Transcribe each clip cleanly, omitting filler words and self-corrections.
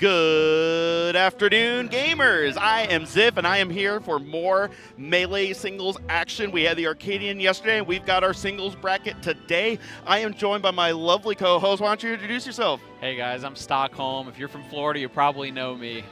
Good afternoon, gamers. I am Ziff, and I am here for more Melee singles action. We had the Arcadian yesterday, and we've got our singles bracket today. I am joined by my lovely co-host. Why don't you introduce yourself? Hey guys, I'm Stockholm. If you're from Florida, you probably know me.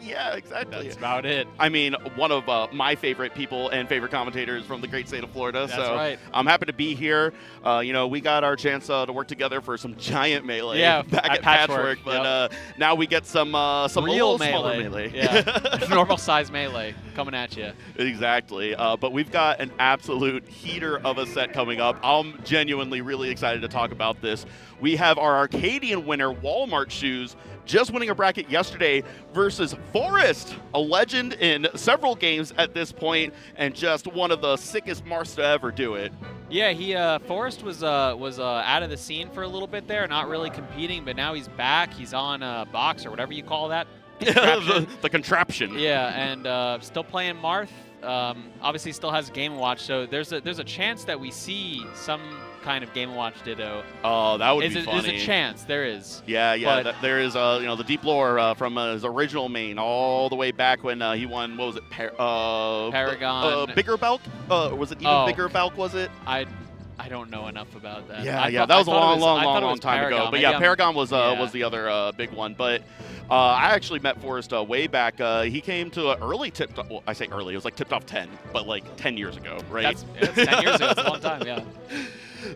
Yeah, exactly. That's about it. I mean, one of my favorite people and favorite commentators from the great state of Florida. That's so right. I'm happy to be here. We got our chance to work together for some giant Melee back at Patchwork, but now we get some real smaller Melee. Yeah, normal size Melee coming at you. Exactly. But we've got an absolute heater of a set coming up. I'm genuinely really excited to talk about this. We have our Arcadian winner, Walmart Shoes, just winning a bracket yesterday versus Forrest, a legend in several games at this point, and just one of the sickest Marths to ever do it. Yeah, Forrest was out of the scene for a little bit there, not really competing, but now he's back. He's on box or whatever you call that. the contraption. Yeah, and still playing Marth. Obviously, still has Game & Watch, so there's a chance that we see some kind of Game & Watch Ditto. Oh, that would be funny. There's a chance. There is. Yeah. There is, the deep lore from his original main all the way back when he won. What was it? Paragon. Bigger Balk? Was it even Bigger Balk? Was it? I don't know enough about that. Yeah, that was a long time ago. But yeah, Paragon was the other big one. But I actually met Forrest way back. He came to an early tip. Well, I say early. It was like tipped off 10, but like 10 years ago, right? That's 10 years ago. It's a long time. Yeah.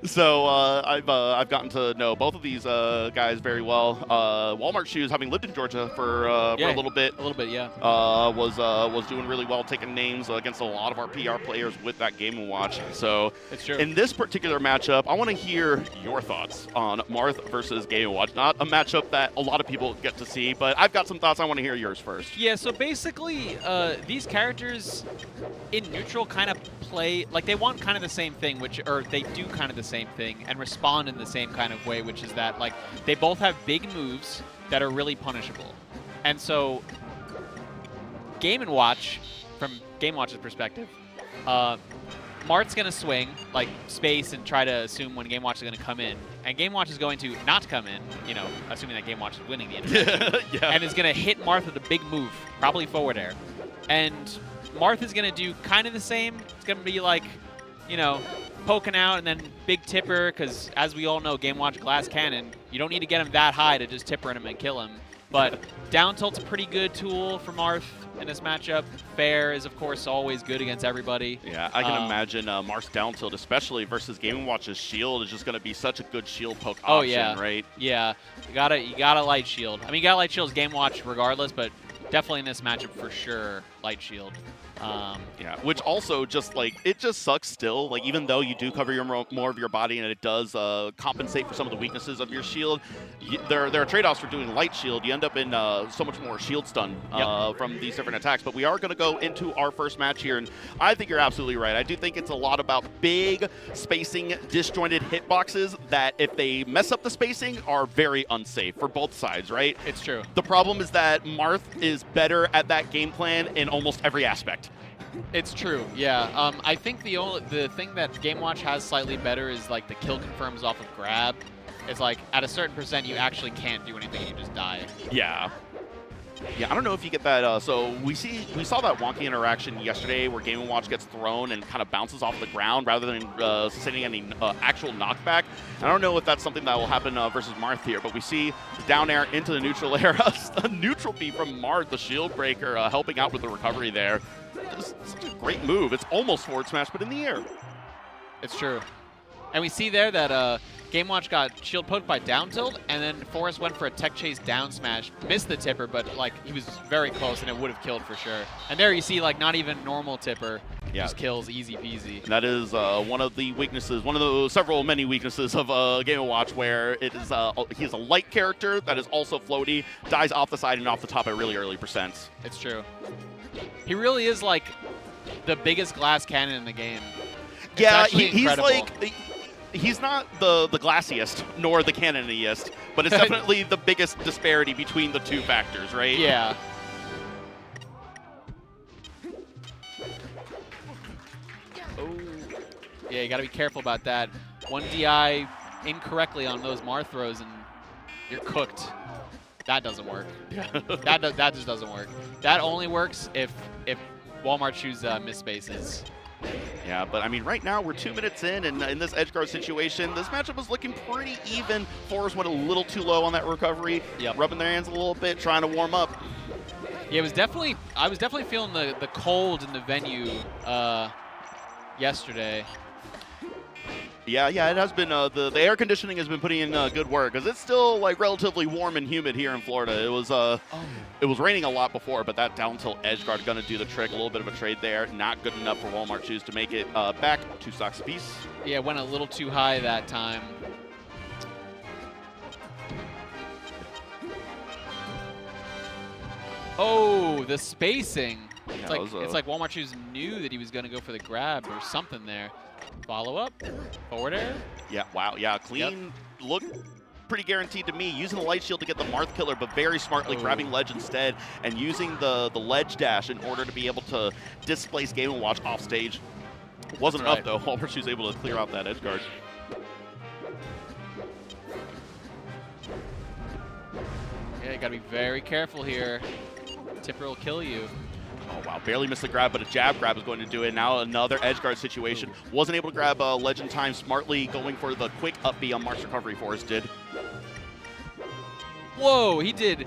So I've gotten to know both of these guys very well. Walmart Shoes, having lived in Georgia for a little bit. A little bit, yeah. Was doing really well, taking names against a lot of our PR players with that Game & Watch. So it's true. In this particular matchup, I want to hear your thoughts on Marth versus Game & Watch. Not a matchup that a lot of people get to see, but I've got some thoughts. I want to hear yours first. Yeah, so basically, these characters in neutral kind of play, like they want kind of the same thing, or they do kind of the same thing and respond in the same kind of way, which is that like they both have big moves that are really punishable. And so Game & Watch, from Game & Watch's perspective, Marth's going to swing like space and try to assume when Game & Watch is going to come in. And Game & Watch is going to not come in, assuming that Game & Watch is winning the interaction. And is going to hit Marth with a big move, probably forward air. And Marth is going to do kind of the same. It's going to be like, poking out and then big tipper, because as we all know, Game & Watch glass cannon, you don't need to get him that high to just tipper him and kill him. But down tilt's a pretty good tool for Marth in this matchup. Fair is, of course, always good against everybody. Yeah, I can imagine Marth's down tilt, especially versus Game & Watch's shield, is just going to be such a good shield poke option, right? Yeah, you gotta light shield. I mean, you gotta light shield's Game & Watch regardless, but definitely in this matchup for sure, light shield. Yeah, which also it just sucks still. Like, even though you do cover more of your body and it does compensate for some of the weaknesses of your shield, there are trade-offs for doing light shield. You end up in so much more shield stun from these different attacks. But we are going to go into our first match here, and I think you're absolutely right. I do think it's a lot about big spacing, disjointed hitboxes that, if they mess up the spacing, are very unsafe for both sides, right? It's true. The problem is that Marth is better at that game plan in almost every aspect. It's true, yeah. I think the thing that Game & Watch has slightly better is like the kill confirms off of grab. It's like at a certain percent you actually can't do anything, you just die. Yeah. Yeah, I don't know if you get that. So we saw that wonky interaction yesterday where Game & Watch gets thrown and kind of bounces off the ground rather than sustaining any actual knockback. I don't know if that's something that will happen versus Marth here, but we see the down air into the neutral air, a neutral B from Marth, the shield breaker, helping out with the recovery there. It's such a great move. It's almost forward smash, but in the air. It's true. And we see there that Game & Watch got shield poked by down tilt, and then Forrest went for a tech chase down smash. Missed the tipper, but like he was very close, and it would have killed for sure. And there you see like not even normal tipper. Just kills easy peasy. And that is one of the weaknesses, one of the many weaknesses of Game & Watch, where it is he is a light character that is also floaty, dies off the side and off the top at really early percents. It's true. He really is like the biggest glass cannon in the game. Yeah, he's like, he's not the glassiest nor the cannoniest, but it's definitely the biggest disparity between the two factors, right? Yeah. Oh. Yeah, you got to be careful about that. One DI incorrectly on those Marth throws and you're cooked. That doesn't work. Yeah. That just doesn't work. That only works if Walmart Shoes miss spaces. Yeah, but I mean, right now we're 2 minutes in, and in this edge guard situation, this matchup is looking pretty even. Forrest went a little too low on that recovery, rubbing their hands a little bit, trying to warm up. Yeah, I was definitely feeling the cold in the venue yesterday. Yeah, it has been, the air conditioning has been putting in good work, because it's still like relatively warm and humid here in Florida. It was raining a lot before, but that down tilt edge guard going to do the trick. A little bit of a trade there. Not good enough for Walmart Shoes to make it back 2 stocks apiece. Yeah, went a little too high that time. Oh, the spacing. Yeah, It's like Walmart Shoes knew that he was going to go for the grab or something there. Follow up, forward air. Yeah, wow, yeah, clean look. Pretty guaranteed to me, using the light shield to get the Marth killer, but very smartly grabbing ledge instead and using the ledge dash in order to be able to displace Game & Watch off stage. Wasn't enough though. Walmart Shoes able to clear out that edge guard. Yeah, you gotta be very careful here. Tipper will kill you. Oh, wow. Barely missed the grab, but a jab grab is going to do it. Now another edge guard situation. Wasn't able to grab ledge in time. Smartly going for the quick up B on Mark's recovery. Forrest did. Whoa, he did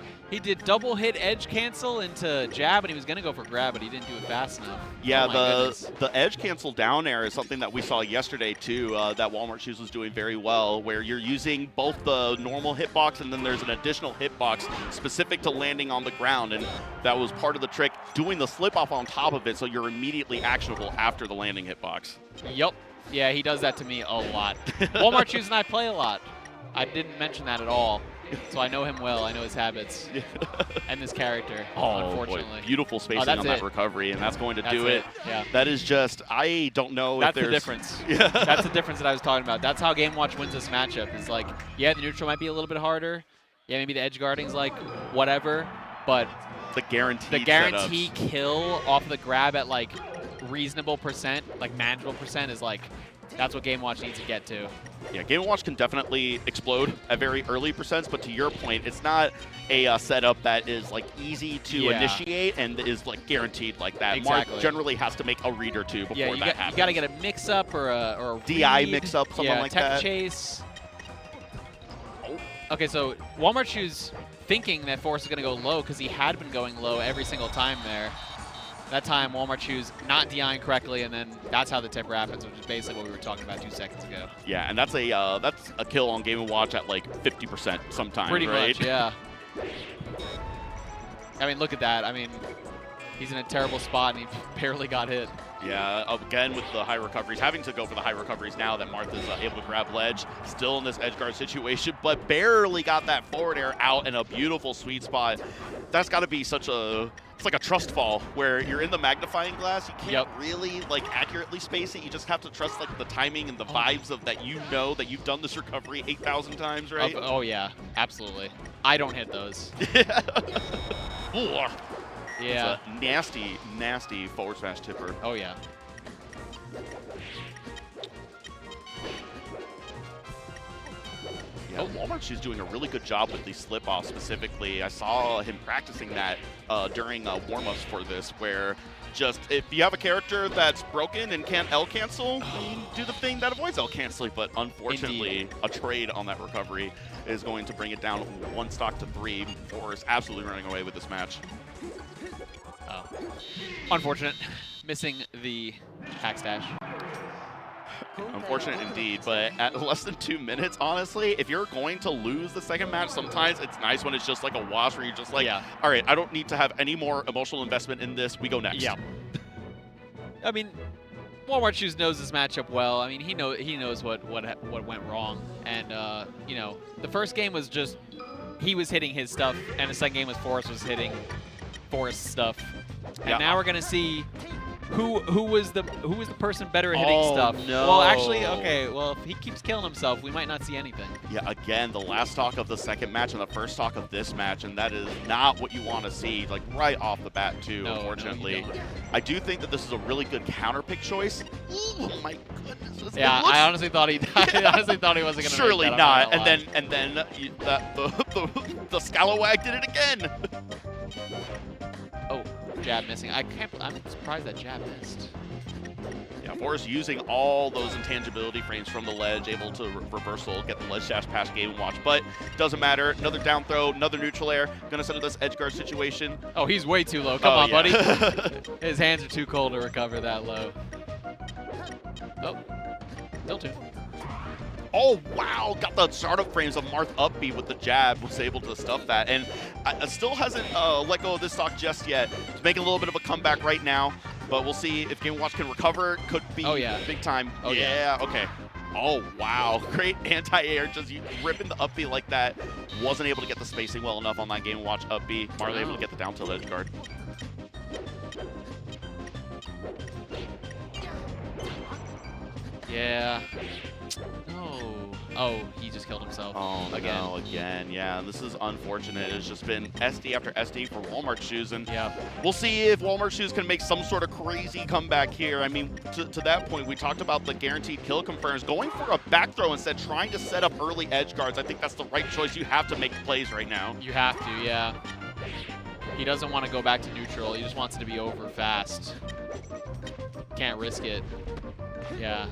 double hit edge cancel into jab, and he was going to go for grab, but he didn't do it fast enough. Yeah, oh the edge cancel down air is something that we saw yesterday too, that Walmart Shoes was doing very well, where you're using both the normal hitbox and then there's an additional hitbox specific to landing on the ground, and that was part of the trick, doing the slip off on top of it so you're immediately actionable after the landing hitbox. Yep. Yeah, he does that to me a lot. Walmart Shoes and I play a lot. I didn't mention that at all. So I know him well. I know his habits and this character, unfortunately. Boy, beautiful spacing on that recovery, and that's going to do it. Yeah. That is just, I don't know if there's... That's the difference. Yeah. That's the difference that I was talking about. That's how Game & Watch wins this matchup. It's like, yeah, the neutral might be a little bit harder. Yeah, maybe the edge guarding's like whatever, but the guarantee kill off of the grab at like reasonable percent, like manageable percent, is like, that's what Game & Watch needs to get to. Yeah, Game & Watch can definitely explode at very early percents, but to your point, it's not a setup that is like easy to initiate and is like guaranteed like that. Exactly. Mark generally has to make a read or two before that happens. You got to get a mix-up or a DI read. mix-up, something like tech that. Chase. Okay, so Walmart Shoes thinking that Forrest is going to go low because he had been going low every single time there. That time, Walmart Shoes not DIing correctly, and then that's how the tipper happens, which is basically what we were talking about 2 seconds ago. Yeah, and that's a kill on Game & Watch at like 50% sometimes, Pretty right? much, yeah. I mean, look at that. I mean, he's in a terrible spot, and he barely got hit. Yeah, again with the high recoveries, having to go for the high recoveries now that Martha's able to grab ledge. Still in this edge guard situation, but barely got that forward air out in a beautiful sweet spot. That's got to be such a... It's like a trust fall where you're in the magnifying glass. You can't really like accurately space it. You just have to trust like the timing and the vibes of that. You know that you've done this recovery 8,000 times, right? Oh yeah, absolutely. I don't hit those. Yeah. Yeah. It's a nasty, nasty forward smash tipper. Oh yeah. Yeah, Walmart Shoes doing a really good job with the slip off specifically. I saw him practicing that during warm-ups for this, where just if you have a character that's broken and can't L cancel, do the thing that avoids L canceling. But unfortunately, a trade on that recovery is going to bring it down 1 stock to 3. Forrest absolutely running away with this match. Oh, unfortunate. Missing the hack stash. Unfortunate indeed, but at less than 2 minutes, honestly, if you're going to lose the second match, sometimes it's nice when it's just like a wash where you're just like, all right, I don't need to have any more emotional investment in this. We go next. Yeah. I mean, Walmart Shoes knows this matchup well. I mean, he knows what went wrong, and you know, the first game was just he was hitting his stuff, and the second game was Forrest was hitting Forrest's stuff, and now we're gonna see. Who was the person better at hitting stuff? No. Well, actually, okay. Well, if he keeps killing himself, we might not see anything. Yeah, again, the last talk of the second match and the first talk of this match, and that is not what you want to see, like right off the bat, too. No, unfortunately, I do think that this is a really good counter pick choice. Oh my goodness, Yeah, it looks, I honestly thought he. I honestly thought he wasn't gonna. surely make not. that, And then the Scalawag did it again. Oh, jab missing. I'm surprised that jab missed. Yeah, Forrest using all those intangibility frames from the ledge, able to reversal, get the ledge dash past Game & Watch, but doesn't matter. Another down throw, another neutral air. Gonna send this edge guard situation. Oh, he's way too low. Come on, yeah. buddy. His hands are too cold to recover that low. Oh, still two. Oh, wow. Got the startup frames of Marth up B with the jab. Was able to stuff that. And still hasn't let go of this stock just yet. He's making a little bit of a comeback right now. But we'll see if Game & Watch can recover. Could be big time. Oh, yeah, okay. Oh, wow. Great anti-air. Just ripping the up B like that. Wasn't able to get the spacing well enough on that Game & Watch up B. Marley able to get the down tilt edge guard. Yeah. No. Oh, he just killed himself. Oh, again. No, again. Yeah, this is unfortunate. It's just been SD after SD for Walmart Shoes, and we'll see if Walmart Shoes can make some sort of crazy comeback here. I mean, to that point, we talked about the guaranteed kill confirms. Going for a back throw instead, trying to set up early edge guards. I think that's the right choice. You have to make plays right now. You have to, yeah. He doesn't want to go back to neutral. He just wants it to be over fast. Can't risk it. Yeah.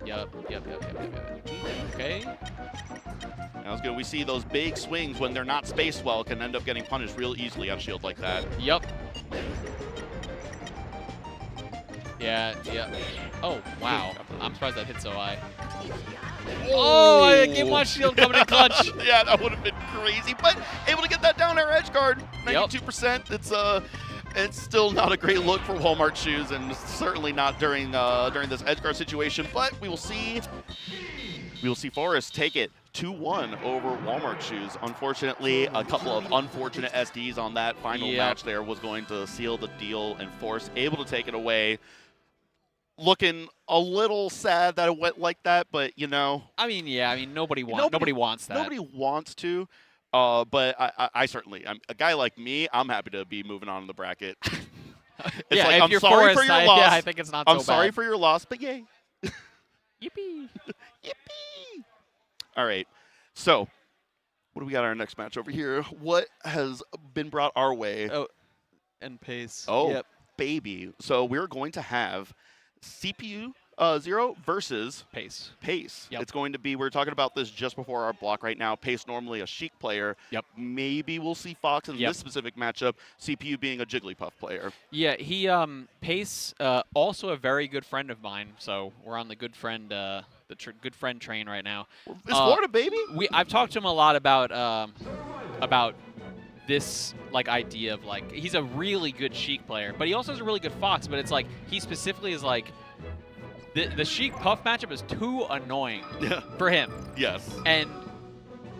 Yep. Okay. That was good. We see those big swings when they're not spaced well can end up getting punished real easily on shield like that. Yep. Yeah. Oh, wow. I'm surprised that hit so high. Oh, Game & Watch shield coming in clutch. Yeah, that would have been crazy, but able to get that down air edge guard. 92%. It's still not a great look for Walmart Shoes, and certainly not during this edge guard situation. But we will see. We will see Forrest take it 2-1 over Walmart Shoes. Unfortunately, a couple of unfortunate SDs on that final match there was going to seal the deal, and Forrest able to take it away. Looking a little sad that it went like that, but you know. I mean, yeah. I mean, nobody wants that. Nobody wants to. But I certainly, a guy like me, I'm happy to be moving on in the bracket. It's like, I'm sorry for your loss. Yeah, I think it's not so bad. I'm sorry for your loss, but yay. Yippee. Yippee. All right. So, what do we got in our next match over here? What has been brought our way? Oh, and pace. Oh, baby. So, we're going to have CPU 0 versus Pace. Yep. It's going to be, we're talking about this just before our block right now. Pace normally a Sheik player. Yep. Maybe we'll see Fox in this specific matchup. CPU being a Jigglypuff player. Yeah, he Pace also a very good friend of mine. So we're on the good friend good friend train right now. It's Florida, baby. I've talked to him a lot about this like idea of like he's a really good Sheik player, but he also has a really good Fox. But it's like he specifically is like. The Sheik Puff matchup is too annoying for him. Yes. And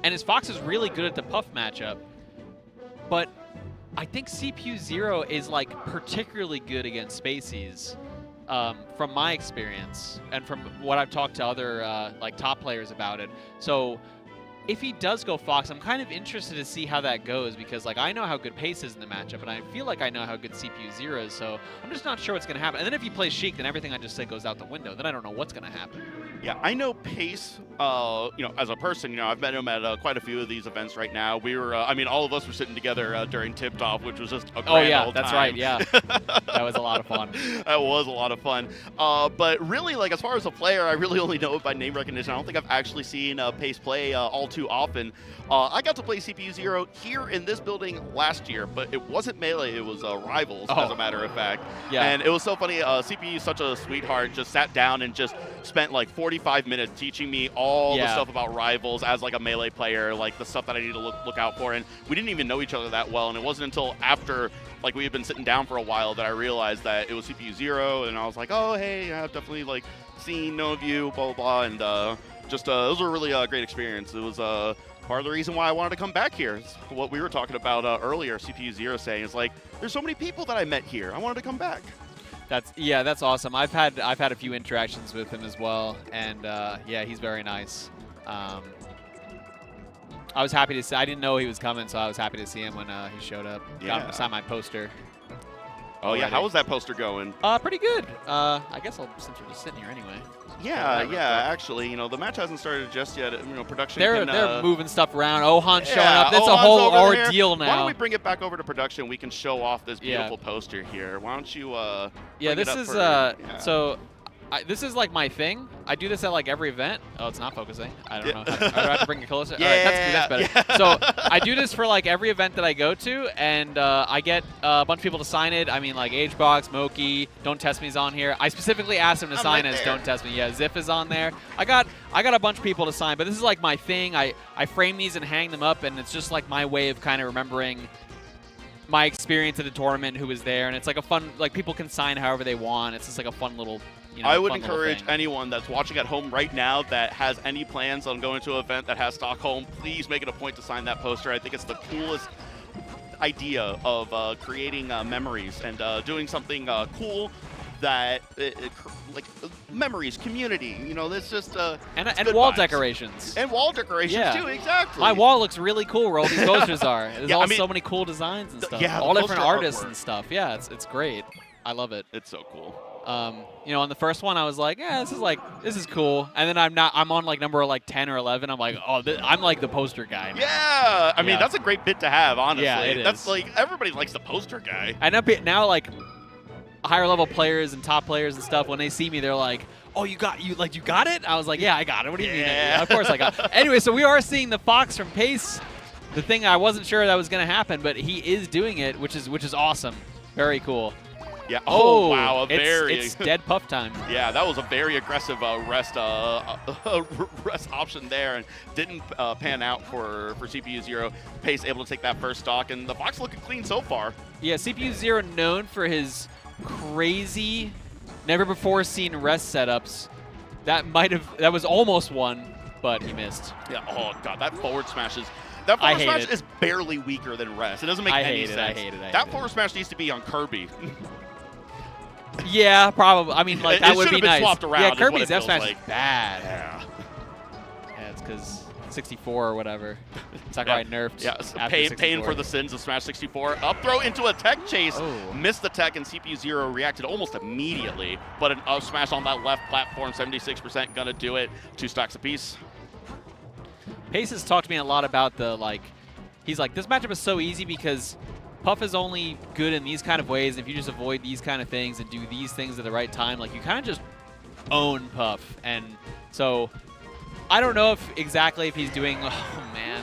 his Fox is really good at the Puff matchup. But I think CPU 0 is like particularly good against Spaceys from my experience and from what I've talked to other like top players about it. So if he does go Fox, I'm kind of interested to see how that goes because like I know how good Pace is in the matchup and I feel like I know how good CPU 0 is, so I'm just not sure what's going to happen. And then if he plays Sheik, then everything I just said goes out the window. Then I don't know what's going to happen. Yeah, I know Pace, as a person, I've met him at quite a few of these events right now. We were, all of us were sitting together during Tip-Top, which was just a grand old that's time. Right, yeah. That was a lot of fun. That was a lot of fun. But really, like, as far as a player, I really only know it by name recognition. I don't think I've actually seen Pace play all too often. I got to play CPU 0 here in this building last year, but it wasn't Melee, it was Rivals, as a matter of fact. Yeah. And it was so funny. CPU is such a sweetheart, just sat down and just spent like 45 minutes teaching me all the stuff about Rivals as like a Melee player, like the stuff that I need to look out for. And we didn't even know each other that well, and it wasn't until after like we had been sitting down for a while that I realized that it was CPU 0, and I was like, oh, hey, I've definitely like seen, known of you, blah, blah, blah. And it was a really great experience. It was part of the reason why I wanted to come back here. It's what we were talking about earlier, CPU 0 saying, is like, there's so many people that I met here. I wanted to come back. That's awesome. I've had a few interactions with him as well, and he's very nice. I was happy to see. I didn't know he was coming, so I was happy to see him when he showed up. Got him to sign my poster. Oh, yeah. How was that poster going? Pretty good. I guess since we're just sitting here anyway. Yeah, actually, you know, the match hasn't started just yet. You know, production they're moving stuff around. Ohan's showing up. It's Ohan's a whole over there. ordeal now. Why don't we bring it back over to production? We can show off this beautiful poster here. Why don't you Yeah, this is so this is like my thing. I do this at like every event. Oh, it's not focusing. I don't know. I have to bring it closer. Yeah, all right, that's better. So I do this for like every event that I go to, and I get a bunch of people to sign it. I mean, like HBox, Moki, Don't Test Me's on here. I specifically asked him to sign as Don't Test Me. Yeah, Ziff is on there. I got a bunch of people to sign, but this is like my thing. I frame these and hang them up, and it's just like my way of kind of remembering my experience at the tournament, who was there, and it's like a fun, like people can sign however they want. It's just like a fun little. You know, I would encourage anyone that's watching at home right now that has any plans on going to an event that has Stockholm, please make it a point to sign that poster. I think it's the coolest idea of creating memories and doing something cool that like memories, community. You know, that's just and wall decorations. And wall decorations too, exactly. My wall looks really cool where all these posters are. There's so many cool designs and stuff. Yeah, all different artists and stuff. Yeah, it's great. I love it. It's so cool. You know, on the first one, I was like, yeah, this is cool. And then I'm on like number 10 or 11. I'm like, oh, I'm like the poster guy now. Yeah, I mean, that's a great bit to have, honestly. Yeah, it is. That's like, everybody likes the poster guy. And now like higher level players and top players and stuff, when they see me, they're like, oh, you got it? I was like, yeah, I got it. What do you mean? Of course I got it. Anyway, so we are seeing the Fox from Pace. The thing I wasn't sure that was going to happen, but he is doing it, which is awesome. Very cool. Yeah. Oh, wow. It's dead puff time. Yeah, that was a very aggressive rest option there, and didn't pan out for CPU Zero. Pace able to take that first stock, and the Fox looking clean so far. Yeah, CPU Zero known for his crazy, never before seen rest setups. That was almost one, but he missed. Yeah. Oh god, that forward smash is. That forward smash is barely weaker than rest. It doesn't make any sense. I hate it. That forward smash needs to be on Kirby. Yeah, probably. I mean, like that would be nice. Swapped around, yeah, Kirby's F smash like. is bad. Yeah, it's because 64 or whatever. Sakurai nerfed. Yeah, paying for the sins of Smash 64. Up throw into a tech chase. Oh. Missed the tech, and CPU Zero reacted almost immediately. But an up smash on that left platform, 76% gonna do it. 2 stocks apiece. Pace has talked to me a lot about he's like, this matchup is so easy because Puff is only good in these kind of ways. If you just avoid these kind of things and do these things at the right time, like you kind of just own Puff. And so I don't know if he's doing, oh man,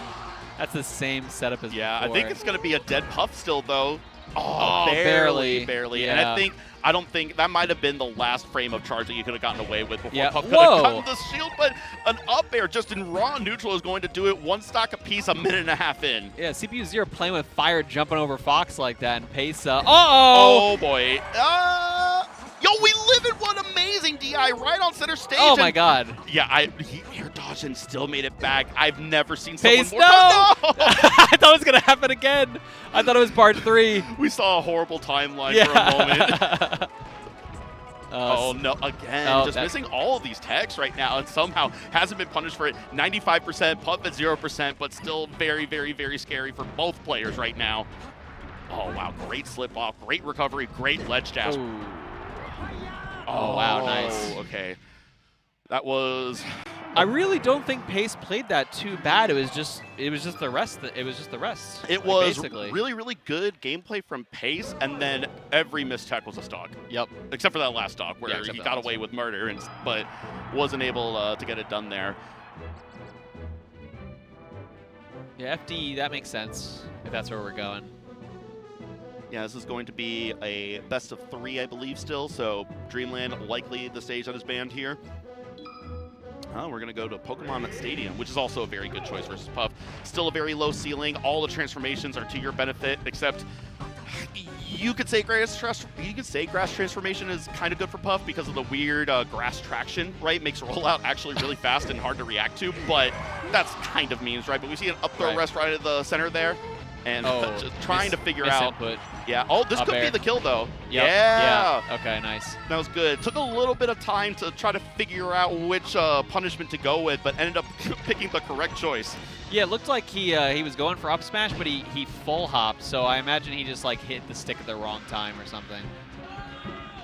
that's the same setup as before. I think it's going to be a dead Puff still though. Oh, barely. Yeah. And I don't think that might have been the last frame of charge that you could have gotten away with before Puff could have cut the shield, but an up air just in raw neutral is going to do it. 1 stock apiece, a minute and a half in. Yeah, CPU Zero playing with fire, jumping over Fox like that, and Pace, oh boy. Yo, we live in one amazing DI right on center stage. Oh my god. Yeah, he air dodged and still made it back. I've never seen Pace, someone more. No! I thought it was going to happen again. I thought it was part 3. We saw a horrible timeline for a moment. Oh no, again, just missing all of these techs right now, and somehow hasn't been punished for it. 95%, Puff at 0%, but still very, very, very scary for both players right now. Oh wow, great slip off, great recovery, great ledge dash. Oh wow, nice. Okay. That was. I really don't think Pace played that too bad. It was just the rest. It was really, really good gameplay from Pace, and then every missed tech was a stock. Yep. Except for that last stock where he got away with murder, but wasn't able to get it done there. Yeah, FD, that makes sense if that's where we're going. Yeah, this is going to be a best of 3, I believe, still. So Dreamland likely the stage that is banned here. We're going to go to Pokemon Stadium, which is also a very good choice versus Puff. Still a very low ceiling. All the transformations are to your benefit, except you could say grass transformation is kind of good for Puff because of the weird grass traction, right? Makes rollout actually really fast and hard to react to, but that's kind of memes, right? But we see an up throw rest right at the center there. and Oh, just trying to figure out. Input. Yeah. Oh, this Up could be air. the kill though. Yep. Yeah. Yeah. Okay, nice. That was good. Took a little bit of time to try to figure out which punishment to go with, but ended up picking the correct choice. Yeah, it looked like he was going for up smash, but he full hopped, so I imagine he just like hit the stick at the wrong time or something.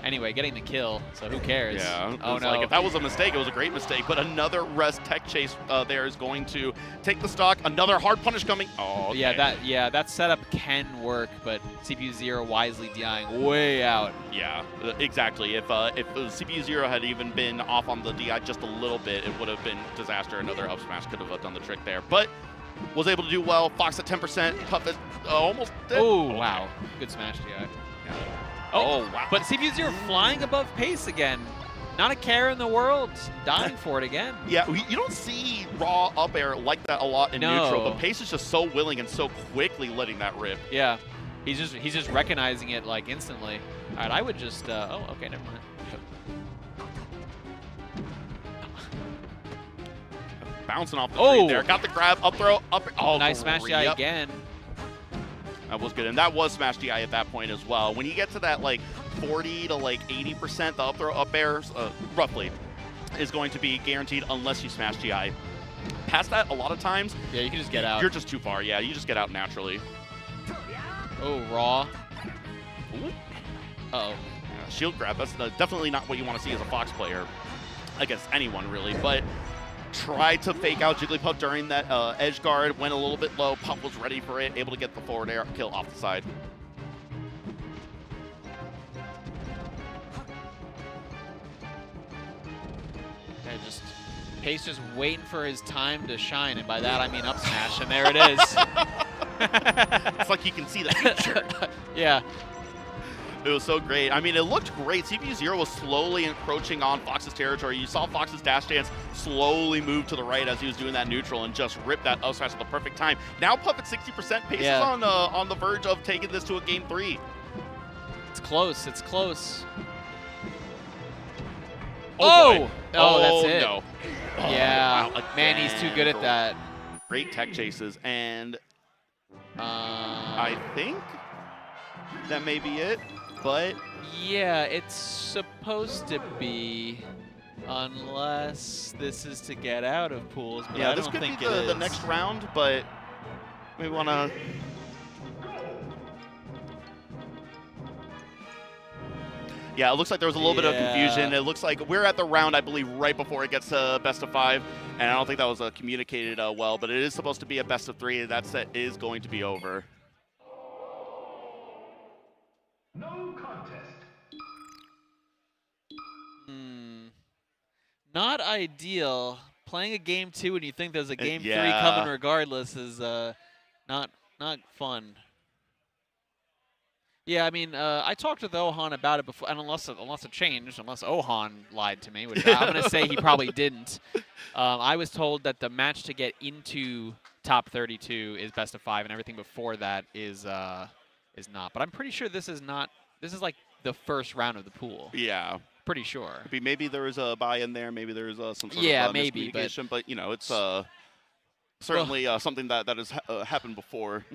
Anyway, getting the kill, so who cares? Yeah. Oh no. Like, if that was a mistake, it was a great mistake. But another rest tech chase there is going to take the stock. Another hard punish coming. Oh. Okay. That setup can work, but CPU Zero wisely DIing way out. Yeah, exactly. If CPU Zero had even been off on the DI just a little bit, it would have been disaster. Another up smash could have done the trick there, but was able to do well. Fox at 10%, Puff at almost dead. Oh wow, good smash DI. Yeah. Oh wow. But CPU Zero flying above pace again. Not a care in the world. Dying for it again. Yeah, you don't see raw up air like that a lot in neutral, but Pace is just so willing and so quickly letting that rip. Yeah, he's just recognizing it like instantly. All right, I would just. Oh, okay, never mind. Bouncing off the tree there. Got the grab, up throw, up. Oh, nice smash DI again. That was good, and that was smash DI at that point as well. When you get to that like 40 to like 80%, the up throw up air roughly is going to be guaranteed unless you smash DI. Past that, a lot of times, yeah, you can just get out. You're just too far. Yeah, you just get out naturally. Oh, raw. Ooh. Uh-oh. Yeah, shield grab. That's definitely not what you want to see as a Fox player against anyone really, but. Tried to fake out Jigglypuff during that edge guard, went a little bit low, Puff was ready for it, able to get the forward air kill off the side. Okay, Pace just waiting for his time to shine, and by that I mean up smash, and there it is. It's like you can see the future. Yeah. It was so great. I mean, it looked great. CPU Zero was slowly encroaching on Fox's territory. You saw Fox's dash dance slowly move to the right as he was doing that neutral and just rip that up smash at the perfect time. Now Puff at 60%. Pace is on the verge of taking this to a game 3. It's close. It's close. Oh, that's it. No. Yeah. Wow, man, he's too good at that. Great tech chases, and I think that may be it. But yeah, it's supposed to be, unless this is to get out of pools. But yeah, I this don't could think be it the is. next round, but we want to. Yeah, it looks like there was a little bit of confusion. It looks like we're at the round, I believe, right before it gets to best of 5, and I don't think that was communicated well. But it is supposed to be a best of 3. That set is going to be over. No contest. Not ideal. Playing a game 2 and you think there's a game 3 yeah. coming regardless is not fun. Yeah, I mean, I talked with Ohan about it before, and unless it changed, unless Ohan lied to me, which I'm going to say he probably didn't. I was told that the match to get into top 32 is best of 5, and everything before that is not. But I'm pretty sure this is not. This is like the first round of the pool. Yeah. Pretty sure. Maybe there is a buy in there. Maybe there is some sort of maybe, miscommunication. But you know, it's certainly something that has happened before.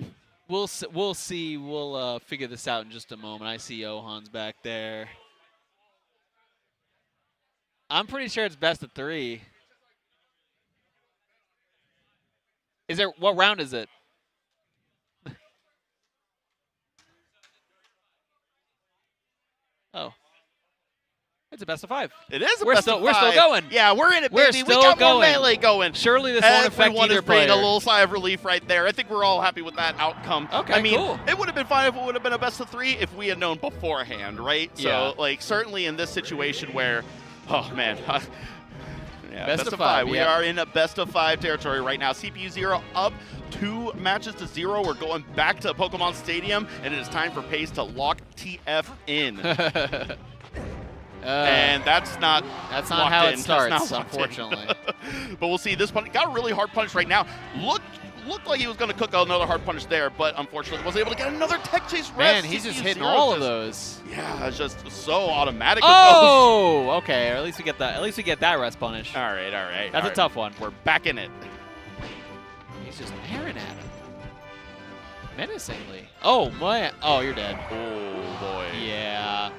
We'll see. We'll figure this out in just a moment. I see Ohan's back there. I'm pretty sure it's best of 3. Is there? What round is it? Oh. It's a best of 5. It is a we're best still, of 5. We're still going. Yeah, we're in it, we're baby. Still we got going. more melee going. Surely this won't affect Everyone either is breathing player. a little sigh of relief right there. I think we're all happy with that outcome. Okay, I mean, cool. It would have been fine if it would have been a best of 3 if we had known beforehand, right? Yeah. So, like, certainly in this situation where, oh, man. Yeah, best of 5. We are in a best of 5 territory right now. CPU Zero up 2 matches to 0. We're going back to Pokemon Stadium, and it is time for Pace to lock TF in. And that's not how it starts, unfortunately. But we'll see. This punish got a really hard punish right now. Looked like he was going to cook another hard punish there, but unfortunately was able to get another tech chase rest. Man, he's just hitting all of those. Yeah, it's just so automatic. Oh, okay. Or at least we get that. At least we get that rest punish. All right. That's a tough one. We're back in it. He's just airing at him. Menacingly. Oh, my. Oh, you're dead. Oh, boy. Yeah.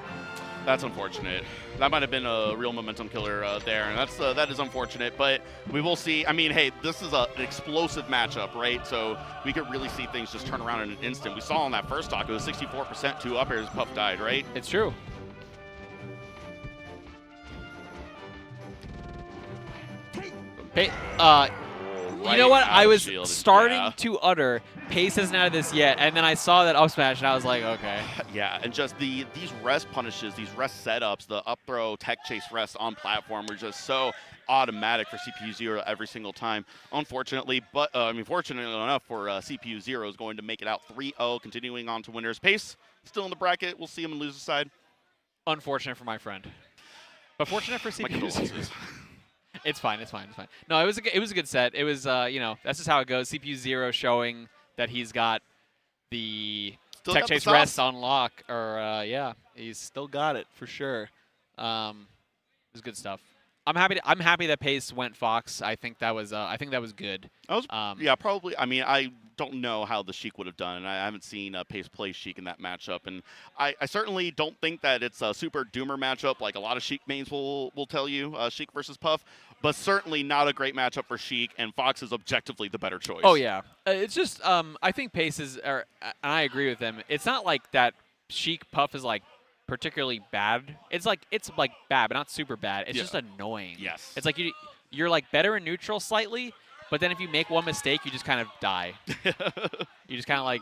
That's unfortunate. That might have been a real momentum killer there, and that is unfortunate. But we will see. I mean, hey, this is an explosive matchup, right? So we could really see things just turn around in an instant. We saw on that first stock, it was 64% to up airs. Puff died, right? It's true. You know what? I was starting to utter, Pace isn't out of this yet, and then I saw that up smash, and I was like, okay. Yeah, and just these rest punishes, these rest setups, the up throw, tech chase rest on platform were just so automatic for CPU Zero every single time. Unfortunately, but fortunately enough for CPU Zero is going to make it out 3-0, continuing on to winners. Pace still in the bracket. We'll see him in loser's side. Unfortunate for my friend, but fortunate for My CPU. condolences. It's fine. It's fine. It's fine. No, it was a good set. It was that's just how it goes. CPU Zero showing that he's got the Still tech got the chase sauce. rest on lock, or yeah, he's still got it for sure. It was good stuff. I'm happy that Pace went Fox. I think that was good. That was, yeah, probably. I mean, I don't know how the Sheik would have done, and I haven't seen Pace play Sheik in that matchup. And I certainly don't think that it's a super doomer matchup like a lot of Sheik mains will tell you, Sheik versus Puff. But certainly not a great matchup for Sheik, and Fox is objectively the better choice. Oh yeah, it's just I think Pace is, and I agree with them. It's not like that Sheik Puff is like particularly bad. It's like bad, but not super bad. It's just annoying. Yes. It's like you're like better in neutral slightly, but then if you make one mistake, you just kind of die. You just kind of like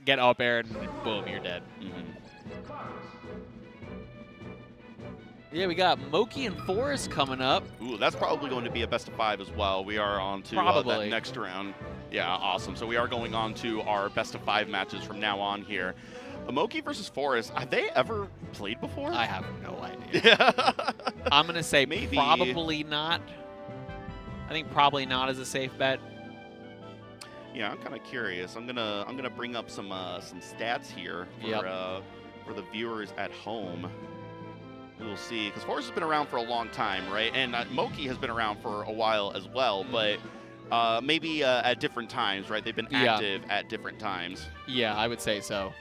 get up air and boom, you're dead. Yeah, we got Moki and Forrest coming up. Ooh, that's probably going to be a best of 5 as well. We are on to that next round. Yeah, awesome. So we are going on to our best of 5 matches from now on here. Moki versus Forrest, have they ever played before? I have no idea. I'm going to say maybe. Probably not. I think probably not is a safe bet. Yeah, I'm kind of curious. I'm gonna bring up some stats here for the viewers at home. We'll see, because Forrest has been around for a long time, right? And Moki has been around for a while as well, but maybe at different times, right? They've been active at different times. Yeah, I would say so.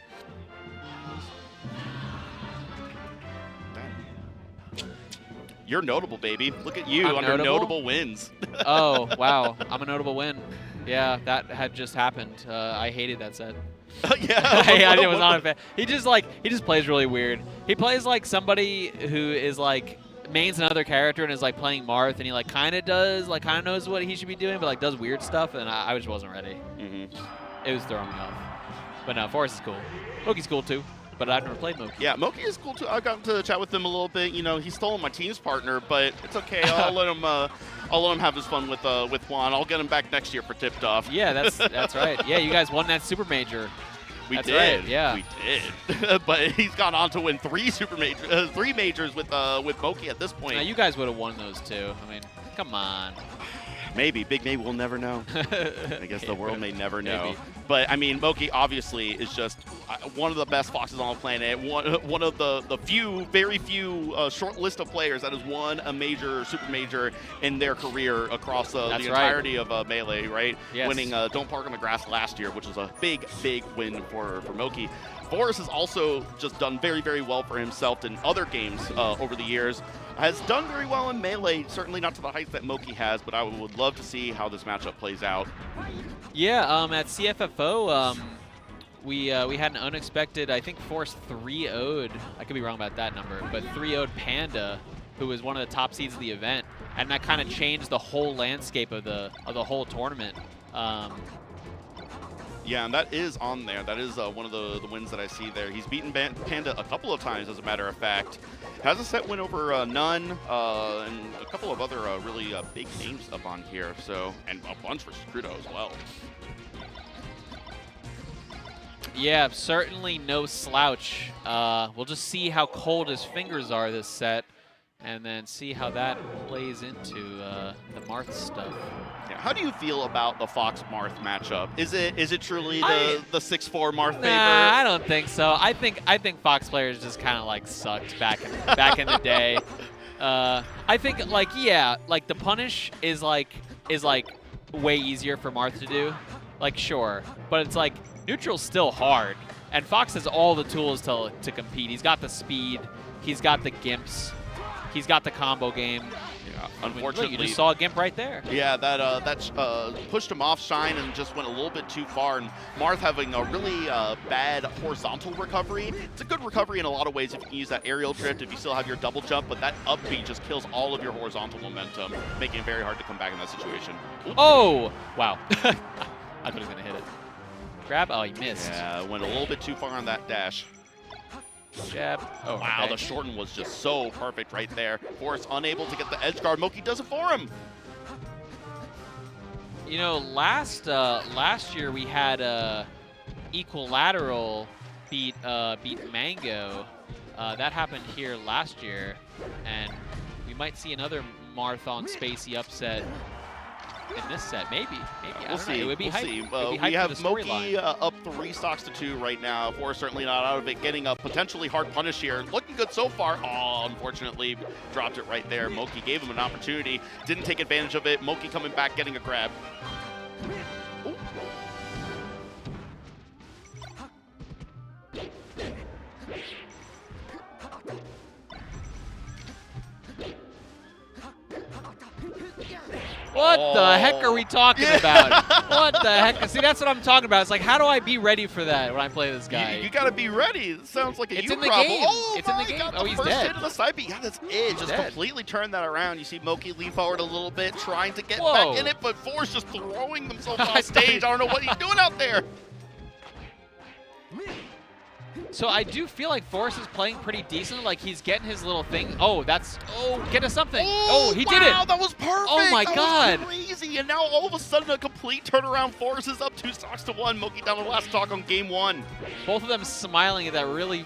You're notable, baby. Look at you under notable wins. Oh, wow. I'm a notable win. Yeah, that had just happened. I hated that set. Yeah. I was not a fan. He just plays really weird. He plays like somebody who is like mains another character and is like playing Marth, and he like kind of knows what he should be doing, but like does weird stuff, and I just wasn't ready. It was throwing me off. But no, Forrest is cool. Moki's cool too, but I've never played Moki. Yeah, Moki is cool too. I got to chat with him a little bit. You know, he's stolen my team's partner, but it's okay. I'll let him have his fun with Juan. I'll get him back next year for tipped off. Yeah, that's right. Yeah, you guys won that super major. We That's did. Right, yeah. We did. But he's gone on to win three majors with Moki at this point. Now, you guys would have won those too. I mean, come on. Maybe. Maybe we'll never know. I guess the world may never know. Maybe. But, I mean, Moki obviously is just one of the best foxes on the planet. One of the very few short list of players that has won a major, super major in their career across the entirety of Melee, right? Yes. Winning Don't Park on the Grass last year, which was a big, big win for Moki. Forrest has also just done very, very well for himself in other games over the years. Has done very well in Melee, certainly not to the heights that Moki has, but I would love to see how this matchup plays out. Yeah, at CFFO, we had an unexpected, I think Forrest 3-0'd, I could be wrong about that number, but 3-0'd Panda, who was one of the top seeds of the event, and that kind of changed the whole landscape of the whole tournament. Yeah, and that is on there. That is one of the wins that I see there. He's beaten Panda a couple of times, as a matter of fact. Has a set win over None, and a couple of other really big names up on here. So, and a bunch for Scrudo as well. Yeah, certainly no slouch. We'll just see how cold his fingers are this set, and then see how that plays into the Marth stuff. Yeah. How do you feel about the Fox Marth matchup? Is it truly the 6-4 Marth favor? Nah, I don't think so. I think Fox players just kind of like sucked back in the day. I think like the punish is like way easier for Marth to do. like, sure. But it's like, neutral's still hard. And Fox has all the tools to compete. He's got the speed. He's got the gimps. He's got the combo game. Yeah, Unfortunately, unfortunately. you just saw a gimp right there. Yeah, that pushed him off Shine and just went a little bit too far. And Marth having a really bad horizontal recovery. It's a good recovery in a lot of ways if you can use that aerial drift, if you still have your double jump, but that up B just kills all of your horizontal momentum, making it very hard to come back in that situation. Ooh. Oh! Wow. I thought he was going to hit it. Grab? Oh, he missed. Yeah, went a little bit too far on that dash. Jab. Oh, Wow, okay. the shorten was just so perfect right there. Forrest unable to get the edge guard. Moki does it for him. You know, last year we had Equilateral beat Mango. That happened here last year, and we might see another Marthon Spacey upset in this set. Maybe. We'll see. It would be We'll hype. see. It would be We hype have for the Moki storyline. up 3 stocks to 2 right now. Forrest certainly not out of it, getting a potentially hard punish here. Looking good so far. Oh, unfortunately, dropped it right there. Moki gave him an opportunity, didn't take advantage of it. Moki coming back, getting a grab. Ooh. What the heck are we talking about? What the heck? See, that's what I'm talking about. It's like, how do I be ready for that when I play this guy? You gotta be ready. It sounds like a It's U in the problem. game. Oh, It's in the my game. God, Oh, the he's first dead. hit of the side B. Yeah, that's it. Just dead. completely turned that around. You see Moki lean forward a little bit, trying to get Whoa. back in it, but Forrest just throwing themselves I off thought stage. I don't know what he's doing out there. So I do feel like Forrest is playing pretty decent. Like, he's getting his little thing. Oh, get us something. Oh, he did it. Wow, that was perfect. Oh my That God. was crazy. And now all of a sudden a complete turnaround. Forrest is up 2 stocks to 1. Moki down the last stock on game 1. Both of them smiling at that really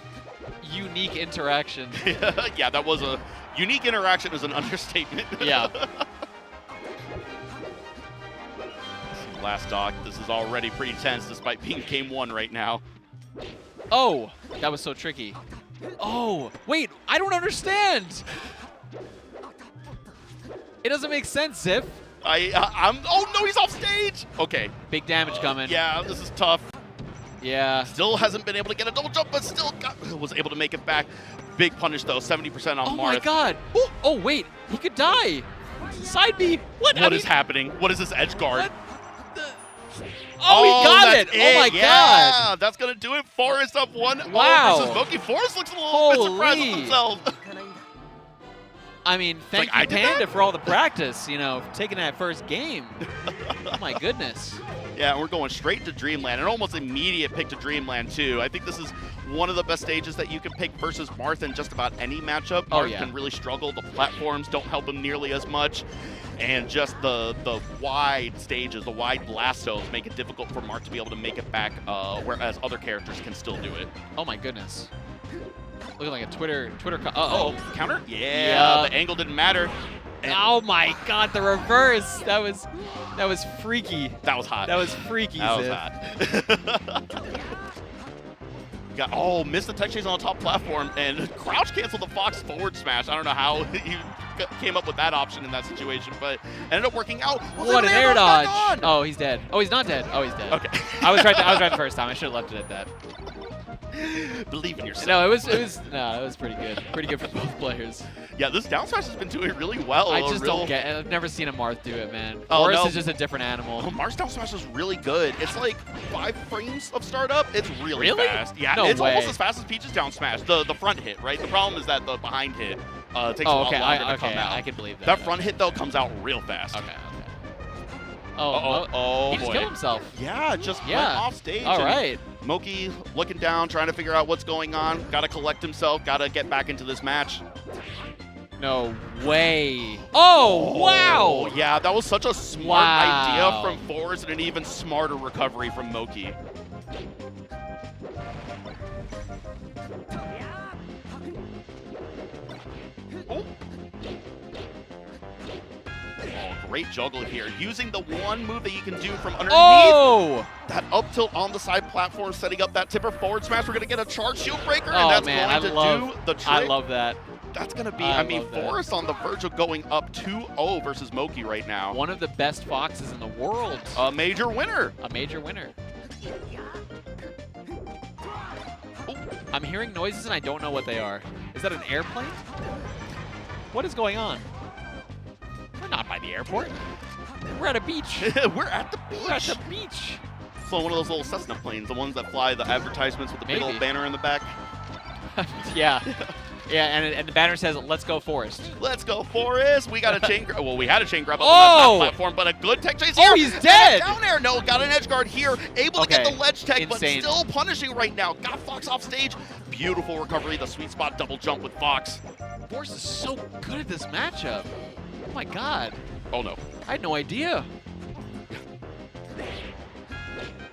unique interaction. Yeah, that was a unique interaction is an understatement. Yeah. Last stock. This is already pretty tense despite being game 1 right now. Oh, that was so tricky. Oh, wait, I don't understand. It doesn't make sense, Zip. Oh no, he's off stage. Okay. Big damage coming. Yeah, this is tough. Yeah. Still hasn't been able to get a double jump, but still was able to make it back. Big punish though, 70% on Oh Marth. my God. Oh, wait, he could die. Side B. What? What is happening? What is this edge guard? What? Oh, he got that's it. Oh my yeah, God. that's gonna do it. Forrest up 1-0 Wow. versus Moki. Forrest looks a little bit surprised with Holy. himself. I mean, thank like, I you, did Panda, that? for all the practice, you know, taking that first game. Oh my goodness. Yeah, and we're going straight to Dreamland, and almost immediate pick to Dreamland too. I think this is one of the best stages that you can pick versus Marth in just about any matchup. Oh, Marth yeah. can really struggle. The platforms don't help him nearly as much, and just the wide stages, the wide blast zones make it difficult for Marth to be able to make it back, whereas other characters can still do it. Oh my goodness. Looking like a Twitter. Oh, counter? Yeah, Yeah. the angle didn't matter. And Oh my God, the reverse. That was freaky. that was hot. That was freaky, That was Ziv. hot. Missed the tech chase on the top platform and crouch canceled the Fox forward smash. I don't know how he came up with that option in that situation, but ended up working out. What an air dodge. Oh, he's dead. Oh, he's not dead. Oh, he's dead. Okay. I was right the first time. I should have left it at that. Believe in yourself. No, it was pretty good. Pretty good for both players. Yeah, this down smash has been doing really well. I just don't get it. I've never seen a Marth do it, man. Oh, Forrest no. is just a different animal. Oh, Mars down smash is really good. It's like 5 frames of startup. It's really, Really? fast. Yeah, No it's way. almost as fast as Peach's down smash. The front hit, right? The problem is that the behind hit takes a Oh, lot okay. longer to Okay, come out. I can believe that. That front hit though comes out real fast. Okay. Oh, Oh he just boy. killed himself. Yeah, just went Yeah. off stage. All and right. Moki looking down, trying to figure out what's going on. Got to collect himself. Got to get back into this match. No way. Oh, wow. Yeah, that was such a smart Wow. idea from Forrest and an even smarter recovery from Moki. Great juggle here. Using the one move that you can do from underneath. Oh! That up tilt on the side platform, setting up that tipper forward smash. We're going to get a charge shield breaker, Oh, and that's man, going to do the trick. I love that. That's going to be, I I mean, love that. Forrest on the verge of going up 2-0 versus Moki right now. One of the best foxes in the world. A major winner. A major winner. I'm hearing noises and I don't know what they are. Is that an airplane? What is going on? We're not by the airport. We're at a beach. We're at the beach. We're at the beach. So one of those little Cessna planes, the ones that fly the advertisements with the big Maybe. old banner in the back. Yeah. Yeah, and the banner says, "Let's go, Forrest." Let's go, Forrest. We got a chain grab. Well, we had a chain grab up Oh! on that top platform, but a good tech chase here. Oh, he's And dead. down there. No, got an edge guard here. Able to get Okay. the ledge tech, Insane. but still punishing right now. Got Fox off stage. Beautiful recovery. The sweet spot double jump with Fox. Forrest is so good at this matchup. Oh my god. Oh, no. I had no idea.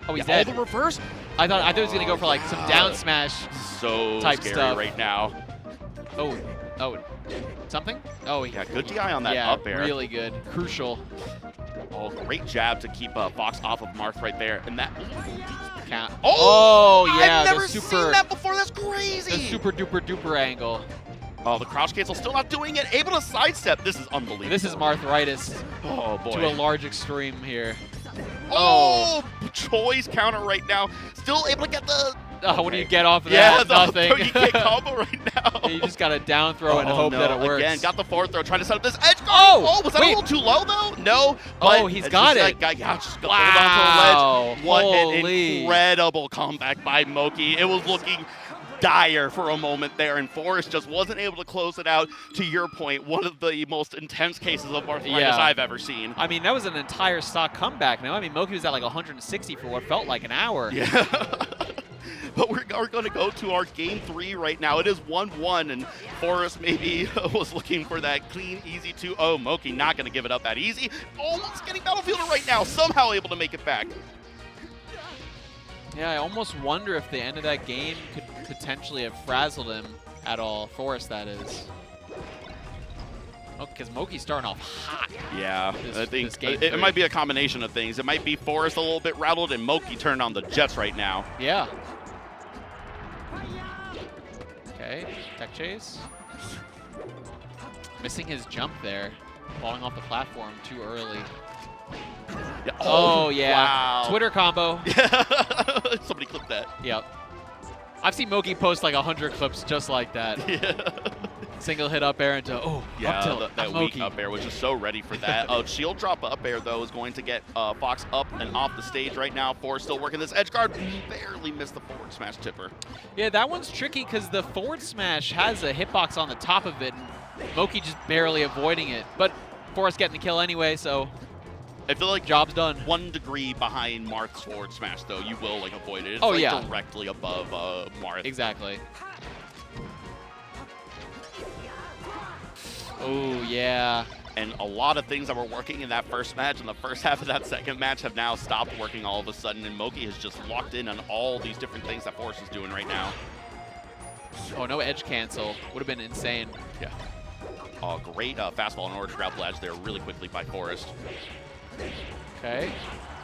Oh, he's Yeah, dead. oh, the reverse. I thought he was gonna go for like some down smash. So Type scary stuff. right now. Oh, something? Oh, Yeah, good DI on that yeah, up air. really good. Crucial. Oh, great jab to keep Fox off of Marth right there. And that. Count. Oh, yeah, I've never the super, seen that before. That's crazy. the super duper duper angle. Oh, the crouch cancel still not doing it. Able to sidestep. This is unbelievable. This is marthritis Oh, boy. to a large extreme here. Oh, choice counter right now. Still able to get the. Oh, what do you get off of Yeah, that? the Nothing. you can't combo right now. Yeah, you just got to down throw and hope no. that it works. Again, got the forward throw, trying to set up this edge guard. Oh, was that wait. a little too low though? No. Oh, but he's it's got just it. Like, yeah, just hold Wow. on to a ledge. What an Holy. incredible comeback by Moki. It was looking dire for a moment there, and Forrest just wasn't able to close it out. To your point, one of the most intense cases of arthritis Yeah. I've ever seen. I mean, that was an entire stock comeback. No, I mean, Moki was at like 160 for what felt like an hour. Yeah. But we're going to go to our game 3 right now. It is 1-1, and Forrest maybe was looking for that clean, easy 2-0. Moki not going to give it up that easy. Almost getting Battlefielded right now, somehow able to make it back. Yeah, I almost wonder if the end of that game could potentially have frazzled him at all. Forrest, that is. Oh, because Moki's starting off hot. Yeah, I think this game it three. might be a combination of things. It might be Forrest a little bit rattled, and Moki turned on the jets right now. Yeah. Okay, tech chase. Missing his jump there. Falling off the platform too early. Yeah. Oh, yeah. Wow. Twitter combo. Somebody clipped that. Yep. I've seen Moki post like 100 clips just like that. Yeah. Single hit up air into, up tilt. That I'm weak Moki. up air was just so ready for that. Shield drop up air, though, is going to get Fox up and off the stage right now. Forrest still working this edge guard. Barely missed the forward smash tipper. Yeah, that one's tricky because the forward smash has a hitbox on the top of it, and Moki just barely avoiding it. But Forrest getting the kill anyway, so I feel like job's done. 1 degree behind Marth's forward smash, though. You will like avoid it. It's Oh, like yeah. directly above Marth. Exactly. Oh, yeah. And a lot of things that were working in that first match and the first half of that second match have now stopped working all of a sudden, and Moki has just locked in on all these different things that Forrest is doing right now. Oh, no edge cancel. Would have been insane. Yeah. Oh, great fastball in order to grab ledge there really quickly by Forrest. Okay.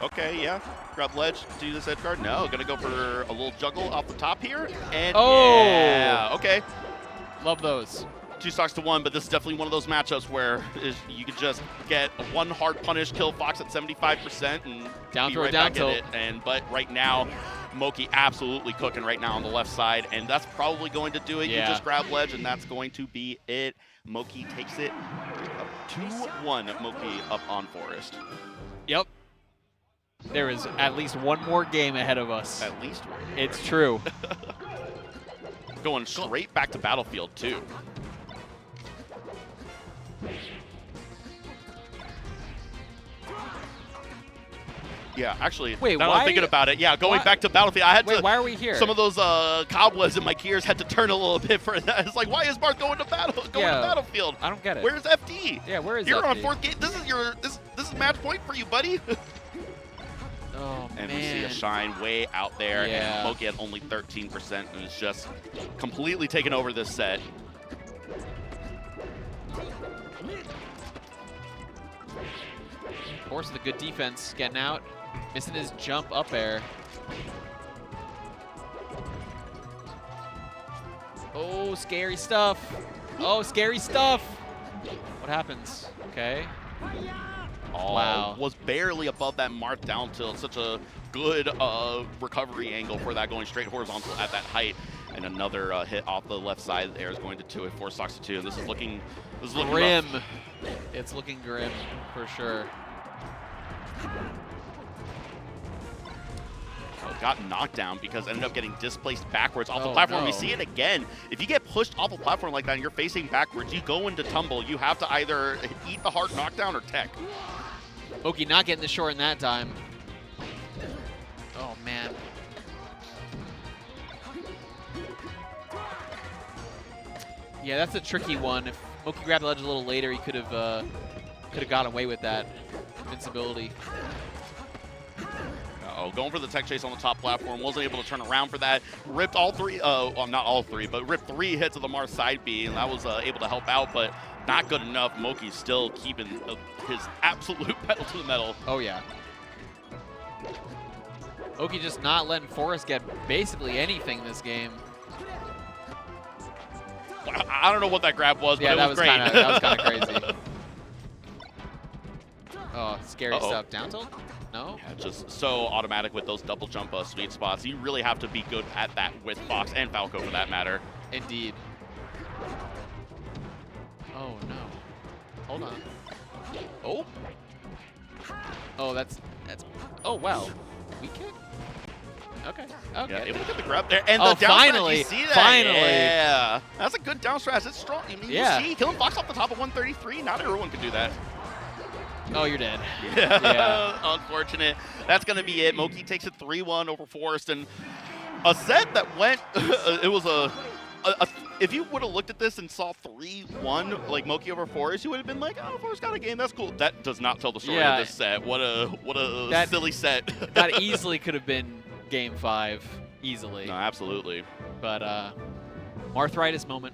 Okay, yeah. Grab ledge, do this edge guard. No, gonna go for a little juggle off the top here. And Oh! yeah, okay. Love those. 2 stocks to 1, but this is definitely one of those matchups where you could just get one hard punish, kill Fox at 75%, and Down be throw, right down back tilt. at it. But right now, Moki absolutely cooking right now on the left side, and that's probably going to do it. Yeah. You just grab ledge, and that's going to be it. Moki takes it up 2-1. Moki up on Forrest. Yep. There is at least one more game ahead of us. At least one. It's true. Going straight back to Battlefield, too. Yeah, actually, Wait, now that why- I'm thinking about it, yeah, going why- back to Battlefield, I had Wait, to. why are we here? Some of those cobwebs in my gears had to turn a little bit for that. It's like, why is Marth going to Yeah. Battlefield? I don't get it. Where's FD? Yeah, where is You're on FD? 4th game. This is your this is match point for you, buddy. Oh, And man. we see a shine way out there, Yeah. and Moki at only 13% and is just completely taken over this set. Force with a good defense, getting out. Missing his jump up air. Oh, scary stuff. Oh, scary stuff. What happens? Okay. Oh, Wow. was barely above that mark down tilt. Such a good recovery angle for that, going straight horizontal at that height. And another hit off the left side there is going to 2 it, 4 stocks to 2. This is looking grim. rough. It's looking grim for sure. Oh, got knocked down because ended up getting displaced backwards off the Oh, platform. no. We see it again. If you get pushed off a platform like that and you're facing backwards, you go into tumble. You have to either eat the hard knockdown or tech. Oki not getting the short in that time. Oh, man. Yeah, that's a tricky one. If Oki grabbed the ledge a little later, he could have got away with that invincibility. Uh-oh, going for the tech chase on the top platform. Wasn't able to turn around for that. Ripped all 3, well, not all 3, but ripped 3 hits of the Mars side B, and that was able to help out, but not good enough. Moki's still keeping his absolute pedal to the metal. Oh, yeah. Oki just not letting Forrest get basically anything this game. I don't know what that grab was, Yeah, but it was great. That was kind of crazy. Oh, scary Uh-oh. stuff. Down tilt? No? Yeah, just so automatic with those double jump sweet spots. You really have to be good at that with Fox and Falco for that matter. Indeed. Oh, no. Hold on. Oh. Oh, that's. Oh, wow. Weak kick? Okay. Okay. Yeah, able to get the grab there. And Oh, the down finally. smash, you see that? Finally. Yeah. That's a good down smash. It's strong. I mean, Yeah. you see, killing Fox off the top of 133. Not everyone can do that. Oh, you're dead. Yeah. Unfortunate. That's going to be it. Moki takes it 3-1 over Forrest. And a set that went, it was if you would have looked at this and saw 3-1, like Moki over Forrest, you would have been like, oh, Forrest got a game. That's cool. That does not tell the story Yeah. of this set. What a That- silly set. That easily could have been game 5. Easily. No, absolutely. But, arthritis moment.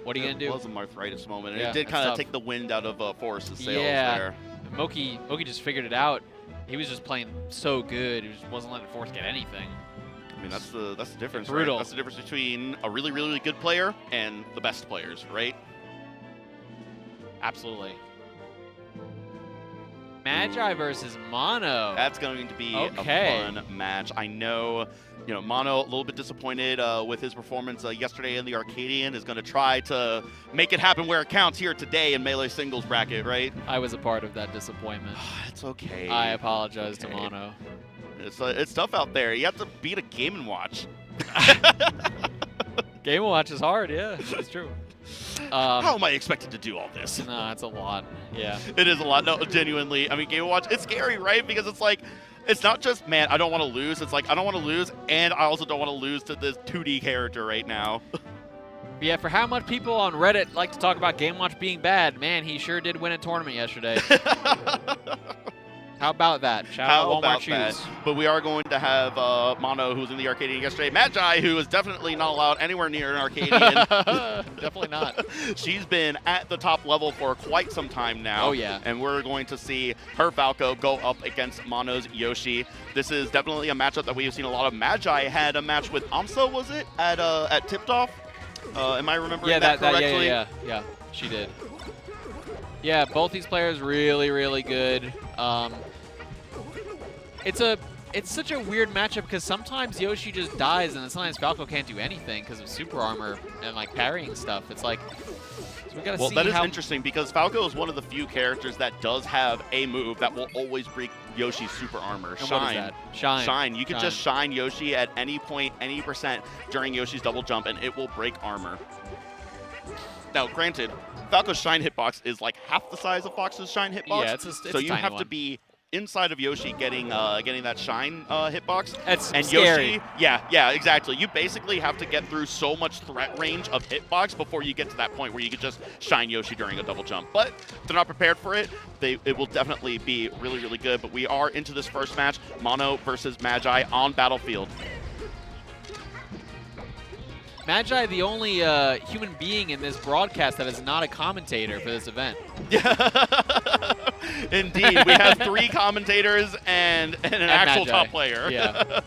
What are you going to do? It was a arthritis moment. And Yeah, it did that's kind of tough. take the wind out of Forrest's sails Yeah. there. Moki just figured it out. He was just playing so good. He just wasn't letting Forrest get anything. I mean, that's the difference, Brutal. right? That's the difference between a really, really good player and the best players, right? Absolutely. Magi versus Mono. That's going to be Okay. a fun match. I know, you know, Mono a little bit disappointed with his performance yesterday in the Arcadian. Is going to try to make it happen where it counts here today in Melee singles bracket, right? I was a part of that disappointment. It's okay. I apologize to Okay. Mono. It's tough out there. You have to beat a Game & Watch. Game Watch is hard, yeah, it's true. How am I expected to do all this? No, that's a lot. Yeah. It is a lot. No, genuinely. I mean, Game & Watch, it's scary, right? Because it's like, it's not just, man, I don't want to lose. It's like, I don't want to lose, and I also don't want to lose to this 2D character right now. Yeah, for how much people on Reddit like to talk about Game Watch being bad, man, he sure did win a tournament yesterday. How about that? Shout out How Walmart about Shoes. that? But we are going to have Mono, who was in the Arcadian yesterday. Magi, who is definitely not allowed anywhere near an Arcadian. Definitely not. She's been at the top level for quite some time now. Oh, yeah. And we're going to see her Falco go up against Mono's Yoshi. This is definitely a matchup that we have seen a lot of. Magi had a match with Amsa, was it? At Tipped Off? Am I remembering that correctly? Yeah, she did. Yeah, both these players really, really good. It's such a weird matchup because sometimes Yoshi just dies and then sometimes Falco can't do anything because of super armor and like parrying stuff. It's like, so we gotta Well, see that is how interesting because Falco is one of the few characters that does have a move that will always break Yoshi's super armor. And what is Shine. that? Shine. Shine. You can Shine. just shine Yoshi at any point, any percent during Yoshi's double jump, and it will break armor. Now, granted, Falco's shine hitbox is like half the size of Fox's shine hitbox. Yeah, it's a so you tiny have to one. be inside of Yoshi getting that shine hitbox. That's And scary. Yoshi, yeah, exactly. You basically have to get through so much threat range of hitbox before you get to that point where you can just shine Yoshi during a double jump. But if they're not prepared for it, it will definitely be really, really good. But we are into this first match, Mono versus Magi on Battlefield. Magi, the only human being in this broadcast that is not a commentator for this event. Indeed, we have 3 commentators and an actual Magi. top player. Yeah.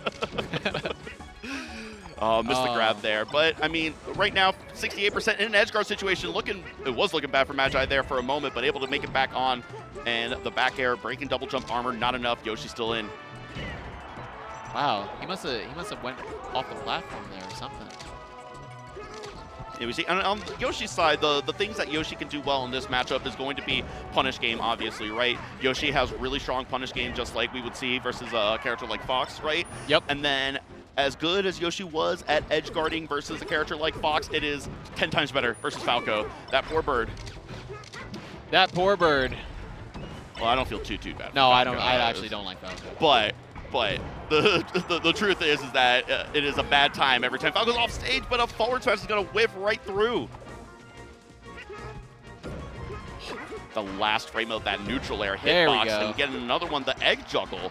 Missed the grab there. But, I mean, right now, 68% in an edge guard situation. It was looking bad for Magi there for a moment, but able to make it back on. And the back air, breaking double jump armor, not enough. Yoshi still in. Wow, he must have went off the platform there or something. Yeah, we see, and on Yoshi's side, the things that Yoshi can do well in this matchup is going to be punish game, obviously, right? Yoshi has really strong punish game, just like we would see versus a character like Fox, right? Yep. And then, as good as Yoshi was at edge guarding versus a character like Fox, it is 10 times better versus Falco. That poor bird. That poor bird. Well, I don't feel too bad. No, I Falco. don't. I actually don't like Falco. But the truth is that it is a bad time every time Falco's off stage, but a forward smash is going to whiff right through. The last frame of that neutral air hitbox, and getting another one, the egg juggle,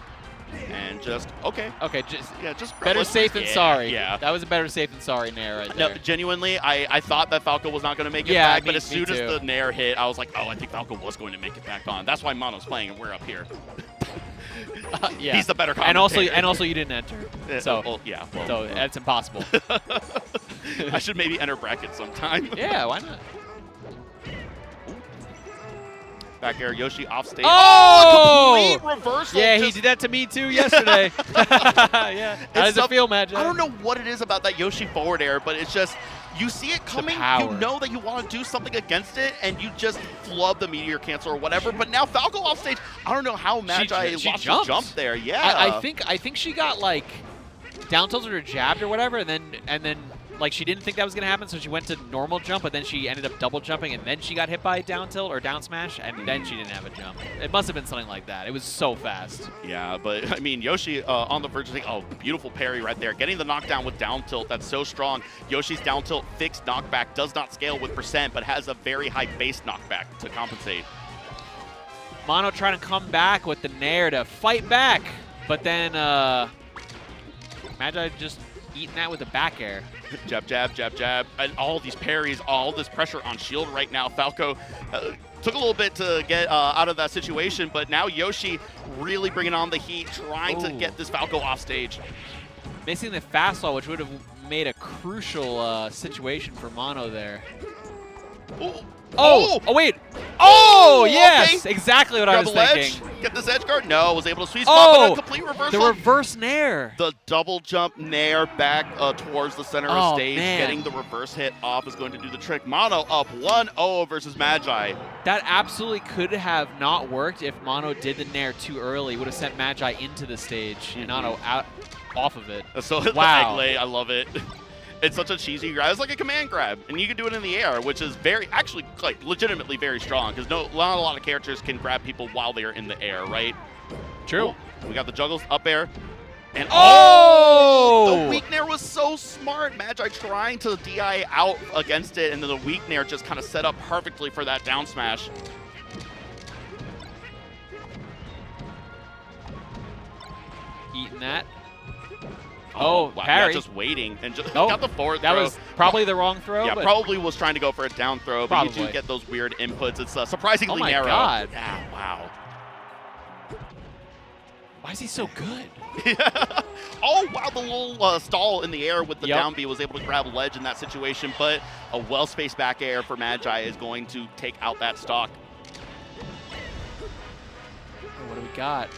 and just okay, just better safe than sorry. Yeah, that was a better safe than sorry nair right there. No, genuinely, I thought that Falco was not going to make it back, but as soon as the nair hit, I was like, oh, I think Falco was going to make it back on. That's why Mono's playing and we're up here. Yeah. He's the better commentator. And also you didn't enter. So well, that's impossible. I should maybe enter bracket sometime. Yeah, why not? Back air, Yoshi off stage. Oh! Complete reversal. Yeah, he did that to me too yesterday. Yeah. How does it feel, Magi? I don't know what it is about that Yoshi forward air, but it's just, you see it coming, you know that you want to do something against it, and you just flub the meteor cancel or whatever. But now Falco off stage, I don't know how Magi lost the jump there. Yeah. I think she got like down tilted or jabbed or whatever, and then like she didn't think that was gonna happen, so she went to normal jump, but then she ended up double jumping, and then she got hit by down tilt or down smash, and then she didn't have a jump. It must have been something like that. It was so fast. Yeah, but I mean, Yoshi on the verge of saying, oh, beautiful parry right there. Getting the knockdown with down tilt, that's so strong. Yoshi's down tilt fixed knockback does not scale with percent, but has a very high base knockback to compensate. Mono trying to come back with the nair to fight back, but then Magi just eating that with a back air. Jab, jab, jab, jab, and all these parries, all this pressure on shield right now. Falco took a little bit to get out of that situation, but now Yoshi really bringing on the heat, trying to get this Falco off stage. Missing the fastball, which would have made a crucial situation for Mono there. Oh, wait. Oh, yes. Okay. Exactly what I was thinking. Get this edge guard. No, was able to sweet spot, but a complete reversal. The reverse nair. The double jump nair back towards the center of stage. Man. Getting the reverse hit off is going to do the trick. Mono up 1-0 versus Magi. That absolutely could have not worked if Mono did the nair too early. Would have sent Magi into the stage and Mono out off of it. So wow. The egg lay, I love it. It's such a cheesy grab. It's like a command grab, and you can do it in the air, which is actually, like, legitimately very strong, because not a lot of characters can grab people while they're in the air, right? True. Oh, we got the juggles up air. And the weak nair was so smart. Magi trying to DI out against it, and then the weak nair just kind of set up perfectly for that down smash. Eating that. Oh, wow. Parry. Yeah, just waiting and just got the forward throw. That was probably the wrong throw. Yeah, but probably was trying to go for a down throw, probably. but you do get those weird inputs. It's surprisingly narrow. Oh my God. Yeah, wow. Why is he so good? Oh, wow, the little stall in the air with the down B was able to grab ledge in that situation, but a well-spaced back air for Magi is going to take out that stock. What do we got?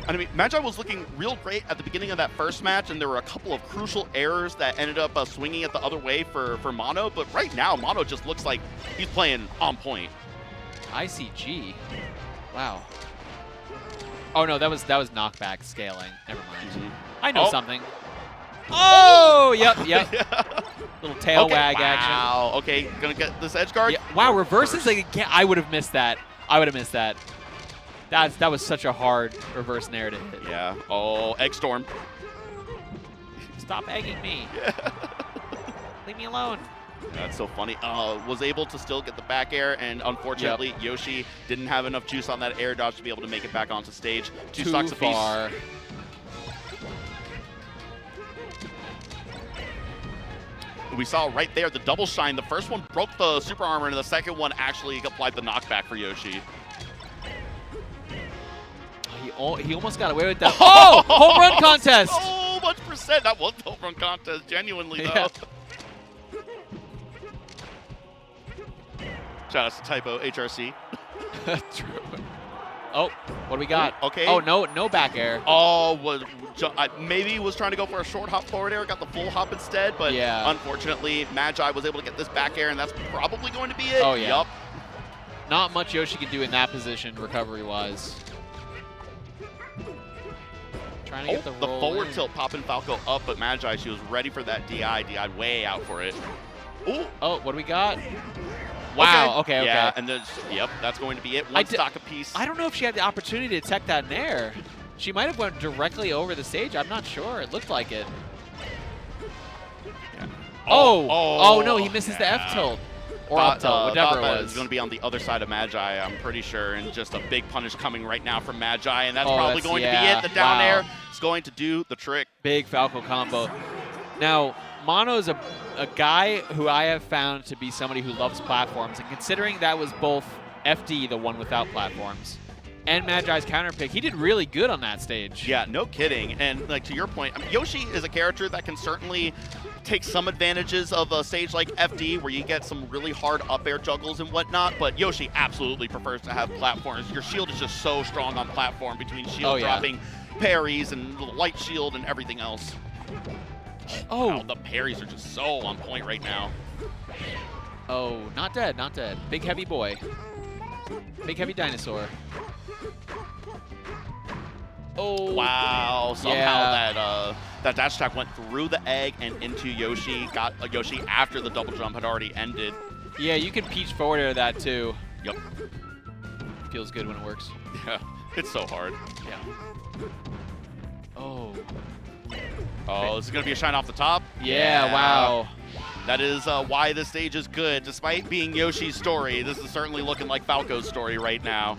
I mean, Magi was looking real great at the beginning of that first match, and there were a couple of crucial errors that ended up swinging it the other way for Mono. But right now, Mono just looks like he's playing on point. ICG. Wow. Oh no, that was knockback scaling. Never mind. I know something. Oh, yep. Little tail wag action. Wow. Okay, gonna get this edge guard. Yeah. Wow, reverses again. I would have missed that. That was such a hard reverse nair to hit. Yeah. Oh, egg storm. Stop egging me. Yeah. Leave me alone. That's so funny. Was able to still get the back air, and unfortunately, Yoshi didn't have enough juice on that air dodge to be able to make it back onto stage. Two stocks far. apiece. We saw right there the double shine. The first one broke the super armor, and the second one actually applied the knockback for Yoshi. He almost got away with that. Oh! Home run contest! So much 100%. That was the home run contest, genuinely, though. Yeah. Shout out to Typo HRC. True. Oh, what do we got? Ooh, okay. Oh, no back air. Oh, maybe was trying to go for a short hop forward air, got the full hop instead, but yeah. Unfortunately, Magi was able to get this back air, and that's probably going to be it. Oh, yeah. Yup. Not much Yoshi can do in that position, recovery-wise. Trying to get the roll forward in. tilt popping Falco up, but Magi, she was ready for that DI. DI way out for it. Ooh. Oh, what do we got? Wow, okay. Yeah, and then, yep, that's going to be it. One stock apiece. I don't know if she had the opportunity to detect that in air. She might have went directly over the stage. I'm not sure. It looked like it. Yeah. Oh, no, he misses the F tilt. Or up tilt, whatever it was. It's going to be on the other side of Magi, I'm pretty sure, and just a big punish coming right now from Magi, and that's probably going to be it. The down air is going to do the trick. Big Falco combo. Now, Mono's a guy who I have found to be somebody who loves platforms, and considering that was both FD, the one without platforms, and Magi's counter pick, he did really good on that stage. Yeah, no kidding. And like to your point, I mean, Yoshi is a character that can certainly take some advantages of a stage like FD where you get some really hard up air juggles and whatnot, but Yoshi absolutely prefers to have platforms. Your shield is just so strong on platform between shield dropping, parries, and the light shield and everything else. Oh, wow, the parries are just so on point right now. Oh, not dead, not dead. Big heavy boy. Big heavy dinosaur. Oh. Wow, somehow that dash attack went through the egg and into Yoshi. Got Yoshi after the double jump had already ended. Yeah, you can peach forward air that too. Yep. Feels good when it works. Yeah, it's so hard. Yeah. Oh. Oh, this is going to be a shine off the top? Yeah, wow. That is why this stage is good. Despite being Yoshi's story, this is certainly looking like Falco's story right now.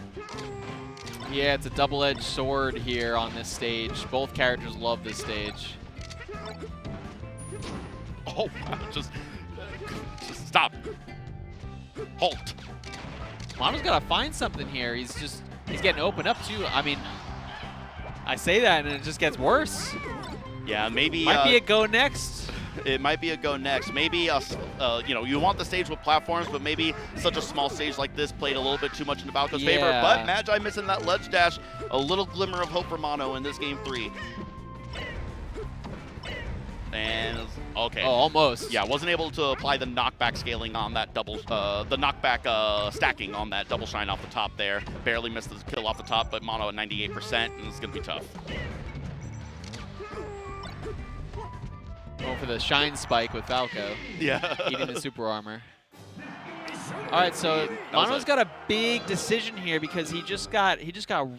Yeah, it's a double-edged sword here on this stage. Both characters love this stage. Oh, wow, just stop. Halt. Mono's got to find something here. He's getting opened up too. I mean, I say that and it just gets worse. Yeah, maybe. Might be a go next. It might be a go next. Maybe, you know, you want the stage with platforms, but maybe such a small stage like this played a little bit too much in Falco's favor. But Magi missing that ledge dash, a little glimmer of hope for Mono in this game 3. And, okay. Oh, almost. Yeah, wasn't able to apply the knockback scaling on that double, the knockback stacking on that double shine off the top there. Barely missed the kill off the top, but Mono at 98%, and it's going to be tough. Going for the shine spike with Falco. Yeah. Eating the super armor. All right, so Mono's got a big decision here because he just got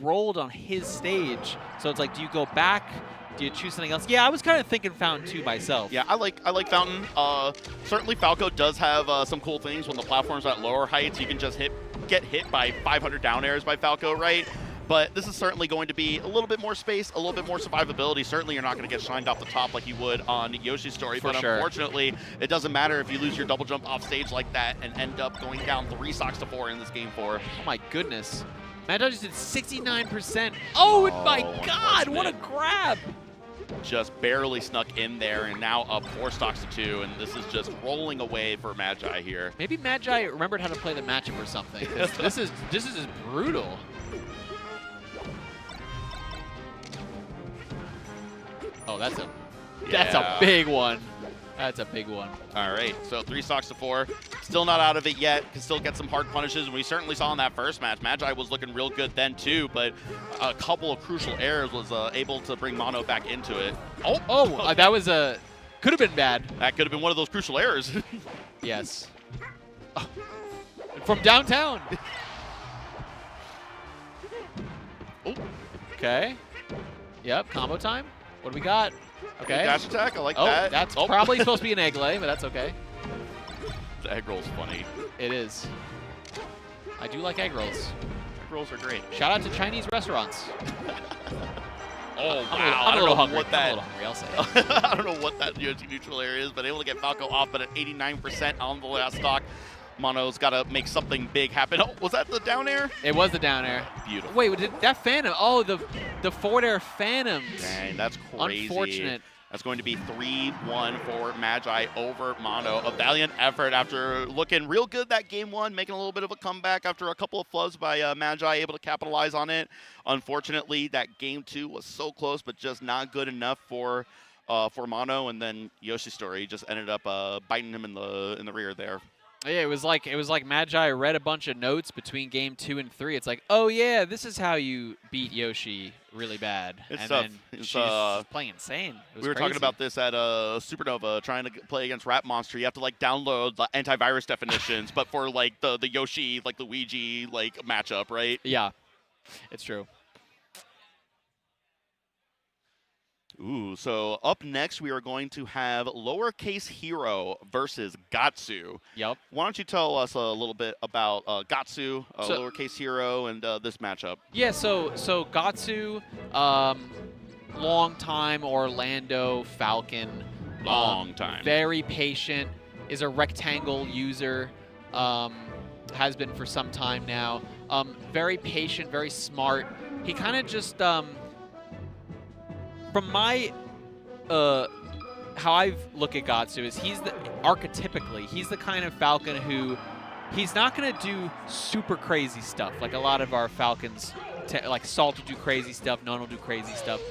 rolled on his stage. So it's like, do you go back? Do you choose something else? Yeah, I was kind of thinking Fountain 2 myself. Yeah, I like Fountain. Certainly Falco does have some cool things when the platform's at lower heights. You can just get hit by 500 down airs by Falco, right? But this is certainly going to be a little bit more space, a little bit more survivability. Certainly you're not going to get shined off the top like you would on Yoshi's story. But unfortunately, it doesn't matter if you lose your double jump off stage like that and end up going down 3 stocks to 4 in this game 4. Oh my goodness. Magi just did 69%. Oh, my God, what a grab. Just barely snuck in there and now up 4 stocks to 2. And this is just rolling away for Magi here. Maybe Magi remembered how to play the matchup or something. This is just brutal. Oh, that's a big one. That's a big one. All right, so 3 stocks to 4. Still not out of it yet. Can still get some hard punishes. And we certainly saw in that first match, Magi was looking real good then too, but a couple of crucial errors was able to bring Mono back into it. Oh, that was could have been bad. That could have been one of those crucial errors. Yes. From downtown. Oh. Okay. Yep, combo time. What do we got? Okay. Dash attack, I like oh, that. That's probably supposed to be an egg lay, but that's okay. The egg roll's funny. It is. I do like egg rolls. Egg rolls are great. Shout out to Chinese restaurants. Oh, wow. I'm a little hungry. I'll say. I don't know what that UNC neutral area is, but able to get Falco off, but at 89% on the last stock. Mono's got to make something big happen. Oh, was that the down air? It was the down air. Beautiful. Wait, did that Phantom? Oh, the forward air Phantoms. Dang, that's crazy. Unfortunate. That's going to be 3-1 for Magi over Mono. A valiant effort after looking real good that game one, making a little bit of a comeback after a couple of flubs by Magi, able to capitalize on it. Unfortunately, that game two was so close, but just not good enough for Mono. And then Yoshi's story just ended up biting him in the rear there. Yeah, it was like Magi read a bunch of notes between game 2 and 3. It's like, oh yeah, this is how you beat Yoshi really bad. It's and tough. then It's, she's just playing insane. It was we were talking crazy. about this at Supernova, trying to play against Rat Monster. You have to like download the antivirus definitions, but for like the Yoshi, like Luigi, like matchup, right? Yeah, it's true. Ooh, so up next we are going to have Lowercase Hero versus Gatsu. Yep. Why don't you tell us a little bit about Gatsu, So- Lowercase Hero, and this matchup? Yeah, so Gatsu, long-time Orlando Falcon. Long time. Very patient, is a rectangle user, has been for some time now. Very patient, very smart. He kind of just, from my, how I look at Gatsu is archetypically, he's the kind of Falcon who, he's not going to do super crazy stuff like a lot of our Falcons. Like Salt will do crazy stuff, None will do crazy stuff.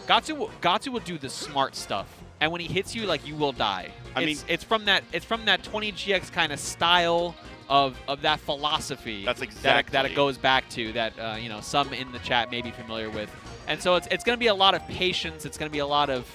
Gatsu will do the smart stuff, and when he hits you, like, you will die. It's from that 20GX kind of style of that philosophy. That's exactly that it goes back to that some in the chat may be familiar with. And so it's going to be a lot of patience. It's going to be a lot of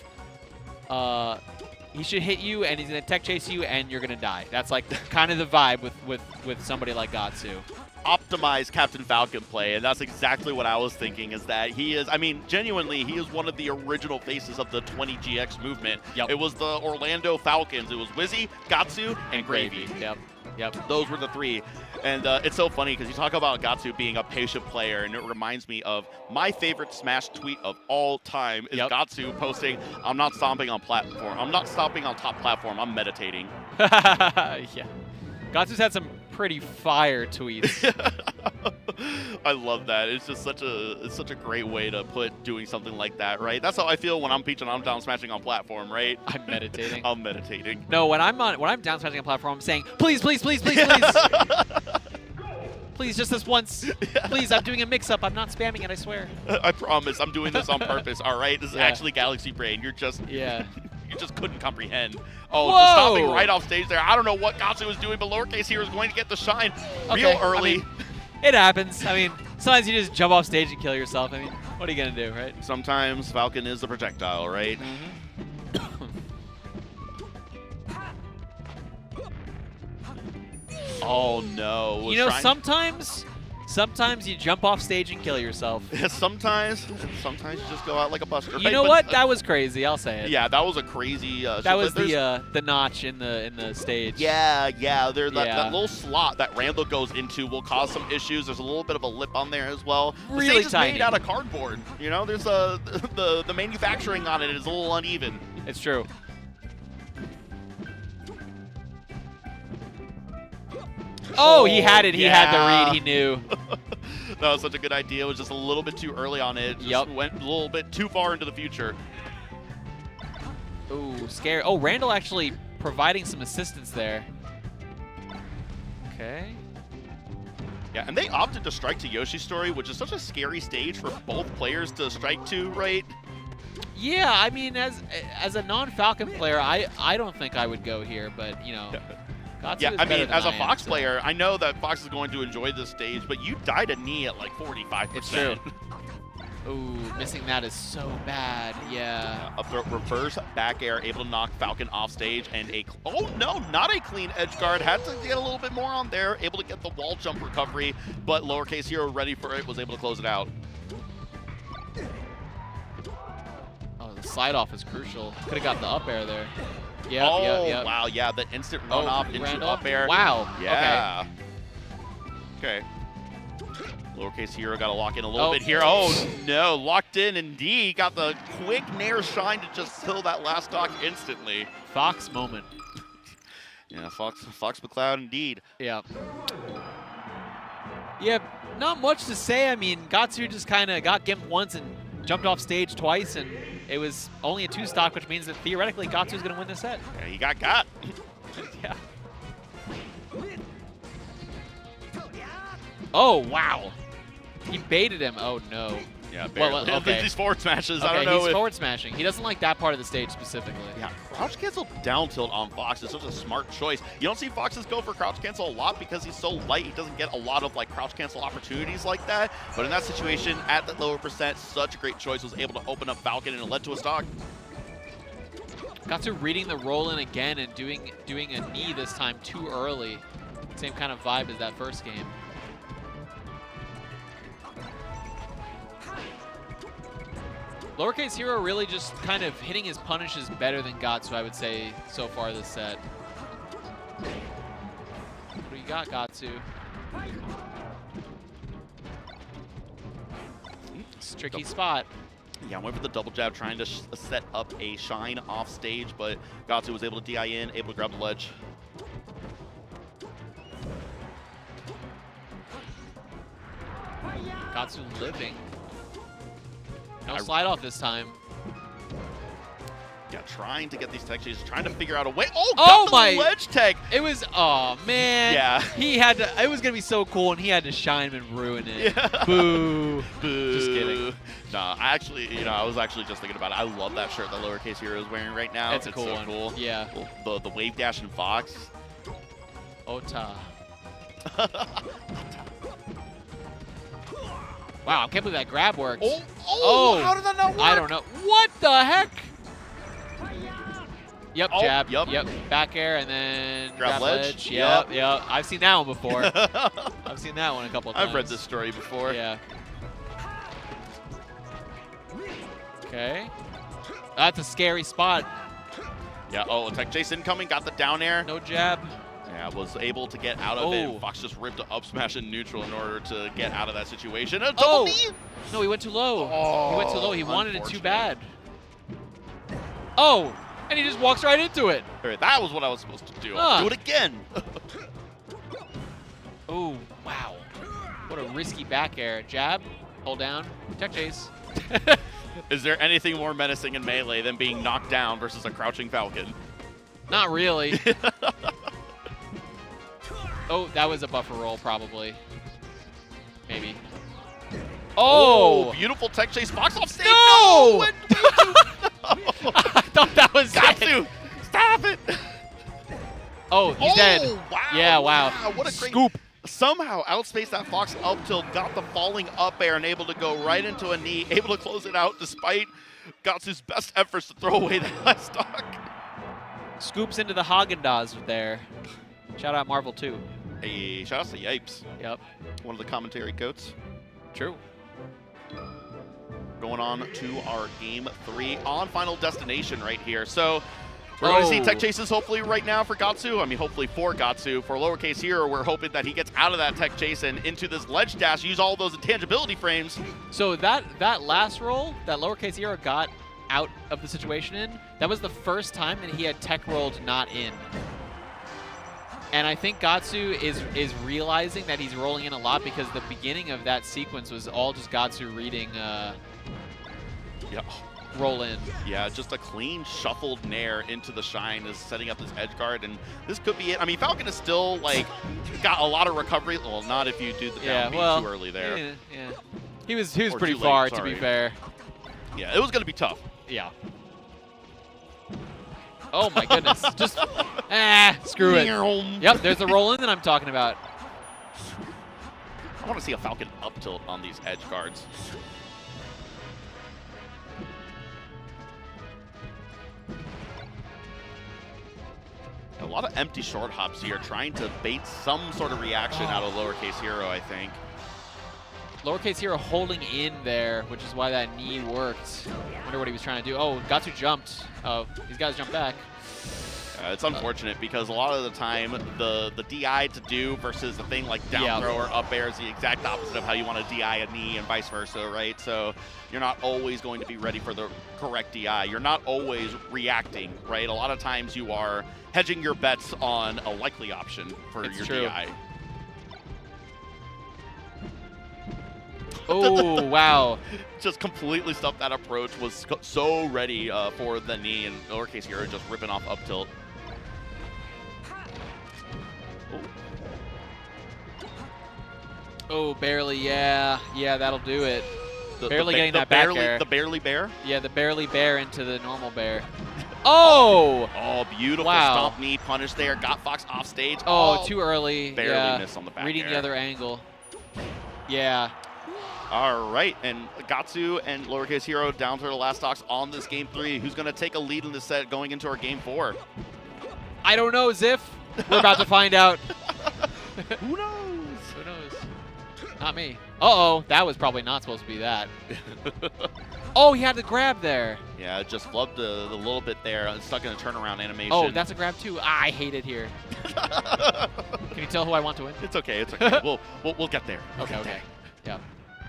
he should hit you, and he's going to tech chase you, and you're going to die. That's like kind of the vibe with somebody like Gatsu. Optimized Captain Falcon play, and that's exactly what I was thinking, is that he is, I mean, genuinely, he is one of the original faces of the 20GX movement. Yep. It was the Orlando Falcons. It was Wizzy, Gatsu, and Gravy. Yep. Those were the three. And it's so funny because you talk about Gatsu being a patient player, and it reminds me of my favorite Smash tweet of all time is Gatsu posting, "I'm not stomping on platform. I'm not stomping on top platform. I'm meditating." Yeah. Gatsu's had some pretty fire tweets. I love that. It's just such a great way to put doing something like that, right? That's how I feel when I'm peaching. I'm down smashing on platform, right? I'm meditating. I'm meditating. No, when I'm down smashing on platform, I'm saying, please, please, please, please, please. Please, just this once. Please, I'm doing a mix-up. I'm not spamming it, I swear. I promise. I'm doing this on purpose, all right? This is actually Galaxy Brain. You're just... Yeah. You just couldn't comprehend. Oh, Whoa! just stopping right off stage there. I don't know what Gatsu was doing, but Lowercase Hero is going to get the shine real early. I mean, it happens. I mean, sometimes you just jump off stage and kill yourself. I mean, what are you going to do, right? Sometimes Falcon is the projectile, right? Oh, no. You know, sometimes you jump off stage and kill yourself. Sometimes you just go out like a buster. You know what? That was crazy. I'll say it. Yeah, that was a crazy. That was the notch in the stage. Yeah. That little slot that Randall goes into will cause some issues. There's a little bit of a lip on there as well. The Really stage tiny. is made out of cardboard. You know, there's the manufacturing on it is a little uneven. It's true. Oh, he had it. He had the read. He knew. That was such a good idea. It was just a little bit too early on it. Just went a little bit too far into the future. Ooh, scary. Oh, Randall actually providing some assistance there. Okay. Yeah, and they opted to strike to Yoshi's story, which is such a scary stage for both players to strike to, right? Yeah, I mean, as a non-Falcon player, I don't think I would go here, but, you know. Gatsu Yeah, is I better mean, than as a I am, Fox so. player, I know that Fox is going to enjoy this stage, but you died a knee at like 45%. It's true. Ooh, missing that is so bad. Yeah. Up throw, reverse back air, able to knock Falcon off stage, and oh no, not a clean edge guard. Had to get a little bit more on there, able to get the wall jump recovery, but Lowercase Hero ready for it, was able to close it out. Oh, the slide off is crucial. Could have got the up air there. Yep, Oh, wow, yeah, the instant run off into Randall? up air. Wow. Yeah. Okay. Lowercase Hero got to lock in a little bit here. Oh, no. Locked in indeed. Got the quick Nair shine to just kill that last stock instantly. Fox moment. Yeah, Fox McCloud indeed. Yeah. Yeah, not much to say. I mean, Gatsu just kind of got gimped once and jumped off stage twice, and it was only a 2-stock, which means that theoretically Gatsu's going to win the set. Yeah, he got. Yeah. Oh, wow. He baited him. Oh, no. Yeah, barely. Well, okay. These forward smashes, I Okay, don't know he's if... forward smashing. He doesn't like that part of the stage specifically. Yeah, crouch cancel down tilt on Fox is such a smart choice. You don't see Foxes go for crouch cancel a lot because he's so light. He doesn't get a lot of like crouch cancel opportunities like that. But in that situation, at that lower percent, such a great choice. Was able to open up Falcon and it led to a stock. Gatsu reading the roll in again and doing a knee this time too early. Same kind of vibe as that first game. Lowercase Hero really just kind of hitting his punishes better than Gatsu, I would say, so far this set. What do you got, Gatsu? It's a tricky spot. Yeah, went for the double jab, trying to set up a shine off stage, but Gatsu was able to DI in, able to grab the ledge. Gatsu living. No slide off this time. Yeah, trying to get these tech chases, trying to figure out a way. Oh, Oh got the ledge tech! It was, oh man. Yeah. He had to, it was going to be so cool, and he had to shine him and ruin it. Yeah. Boo. Boo. Just kidding. Nah, I actually, I was actually just thinking about it. I love that shirt that Lowercase Hero is wearing right now. It's a cool so one. Cool. Yeah. The wave dash and Fox. Ota. Wow, I can't believe that grab worked. Oh, how did that not work? I don't know. What the heck? Yep, Oh, jab. yep. Back air and then Grab ledge. Yep. I've seen that one before. I've seen that one a couple of times. I've read this story before. Yeah. Okay. That's a scary spot. Yeah, oh, tech chase incoming, got the down air. No jab. Yeah, was able to get out of it. Oh. Fox just ripped a up smash in neutral in order to get out of that situation. A double knee! No, he went too low. Oh, He went too low. He wanted it too unfortunate. bad. Oh, and he just walks right into it. All right, that was what I was supposed to do. Huh. I'll do it again. Oh, wow. What a risky back air. Jab, hold down, tech chase. Is there anything more menacing in Melee than being knocked down versus a crouching Falcon? Not really. Oh, that was a buffer roll, probably. Maybe. Oh! Beautiful tech chase. Fox off stage. No! No! I thought that was Gatsu! it. Stop it! Oh, he's dead. Wow. Yeah, wow. What a great scoop. Somehow outspaced that Fox up tilt, got the falling up air, and able to go right into a knee, able to close it out despite Gatsu's best efforts to throw away that last stock. Scoops into the Haagen-Dazs there. Shout out Marvel 2. Hey, shout out to Yipes. Yep. One of the commentary goats. True. Going on to our game 3 on Final Destination right here. So we're going to see tech chases hopefully right now for Gatsu. I mean, hopefully for Gatsu. For Lowercase Hero, we're hoping that he gets out of that tech chase and into this ledge dash, use all those intangibility frames. So that last roll that Lowercase Hero got out of the situation in, that was the first time that he had tech rolled not in. And I think Gatsu is realizing that he's rolling in a lot because the beginning of that sequence was all just Gatsu reading roll in. Yeah, just a clean shuffled nair into the shine is setting up this edge guard, and this could be it. I mean, Falcon is still like got a lot of recovery. Well, not if you do the down B too early there. Yeah. He was Or pretty too far, late, to be sorry. fair. Yeah, it was going to be tough. Yeah. Oh my goodness. Just screw it. Yep, there's the roll in that I'm talking about. I want to see a Falcon up tilt on these edge guards. A lot of empty short hops here, trying to bait some sort of reaction out of Lowercase Hero, I think. Lowercase Hero holding in there, which is why that knee worked. Wonder what he was trying to do. Oh, Gatsu jumped. Oh, these guys jumped back. It's unfortunate because a lot of the time the DI to do versus the thing like down throw or up air is the exact opposite of how you want to DI a knee and vice versa, right? So you're not always going to be ready for the correct DI. You're not always reacting, right? A lot of times you are hedging your bets on a likely option for your DI. Oh, wow. Just completely stuffed that approach. Was so ready for the knee, and lowercase hero just ripping off up tilt. Oh, barely, yeah. Yeah, that'll do it. The Barely getting that back air. The barely bear? Yeah, the barely bear into the normal bear. Oh! Oh, beautiful Wow. stomp knee punish there. Got Fox off stage. Oh, too early. Barely yeah. missed on the back Reading air. the other angle. Yeah. All right, and Gatsu and lowercase hero down to the last stocks on this game 3. Who's going to take a lead in this set going into our game 4? I don't know, Ziff. We're about to find out. Who knows? Who knows? Not me. Uh-oh, that was probably not supposed to be that. Oh, he had the grab there. Yeah, just flubbed the little bit there. Stuck in a turnaround animation. Oh, that's a grab too. Ah, I hate it here. Can you tell who I want to win? It's okay. It's okay. we'll get there. We'll Okay, get okay. there. Yeah.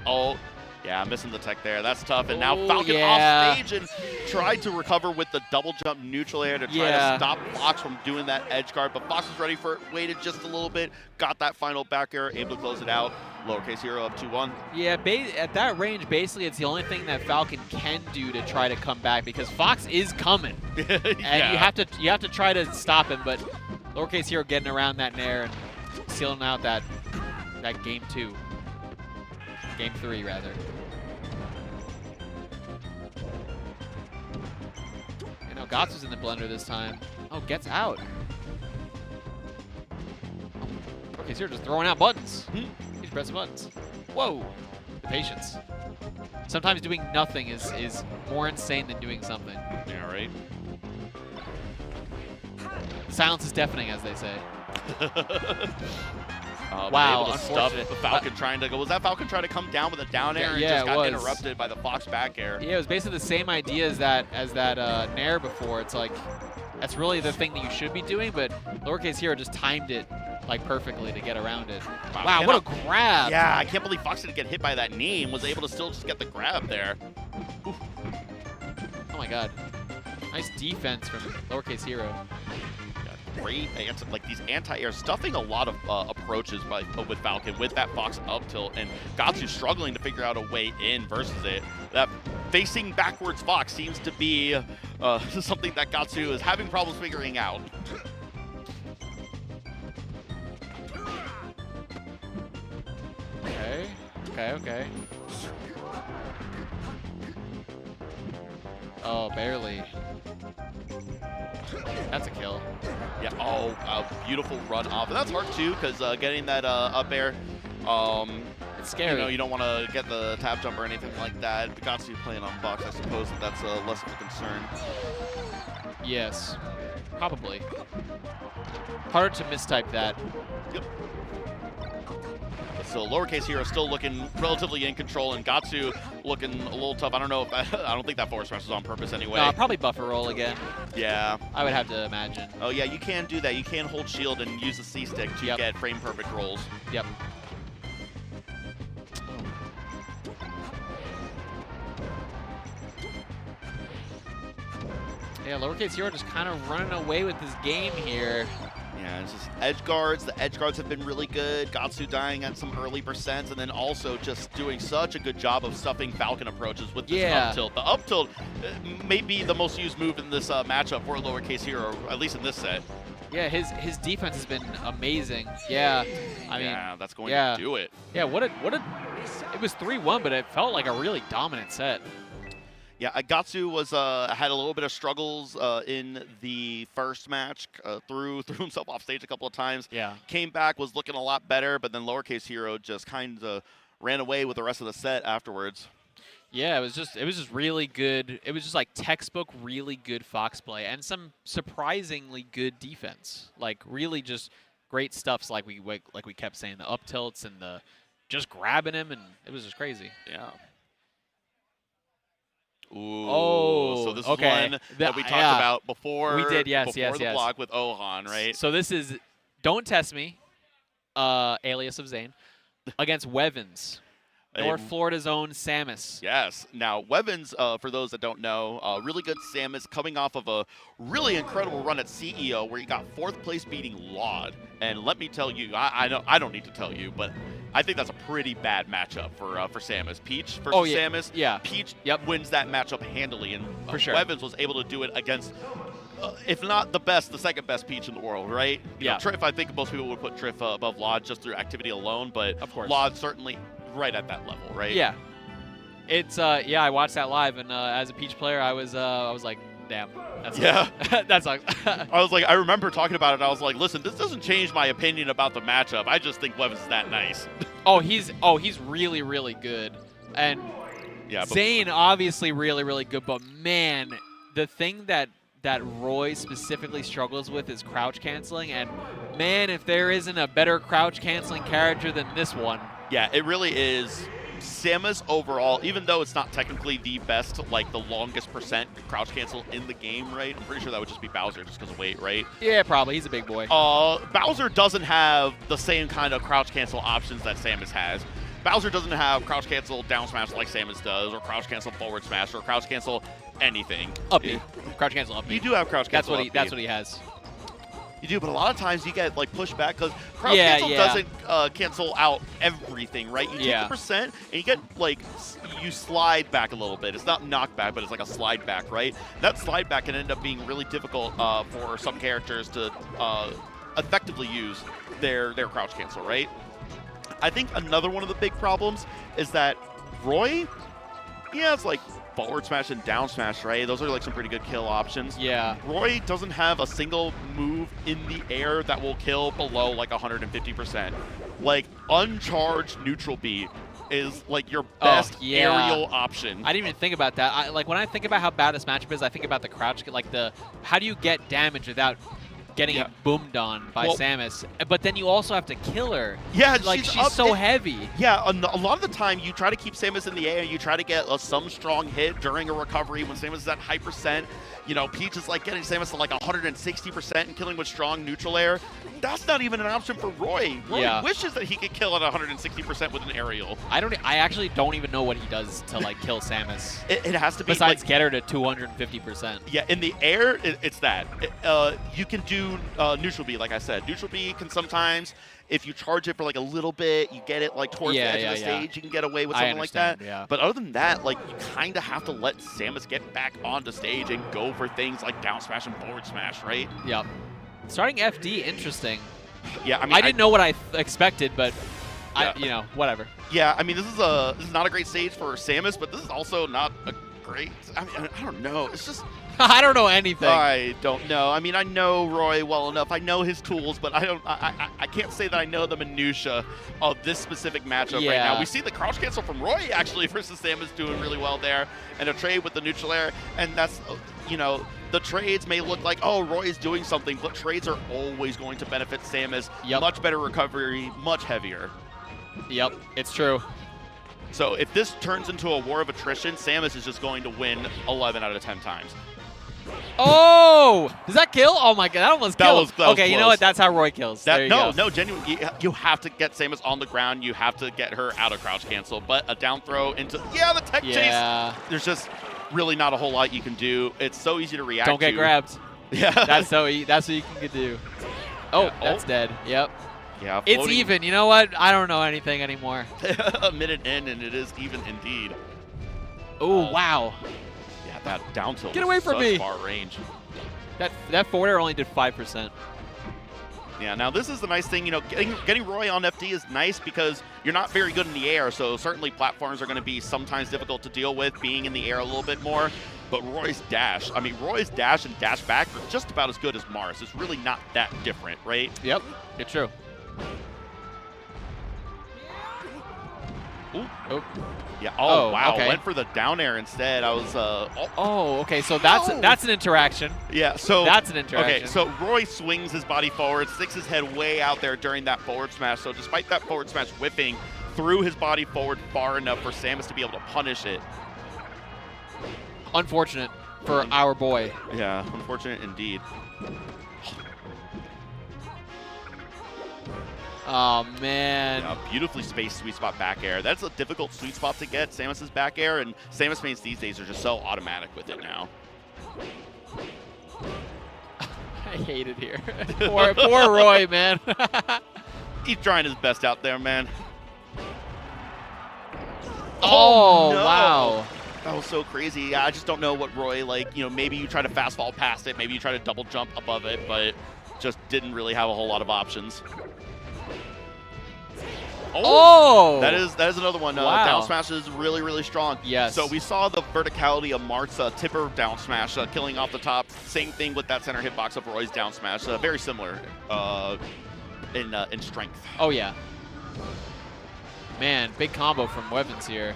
Oh, yeah, missing the tech there. That's tough. And now Oh, Falcon yeah. off stage and tried to recover with the double jump neutral air to try Yeah. to stop Fox from doing that edge guard. But Fox was ready for it, waited just a little bit, got that final back air, able to close it out. Lowercase hero up 2-1. Yeah, at that range, basically, it's the only thing that Falcon can do to try to come back because Fox is coming, and Yeah. you have to try to stop him. But lowercase hero getting around that nair and sealing out that game 2, game 3 rather. You know, Gatsu's in the blender this time. Oh, gets out. Oh, lowercase hero just throwing out buttons. He's pressing buttons. Whoa, the patience. Sometimes doing nothing is more insane than doing something. Yeah, right. Silence is deafening, as they say. Wow, able to stuff unfortunate. the Falcon trying to go. Was that Falcon trying to come down with a down air and Yeah, just it got was. interrupted by the Fox back air? Yeah, it was basically the same idea as that nair before. It's like that's really the thing that you should be doing, but lowercase hero just timed it like perfectly to get around it. Wow, what a grab! Yeah, I can't believe Fox didn't get hit by that knee and was able to still just get the grab there. Oh my god, nice defense from lowercase hero. Great, like these anti-air, stuffing a lot of approaches with Falcon with that Fox up tilt, and Gatsu struggling to figure out a way in versus it. That facing backwards Fox seems to be something that Gatsu is having problems figuring out. Okay. Oh, barely. That's a kill. Yeah, oh, a beautiful run off. And that's hard too, because getting that up air, It's scary. you know, you don't want to get the tab jump or anything like that. Gatsu playing on Fox, I suppose that's less of a concern. Yes, probably. Hard to mistype that. Yep. So lowercase hero still looking relatively in control, and Gatsu looking a little tough. I don't know if I don't think that forward smash was on purpose anyway. No, probably buffer roll again. Yeah. I would have to imagine. Oh yeah, you can do that. You can hold shield and use the C stick to Yep. get frame perfect rolls. Yep. Yeah, lowercase hero just kind of running away with this game here. Yeah, it's just edge guards. The edge guards have been really good. Gatsu dying at some early percents, and then also just doing such a good job of stuffing Falcon approaches with this up tilt. The up tilt may be the most used move in this matchup for lowercase hero, at least in this set. Yeah, his defense has been amazing. Yeah, I mean, yeah, that's going to do it. Yeah, what a it was 3-1, but it felt like a really dominant set. Yeah, Gatsu was had a little bit of struggles in the first match. Threw himself off stage a couple of times. Yeah. Came back, was looking a lot better, but then lowercase hero just kind of ran away with the rest of the set afterwards. Yeah, it was just really good. It was just like textbook really good Fox play and some surprisingly good defense. Like really just great stuffs like we kept saying, the up tilts and the just grabbing him, and it was just crazy. Yeah. Ooh, oh, so this is okay. one that we talked about before. We did, yes, before the block with Ohan, right? So this is Don't Test Me, alias of Zane, against Wevens, North Florida's own Samus. Yes. Now, Wevens, for those that don't know, really good Samus coming off of a really incredible run at CEO where he got 4th place beating Laud. And let me tell you, I know I don't need to tell you, but I think that's a pretty bad matchup for Samus. Peach versus Oh, yeah. Samus. Yeah. Peach Yep. wins that matchup handily, and For sure. Evans was able to do it against, if not the best, the second best Peach in the world, right? You know, Yeah. Triff, I think most people would put Triff above Lod just through activity alone, but Of course. Lod certainly right at that level, right? Yeah. It's yeah, I watched that live, and as a Peach player, I was like, damn, that's Yeah. that sucks. I was like, I remember talking about it. I was like, listen, this doesn't change my opinion about the matchup. I just think Evans is that nice. he's really, really good, and Yeah. But Zane obviously really, really good. But man, the thing that Roy specifically struggles with is crouch canceling, and man, if there isn't a better crouch canceling character than this one. yeah, it really is. Samus overall, even though it's not technically the best, like the longest percent crouch cancel in the game, right? I'm pretty sure that would just be Bowser just because of weight, right? Yeah, probably. He's a big boy. Bowser doesn't have the same kind of crouch cancel options that Samus has. Bowser doesn't have crouch cancel down smash like Samus does, or crouch cancel forward smash, or crouch cancel anything. Up B. Crouch cancel up B. You do have crouch That's cancel. what he has. You do, but a lot of times you get like pushed back because crouch Yeah, cancel yeah. doesn't cancel out everything, right? You take Yeah. the percent and you get like you slide back a little bit. It's not knockback, but it's like a slide back, right? That slide back can end up being really difficult for some characters to effectively use their crouch cancel, right? I think another one of the big problems is that Roy, he has like forward smash and down smash, right? Those are like some pretty good kill options. Yeah. Roy doesn't have a single move in the air that will kill below like 150%. Like uncharged neutral B is like your best yeah. aerial option. I didn't even think about that. Like when I think about how bad this matchup is, I think about the crouch, like how do you get damage without getting it boomed on by Samus? But then you also have to kill her. Yeah, like she's so heavy. Yeah, a lot of the time you try to keep Samus in the air, you try to get some strong hit during a recovery when Samus is at high percent. You know, Peach is like getting Samus to like 160% and killing with strong neutral air. That's not even an option for Roy. Roy wishes that he could kill at 160% with an aerial. I actually don't even know what he does to like kill Samus. It has to be besides like, get her to 250%. Yeah, in the air, it's that. You can do neutral B, like I said. Neutral B can sometimes, if you charge it for like a little bit, you get it like towards the edge of the stage, you can get away with something like that. Yeah. But other than that, like you kind of have to let Samus get back onto stage and go for things like down smash and forward smash, right? Yep. Starting FD, interesting. Yeah, I mean, I didn't know what I expected, but yeah. Whatever. Yeah, I mean, this is not a great stage for Samus, but this is also not a great. I mean, I don't know. It's just. I don't know anything. I don't know. I mean, I know Roy well enough. I know his tools, but I can't say that I know the minutia of this specific matchup right now. We see the crouch cancel from Roy actually versus Samus doing really well there, and a trade with the neutral air, and that's the trades may look like, oh, Roy is doing something, but trades are always going to benefit Samus. Much better recovery, much heavier. Yep, it's true. So if this turns into a war of attrition, Samus is just going to win 11 out of 10 times. Oh! Does that kill? Oh my god, that almost killed. That was okay, close. You know what? That's how Roy kills. No, genuinely, you have to get Samus on the ground. You have to get her out of crouch cancel. But a down throw into, the tech chase, there's just really not a whole lot you can do. It's so easy to react to. Don't get grabbed. Yeah. That's what you can do. Oh, that's dead. Yep. Yeah, it's even. You know what? I don't know anything anymore. A minute in, and it is even indeed. Oh, wow. Yeah, that down tilt. Get away from me. Far range. That forward air only did 5%. Yeah, now this is the nice thing, getting Roy on FD is nice because you're not very good in the air, so certainly platforms are going to be sometimes difficult to deal with, being in the air a little bit more. But Roy's dash and dash back are just about as good as Mars. It's really not that different, right? Yep, it's true. Ooh. Oh. Yeah. Oh, wow. Okay. Went for the down air instead. I was. Okay. So that's an interaction. Yeah. So that's an interaction. Okay. So Roy swings his body forward, sticks his head way out there during that forward smash. So despite that forward smash whipping, threw his body forward far enough for Samus to be able to punish it. Unfortunate for our boy. Yeah. Unfortunate indeed. Oh, man. Yeah, beautifully spaced sweet spot back air. That's a difficult sweet spot to get, Samus's back air, and Samus mains these days are just so automatic with it now. I hate it here. poor Roy, man. He's trying his best out there, man. Oh, no. wow. That was so crazy. Yeah, I just don't know what Roy, like, you know, maybe you try to fast fall past it, maybe you try to double jump above it, but just didn't really have a whole lot of options. Oh! That is another one. Wow. Down smash is really, really strong. Yes. So we saw the verticality of Marth's tipper down smash, killing off the top. Same thing with that center hitbox of Roy's down smash. Very similar in strength. Oh, yeah. Man, big combo from Wevens here.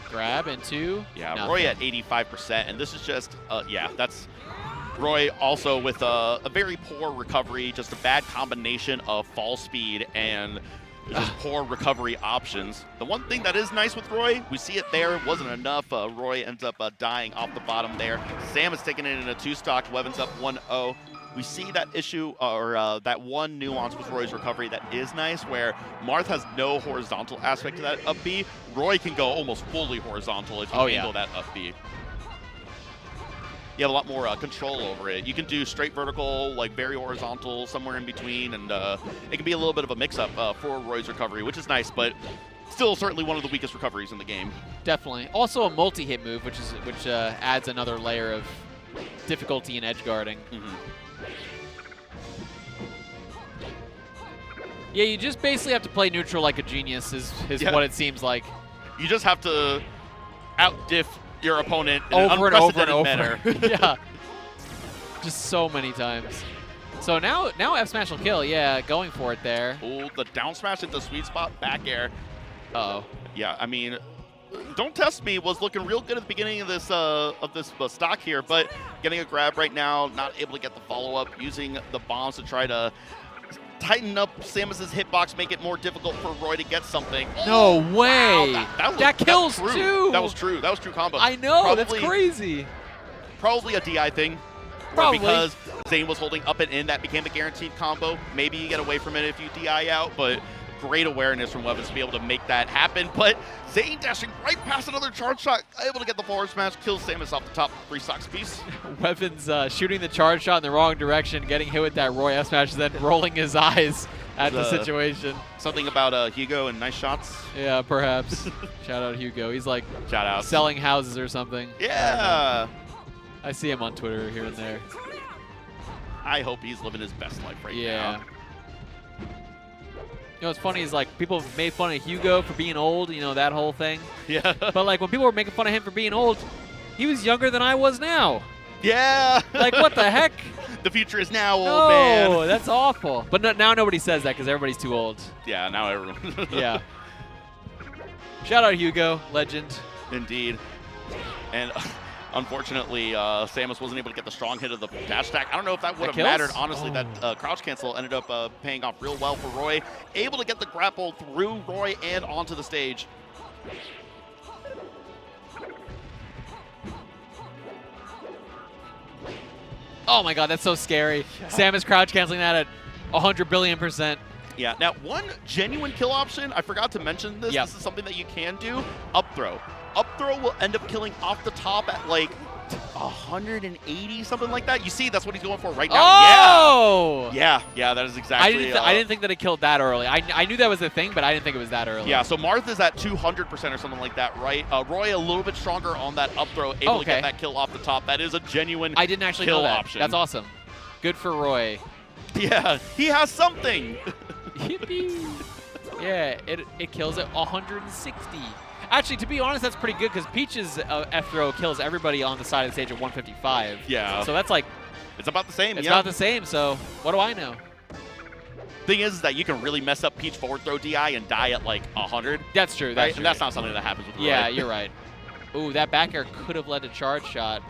Grab into. Yeah, nothing. Roy at 85%, and this is just, yeah, that's Roy also with a very poor recovery, just a bad combination of fall speed and just poor recovery options. The one thing that is nice with Roy, we see it there, wasn't enough. Roy ends up dying off the bottom there. Sam is taking it in a 2-stock, Wevens up 1-0. We see that issue, or that one nuance with Roy's recovery that is nice, where Marth has no horizontal aspect to that up B. Roy can go almost fully horizontal if you handle that up B. You have a lot more control over it. You can do straight vertical, like very horizontal, somewhere in between, and it can be a little bit of a mix-up for Roy's recovery, which is nice, but still certainly one of the weakest recoveries in the game. Definitely. Also a multi-hit move, which adds another layer of difficulty in edge guarding. Yeah, you just basically have to play neutral like a genius is what it seems like. You just have to out-diff your opponent in over an and over and unprecedented over. manner. Yeah. Just so many times. So now F smash will kill. Yeah, going for it there. Oh, the down smash at the sweet spot, back air. Uh-oh. Yeah, I mean, Don't Test Me was looking real good at the beginning of this stock here, but getting a grab right now, not able to get the follow-up, using the bombs to try to tighten up Samus's hitbox, make it more difficult for Roy to get something. No way! Wow, that kills true. too! That was true. That was true combo. I know, that's crazy. Probably a DI thing. Probably. Because Zane was holding up and in, that became a guaranteed combo. Maybe you get away from it if you DI out, but great awareness from Wevens to be able to make that happen. But Zane dashing right past another charge shot, able to get the forward smash, kills Samus off the top, 3 stocks piece. Wevens shooting the charge shot in the wrong direction, getting hit with that Roy F smash, then rolling his eyes at the situation. Something about Hugo and nice shots. Yeah, perhaps. Shout out Hugo. He's like shout out selling houses or something. Yeah. I see him on Twitter here and there. I hope he's living his best life right now. Yeah. You know what's funny is like people made fun of Hugo for being old, you know, that whole thing. Yeah. But like when people were making fun of him for being old, he was younger than I was now. Yeah. Like what the heck? The future is now, old man. No, that's awful. But now nobody says that because everybody's too old. Yeah, now everyone. Yeah. Shout out Hugo, legend. Indeed. And unfortunately, Samus wasn't able to get the strong hit of the dash attack. I don't know if that would have mattered. Honestly, that crouch cancel ended up paying off real well for Roy. Able to get the grapple through Roy and onto the stage. Oh my god, that's so scary. Samus crouch canceling that at 100 billion%. Yeah, now one genuine kill option, I forgot to mention this. Yep. This is something that you can do. Up throw. Up throw will end up killing off the top at like 180, something like that. You see, that's what he's going for right now. Oh! Yeah, that is exactly. I didn't think that it killed that early. I knew that was the thing, but I didn't think it was that early. Yeah, so Marth is at 200% or something like that, right? Roy a little bit stronger on that up throw, able to get that kill off the top. That is a genuine I didn't actually kill know that. option. That's awesome. Good for Roy. Yeah, he has something. Yippee. Yeah, it kills at 160. Actually, to be honest, that's pretty good because Peach's F throw kills everybody on the side of the stage at 155. Yeah. So that's like... It's about the same, It's about the same, so what do I know? Thing is that you can really mess up Peach forward throw DI and die at like 100. That's true. That's true. And that's not something that happens with Roy. Yeah, you're right. Ooh, that back air could have led to charge shot.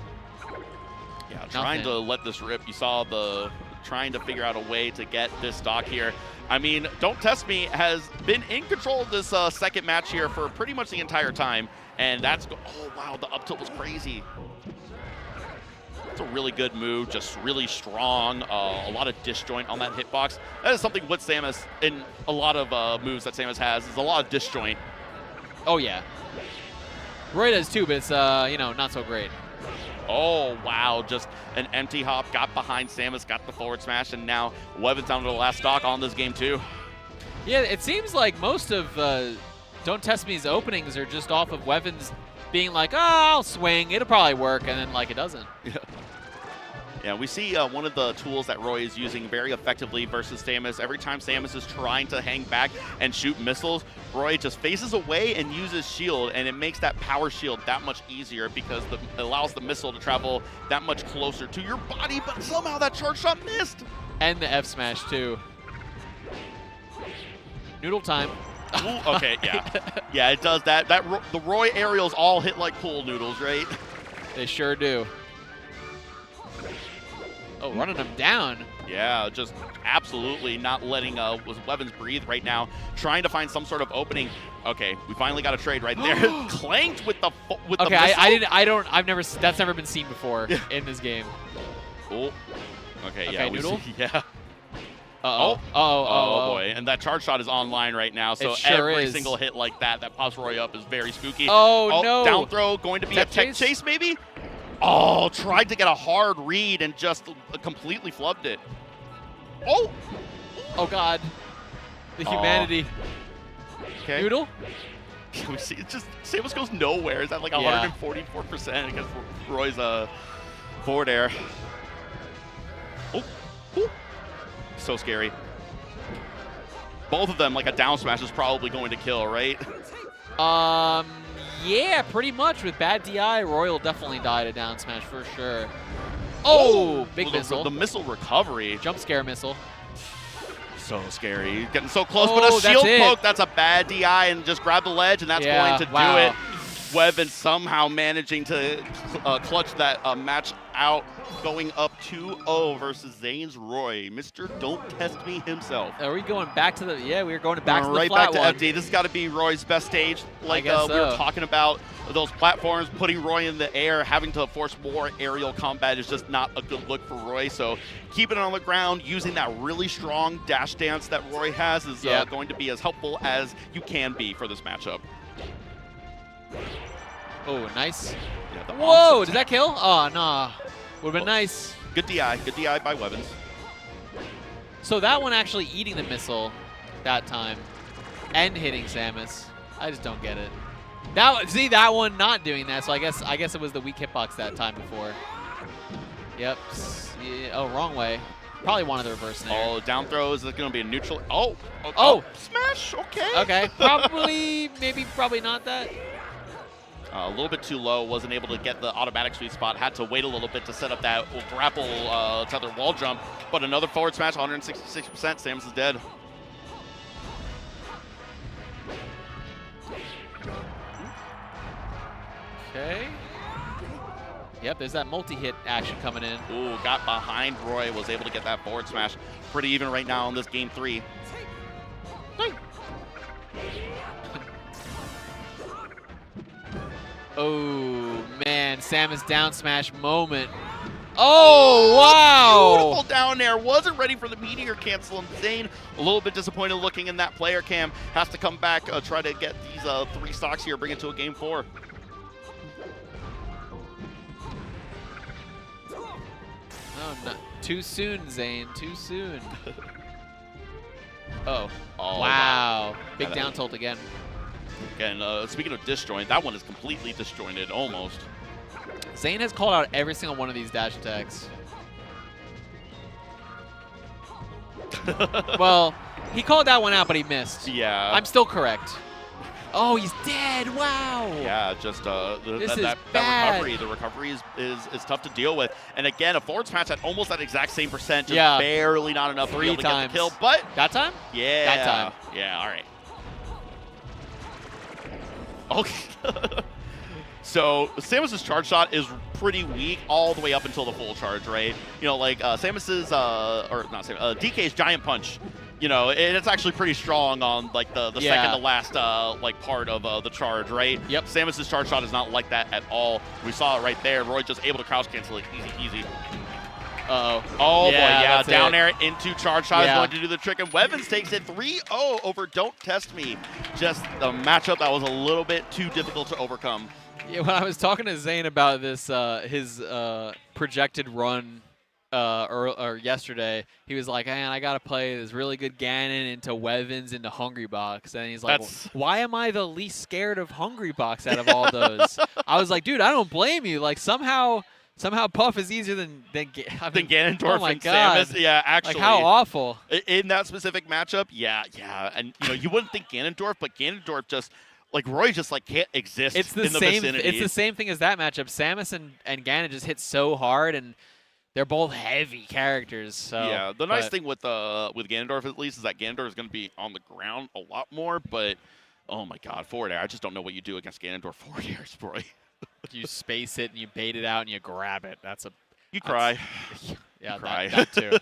Yeah, trying to let this rip. You saw the trying to figure out a way to get this stock here. I mean, Don't Test Me has been in control of this second match here for pretty much the entire time. And that's, oh wow, the up tilt was crazy. It's a really good move, just really strong. A lot of disjoint on that hitbox. That is something with Samus in a lot of moves that Samus has, is a lot of disjoint. Oh yeah. Roy does too, but it's, you know, not so great. Oh, wow, just an empty hop, got behind Samus, got the forward smash, and now Wevens down to the last stock on this game too. Yeah, it seems like most of Don't Test Me's openings are just off of Weavins being like, oh, I'll swing, it'll probably work, and then like it doesn't. Yeah. Yeah, we see one of the tools that Roy is using very effectively versus Samus. Every time Samus is trying to hang back and shoot missiles, Roy just faces away and uses shield, and it makes that power shield that much easier because it allows the missile to travel that much closer to your body, but somehow that charge shot missed. And the F smash too. Noodle time. Ooh, okay, yeah. Yeah, it does that. The Roy aerials all hit like pool noodles, right? They sure do. Oh, running them down. Yeah, just absolutely not letting Weavins breathe right now. Trying to find some sort of opening. Okay, we finally got a trade right there. Clanked with the Okay, missile. that's never been seen before in this game. Oh. Okay, yeah. Okay, Noodle? Yeah. Uh-oh. Oh, boy. And that charge shot is online right now, so It sure every is. single hit like that pops Roy up is very spooky. Oh, no. Down throw, going to be a tech chase maybe? Oh, tried to get a hard read and just completely flubbed it. Oh! Oh, God. The humanity. Okay. Noodle? We see it just Samus goes nowhere. Is that like Yeah. 144% against Roy's forward air? Oh, ooh. So scary. Both of them, like a down smash is probably going to kill, right? Yeah, pretty much. With bad DI, Roy will definitely die to down smash for sure. Oh, big missile. The missile recovery. Jump scare missile. So scary. Getting so close, but a that's shield it. poke, that's a bad DI, and just grab the ledge, and that's going to do it. Weavins somehow managing to clutch that match out, going up 2-0 versus Zane's Roy. Mr. Don't Test Me himself. Are we going back to the, we're going back to the right flat back to one. FD. This has got to be Roy's best stage. Like guess we were so. talking about, those platforms, putting Roy in the air, having to force more aerial combat is just not a good look for Roy. So keeping it on the ground, using that really strong dash dance that Roy has is going to be as helpful as you can be for this matchup. Oh, nice. Yeah, Whoa, did that kill? Oh, nah. Would have been nice. Good DI. Good DI by Weavins. So that one actually eating the missile that time and hitting Samus. I just don't get it. See, that one not doing that, so I guess it was the weak hitbox that time before. Yep. Yeah, oh, wrong way. Probably wanted the reverse there. Oh, down throw is going to be a neutral. Oh. Smash. Okay. Okay. Probably, probably not that. A little bit too low, wasn't able to get the automatic sweet spot, had to wait a little bit to set up that grapple tether wall jump, but another forward smash, 166%, Samus is dead. Okay. Yep, there's that multi-hit action coming in. Ooh, got behind Roy, was able to get that forward smash. Pretty even right now in this game 3. Oh, man, Samus down smash moment. Oh, wow! Beautiful down there. Wasn't ready for the meteor cancel. And Zane, a little bit disappointed looking in that player cam. Has to come back, try to get these 3 stocks here, bring it to a game 4. Oh, not too soon, Zane. Too soon. Oh, Oh, wow. Big Yeah, down tilt again. Again, speaking of disjoint, that one is completely disjointed, almost. Zane has called out every single one of these dash attacks. Well, he called that one out, but he missed. Yeah. I'm still correct. Oh, he's dead. Wow. Yeah, just This is that bad. recovery. The recovery is tough to deal with. And again, a forward smash at almost that exact same percent, just barely not enough to be able to get the kill. But that time? yeah. That time. Yeah, all right. Okay. So Samus's charge shot is pretty weak all the way up until the full charge, right? You know, like Samus's, or not Samus, DK's giant punch. You know, it's actually pretty strong on like the second to last like part of the charge, right? Yep. Samus's charge shot is not like that at all. We saw it right there. Roy just able to crouch cancel it, easy. Uh-oh. Oh boy, yeah, down it. air into charge shot is going to do the trick, and Weavins takes it 3-0 over Don't Test Me. Just a matchup that was a little bit too difficult to overcome. Yeah, when I was talking to Zane about this, his projected run or yesterday, he was like, man, I got to play this really good Ganon into Wevins into Hungry Box. And he's like, well, why am I the least scared of Hungry Box out of all those? I was like, dude, I don't blame you. Like, somehow Puff is easier than Ganondorf oh my and God. Samus. Yeah, actually. Like, how awful. In that specific matchup, yeah. And, you wouldn't think Ganondorf, but Ganondorf just, like, Roy just, like, can't exist in the vicinity. It's the same thing as that matchup. Samus and Ganon just hit so hard, and they're both heavy characters. So, yeah, the nice thing with Ganondorf, at least, is that Ganondorf is going to be on the ground a lot more, but, oh my God, forward air. I just don't know what you do against Ganondorf forward airs, Roy. You space it and you bait it out and you grab it. You cry. Yeah, you cry. That too.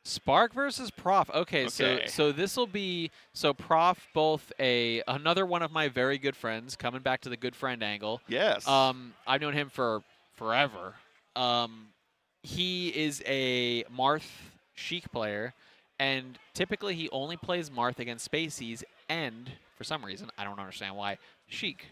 Spark versus Prof. Okay. So this will be Prof, both another one of my very good friends, coming back to the good friend angle. Yes. I've known him for forever. He is a Marth Sheik player, and typically he only plays Marth against Spaceys, and for some reason, I don't understand why, Sheik.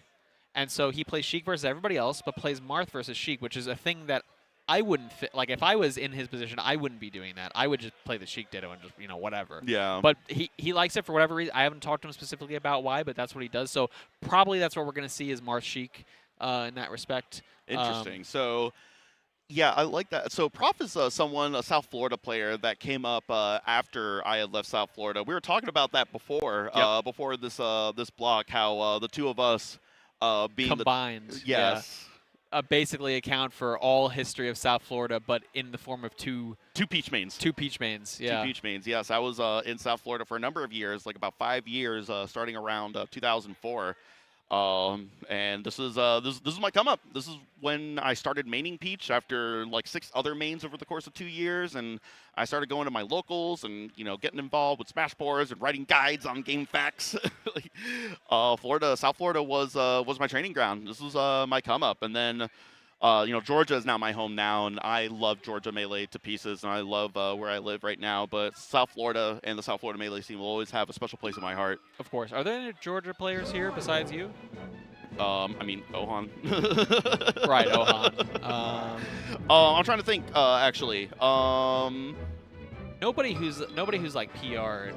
And so he plays Sheik versus everybody else, but plays Marth versus Sheik, which is a thing that I wouldn't fit. Like, if I was in his position, I wouldn't be doing that. I would just play the Sheik Ditto and just, whatever. Yeah. But he likes it for whatever reason. I haven't talked to him specifically about why, but that's what he does. So probably that's what we're going to see is Marth Sheik in that respect. Interesting. So, yeah, I like that. So Prof is a South Florida player that came up after I had left South Florida. We were talking about that before, before this block, how the two of us being combined. Yes. Yeah. Basically account for all history of South Florida, but in the form of two peach mains. Two peach mains, yeah. Two peach mains, yes. I was in South Florida for a number of years, like about 5 years, starting around 2004. And this is my come up. This is when I started maining Peach after like 6 other mains over the course of 2 years, and I started going to my locals and getting involved with Smash boards and writing guides on game facts. South Florida was my training ground. This was my come up, and then Georgia is now my home now, and I love Georgia Melee to pieces, and I love where I live right now. But South Florida and the South Florida Melee scene will always have a special place in my heart. Of course. Are there any Georgia players here besides you? I mean, Ohan. Right, Ohan. I'm trying to think, actually. Nobody who's like PR'd.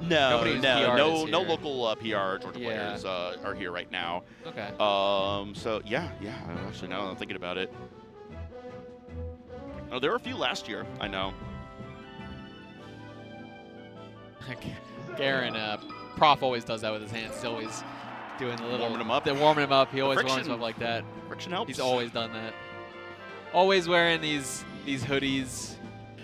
No local PR Georgia players are here right now. Okay. So yeah. Actually, now that I'm thinking about it, there were a few last year. I know. Garen, Prof always does that with his hands. He's always doing the little warming him up. Warming him up. He always warms him up like that. Friction helps. He's always done that. Always wearing these hoodies.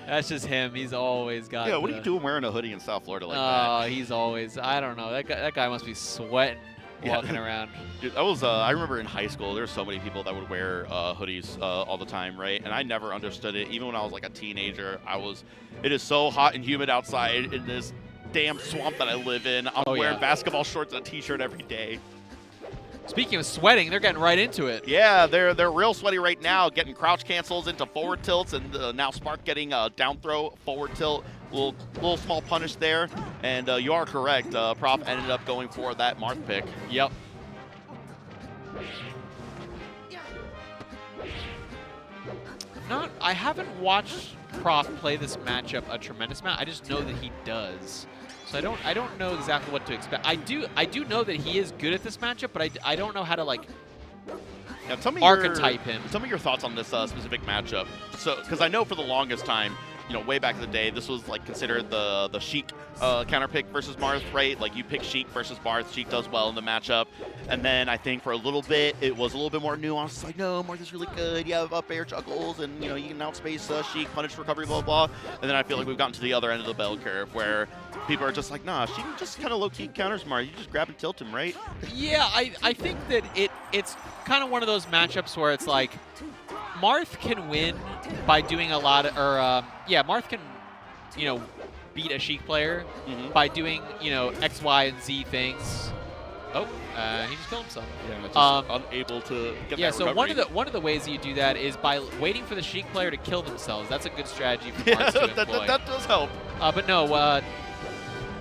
That's just him. He's always got. Yeah, what are you doing wearing a hoodie in South Florida like that? Oh, he's always. I don't know. That guy must be sweating walking around. Dude, I remember in high school, there were so many people that would wear hoodies all the time, right? And I never understood it. Even when I was like a teenager, it is so hot and humid outside in this damn swamp that I live in. I'm wearing basketball shorts and a t-shirt every day. Speaking of sweating, they're getting right into it. Yeah, they're real sweaty right now, getting crouch cancels into forward tilts, and now Spark getting down throw, forward tilt, little small punish there. And you are correct, Prof ended up going for that Marth pick. Yep. I haven't watched Prof play this matchup a tremendous amount. I just know that he does. So I don't know exactly what to expect. I do know that he is good at this matchup, but I don't know how to like archetype him. Tell me your thoughts on this specific matchup. So because I know for the longest time, way back in the day, this was like considered the Sheik counter pick versus Marth, right? Like you pick Sheik versus Marth, Sheik does well in the matchup. And then I think for a little bit, it was a little bit more nuanced. It's like, no, Marth is really good. You have up air juggles, and you can outspace Sheik, punish recovery, blah, blah. And then I feel like we've gotten to the other end of the bell curve where people are just like, nah, Sheik just kind of low-key counters Marth. You just grab and tilt him, right? Yeah, I think that it's kind of one of those matchups where it's like, Marth can win by doing a lot of, Marth can, beat a Sheik player by doing, X, Y, and Z things. Oh, he just killed himself. Yeah, just unable to get that recovery. So one of the ways that you do that is by waiting for the Sheik player to kill themselves. That's a good strategy for Marth to employ. that does help. But no,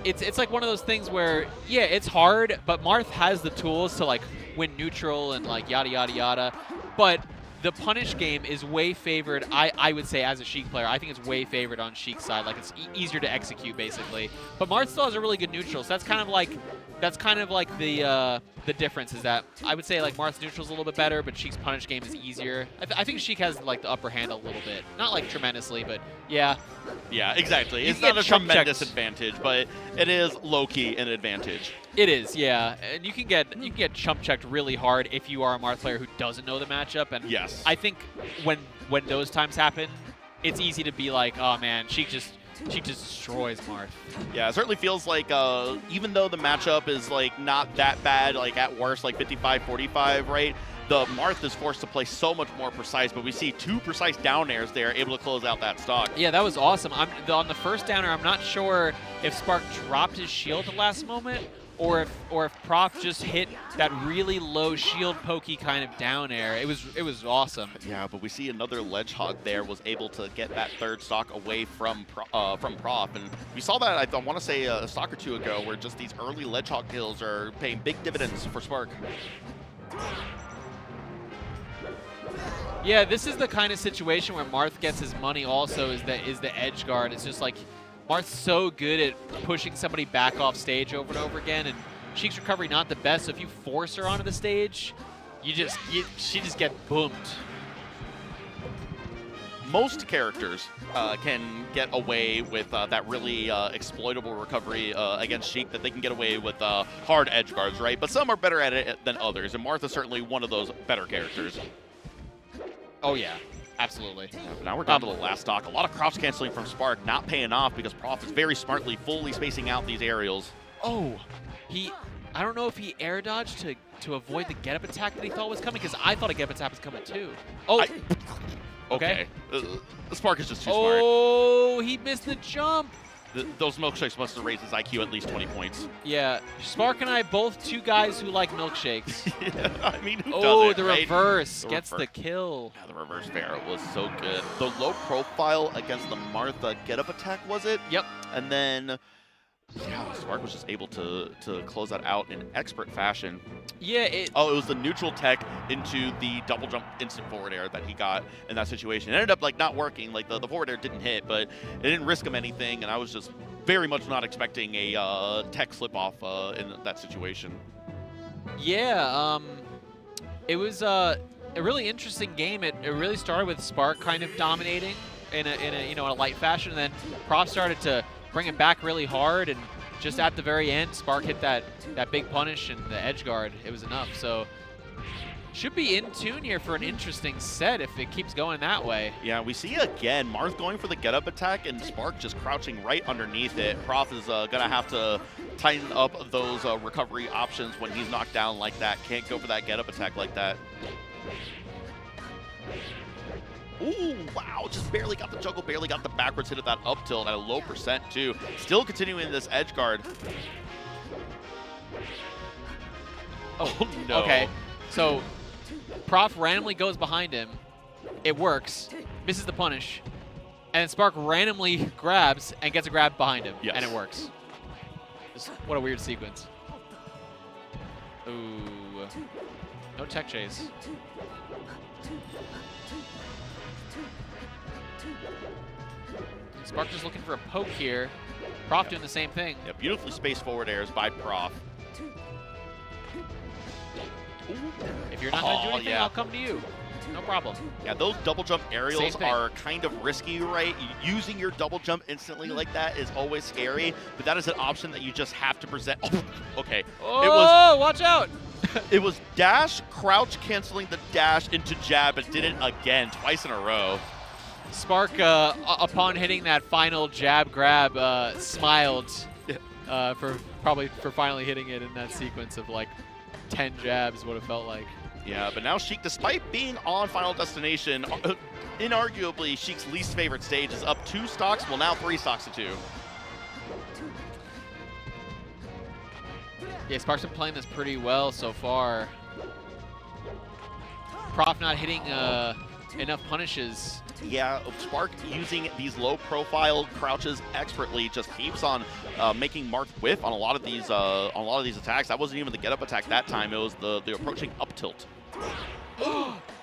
it's like one of those things where, it's hard, but Marth has the tools to like win neutral and like yada yada yada. But the punish game is way favored, I would say, as a Sheik player. I think it's way favored on Sheik's side. Like, it's easier to execute, basically. But Marth still has a really good neutral, so that's kind of like the difference is that I would say, like, Marth's neutral's a little bit better, but Sheik's punish game is easier. I think Sheik has, like, the upper hand a little bit. Not, like, tremendously, but yeah. Yeah, exactly. You It's can not get a chump tremendous checked. advantage, but it is low-key an advantage. It is, yeah. And you can get chump checked really hard if you are a Marth player who doesn't know the matchup. And Yes. I think when those times happen, it's easy to be like, oh man, Sheik just destroys Marth. Yeah, it certainly feels like even though the matchup is like not that bad, like at worst like 55-45, right? The Marth is forced to play so much more precise, but we see 2 precise down airs there, able to close out that stock. Yeah, that was awesome. On the first downer, I'm not sure if Spark dropped his shield at the last moment, or if Prof just hit that really low shield pokey kind of down air. It was awesome. Yeah, but we see another Ledge Hog there was able to get that 3rd stock away from Prof, and we saw that I want to say a stock or 2 ago, where just these early Ledge Hog kills are paying big dividends for Spark. Yeah, this is the kind of situation where Marth gets his money also is the edge guard. It's just like Marth's so good at pushing somebody back off stage over and over again, and Sheik's recovery not the best, so if you force her onto the stage, she just gets boomed. Most characters can get away with that really exploitable recovery against Sheik, that they can get away with hard edge guards, right? But some are better at it than others, and Marth is certainly one of those better characters. Oh yeah, absolutely. Yeah, but now we're down to the last stock. A lot of crouch canceling from Spark, not paying off because Prof is very smartly fully spacing out these aerials. Oh, I don't know if he air dodged to avoid the get-up attack that he thought was coming, because I thought a get-up attack was coming too. Oh, Okay. Spark is just too smart. Oh, he missed the jump. Those milkshakes must have raised his IQ at least 20 points. Yeah, Spark and I both 2 guys who like milkshakes. Yeah, I mean, who Oh, doesn't, the right? reverse The gets reverse. the kill. Yeah, the reverse fair was so good. The low profile against the Martha get-up attack, was it? Yep. And then, yeah, Spark was just able to close that out in expert fashion. Yeah, Oh, it was the neutral tech into the double jump instant forward air that he got in that situation. It ended up like not working. Like the forward air didn't hit, but it didn't risk him anything. And I was just very much not expecting a tech slip off in that situation. yeah. It was a really interesting game. It really started with Spark kind of dominating in a light fashion, and then Prof started to bring it back really hard, and just at the very end, Spark hit that big punish and the edge guard. It was enough. So should be in tune here for an interesting set if it keeps going that way. Yeah, we see again Marth going for the get-up attack and Spark just crouching right underneath it. Prof is going to have to tighten up those recovery options when he's knocked down like that. Can't go for that get-up attack like that. Ooh, wow, just barely got the juggle, barely got the backwards hit of that up tilt at a low percent too. Still continuing this edge guard. Oh no. Okay, so Prof randomly goes behind him. It works, misses the punish, and then Spark randomly grabs and gets a grab behind him, Yes. and it works. Just, what a weird sequence. Ooh, no tech chase. Spark just looking for a poke here. Prof doing the same thing. Yeah, beautifully spaced forward airs by Prof. If you're not going to do Oh, anything, yeah. I'll come to you. No problem. Yeah, those double jump aerials Same thing. are kind of risky, right? Using your double jump instantly like that is always scary, but that is an option that you just have to present. Oh, okay. Oh, watch out! It was dash, crouch, canceling the dash into jab, and did it again, twice in a row. Spark, upon hitting that final jab grab, smiled for finally hitting it in that sequence of like 10 jabs, what it felt like. Yeah, but now Sheik, despite being on Final Destination, inarguably Sheik's least favorite stage, is up 2 stocks, well now 3 stocks to 2. Yeah, Spark's been playing this pretty well so far. Prof not hitting enough punishes. Yeah, Spark using these low-profile crouches expertly just keeps on making Marth whiff on a lot of these attacks. That wasn't even the get-up attack that time. It was the approaching up tilt.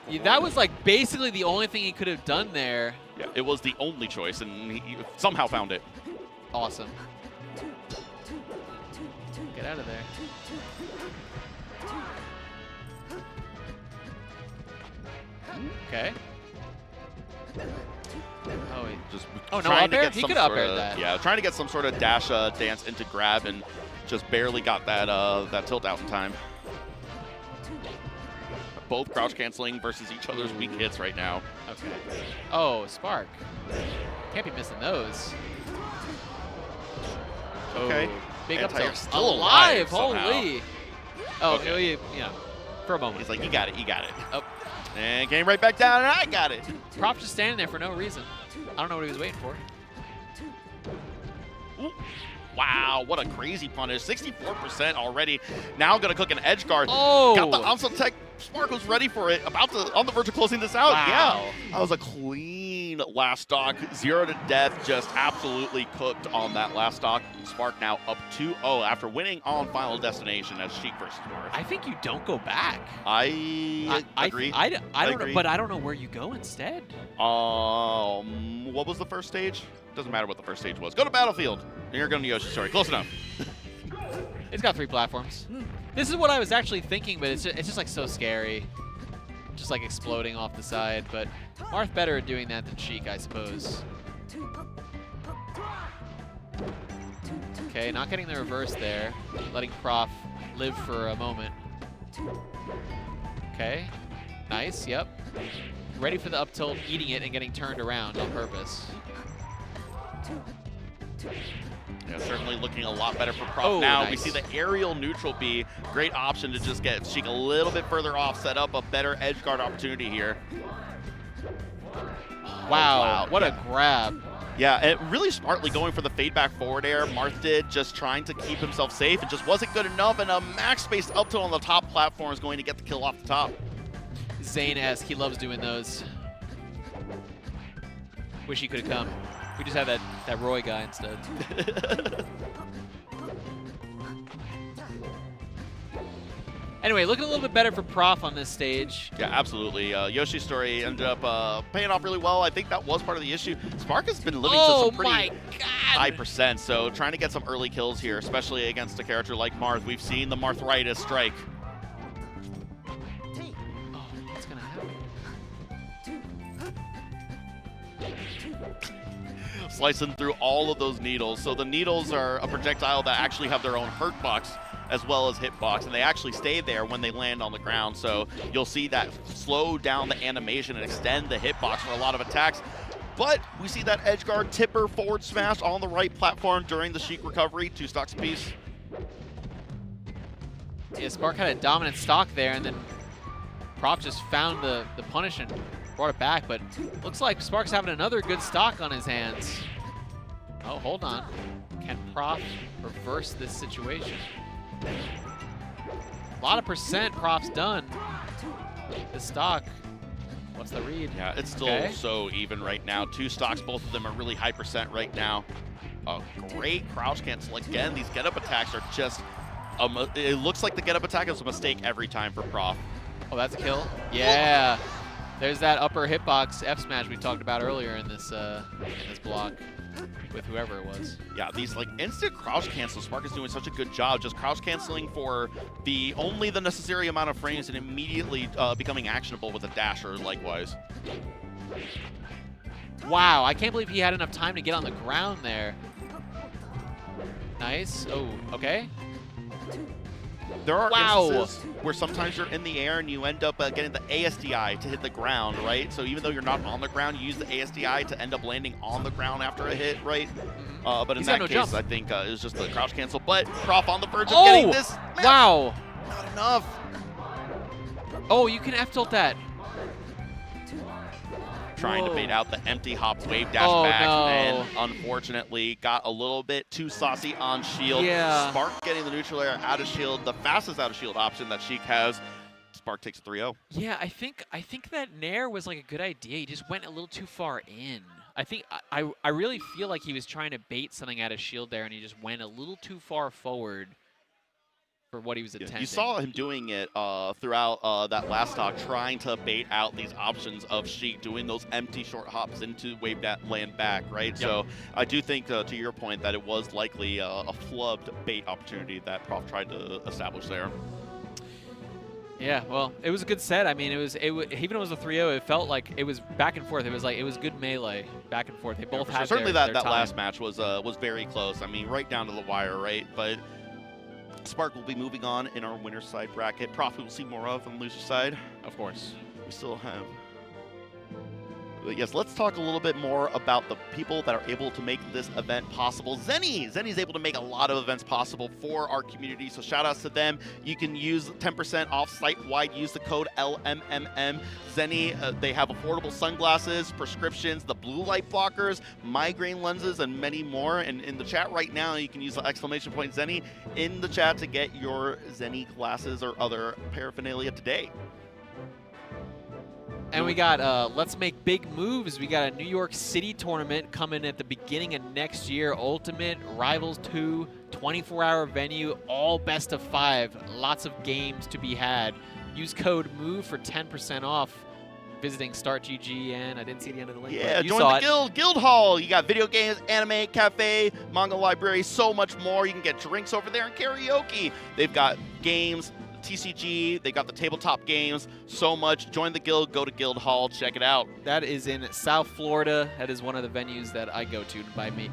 Yeah, that was like basically the only thing he could have done there. Yeah, it was the only choice, and he somehow found it. Awesome. Get out of there. Okay. Oh, he Just no, trying up to air? get He some could up sort air of, that. yeah, trying to get some sort of dash dance into grab, and just barely got that that tilt out in time. Both crouch canceling versus each other's weak hits right now. Okay. Oh, Spark. Can't be missing those. Okay. Oh, big up Anti-air tilt. still alive somehow. Holy. Oh, Okay. yeah. For a moment. He's like, you got it, you got it. Oh. And came right back down, and I got it. Prop just standing there for no reason. I don't know what he was waiting for. Ooh. Wow, what a crazy punish. 64% already. Now going to cook an edge guard. Oh! Got the Onslaught tech. Spark was ready for it. On the verge of closing this out. Wow. Yeah. That was a clean last stock. 0 to death. Just absolutely cooked on that last stock. Spark now up 2-0 after winning on Final Destination as Sheik versus North. I think you don't go back. I agree. I don't agree. know, but I don't know where you go instead. What was the first stage? Doesn't matter what the first stage was. Go to Battlefield. And you're going to Yoshi. Sorry, close enough. It's got 3 platforms. This is what I was actually thinking, but it's just like so scary. Just like exploding off the side, but Marth better at doing that than Sheik, I suppose. Okay, not getting the reverse there. Letting Prof live for a moment. Okay, nice, yep. Ready for the up tilt, eating it and getting turned around on purpose. Yeah, certainly looking a lot better for Prof Oh, now. nice. We see the aerial neutral B. Great option to just get Sheik a little bit further off, set up a better edge guard opportunity here. Wow, what yeah. a grab. Yeah, and really smartly going for the fade back forward air. Marth did, just trying to keep himself safe. It just wasn't good enough, and a max space up tilt on the top platform is going to get the kill off the top. Zane-esque, he loves doing those. Wish he could have come. We just had that Roy guy instead. Anyway, looking a little bit better for Prof on this stage. Yeah, absolutely. Yoshi's story ended up paying off really well. I think that was part of the issue. Spark has been living to some pretty high percent, so trying to get some early kills here, especially against a character like Marth. We've seen the Marthritis strike. Oh, what's gonna happen? Slicing through all of those needles. So the needles are a projectile that actually have their own hurt box as well as hitbox, and they actually stay there when they land on the ground. So you'll see that slow down the animation and extend the hitbox for a lot of attacks. But we see that edge guard tipper forward smash on the right platform during the Sheik recovery, 2 stocks apiece. Yeah, Spark had a dominant stock there, and then Prof just found the punish and brought it back, but looks like Spark's having another good stock on his hands. Oh, hold on. Can Prof reverse this situation? A lot of percent Prof's done. This stock, what's the read? Yeah, it's still so even right now. 2 stocks, both of them are really high percent right now. A great crouch cancel. Again, these get-up attacks are just, it looks like the get-up attack is a mistake every time for Prof. Oh, that's a kill? Yeah. There's that upper hitbox F smash we talked about earlier in this block with whoever it was. Yeah, these like instant crouch cancels, Spark is doing such a good job just crouch canceling for only the necessary amount of frames and immediately becoming actionable with a dash or likewise. Wow, I can't believe he had enough time to get on the ground there. Nice. Oh, okay. There are instances where sometimes you're in the air and you end up getting the ASDI to hit the ground, right? So even though you're not on the ground, you use the ASDI to end up landing on the ground after a hit, right? But in that case, jump. I think it was just the crouch cancel. But Prof on the verge of getting this. Man, wow. not enough. Oh, you can F-tilt that. Trying to bait out the empty hop wave dash back, and unfortunately got a little bit too saucy on shield. Yeah. Spark getting the neutral air out of shield, the fastest out of shield option that Sheik has. Spark takes 3-0. Yeah, I think that Nair was like a good idea. He just went a little too far in. I really feel like he was trying to bait something out of shield there, and he just went a little too far forward for what he was attempting. You saw him doing it throughout that last stock, trying to bait out these options of Sheik, doing those empty short hops into wave land back, right? Yep. So I do think, to your point, that it was likely a flubbed bait opportunity that Prof tried to establish there. Yeah, well, it was a good set. I mean, even though it was a 3-0, it felt like it was back and forth. It was good melee, back and forth. They both had certainly their that time. last match was very close. I mean, right down to the wire, right? But Spark will be moving on in our winner's side bracket. Prof, we will see more of on the loser's side. Of course. We still have. But yes, let's talk a little bit more about the people that are able to make this event possible. Zenny's able to make a lot of events possible for our community, so shout outs to them. You can use 10% off site-wide. Use the code LMMM. Zenny, they have affordable sunglasses, prescriptions, the blue light blockers, migraine lenses, and many more. And in the chat right now, you can use the exclamation point Zenny in the chat to get your Zenny glasses or other paraphernalia today. And we got Let's Make Big Moves. We got a New York City tournament coming at the beginning of next year. Ultimate Rivals 2, 24-hour venue, all best of 5. Lots of games to be had. Use code MOVE for 10% off visiting StartGG, and I didn't see the end of the link. Yeah, but you join saw the Guild Hall. You got video games, anime, cafe, manga library, so much more. You can get drinks over there and karaoke. They've got games, TCG, they got the tabletop games, so much. Join the guild, go to Guild Hall, check it out. That is in South Florida. That is one of the venues that I go to by me.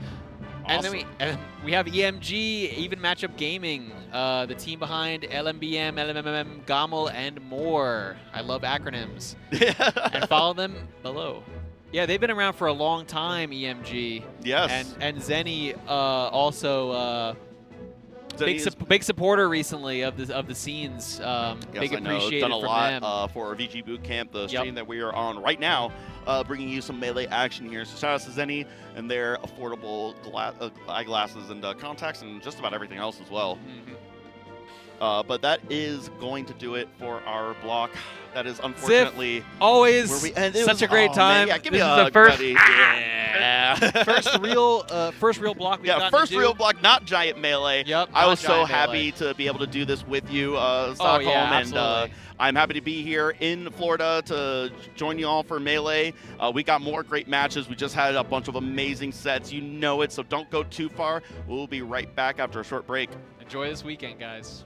Awesome. And then we have EMG, Even Matchup Gaming, the team behind LMBM, LMMM, GOML, and more. I love acronyms. And follow them below. Yeah, they've been around for a long time, EMG. Yes. And Zenny also Zenny big supporter recently of the scenes. yes, big I know. appreciated Done a from lot them. for VGBootCamp, the stream that we are on right now, bringing you some melee action here. So shout out to Zenny and their affordable eyeglasses and contacts and just about everything else as well. Mm-hmm. But that is going to do it for our block. That is unfortunately Always such a great time. Man, yeah, give me This a is the hug, first, buddy. Yeah. first real block we've Yeah, gotten first to do. real block, not giant melee. Yep, I not was so giant happy melee. to be able to do this with you, Stockholm, yeah, and absolutely. I'm happy to be here in Florida to join you all for melee. We got more great matches. We just had a bunch of amazing sets. You know it, so don't go too far. We'll be right back after a short break. Enjoy this weekend, guys.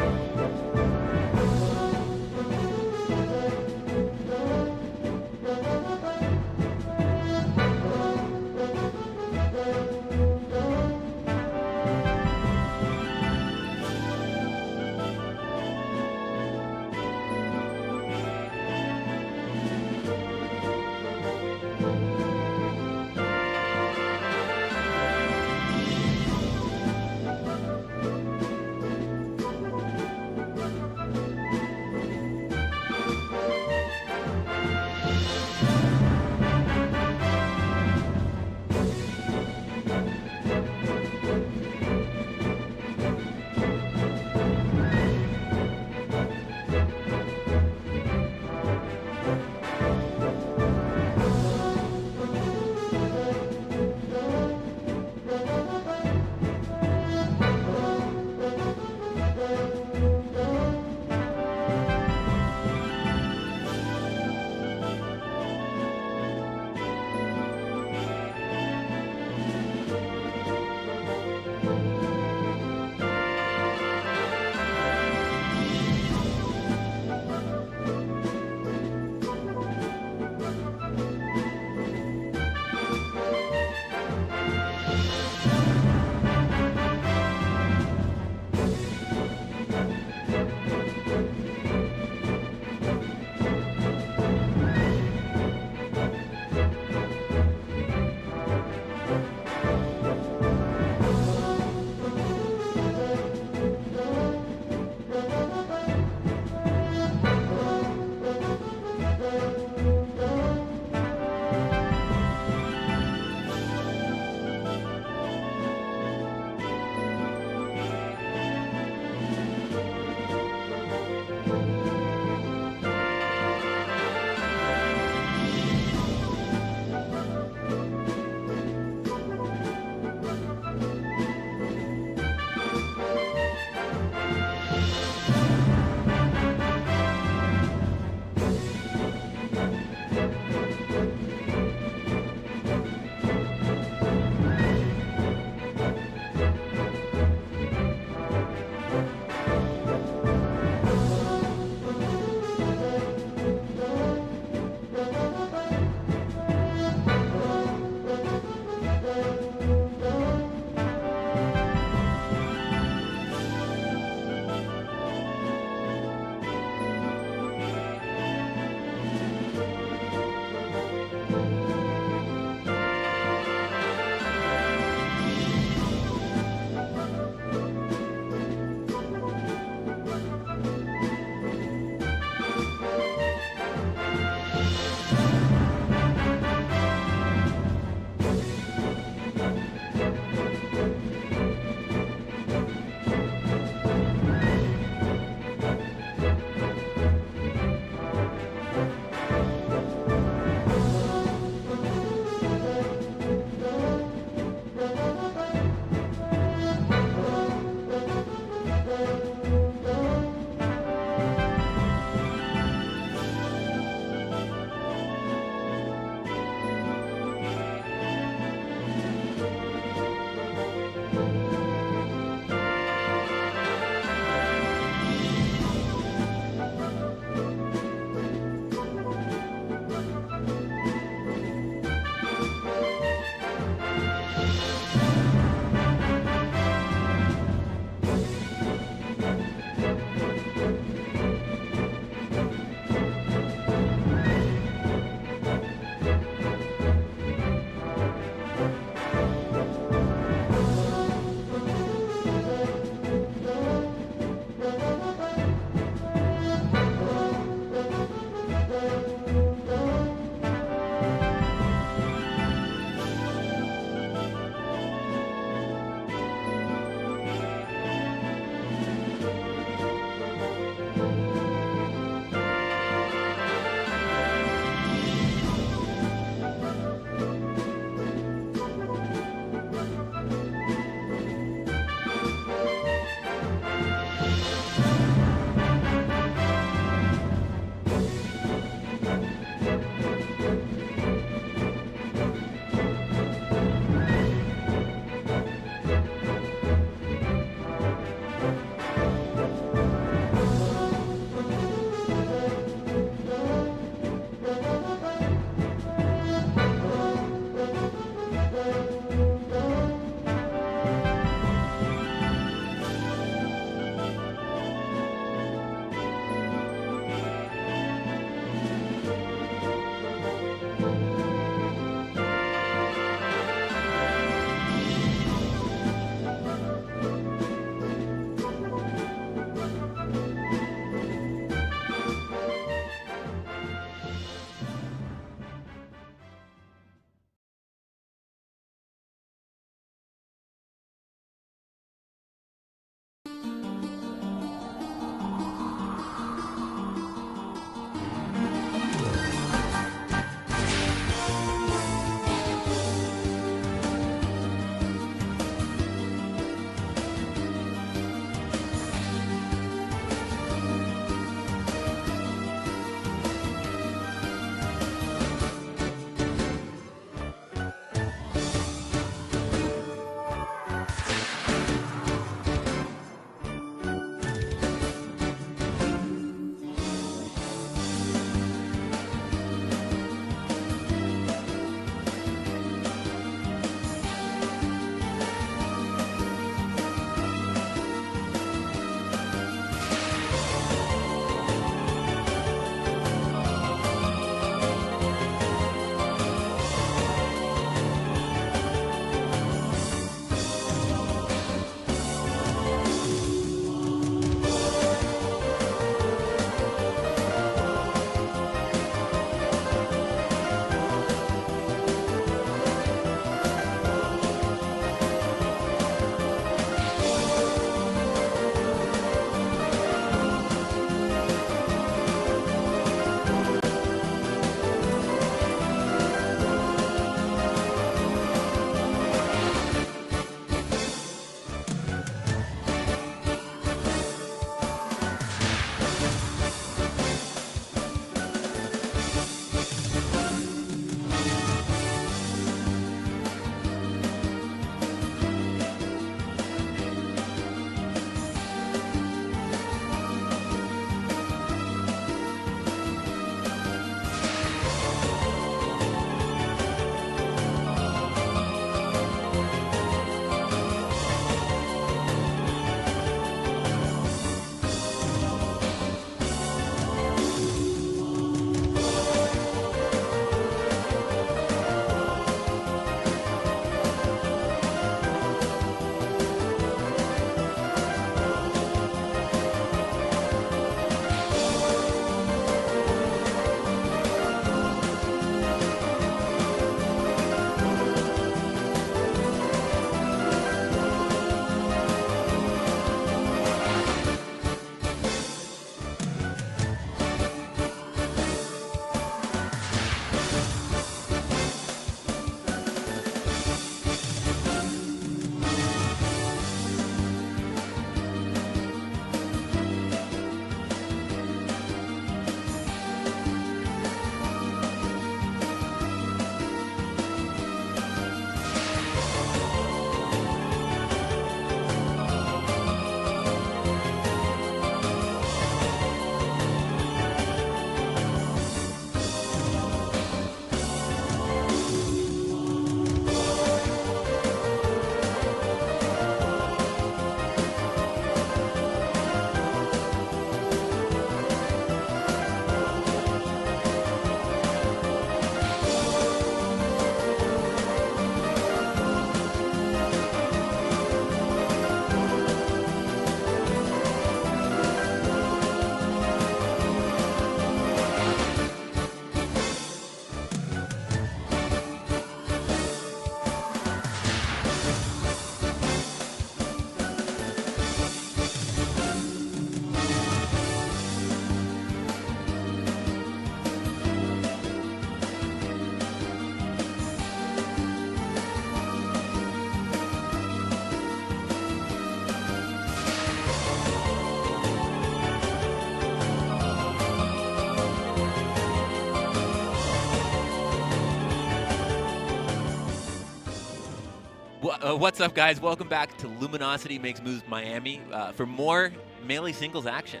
What's up, guys? Welcome back to Luminosity Makes Moves Miami for more Melee singles action.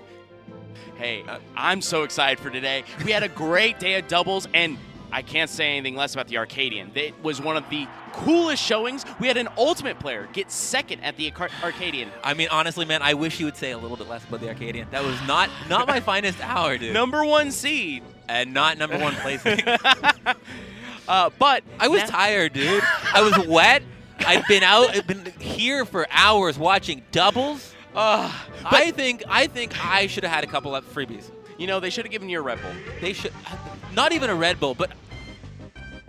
Hey, I'm so excited for today. We had a great day of doubles, and I can't say anything less about the Arcadian. It was one of the coolest showings. We had an Ultimate player get second at the Arcadian. I mean, honestly, man, I wish you would say a little bit less about the Arcadian. That was not my finest hour, dude. #1 seed. And not #1 placing. But I was tired, dude. I was wet. I've been here for hours watching doubles. I think I should have had a couple of freebies. You know, they should have given you a Red Bull. They should, not even a Red Bull, but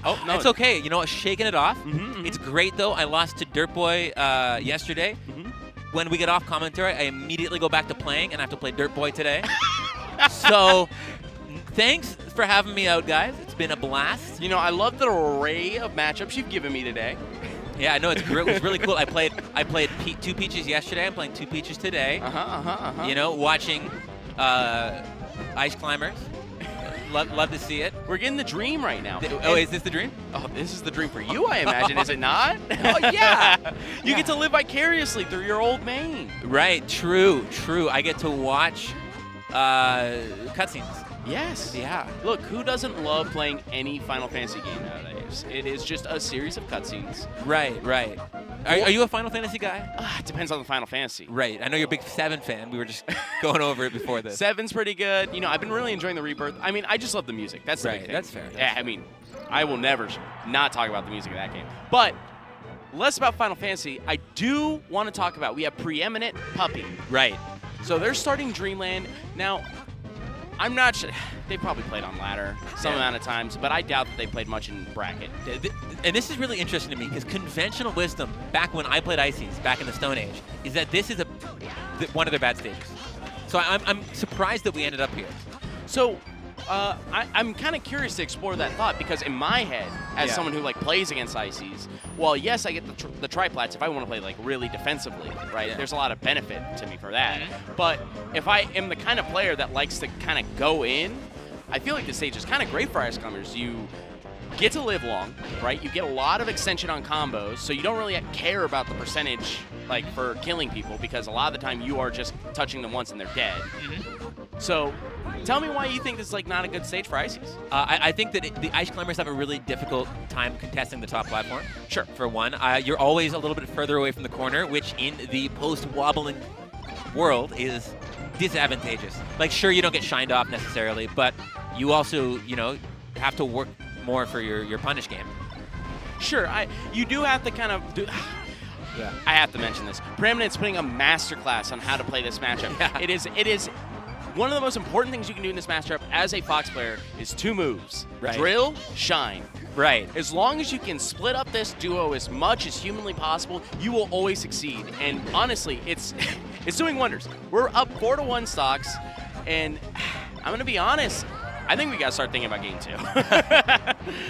Oh, no. it's okay. You know what? Shaking it off. Mhm. It's great though. I lost to Dirt Boy yesterday. Mhm. When we get off commentary, I immediately go back to playing, and I have to play Dirt Boy today. So, thanks for having me out, guys. It's been a blast. You know, I love the array of matchups you've given me today. Yeah, I know it's great. It was really cool. I played two Peaches yesterday. I'm playing two Peaches today. You know, watching Ice Climbers. Love to see it. We're getting the dream right now. Oh, is this the dream? Oh, this is the dream for you, I imagine, is it not? Oh, yeah. You get to live vicariously through your old main. Right. True. I get to watch cutscenes. Yes. Yeah. Look, who doesn't love playing any Final Fantasy game nowadays? It is just a series of cutscenes. Right. Are you a Final Fantasy guy? It depends on the Final Fantasy. Right. I know you're a big 7 fan. We were just going over it before this. 7's pretty good. You know, I've been really enjoying the Rebirth. I mean, I just love the music. That's the big thing. That's fair. Yeah, I mean, I will never not talk about the music of that game. But less about Final Fantasy. I do want to talk about, we have Preeminent Puppy. Right. So they're starting Dreamland. Now, I'm not sure. They probably played on ladder some amount of times, but I doubt that they played much in bracket. And this is really interesting to me because conventional wisdom, back when I played Ices, back in the Stone Age, is that this is one of their bad stages. So I'm surprised that we ended up here. So I'm kind of curious to explore that thought because in my head, as someone who plays against Ices, well, yes, I get the triplats if I want to play really defensively, right? There's a lot of benefit to me for that. But if I am the kind of player that likes to kind of go in, I feel like this stage is kind of great for Ice Climbers. You get to live long, right? You get a lot of extension on combos, so you don't really care about the percentage for killing people because a lot of the time you are just touching them once and they're dead. So tell me why you think this is not a good stage for Ices. I think that the Ice Climbers have a really difficult time contesting the top platform. Sure. For one, you're always a little bit further away from the corner, which in the post-wobbling world is disadvantageous. Sure, you don't get shined off necessarily, but you also, have to work more for your punish game. Sure, you do have to kind of do. Yeah. I have to mention this. Preeminent's putting a masterclass on how to play this matchup. Yeah. It is one of the most important things you can do in this matchup as a Fox player is 2 moves. Right. Drill, shine. Right. As long as you can split up this duo as much as humanly possible, you will always succeed. And honestly, it's doing wonders. We're up 4-1 stocks, and I'm gonna be honest. I think we gotta start thinking about game 2.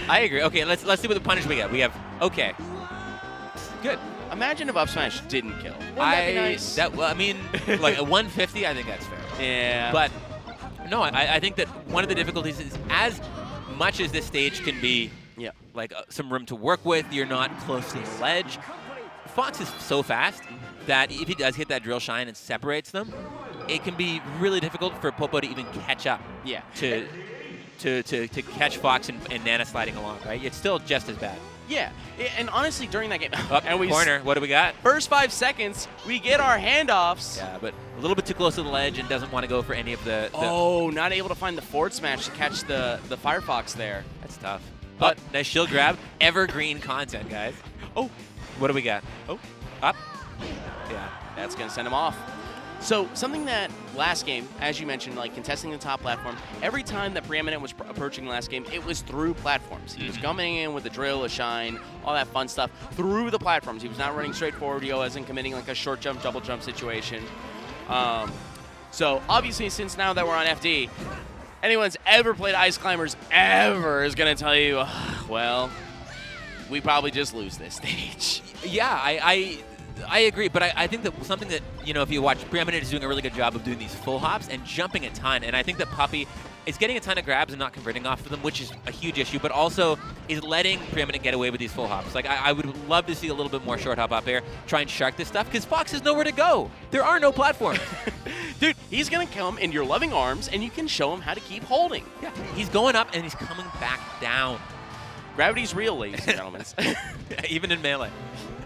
I agree. Okay, let's see what the punish we get. We have good. Imagine if up smash didn't kill. Wouldn't that be nice? A 150. I think that's fair. Yeah. But no, I think that one of the difficulties is as much as this stage can be, some room to work with. You're not close to the ledge. Fox is so fast that if he does hit that drill shine and separates them, it can be really difficult for Popo to even catch up. Yeah. To catch Fox and Nana sliding along, right? It's still just as bad. Yeah, and honestly, during that game, and we corner. What do we got? First 5 seconds, we get our handoffs. Yeah, but a little bit too close to the ledge and doesn't want to go for any of the. Oh, not able to find the forward smash to catch the Firefox there. That's tough. But nice shield grab. Evergreen content, guys. Oh, what do we got? Oh, up. Yeah, that's gonna send him off. So something that last game, as you mentioned, contesting the top platform, every time that Preeminent was approaching last game, it was through platforms. He was coming in with a drill, a shine, all that fun stuff through the platforms. He was not running straight forward. He wasn't committing a short jump, double jump situation. So obviously, since now that we're on FD, anyone's ever played Ice Climbers ever is gonna tell you, well, we probably just lose this stage. Yeah, I agree, but I think that something that, if you watch, Preeminent is doing a really good job of doing these full hops and jumping a ton, and I think that Puppey is getting a ton of grabs and not converting off of them, which is a huge issue, but also is letting Preeminent get away with these full hops. Like, I would love to see a little bit more short hop up air, try and shark this stuff, because Fox has nowhere to go. There are no platforms. Dude, he's going to come in your loving arms, and you can show him how to keep holding. Yeah, he's going up, and he's coming back down. Gravity's real, ladies and gentlemen. Even in Melee.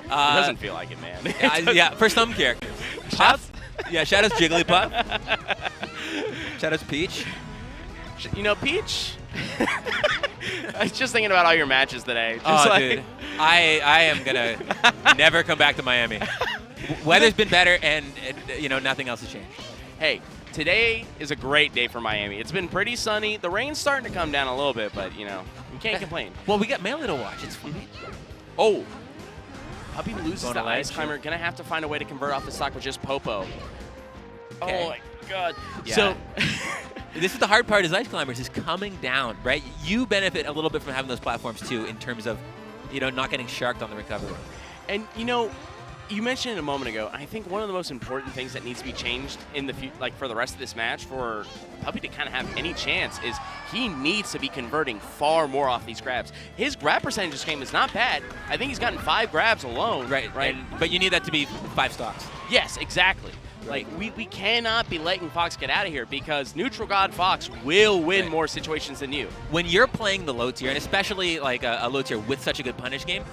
It doesn't feel like it, man. Yeah, for some characters. Shouts? Yeah, shout out Jigglypuff. Shout out Peach. Peach, I was just thinking about all your matches today. Just dude. I am going to never come back to Miami. Weather's been better, and nothing else has changed. Hey, today is a great day for Miami. It's been pretty sunny. The rain's starting to come down a little bit, but, you can't complain. Well, we got Melee to watch. It's fun. Oh. Puppey loses Going the to Ice ledge. Climber. Going to have to find a way to convert off the stock with just Popo. Okay. Oh, my God. Yeah. So, this is the hard part is Ice Climbers is coming down, right? You benefit a little bit from having those platforms, too, in terms of, not getting sharked on the recovery. and, you mentioned it a moment ago. I think one of the most important things that needs to be changed in the for the rest of this match for Puppey to kind of have any chance is he needs to be converting far more off these grabs. His grab percentage this game is not bad. I think he's gotten 5 grabs alone. Right. But you need that to be 5 stocks. Yes, exactly. Like, we cannot be letting Fox get out of here because Neutral God Fox will win more situations than you. When you're playing the low tier, and especially like a low tier with such a good punish game,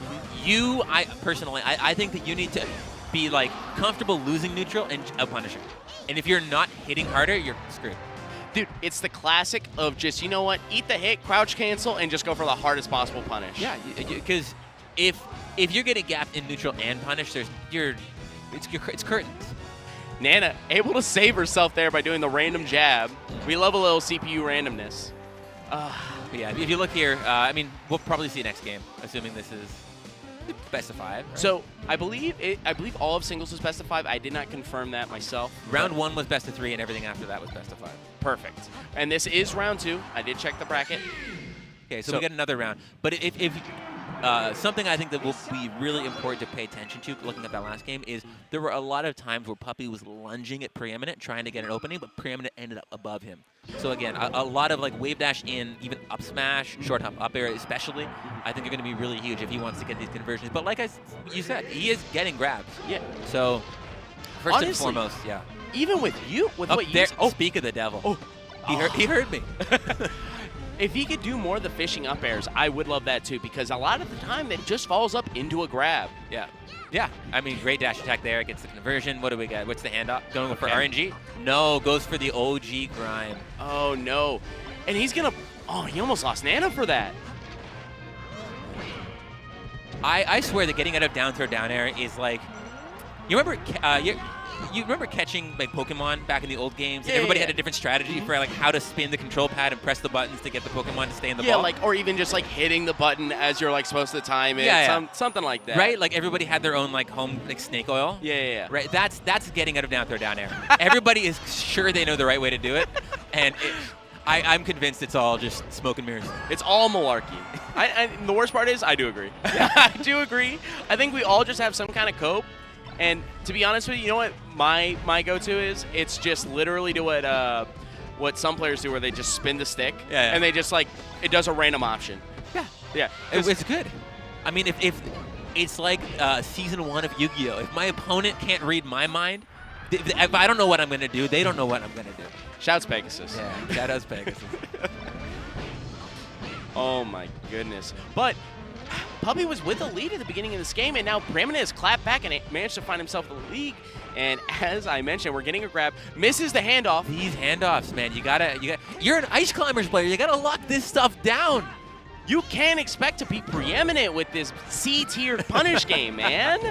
I think that you need to be like comfortable losing neutral and punishing. And if you're not hitting harder, you're screwed. Dude, it's the classic of just, eat the hit, crouch cancel, and just go for the hardest possible punish. Yeah, because if you're getting gapped in neutral and punish, it's curtains. Nana able to save herself there by doing the random jab. We love a little CPU randomness. Yeah, if you look here, we'll probably see next game, assuming this is best of 5. Right? So I believe all of singles was best of 5. I did not confirm that myself. Round 1 was best of 3, and everything after that was best of 5. Perfect. And this is round 2. I did check the bracket. Okay, so we get another round. But if something I think that will be really important to pay attention to looking at that last game is there were a lot of times where Puppey was lunging at Preeminent, trying to get an opening, but Preeminent ended up above him. So again, a lot of like wave dash in, even up smash, short hop up air especially, I think are going to be really huge if he wants to get these conversions. But like you said, he is getting grabs. Yeah. So first Honestly, and foremost, yeah. Even with what there, you speak of the devil. He heard me. If he could do more of the fishing up airs, I would love that too, because a lot of the time it just falls up into a grab. Yeah. Yeah. Great dash attack there. It gets the conversion. What do we get? What's the handoff? Going for RNG? No, goes for the OG grime. Oh, no. And he's going to... Oh, he almost lost Nana for that. I swear that getting out of down throw down air is like... You remember... You remember catching like Pokemon back in the old games? And everybody had a different strategy for like how to spin the control pad and press the buttons to get the Pokemon to stay in the ball. Yeah, or even just like hitting the button as you're like supposed to time it. Something like that. Right? Like everybody had their own like home like snake oil. Yeah. Right. That's getting out of down throw down air. Everybody is sure they know the right way to do it, and I'm convinced it's all just smoke and mirrors. It's all malarkey. The worst part is I do agree. I do agree. I think we all just have some kind of cope. And to be honest with you, you know what my go-to is? It's just literally do what some players do where they just spin the stick and they just like, it does a random option. Yeah. It's good. I mean, if it's like Season 1 of Yu-Gi-Oh! If my opponent can't read my mind, if I don't know what I'm going to do, they don't know what I'm going to do. Shouts Pegasus. Yeah, shout outs Pegasus. Oh my goodness. But Puppey was with the lead at the beginning of this game, and now Preeminent has clapped back and managed to find himself in the league. And as I mentioned, we're getting a grab. Misses the handoff. These handoffs, man, you're an Ice Climbers player. You gotta lock this stuff down. You can't expect to be preeminent with this C-tier punish game, man.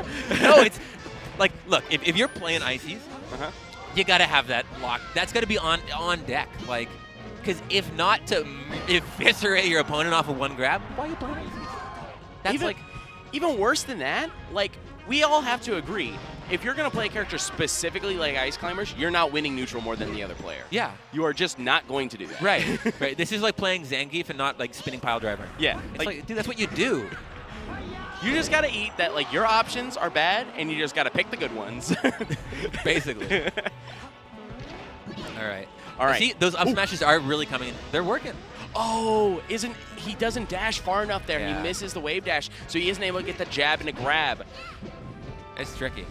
No, it's like, look, if you're playing Ices, you gotta have that locked. That's gotta be on deck, like, because if not to eviscerate your opponent off of one grab, why are you playing Ices? That's even worse than that, like, we all have to agree, if you're going to play a character specifically like Ice Climbers, you're not winning neutral more than the other player. Yeah. You are just not going to do that. Right. This is like playing Zangief and not like spinning pile driver. Yeah. It's like, dude, that's what you do. You just got to eat that, like, your options are bad, and you just got to pick the good ones. Basically. All right. All right. See, those up smashes are really coming in. They're working. Oh, he doesn't dash far enough there. Yeah. He misses the wave dash, so he isn't able to get the jab and a grab. It's tricky.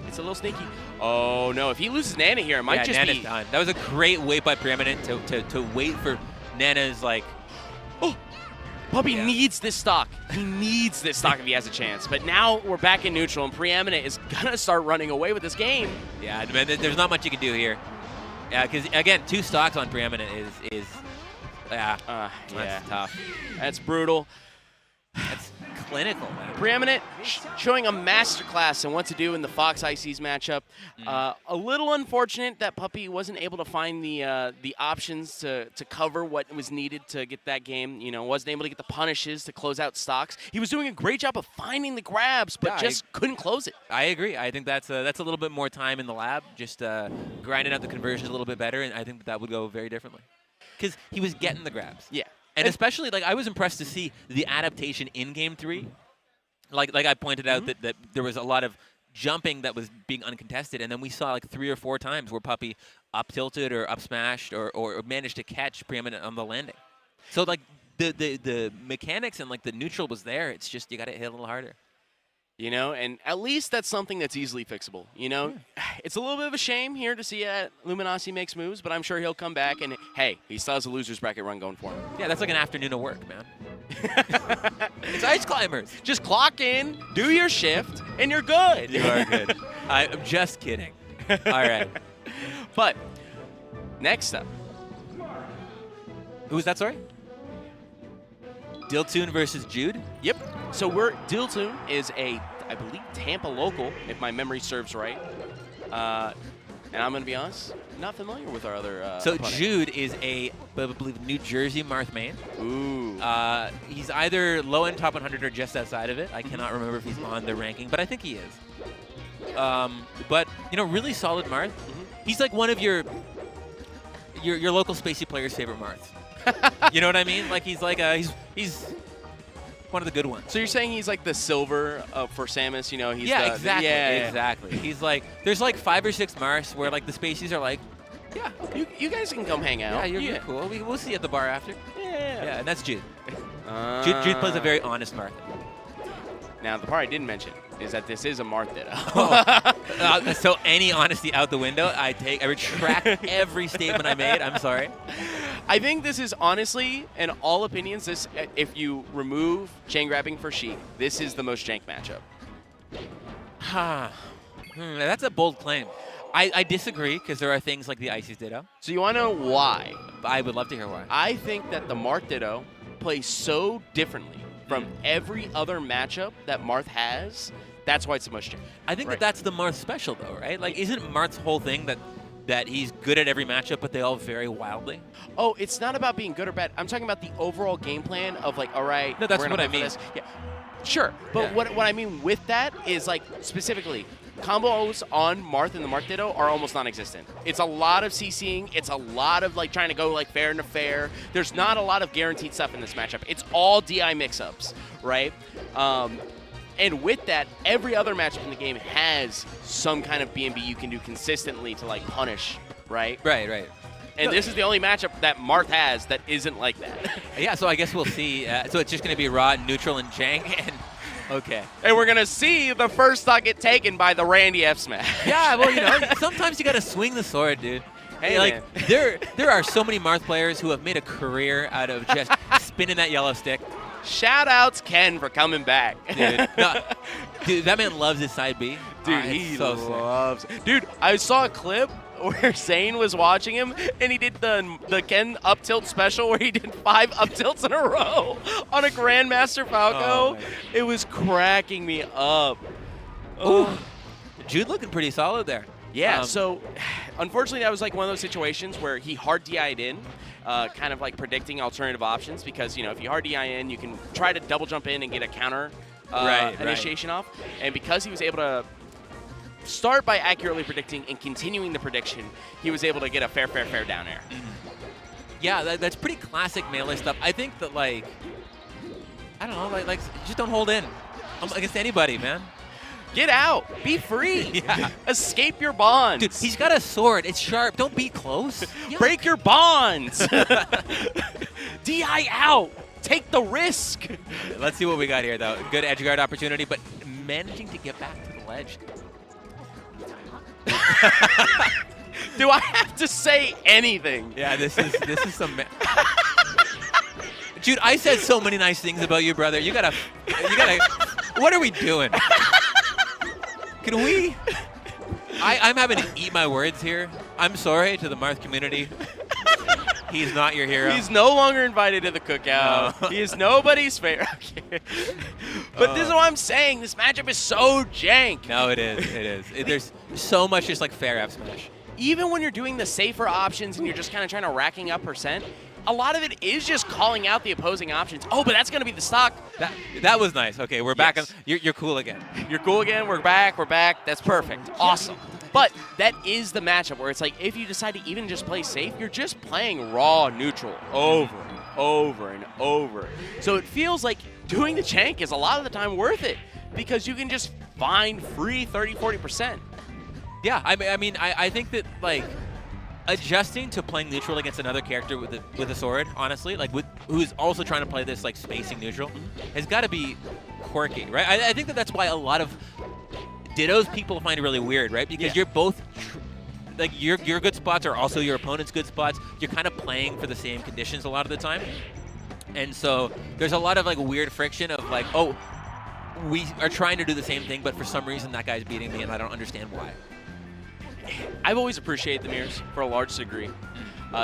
It's a little sneaky. Oh, no. If he loses Nana here, it might just Nana's be... done. That was a great wait by Preeminent to wait for Nana's, like... Oh, Puppy needs this stock. He needs this stock if he has a chance. But now we're back in neutral, and Preeminent is going to start running away with this game. Yeah, man, there's not much you can do here. Yeah, because, again, 2 stocks on Preeminent is that's tough. That's brutal. That's clinical, man. Preeminent showing a masterclass in what to do in the Fox ICs matchup. A little unfortunate that Puppy wasn't able to find the options to cover what was needed to get that game. You know, wasn't able to get the punishes to close out stocks. He was doing a great job of finding the grabs, but just couldn't close it. I agree. I think that's a little bit more time in the lab, just grinding out the conversions a little bit better, and I think that would go very differently. Because he was getting the grabs. Yeah. And especially, like, I was impressed to see the adaptation in Game 3. Like I pointed out that there was a lot of jumping that was being uncontested, and then we saw, like, 3 or 4 times where Puppy up-tilted or up-smashed or managed to catch Preeminent on the landing. So, like, the mechanics and, like, the neutral was there. It's just you got to hit a little harder. You know, and at least that's something that's easily fixable. You know, it's a little bit of a shame here to see Luminosity makes moves, but I'm sure he'll come back and, hey, he still has a loser's bracket run going for him. Yeah, that's like an afternoon of work, man. It's Ice Climbers. Just clock in, do your shift, and you're good. You are good. I'm just kidding. All right. But next up. Who was that, sorry? Diltoon versus Jude? Yep. So Diltoon is I believe, Tampa local, if my memory serves right. And I'm going to be honest, not familiar with our other So opponent. Jude is I believe, New Jersey Marth main. Ooh. He's either low end top 100 or just outside of it. I cannot remember if he's on the ranking, but I think he is. But, you know, really solid Marth. He's like one of your local Spacey player's favorite Marths. You know what I mean? Like, he's like he's one of the good ones. So you're saying he's like the silver for Samus, you know? He's exactly. Yeah. Exactly. He's like, there's like 5 or 6 Marths where like the Spaceys are like, yeah, okay. You guys can come hang out. Yeah, you're cool. We'll see you at the bar after. Yeah. Yeah, and that's Jude. Jude plays a very honest Marth. Now, the part I didn't mention is that this is a Marth Ditto. So any honesty out the window, I retract every statement I made. I'm sorry. I think this is honestly, in all opinions, if you remove chain grabbing for Sheik, this is the most jank matchup. That's a bold claim. I disagree because there are things like the Ices Ditto. So you want to know why? I would love to hear why. I think that the Marth Ditto plays so differently from every other matchup that Marth has. That's why it's the most jank. I think that's the Marth special, though, right? Like, isn't Marth's whole thing that he's good at every matchup, but they all vary wildly? Oh, it's not about being good or bad. I'm talking about the overall game plan of, like, all right, no, that's we're what gonna I play mean. for this. Yeah. Sure, but what I mean with that is, like, specifically, combos on Marth and the Marth Ditto are almost non-existent. It's a lot of CCing. It's a lot of, like, trying to go, like, fair and fair. There's not a lot of guaranteed stuff in this matchup. It's all DI mix-ups, right? And with that, every other matchup in the game has some kind of B&B you can do consistently to, like, punish, right? Right. And this is the only matchup that Marth has that isn't like that. Yeah, so I guess we'll see. So it's just going to be raw, neutral, and jank, and okay. And we're going to see the first stock get taken by the Randy F Smash. Yeah, well, you know, sometimes you got to swing the sword, dude. Hey, like, man. there are so many Marth players who have made a career out of just spinning that yellow stick. Shout outs Ken for coming back. Dude, that man loves his side B. Dude, he so loves it. Dude, I saw a clip where Zane was watching him, and he did the Ken up tilt special where he did 5 up tilts in a row on a Grandmaster Falco. It was cracking me up. Oh. Jude looking pretty solid there. Yeah, so unfortunately that was like one of those situations where he hard DI'd in, kind of like predicting alternative options because, you know, if you hard DI in, you can try to double jump in and get a counter initiation off. And because he was able to start by accurately predicting and continuing the prediction, he was able to get a fair down air. Yeah, that's pretty classic melee stuff. I think that, like, I don't know, like just don't hold in. against anybody, man. Get out. Be free. Yeah. Escape your bonds. Dude, he's got a sword. It's sharp. Don't be close. Break your bonds. DI out. Take the risk. Let's see what we got here, though. Good edge guard opportunity, but managing to get back to the ledge. Do I have to say anything? Yeah, this is some. Dude, I said so many nice things about you, brother. You gotta. What are we doing? Can we? I'm having to eat my words here. I'm sorry to the Marth community. He's not your hero. He's no longer invited to the cookout. No. He is nobody's favorite. Okay. But this is what I'm saying. This matchup is so jank. No, it is. It is. There's so much just like fair F smash. Even when you're doing the safer options and you're just kind of trying to racking up percent, a lot of it is just calling out the opposing options. Oh, but that's going to be the stock. That was nice. Okay, we're back. Yes. You're cool again. You're cool again. We're back. We're back. That's perfect. Awesome. But that is the matchup where it's like if you decide to even just play safe, you're just playing raw neutral over and over and over. So it feels like doing the jank is a lot of the time worth it because you can just find free 30, 40%. Yeah, I mean, I think that like adjusting to playing neutral against another character with a sword, honestly, like who's also trying to play this like spacing neutral, has got to be quirky, right? I think that's why a lot of Dittos people find it really weird, right? Because you're both like your good spots are also your opponent's good spots. You're kind of playing for the same conditions a lot of the time, and so there's a lot of like weird friction of like, oh, we are trying to do the same thing, but for some reason that guy's beating me, and I don't understand why. I've always appreciated the mirrors for a large degree,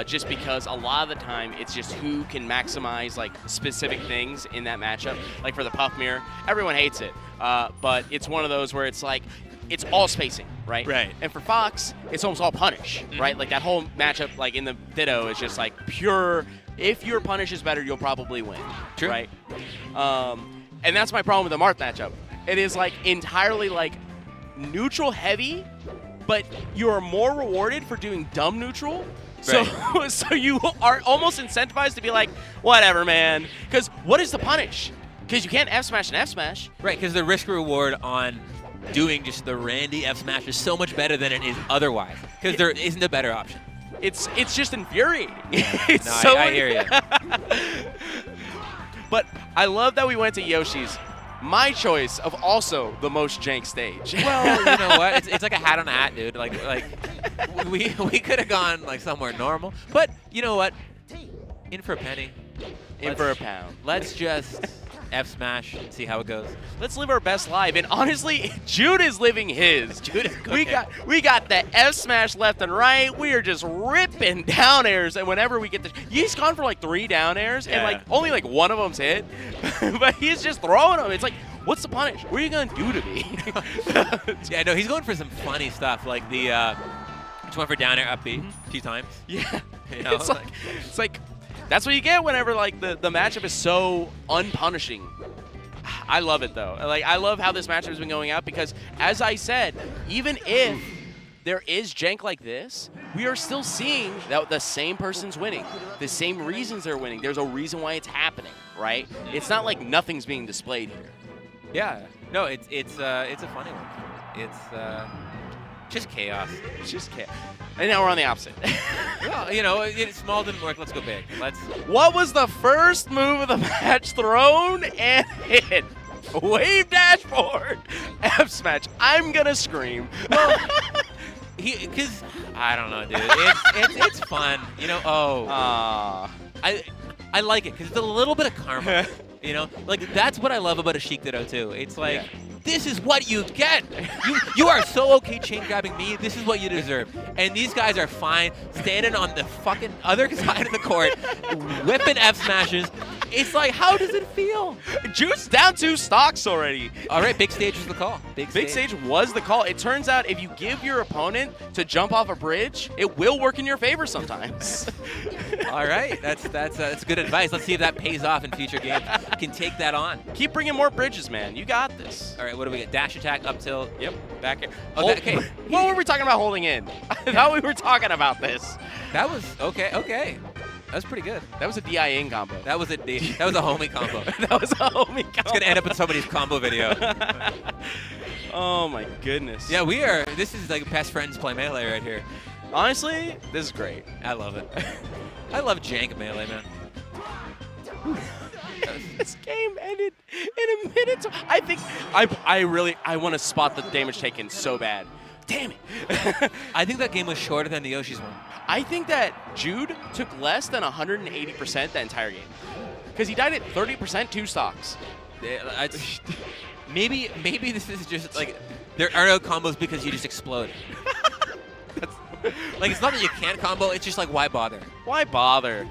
just because a lot of the time it's just who can maximize like specific things in that matchup. Like for the puff mirror, everyone hates it, but it's one of those where it's like it's all spacing, right? Right. And for Fox, it's almost all punish, right? Like that whole matchup, like in the Ditto, is just like pure. If your punish is better, you'll probably win, True. right? And that's my problem with the Marth matchup. It is like entirely like neutral heavy. But you are more rewarded for doing dumb neutral. Right. So you are almost incentivized to be like, whatever, man. Because what is the punish? Because you can't F smash and F smash. Right, because the risk reward on doing just the Randy F smash is so much better than it is otherwise. Because there isn't a better option. It's just infuriating. It's No, so I hear you. But I love that we went to Yoshi's. My choice of also the most jank stage. Well, you know what? It's like a hat on a hat, dude. Like we could have gone like somewhere normal, but you know what? In for a penny. In for a pound. Let's just F smash and see how it goes. Let's live our best life. And honestly, Jude is living his. Jude is we cooking. we got the F smash left and right. We are just ripping down airs, and whenever we get he's gone for like 3 down airs, and like only like one of them's hit, but he's just throwing them. It's like, what's the punish? What are you gonna do to me? Yeah, no, he's going for some funny stuff, like the just went for down air up B a few times. Yeah, You know, it's like that's what you get whenever like the matchup is so unpunishing. I love it though. Like I love how this matchup has been going out because, as I said, even if there is jank like this, we are still seeing that the same person's winning, the same reasons they're winning. There's a reason why it's happening, right? It's not like nothing's being displayed here. Yeah, no, it's a funny one. It's just chaos. It's just chaos. And now we're on the opposite. Well, you know, small didn't work. Let's go big. What was the first move of the match? Thrown and hit. Wave dashboard. F smash. I'm gonna scream. Well, because I don't know, dude. It's fun, you know. Oh, I like it because it's a little bit of karma. You know, like that's what I love about a Sheik Ditto too. It's like this is what you get. You are so okay chain grabbing me. This is what you deserve. And these guys are fine standing on the fucking other side of the court, whipping F smashes. It's like, how does it feel? Juice down 2 stocks already. All right, big stage was the call. Big stage was the call. It turns out if you give your opponent to jump off a bridge, it will work in your favor sometimes. All right, that's good advice. Let's see if that pays off in future games. I can take that on. Keep bringing more bridges, man. You got this. All right, what do we get? Dash attack, up tilt. Yep. Back air. Okay. What were we talking about holding in? I thought we were talking about this. That was okay. That was pretty good. That was a DI-in combo. That was a homie combo. That was a homie combo. It's gonna end up in somebody's combo video. Oh my goodness. Yeah, this is like best friends play Melee right here. Honestly, this is great. I love it. I love jank Melee, man. This game ended in a minute. I think I want to spot the damage taken so bad. Damn it. I think that game was shorter than the Yoshi's one. I think that Jude took less than 180% that entire game. Because he died at 30% 2 stocks. Maybe this is just like there are no combos because you just explode. Like it's not that you can't combo, it's just like why bother? Why bother?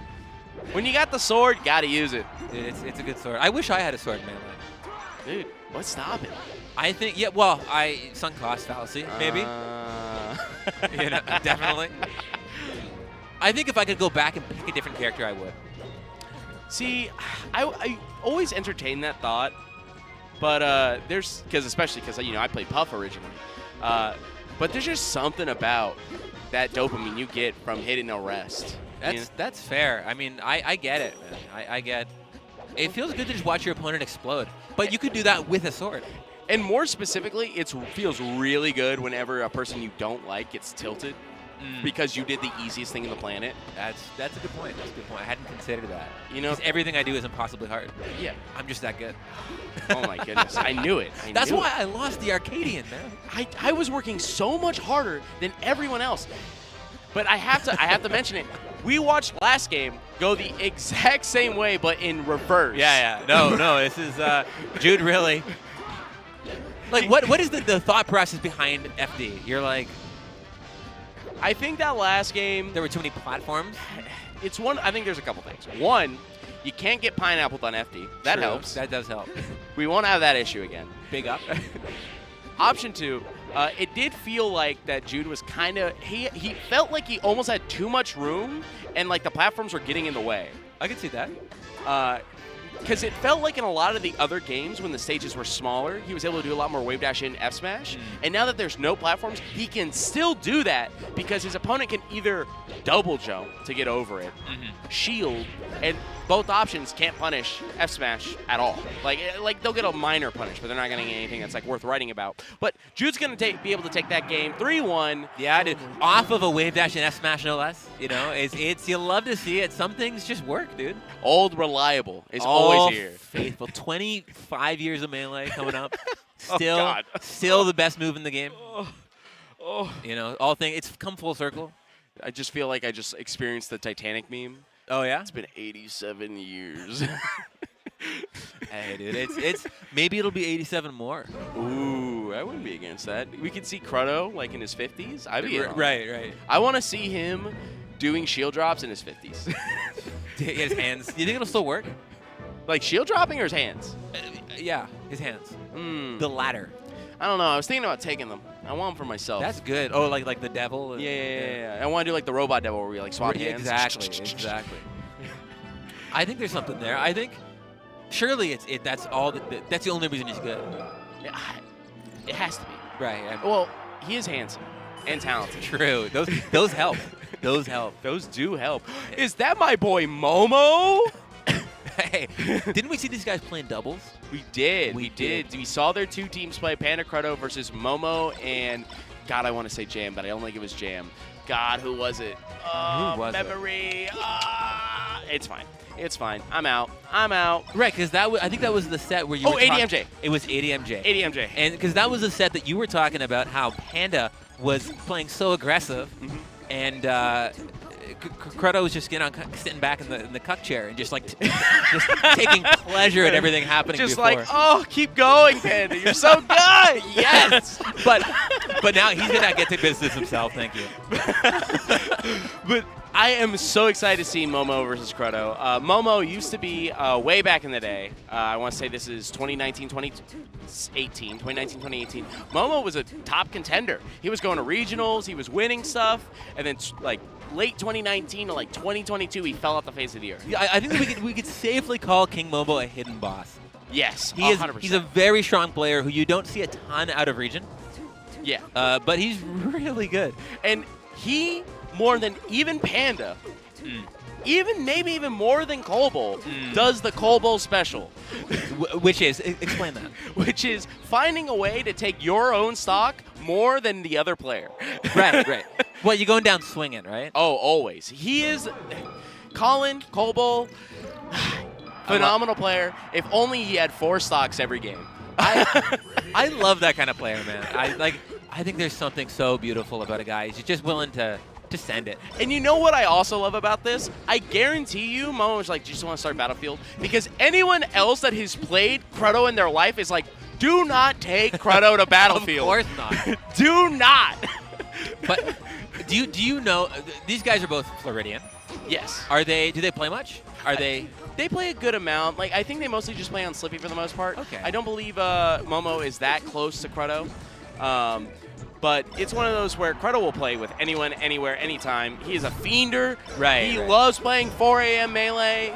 When you got the sword, you gotta use it. Dude, it's a good sword. I wish I had a sword in Melee. Dude, what's stopping? I think sunk cost fallacy, maybe. You know, definitely. I think if I could go back and pick a different character, I would. See, I always entertain that thought, but especially because I played Puff originally, but there's just something about that dopamine you get from hitting no rest. That's fair. I mean, I get it, man. I get. It feels good to just watch your opponent explode, but you could do that with a sword. And more specifically, it feels really good whenever a person you don't like gets tilted because you did the easiest thing in the planet. That's a good point. That's a good point. I hadn't considered that. You know, 'cause everything I do is impossibly hard. Yeah. I'm just that good. Oh my goodness, I knew it. That's why I lost the Arcadian, man. I was working so much harder than everyone else. But I have to mention it. We watched last game go the exact same way, but in reverse. Yeah. No. This is Jude really. Like, what is the thought process behind FD? You're like, I think that last game there were too many platforms. It's one. I think there's a couple things. One, you can't get pineappled on FD. That True. helps. That does help. We won't have that issue again. Big up. Option 2, it did feel like that Jude was kind of he felt like he almost had too much room, and like the platforms were getting in the way. I can see that. Because it felt like in a lot of the other games when the stages were smaller, he was able to do a lot more wave dash in F smash. And now that there's no platforms, he can still do that because his opponent can either double jump to get over it, shield, and both options can't punish F smash at all. Like they'll get a minor punish, but they're not getting anything that's like worth writing about. But Jude's gonna be able to take that game 3-1. Yeah, dude. Off of a wave dash and F smash, no less. You know, it's you love to see it. Some things just work, dude. Old reliable is always here. Faithful. 25 years of Melee coming up. Oh, God. Still the best move in the game. You know, it's come full circle. I just feel like I just experienced the Titanic meme. Oh yeah. It's been 87 years. Hey, dude, it's maybe it'll be 87 more. Ooh, I wouldn't be against that. We could see Cruddo like in his 50s. I'd be in on it. Right. I want to see him doing shield drops in his 50s. His hands. Do you think it'll still work? Like shield dropping or his hands? Yeah, his hands. The latter. I don't know. I was thinking about taking them. I want them for myself. That's good. Oh, like the devil. Yeah. I want to do like the robot devil where we like swap hands. Exactly. I think there's something there. I think surely that's all. That's the only reason he's good. It has to be. Right. Well, he is handsome and talented. True. Those help. Those help. Those do help. Is that my boy Momo? Hey, didn't we see these guys playing doubles? We did. We saw their 2 teams play, Panda Cruddo versus Momo and, God, I want to say Jam, but I don't think it was Jam. God, who was it? Who was memory. It's fine. It's fine. I'm out. Right, because I think that was the set where you were ADMJ. It was ADMJ. ADMJ. And because that was the set that you were talking about how Panda was playing so aggressive, and Cruddo was just sitting back in the cuck chair and just just taking pleasure at everything happening just before. Like, oh, keep going, Panda. You're so good. Yes. But now he's going to get to business himself. Thank you. But I am so excited to see Momo versus Cruddo. Momo used to be way back in the day. I want to say this is 2019, 2018. Momo was a top contender. He was going to regionals. He was winning stuff. And then like late 2019 to like 2022, he fell off the face of the earth. Yeah, I think that we could safely call King Momo a hidden boss. Yes, he is. 100%. He's a very strong player who you don't see a ton out of region. Yeah. But he's really good. And he, more than even Panda, maybe even more than Colbull, does the Colbull special. Which is, explain that. Which is finding a way to take your own stock more than the other player. Right. Well, you're going down swinging, right? Oh, always. He is Colbull, phenomenal player. If only he had 4 stocks every game. I love that kind of player, man. I think there's something so beautiful about a guy. He's just willing to send it. And you know what I also love about this? I guarantee you, Momo was like, do you just want to start Battlefield? Because anyone else that has played Cruddo in their life is like, do not take Cruddo to Battlefield. Of course not. Do not. But do you know, these guys are both Floridian. Yes. Do they play much? They play a good amount. Like, I think they mostly just play on Slippy for the most part. Okay. I don't believe Momo is that close to Cruddo. But it's one of those where Cruddo will play with anyone, anywhere, anytime. He is a fiender. Right. He loves playing 4 a.m. Melee.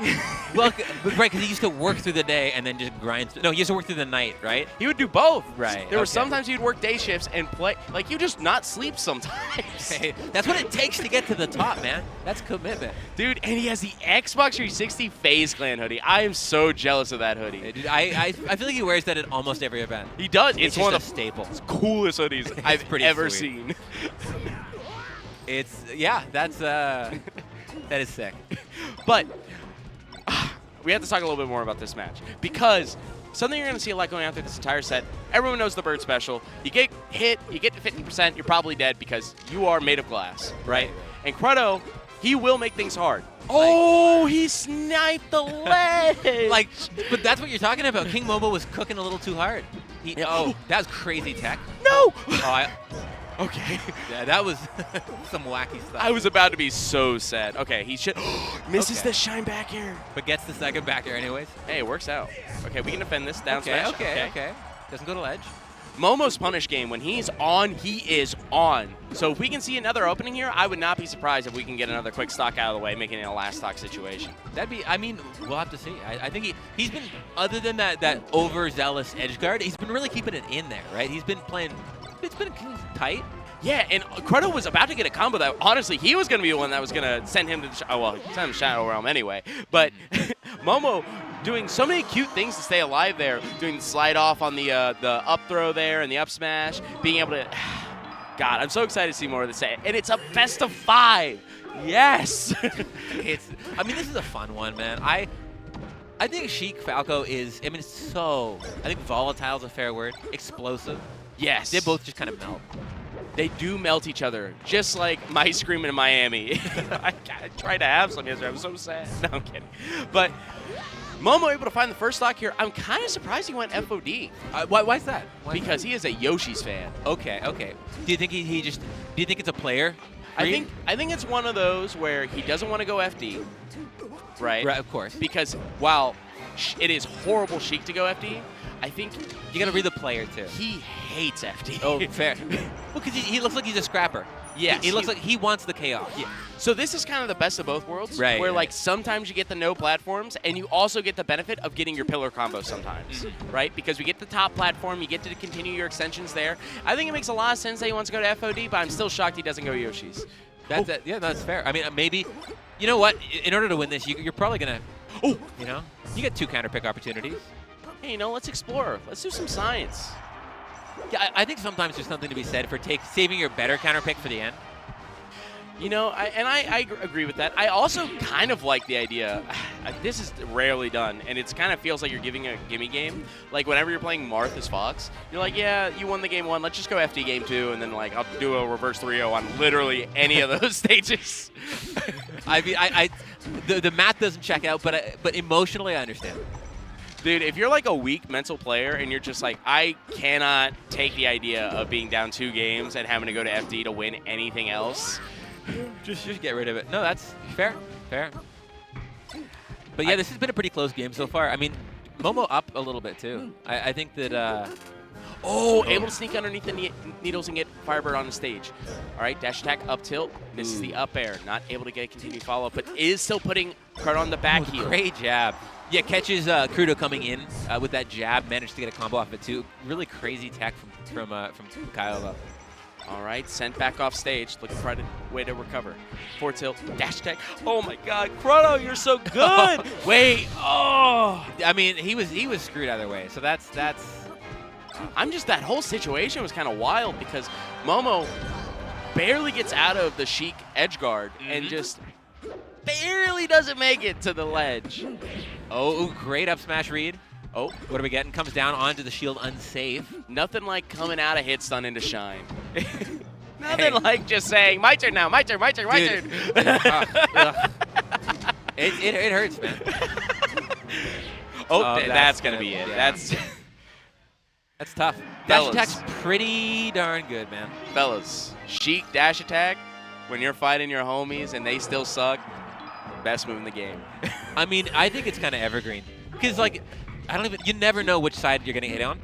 Well, right, because he used to work through the day and then just grind. No, he used to work through the night, right? He would do both. Right. There were sometimes he'd work day shifts and play. Like, you just not sleep sometimes. Hey, that's what it takes to get to the top, man. That's commitment. Dude, and he has the Xbox 360 FaZe Clan hoodie. I am so jealous of that hoodie. Hey, dude, I feel like he wears that at almost every event. He does. It's one just of a staple. the coolest hoodies I've pretty ever sweet. seen. That is sick. But we have to talk a little bit more about this match because something you're going to see a lot going on through this entire set. Everyone knows the bird special. You get hit, you get to 50%, you're probably dead because you are made of glass, right? And Cruddo, he will make things hard. Oh, he sniped the leg. But that's what you're talking about. King Momo was cooking a little too hard. That was crazy tech. No. Okay. Yeah, that was some wacky stuff. I was about to be so sad. Okay, he misses the shine back here. But gets the second back air anyways. Hey, it works out. Okay, we can defend this. Down smash. Okay. Doesn't go to ledge. Momo's punish game, when he's on, he is on. So if we can see another opening here, I would not be surprised if we can get another quick stock out of the way, making it a last stock situation. We'll have to see. I think he's been, other than that overzealous edge guard, he's been really keeping it in there, right? He's been playing, it's been tight. Yeah, and Cruddo was about to get a combo that, honestly, he was going to be the one that was going to send him to send him to Shadow Realm anyway. But Momo doing so many cute things to stay alive there, doing the slide off on the up throw there and the up smash, being able to, God, I'm so excited to see more of this. And it's a best of 5. Yes. This is a fun one, man. I think Sheik Falco is, I think volatile is a fair word, explosive. Yes. They both just kind of melt. They do melt each other, just like my Scream in Miami. I tried to have some yesterday. I'm so sad. No, I'm kidding. But Momo able to find the first stock here. I'm kind of surprised he went FOD. Why's that? Because he is a Yoshi's fan. Okay. Do you think do you think it's a player? I think it's one of those where he doesn't want to go FD, right? Right, of course. Because while it is horrible Sheik to go FD, I think you got to read the player too. He hates FD. Oh, fair. Well, because he looks like he's a scrapper. Yes. He looks like he wants the chaos. Yeah. So this is kind of the best of both worlds, right? Where like sometimes you get the no platforms, and you also get the benefit of getting your pillar combo sometimes, right? Because we get the top platform, you get to continue your extensions there. I think it makes a lot of sense that he wants to go to FOD, but I'm still shocked he doesn't go Yoshi's. That's it. Yeah, that's fair. I mean, maybe, you know what? In order to win this, you're probably gonna, you get 2 counter pick opportunities. Hey, let's explore. Let's do some science. Yeah, I think sometimes there's something to be said for saving your better counter pick for the end. I agree with that. I also kind of like the idea. This is rarely done, and it kind of feels like you're giving a gimme game. Like whenever you're playing Marth as Fox, you're like, yeah, you won the game 1. Let's just go FD game 2, and then like I'll do a reverse 3-0 on literally any of those stages. I mean, the math doesn't check out, but emotionally I understand. Dude, if you're like a weak mental player and you're just like, I cannot take the idea of being down 2 games and having to go to FD to win anything else. Just get rid of it. No, that's fair. But yeah, this has been a pretty close game so far. I mean, Momo up a little bit too. I think that. Able to sneak underneath the needles and get Firebird on the stage. All right, dash attack, up tilt. Misses the up air. Not able to get a continued follow-up, but is still putting Cruddo on the back heel. Great jab. Yeah, catches Cruddo coming in with that jab. Managed to get a combo off it too. Really crazy tech from Kyle though. All right, sent back off stage, looking for a way to recover. Forward tilt, dash attack. Oh my God, Chrono, you're so good. Wait, oh. I mean, he was screwed either way. So that's. I'm just, that whole situation was kind of wild because Momo barely gets out of the Sheik edge guard and just barely doesn't make it to the ledge. Oh, great up smash read. Oh, What are we getting? Comes down onto the shield unsafe. nothing like coming out of hit stun into shine. Nothing like just saying, my turn now, my turn, my turn, my Dude. turn. Ugh. It hurts, man. That's going to be it. yeah. That's tough. Dash Fellas. attack's pretty darn good, man. Fellas, Sheik dash attack, when you're fighting your homies and they still suck, best move in the game. I mean, I think it's kind of evergreen. Because, like, you never know which side you're going to hit on.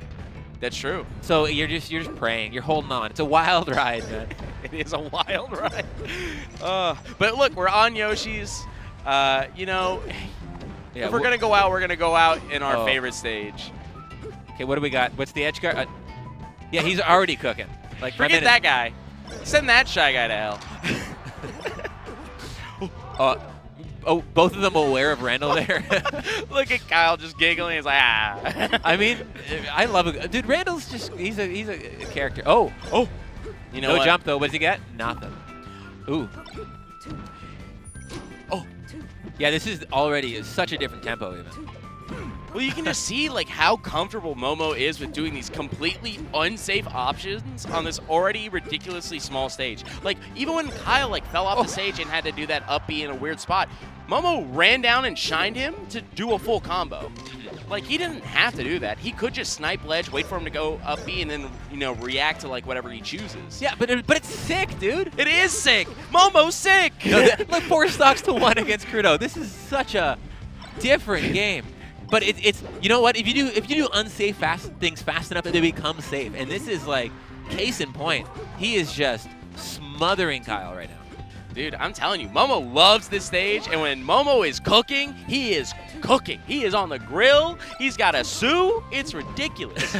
That's true. So you're just praying. You're holding on. It's a wild ride, man. It is a wild ride. But look, we're on Yoshi's. You know, Yeah, if we're going to go out, we're going to go out in our Oh. favorite stage. Okay, what do we got? What's the edge guard? Yeah, he's already cooking. Like, Forget that guy. Send that shy guy to hell. Both of them aware of Randall there. Look at Kyle just giggling. He's like, ah. I mean, I love it. Dude, Randall's just, he's a character. Oh. You know No what? jump, though. What does he get? Nothing. Ooh. Oh. Yeah, this is already such a different tempo, even. Well, you can just see like how comfortable Momo is with doing these completely unsafe options on this already ridiculously small stage. Like even when Kyle like fell off the stage and had to do that up B in a weird spot, Momo ran down and shined him to do a full combo. Like he didn't have to do that. He could just snipe ledge, wait for him to go up B, and then react to like whatever he chooses. Yeah, but it's sick, dude. It is sick. Momo's sick. Like 4 stocks to 1 against Crudo. This is such a different game. But it's you know what? If you do unsafe things fast enough, they become safe. And this is like case in point. He is just smothering Kyle right now. Dude, I'm telling you, Momo loves this stage, and when Momo is cooking, he is cooking. He is on the grill. He's got a Sue. It's ridiculous.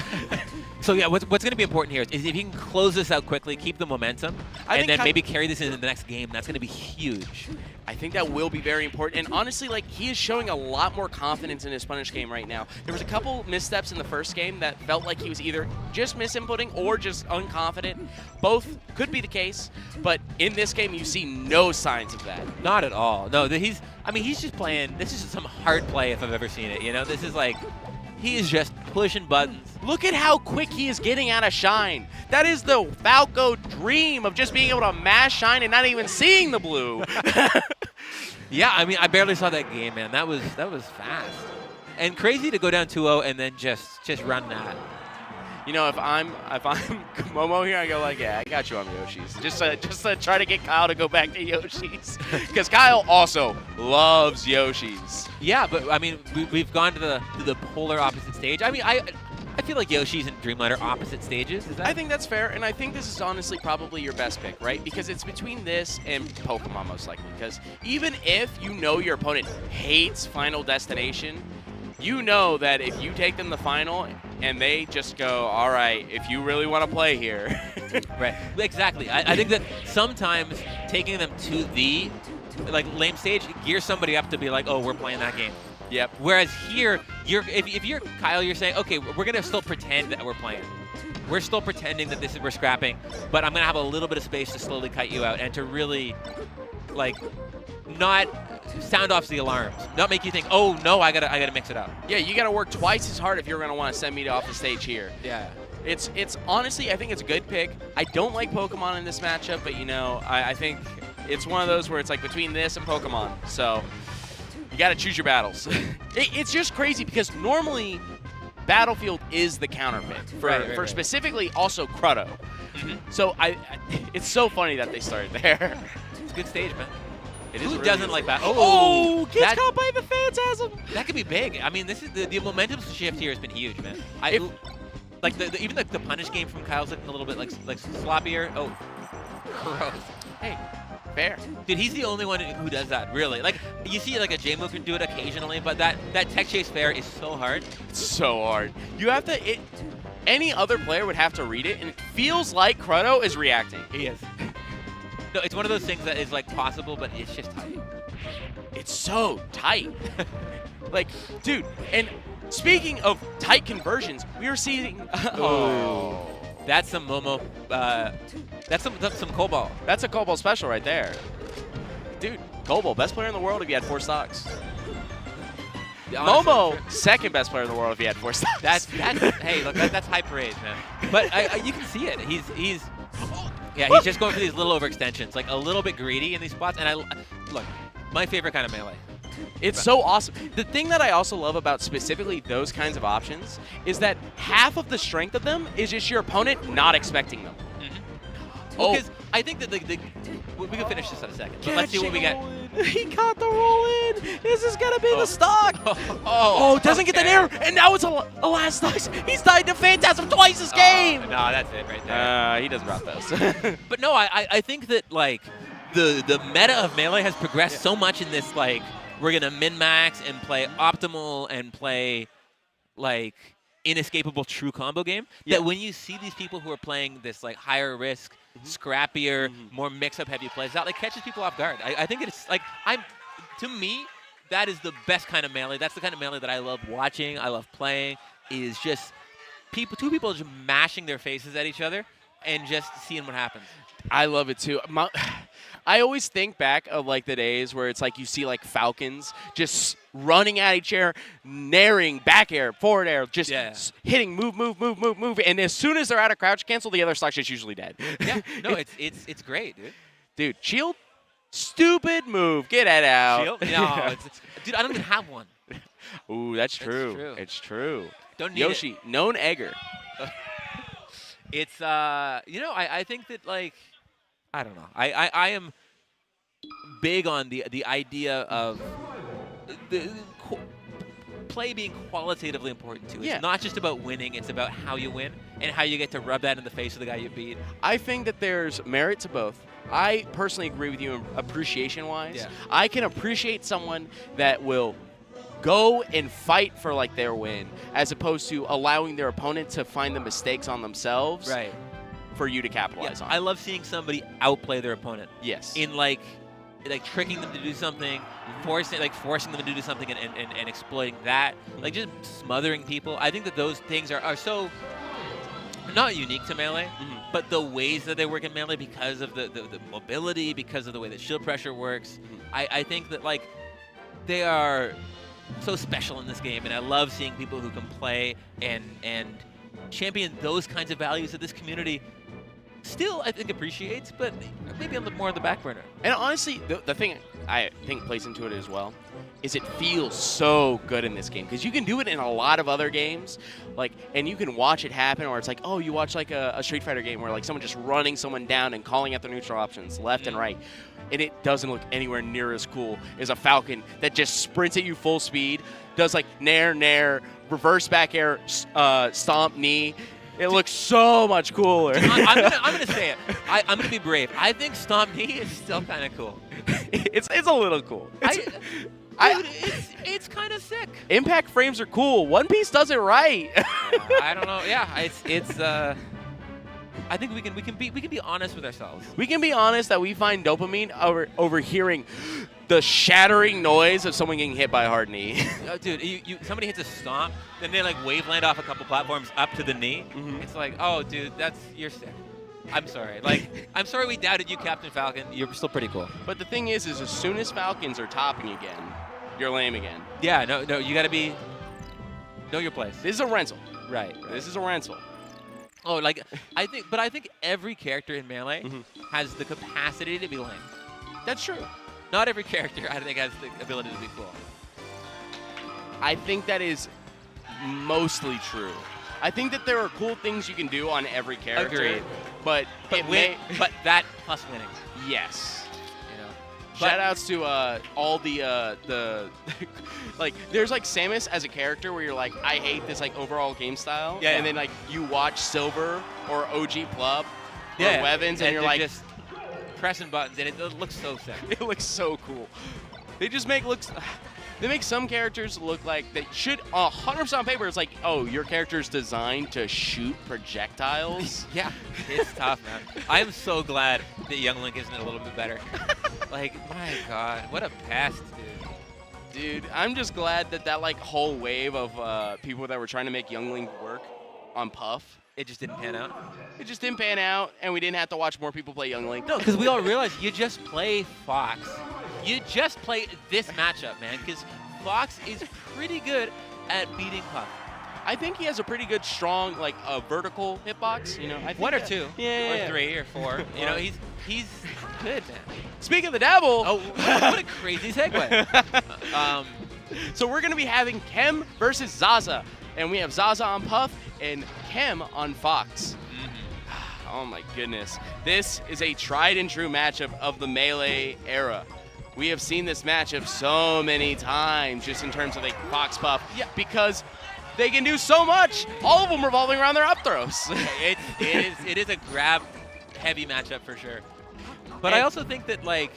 So yeah, what's going to be important here is if he can close this out quickly, keep the momentum, and then maybe carry this into the next game. That's going to be huge. I think that will be very important. And honestly, like he is showing a lot more confidence in his punish game right now. There was a couple missteps in the first game that felt like he was either just misinputting or just unconfident. Both could be the case, but in this game, you see no signs of that. Not at all. No, he's just playing. This is some hard play if I've ever seen it. You know, this is like he is just pushing buttons. Look at how quick he is getting out of Shine. That is the Falco dream of just being able to mash Shine and not even seeing the blue. Yeah, I mean, I barely saw that game, man. That was fast. And crazy to go down 2-0 and then just run that. You know, if I'm Momo here, I go like, yeah, I got you on Yoshi's. Just to try to get Kyle to go back to Yoshi's. Because Kyle also loves Yoshi's. Yeah, but I mean, we've gone to the polar opposite stage. I mean, I feel like Yoshi's and Dreamlight are opposite stages. Is that? I think that's fair, and I think this is honestly probably your best pick, right? Because it's between this and Pokemon most likely. Because even if you know your opponent hates Final Destination, you know that if you take them to the final and they just go, all right, if you really want to play here. Right, exactly. I think that sometimes taking them to the lame stage gears somebody up to be like, oh, we're playing that game. Yep. Whereas here, if you're Kyle, you're saying, okay, we're going to still pretend that we're playing. We're still pretending that we're scrapping, but I'm going to have a little bit of space to slowly cut you out and to really, not sound off the alarms, not make you think, oh no, I gotta mix it up. Yeah, you gotta work twice as hard if you're gonna want to send me off the stage here. Yeah. It's honestly, I think it's a good pick. I don't like Pokemon in this matchup, but I think it's one of those where it's like between this and Pokemon. So you gotta choose your battles. It's just crazy because normally Battlefield is the counter pick for specifically also Cruddo. So it's so funny that they started there. It's a good stage, man. Who really doesn't like that? Oh, gets caught by the phantasm. That could be big. I mean, this is the momentum shift here has been huge, man. Even the punish game from Kyle's looking a little bit like sloppier. Oh, gross. Hey, fair. Dude, he's the only one who does that, really. Like, you see like a J-Move can do it occasionally, but that tech chase fair is so hard. It's so hard. You have to any other player would have to read it, and it feels like Chrono is reacting. He is. No, it's one of those things that is like possible, but it's just tight. It's so tight. Like, dude, and speaking of tight conversions, we are seeing. Oh. That's some Momo. That's some Cobalt. That's a Cobalt special right there. Dude, Cobalt, best player in the world if he had 4 stocks. Honestly, Momo, second best player in the world if he had 4 stocks. That's hey, look, that's high praise, man. But you can see it. He's just going for these little overextensions, like a little bit greedy in these spots. And look, my favorite kind of melee. It's so awesome. The thing that I also love about specifically those kinds of options is that half of the strength of them is just your opponent not expecting them. Well, because I think that we can finish this in a second. But let's see what we get. He caught the roll in. This is going to be the stock. Doesn't get the okay. nair. And now it's a last stock. He's died to Phantasm twice this game. No, that's it right there. He doesn't drop those. But no, I think that like the meta of Melee has progressed so much in this, like, we're going to min-max and play optimal and play like inescapable true combo game, that when you see these people who are playing this like higher risk, scrappier, more mix-up heavy plays, that like catches people off guard. I think it's like, to me, that is the best kind of melee. That's the kind of melee that I love watching, I love playing, is just two people just mashing their faces at each other and just seeing what happens. I love it too. I always think back of like the days where it's like you see like Falcons just running at each other, nairing, back air, forward air, just hitting move, and as soon as they're out of crouch cancel, the other stock's just usually dead. Yeah, no, it's great, dude. Dude, shield, stupid move, get it out. Shield? No, dude, I don't even have one. Ooh, that's true. It's true. Don't need Yoshi, it. known egger. It's I think that, like, I don't know. I am big on the idea of the play being qualitatively important too. It's not just about winning, it's about how you win and how you get to rub that in the face of the guy you beat. I think that there's merit to both. I personally agree with you appreciation-wise. Yeah. I can appreciate someone that will go and fight for like their win, as opposed to allowing their opponent to find the mistakes on themselves for you to capitalize on. I love seeing somebody outplay their opponent. Yes. In like tricking them to do something, forcing them to do something and exploiting that, like just smothering people. I think that those things are so not unique to Melee, but the ways that they work in Melee, because of the mobility, because of the way that shield pressure works, I think that like they are so special in this game, and I love seeing people who can play and champion those kinds of values that this community still, I think, appreciates, but maybe a little more on the back burner. And honestly, the thing I think plays into it as well is it feels so good in this game, because you can do it in a lot of other games, like, and you can watch it happen, or it's like, oh, you watch like a Street Fighter game where like someone just running someone down and calling out the neutral options left and right, and it doesn't look anywhere near as cool as a Falcon that just sprints at you full speed, does like nair, reverse back air, stomp knee. It looks so much cooler. I'm gonna say it. I'm gonna be brave. I think Stomp Knee is still kind of cool. It's a little cool. It's kind of sick. Impact frames are cool. One Piece does it right. I don't know. Yeah, it's. I think we can be honest with ourselves. We can be honest that we find dopamine over hearing the shattering noise of someone getting hit by a hard knee. Dude, somebody hits a stomp, then they like waveland off a couple platforms up to the knee. It's like, oh, dude, you're sick. I'm sorry. Like, I'm sorry we doubted you, Captain Falcon. You're still pretty cool. But the thing is as soon as Falcons are topping again, you're lame again. Yeah, no, you gotta know your place. This is a rental. Right. This is a rental. Oh, like, I think every character in Melee has the capacity to be lame. That's true. Not every character, I think, has the ability to be cool. I think that is mostly true. I think that there are cool things you can do on every character. Agreed. But that plus winning. Yes. You know. Shout outs to all the like, there's like Samus as a character where you're like, I hate this like overall game style. Yeah. And then like you watch Silver or OG Plub or Wevins and you're like, just pressing buttons, and it looks so sick. It looks so cool. They just make looks. They make some characters look like they should 100% on paper. It's like, oh, your character's designed to shoot projectiles. Yeah, it's tough, man. I am so glad that Young Link isn't a little bit better. Like, my God, what a pest, dude. Dude, I'm just glad that like whole wave of people that were trying to make Young Link work on Puff, It just didn't pan out. it just didn't pan out, and we didn't have to watch more people play Young Link. No, because we all realized you just play Fox. You just play this matchup, man, because Fox is pretty good at beating Puff. I think he has a pretty good, strong, like vertical hitbox. You know, I think One or that- two, Yeah. or three or four. You know, he's good, man. Speaking of the devil, Oh, what a crazy segue. so we're gonna be having Kem versus Zaza, and we have Zaza on Puff and Kem on Fox. Oh my goodness, this is a tried and true matchup of the Melee era. We have seen this matchup so many times, just in terms of like Fox Puff, because they can do so much. All of them revolving around their up throws. it is a grab-heavy matchup for sure. But And- I also think that like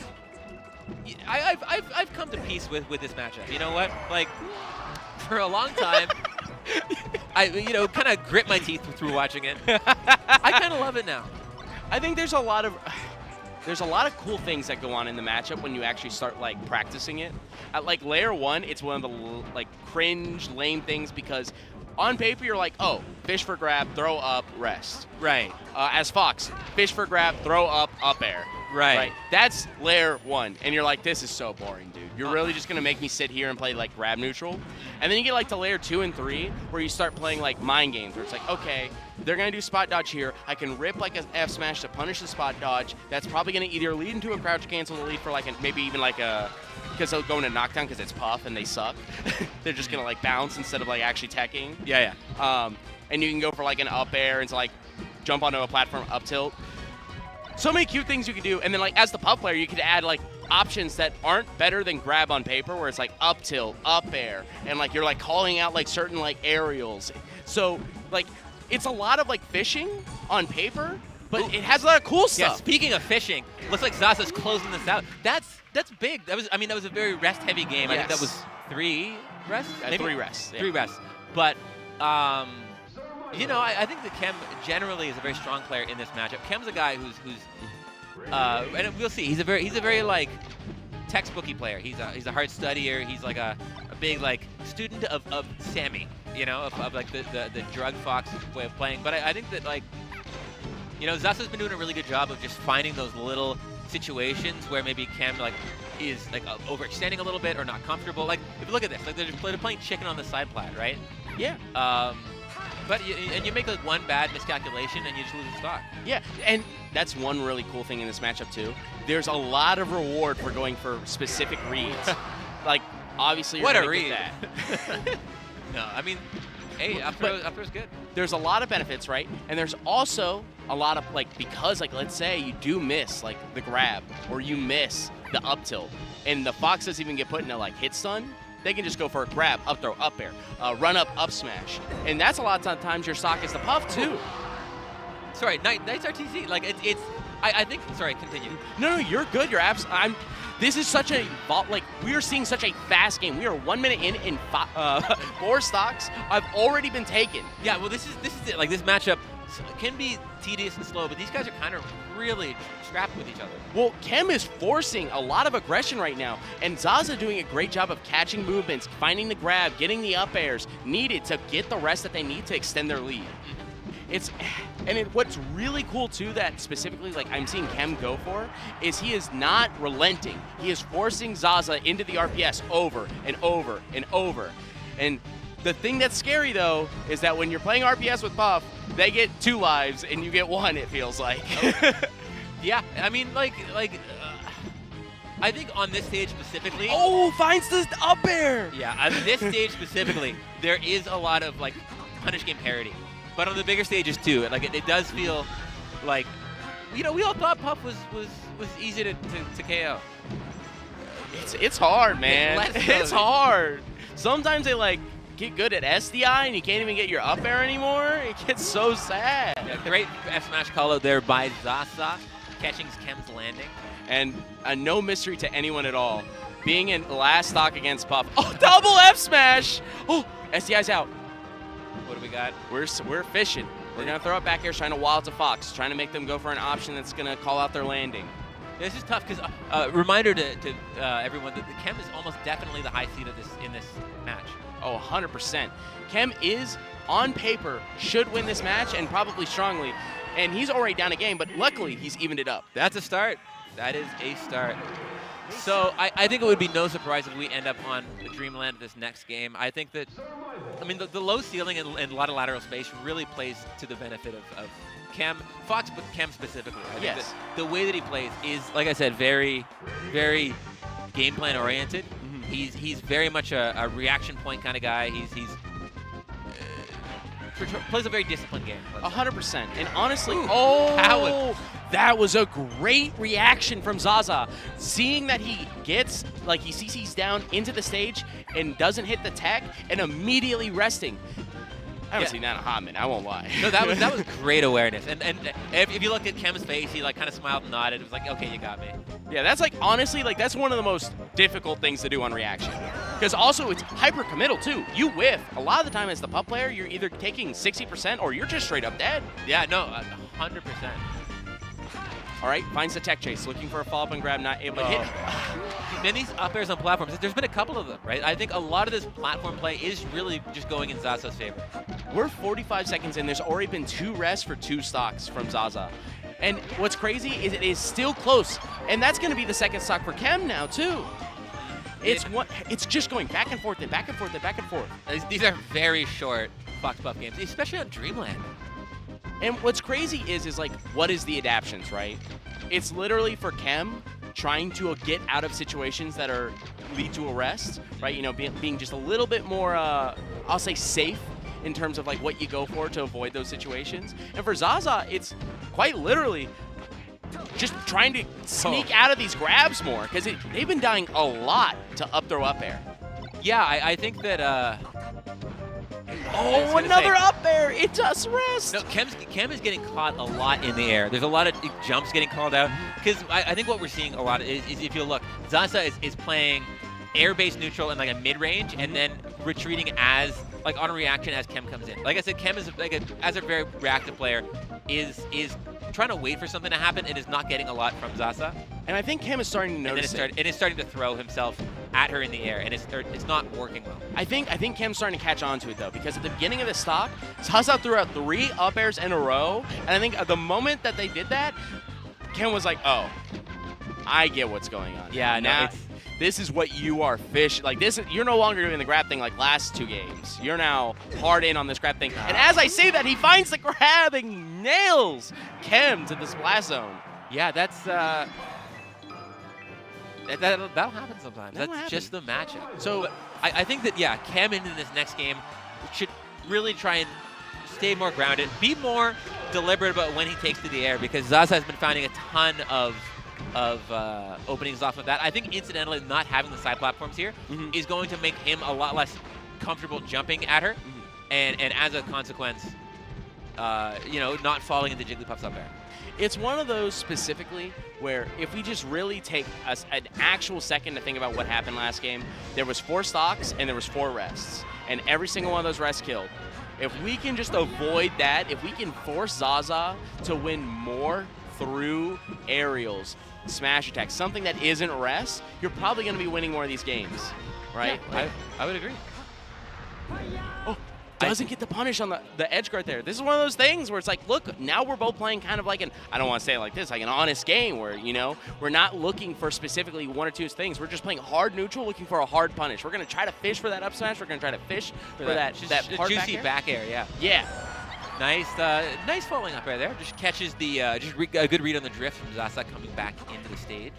I've come to peace with this matchup. You know what? Like for a long time, I kind of grit my teeth through watching it. I kind of love it now. I think there's a lot of cool things that go on in the matchup when you actually start like practicing it. At like layer 1, it's one of the like cringe, lame things because on paper you're like, oh, fish for grab, throw up, rest. Right. As Fox, fish for grab, throw up, up air. Right. That's layer 1, and you're like, this is so boring, dude. You're really just gonna make me sit here and play like grab neutral. And then you get like to layer 2 and 3, where you start playing like mind games, where it's like, okay, they're gonna do spot dodge here. I can rip like an F smash to punish the spot dodge. That's probably gonna either lead into a crouch cancel, to lead for like maybe even like a, because they'll go into knockdown because it's Puff and they suck. They're just gonna like bounce instead of like actually teching. Yeah. And you can go for like an up air and to like jump onto a platform up tilt. So many cute things you can do, and then like as the Puff player, you could add like options that aren't better than grab on paper, where it's like up tilt, up air, and like you're like calling out like certain like aerials. So like it's a lot of like fishing on paper, but it has a lot of cool Yeah. stuff. Speaking of fishing, looks like Zaza's closing this out. That's big. That was a very rest-heavy game. I think that Yes. was 3 rests. Maybe? 3 rests. Yeah. 3 rests. But I think that Kem generally is a very strong player in this matchup. Kem's a guy who's and we'll see. He's a very like textbooky player. He's a hard studier. He's like a big like student of Sammy, of like the drug Fox way of playing. But I think that like Zasa's been doing a really good job of just finding those little situations where maybe Kem like is like overextending a little bit or not comfortable. Like if you look at this, like they're playing chicken on the side plat, right? Yeah. But you make like one bad miscalculation and you just lose the stock. Yeah, and that's one really cool thing in this matchup too. There's a lot of reward for going for specific reads. Like obviously you're What a gonna read. get that. No, I mean, hey, up throw's good. There's a lot of benefits, right? And there's also a lot of like, because like let's say you do miss like the grab or you miss the up tilt, and the Fox doesn't even get put into like hit stun. They can just go for a grab, up throw, up air, run up, up smash, and that's a lot of times your stock is the Puff too. Sorry, Knight's RTC. Like it's. I think. Sorry, continue. No, you're good. You're This is such a like we are seeing such a fast game. We are 1 minute in 4 stocks. I've already been taken. Yeah. Well, this is it. Like this matchup can be tedious and slow, but these guys are kind of really scrapping with each other. Well, Kem is forcing a lot of aggression right now, and Zaza doing a great job of catching movements, finding the grab, getting the up airs needed to get the rest that they need to extend their lead. What's really cool too that specifically like I'm seeing Kem go for is he is not relenting. He is forcing Zaza into the RPS over and over and over. And the thing that's scary though is that when you're playing RPS with Puff, they get 2 lives and you get 1. It feels like. Yeah. I mean, I think on this stage specifically. Oh, finds the up air. Yeah, on this stage specifically, there is a lot of like punish game parity. But on the bigger stages too, like it does feel like, we all thought Puff was easy to KO. It's hard, man. Less so. It's hard. Sometimes they like get good at SDI and you can't even get your up air anymore. It gets so sad. Yeah, great F smash call out there by Zaza, catching Kem's landing. And no mystery to anyone at all. being in last stock against Puff. Oh, double F smash! Oh, SDI's out. What do we got? We're fishing. We're going to throw it back here, trying to wild to Fox, trying to make them go for an option that's going to call out their landing. This is tough because reminder to everyone that Kem is almost definitely the high seed of in this match. Oh, 100%. Kem is, on paper, should win this match, and probably strongly. And he's already down a game, but luckily he's evened it up. That's a start. That is a start. So I think it would be no surprise if we end up on the Dreamland this next game. I think that, I mean, the low ceiling and a lot of lateral space really plays to the benefit of Kem, Fox, but Kem specifically. I think that the way that he plays is, like I said, very, very game plan oriented. Mm-hmm. He's very much a reaction point kind of guy. He's plays a very disciplined game. 100%. And honestly, that was a great reaction from Zaza. Seeing that he gets, like, he CC's down into the stage and doesn't hit the tech and immediately resting. I haven't seen that in a hot minute, I won't lie. No, that was great awareness. And if you looked at Kem's face, he like kind of smiled and nodded. It was like, okay, you got me. Yeah, that's like, honestly, like, that's one of the most difficult things to do on reaction. Because also it's hyper committal too. You whiff. A lot of the time as the pup player, you're either taking 60% or you're just straight up dead. Yeah, no, 100%. All right, finds the tech chase, looking for a follow-up and grab, not able to hit. Then these up airs on platforms, there's been a couple of them, right? I think a lot of this platform play is really just going in Zaza's favor. We're 45 seconds in. There's already been 2 rests for 2 stocks from Zaza. And what's crazy is it is still close. And that's going to be the second stock for Kem now, too. It's just going back and forth and back and forth and back and forth. These are very short Fox Buff games, especially on Dreamland. And what's crazy is like, what is the adaptions, right? It's literally for Kem trying to get out of situations that lead to arrest, right? You know, being just a little bit more, I'll say, safe in terms of like what you go for to avoid those situations. And for Zaza, it's quite literally just trying to sneak out of these grabs more, because they've been dying a lot to up throw up air. Yeah, I think that. Oh, another up air! It does rest! No, Kem is getting caught a lot in the air. There's a lot of jumps getting called out, because I think what we're seeing a lot is if you look, Zaza is playing air-based neutral in like a mid-range, and then retreating as, like, on a reaction as Kem comes in. Like I said, Kem is, like as a very reactive player, is trying to wait for something to happen and is not getting a lot from Zaza. And I think Kem is starting to notice it is starting to throw himself at her in the air, and it's not working well. I think Kem's starting to catch on to it, though, because at the beginning of the stock, Zaza threw out 3 up airs in a row, and I think at the moment that they did that, Kem was like, oh, I get what's going on. Yeah, now this is what you are like this. You're no longer doing the grab thing like last 2 games. You're now hard in on this grab thing. And as I say that, he finds the grab and nails Kem to the splash zone. Yeah, that's that'll happen sometimes. That's just the matchup. So I think that, yeah, Kem into this next game should really try and stay more grounded, be more deliberate about when he takes to the air, because Zaza has been finding a ton of openings off of that. I think incidentally not having the side platforms here is going to make him a lot less comfortable jumping at her, and as a consequence, you know, not falling into Jigglypuff's up air. It's one of those specifically where if we just really take an actual second to think about what happened last game, there was 4 stocks and there was 4 rests, and every single one of those rests killed. If we can just avoid that, if we can force Zaza to win more through aerials, smash attacks, something that isn't rest, you're probably going to be winning more of these games, right? Yeah, I would agree. Oh, doesn't get the punish on the edge guard there. This is one of those things where it's like, look, now we're both playing kind of like I don't want to say it like this, like an honest game where, you know, we're not looking for specifically 1 or 2 things. We're just playing hard neutral, looking for a hard punish. We're going to try to fish for that up smash. We're going to try to fish for that hard juicy back air. Yeah. Yeah. Nice falling up air there. Just catches the a good read on the drift from Zaza coming back into the stage.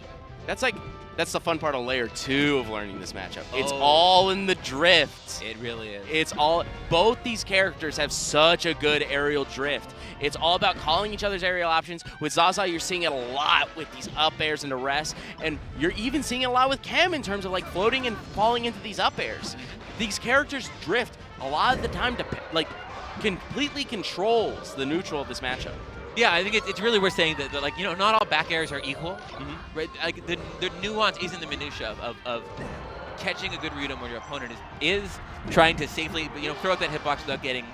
That's the fun part of layer 2 of learning this matchup. It's all in the drift. It really is. It's all, both these characters have such a good aerial drift. It's all about calling each other's aerial options. With Zaza, you're seeing it a lot with these up airs and arrests, and you're even seeing it a lot with Kem in terms of like floating and falling into these up airs. These characters drift a lot of the time to like completely controls the neutral of this matchup. Yeah, I think it's really worth saying that, like, not all back airs are equal. Right? Like the nuance is in the minutia of catching a good read on where your opponent is trying to safely, throw out that hitbox without getting,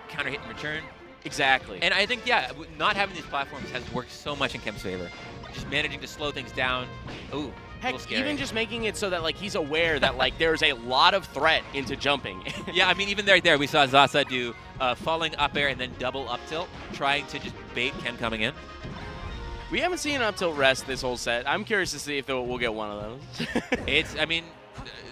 counter hit in return. Exactly. And I think, yeah, not having these platforms has worked so much in Kem's favor. Just managing to slow things down. Ooh, heck, even just making it so that like he's aware that like there's a lot of threat into jumping. Yeah, I mean, even right there, we saw Zaza do falling up air and then double up tilt, trying to just bait Kem coming in. We haven't seen an up tilt rest this whole set. I'm curious to see if we'll get one of those. I mean,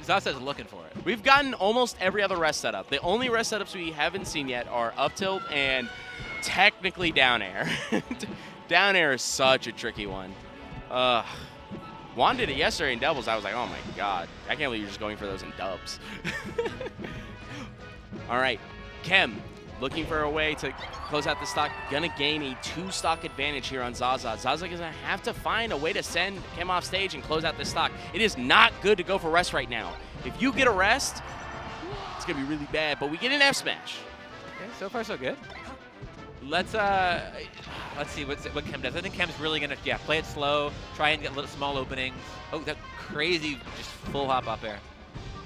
Zaza's looking for it. We've gotten almost every other rest setup. The only rest setups we haven't seen yet are up tilt and technically down air. Down air is such a tricky one. Juan did it yesterday in doubles. I was like, oh my god. I can't believe you're just going for those in dubs. All right, Kem looking for a way to close out the stock. Gonna gain a 2-stock advantage here on Zaza. Zaza is gonna have to find a way to send Kem off stage and close out this stock. It is not good to go for rest right now. If you get a rest, it's gonna be really bad, but we get an F smash. Okay, so far so good. Let's see what Kem does. I think Kem's really gonna play it slow, try and get little small openings. Oh, that crazy just full hop up air.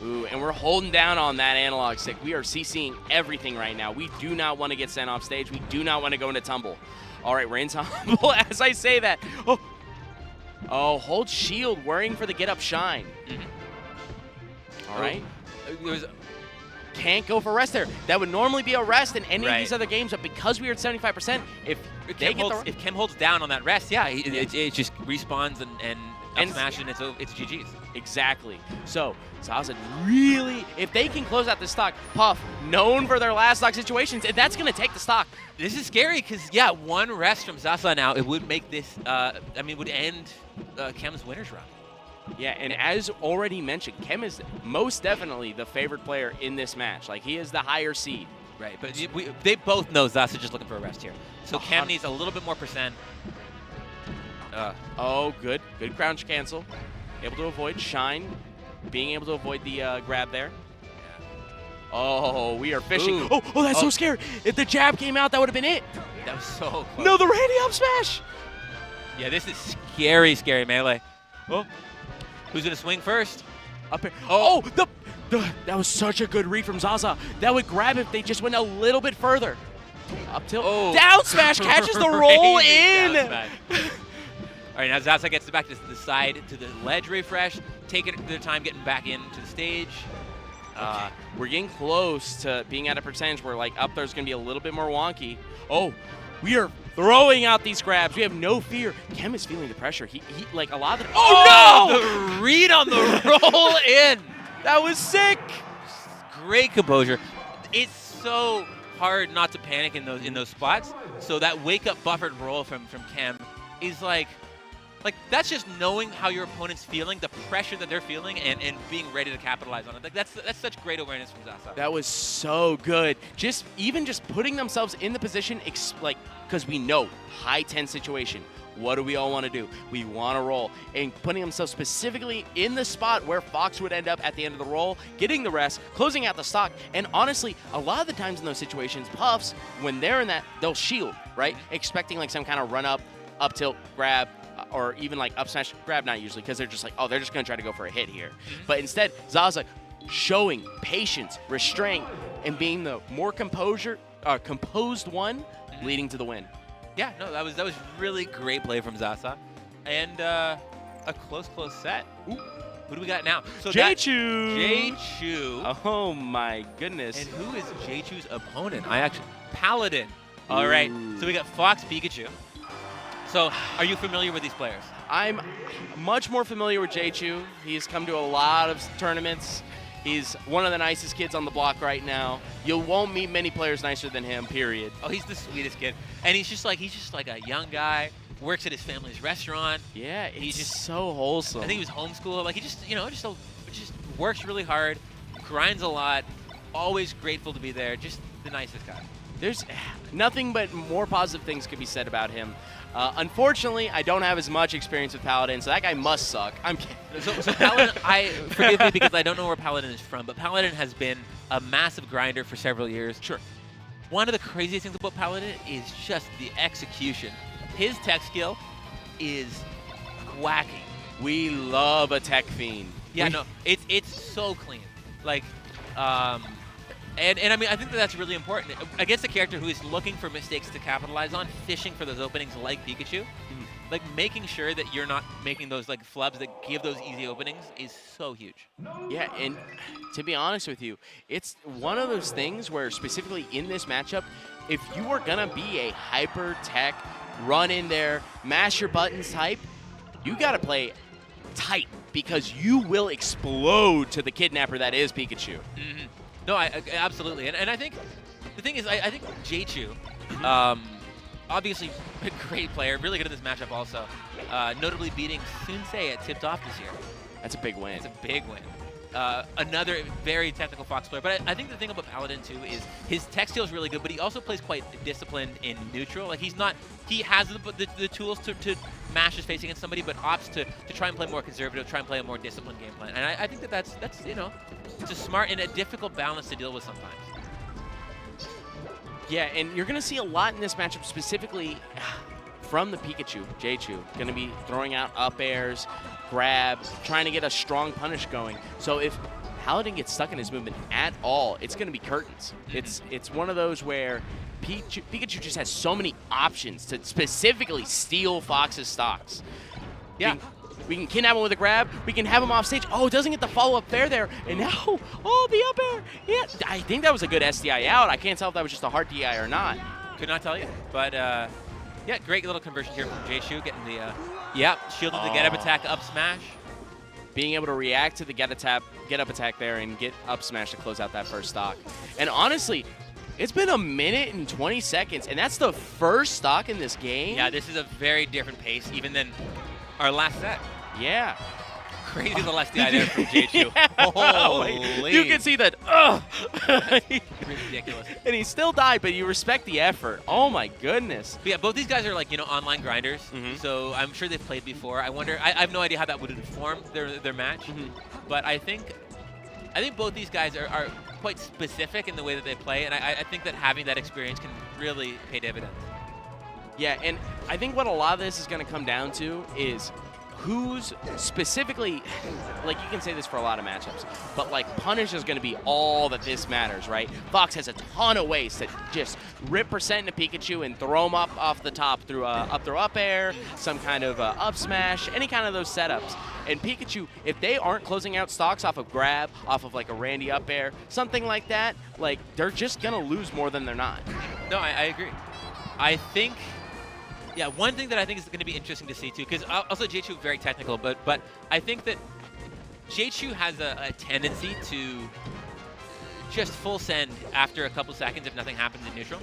Ooh, and we're holding down on that analog stick. We are CCing everything right now. We do not want to get sent off stage. We do not want to go into tumble. All right, we're in tumble. As I say that, oh, hold shield, worrying for the get up shine. All right. Can't go for rest there. That would normally be a rest in any of these other games, but because we are at 75%, if Kem holds down on that rest, it just respawns and smash and it's GG's. Exactly. So Zaza really, if they can close out this stock, Puff, known for their last stock situations, that's going to take the stock. This is scary because, one rest from Zaza now, it would make this, would end Kem's winner's run. Yeah, and as already mentioned, Kem is most definitely the favored player in this match. Like, he is the higher seed. Right, but they both know Zaza just looking for a rest here. So Kem needs a little bit more percent. Oh, good. Good crouch cancel. Able to avoid Shine. Being able to avoid the grab there. Oh, we are fishing. Ooh. Oh, that's so scary. If the jab came out, that would have been it. That was so close. No, the Randy up smash. Yeah, this is scary, scary melee. Oh, who's going to swing first? Up here. Oh, that was such a good read from Zaza. That would grab if they just went a little bit further. Up tilt. Oh. Down smash catches the roll in. All right, now Zaza gets it back to the side, to the ledge refresh, taking their time getting back into the stage. We're getting close to being at a percentage where like up there's going to be a little bit more wonky. Oh, we are throwing out these grabs. We have no fear. Kem is feeling the pressure. He like a lot of the... Oh, no! The read on the roll in. That was sick. Great composure. It's so hard not to panic in those spots. So that wake-up buffered roll from Kem is like that's just knowing how your opponent's feeling, the pressure that they're feeling, and being ready to capitalize on it. Like that's such great awareness from Zaza. That was so good. Just putting themselves in the position, because we know high 10 situation. What do we all want to do? We want to roll, and putting themselves specifically in the spot where Fox would end up at the end of the roll, getting the rest, closing out the stock. And honestly, a lot of the times in those situations, Puffs, when they're in that, they'll shield, right? Expecting like some kind of run up tilt, grab, or even like up smash, grab, not usually, because they're just like, oh, they're just going to try to go for a hit here. But instead, Zaza showing patience, restraint, and being the more composed one, leading to the win. Yeah, no, that was really great play from Zaza. And a close set. Ooh, who do we got now? So Jay-Chu. Oh my goodness. And who is Jay-Chu's opponent? Paladin. All right, so we got Fox Pikachu. So, are you familiar with these players? I'm much more familiar with Jay-Chu. He's come to a lot of tournaments. He's one of the nicest kids on the block right now. You won't meet many players nicer than him, period. Oh, he's the sweetest kid. And he's just like a young guy, works at his family's restaurant. Yeah, he's just so wholesome. I think he was homeschooled. Like, he just works really hard, grinds a lot, always grateful to be there. Just the nicest guy. There's nothing but more positive things could be said about him. Unfortunately, I don't have as much experience with Paladin, so that guy must suck. I'm kidding. So Paladin, forgive me because I don't know where Paladin is from, but Paladin has been a massive grinder for several years. Sure. one of the craziest things about Paladin is just the execution. His tech skill is wacky. We love a tech fiend. Yeah, no, it's so clean. Like, and I mean, I think that's really important against a character who is looking for mistakes to capitalize on, fishing for those openings like Pikachu. Like making sure that you're not making those like flubs that give those easy openings is so huge. Yeah, and to be honest with you, it's one of those things where specifically in this matchup, if you are gonna be a hyper tech, run in there, mash your buttons type, you gotta play tight because you will explode to the kidnapper that is Pikachu. No, I absolutely, and I think the thing is, I think Jeichu, obviously a great player, really good at this matchup also, notably beating Sunsei at Tipped Off this year. That's a big win. It's a big win. Another very technical Fox player, but I think the thing about Paladin too is his tech skill is really good, but he also plays quite disciplined in neutral. Like he has the tools to mash his face against somebody, but opts to try and play more conservative, try and play a more disciplined game plan. And I think that's you know, it's a smart and a difficult balance to deal with sometimes. Yeah, and you're going to see a lot in this matchup specifically from the Pikachu, Jeichu. Going to be throwing out up airs, grabs, trying to get a strong punish going. So if Paladin gets stuck in his movement at all, it's going to be curtains. It's one of those where Pikachu just has so many options to specifically steal Fox's stocks. Yeah. We can kidnap him with a grab. We can have him off stage. Oh, doesn't get the follow-up there. And now, oh, the up air. Yeah, I think that was a good SDI out. I can't tell if that was just a hard DI or not. Could not tell you. But, yeah, great little conversion here from Jeichu, getting the, shielded the get-up attack, up smash. Being able to react to the get-up attack there and get up smash to close out that first stock. And honestly, it's been a minute and 20 seconds, and that's the first stock in this game? Yeah, this is a very different pace, even than our last set. Yeah. Crazy the last DI there from Jeichu. Yeah. Holy. You can see that. Ridiculous. And he still died, but you respect the effort. Oh my goodness. But yeah, both these guys are like, you know, online grinders, so I'm sure they've played before. I wonder, I have no idea how that would inform their match, but I think both these guys are quite specific in the way that they play, and I think that having that experience can really pay dividends. Yeah, and I think what a lot of this is going to come down to is who's specifically, like you can say this for a lot of matchups, but like punish is going to be all that this matters, right? Fox has a ton of ways to just rip percent into Pikachu and throw him up off the top through up air, some kind of up smash, any kind of those setups. And Pikachu, if they aren't closing out stocks off of grab, off of like a Randy up air, something like that, like they're just going to lose more than they're not. No, I agree. I think, yeah, one thing that I think is going to be interesting to see too, because also Jeichu very technical, but I think that Jeichu has a tendency to just full send after a couple seconds if nothing happens in neutral.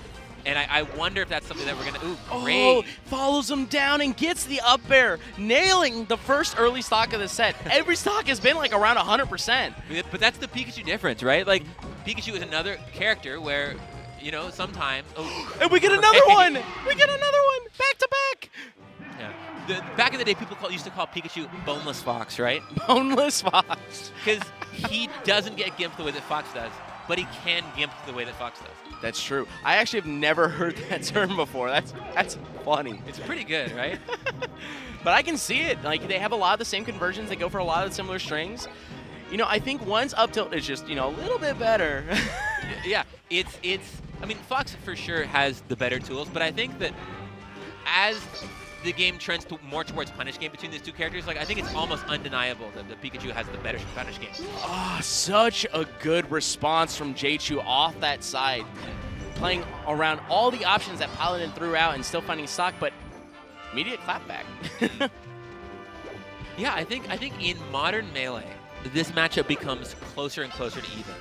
And I wonder if that's something that we're going to, great. Oh, follows him down and gets the up air, nailing the first early stock of the set. Every stock has been like around 100%. But that's the Pikachu difference, right? Like, Pikachu is another character where, you know, sometimes... Oh, and we get another one! We get another one! Back to back! Yeah. Back in the day, people used to call Pikachu Boneless Fox, right? Boneless Fox. Because he doesn't get gimped the way that Fox does, but he can gimp the way that Fox does. That's true. I actually have never heard that term before. That's funny. It's pretty good, right? But I can see it. Like, they have a lot of the same conversions. They go for a lot of the similar strings. You know, I think one's up tilt is just, you know, a little bit better. Yeah, it's. I mean, Fox for sure has the better tools, but I think that as the game trends more towards punish game between these two characters, like I think it's almost undeniable that the Pikachu has the better punish game. Oh, such a good response from Jeichu off that side. Playing around all the options that Paladin threw out and still finding stock, but immediate clapback. Yeah, I think in modern Melee, this matchup becomes closer and closer to even.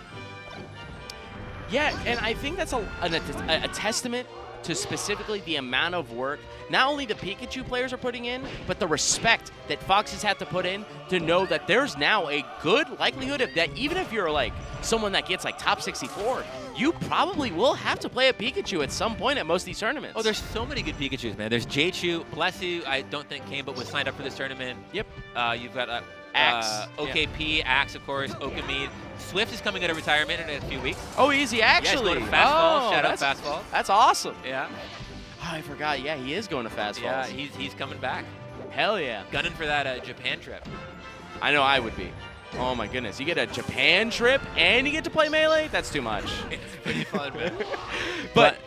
Yeah, and I think that's a testament to specifically the amount of work not only the Pikachu players are putting in, but the respect that Fox has had to put in to know that there's now a good likelihood of that even if you're like someone that gets like top 64, you probably will have to play a Pikachu at some point at most of these tournaments. Oh, there's so many good Pikachus, man. There's Jeichu, Bless You, I don't think came, but was signed up for this tournament. Yep. You've got Axe. OKP, Axe, of course, Okamine. Swift is coming out of retirement in a few weeks. Oh, is he actually? Yeah, he's going to Fastball. Oh, Shout out that's- Fastball. That's awesome. Yeah. Oh, I forgot. Yeah, he is going to Fastballs. Yeah, he's coming back. Hell yeah. Gunning for that Japan trip. I know I would be. Oh my goodness. You get a Japan trip and you get to play Melee? That's too much. It's pretty fun, man. But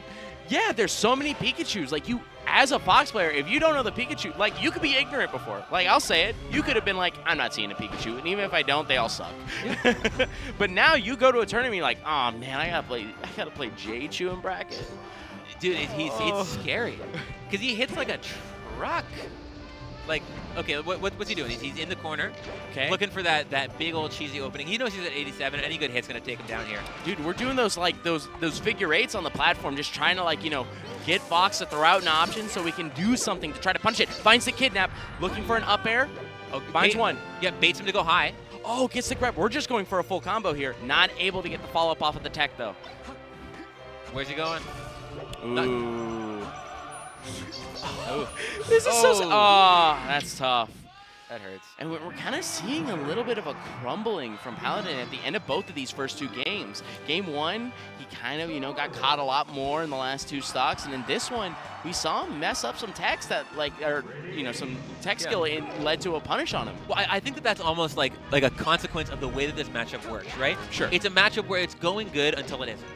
yeah, there's so many Pikachus. Like you, as a Fox player, if you don't know the Pikachu, like you could be ignorant before. Like I'll say it, you could have been like, I'm not seeing a Pikachu, and even if I don't, they all suck. But now you go to a tournament, you're like, oh man, I gotta play J-Chew in bracket. Dude, it's scary. Because he hits like a truck. Like, okay, what's he doing? He's in the corner, looking for that big old cheesy opening. He knows he's at 87. Any good hit's gonna take him down here. Dude, we're doing those figure eights on the platform, just trying to like, get Fox to throw out an option so we can do something to try to punish it. Finds the kidnap, looking for an up air. Oh, finds one. Yeah, baits him to go high. Oh, gets the grab. We're just going for a full combo here. Not able to get the follow up off of the tech though. Where's he going? Ooh. Oh, This is oh, that's tough. that hurts. And we're kind of seeing a little bit of a crumbling from Paladin at the end of both of these first two games. Game one, he kind of, got caught a lot more in the last two stocks. And in this one, we saw him mess up some techs that, some tech skill led to a punish on him. Well, I think that's almost like a consequence of the way that this matchup works, right? Sure. It's a matchup where it's going good until it isn't.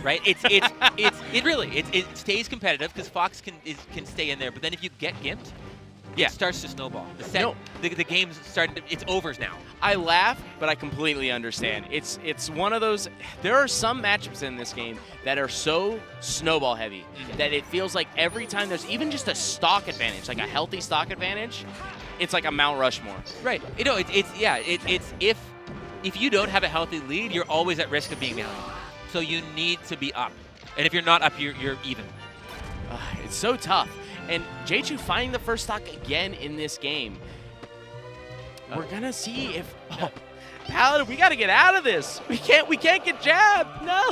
Right? It stays competitive because Fox can stay in there, but then if you get gimped, it starts to snowball. The game's starting. It's overs now. I laugh, but I completely understand. It's one of those. There are some matchups in this game that are so snowball heavy that it feels like every time there's even just a stock advantage, like a healthy stock advantage, it's like a Mount Rushmore. Right. It's if you don't have a healthy lead, you're always at risk of being behind. So you need to be up. And if you're not up, you're even. It's so tough. And J-Chew finding the first stock again in this game. We're going to see if... Oh, Paladin, we got to get out of this. We can't get jabbed. No.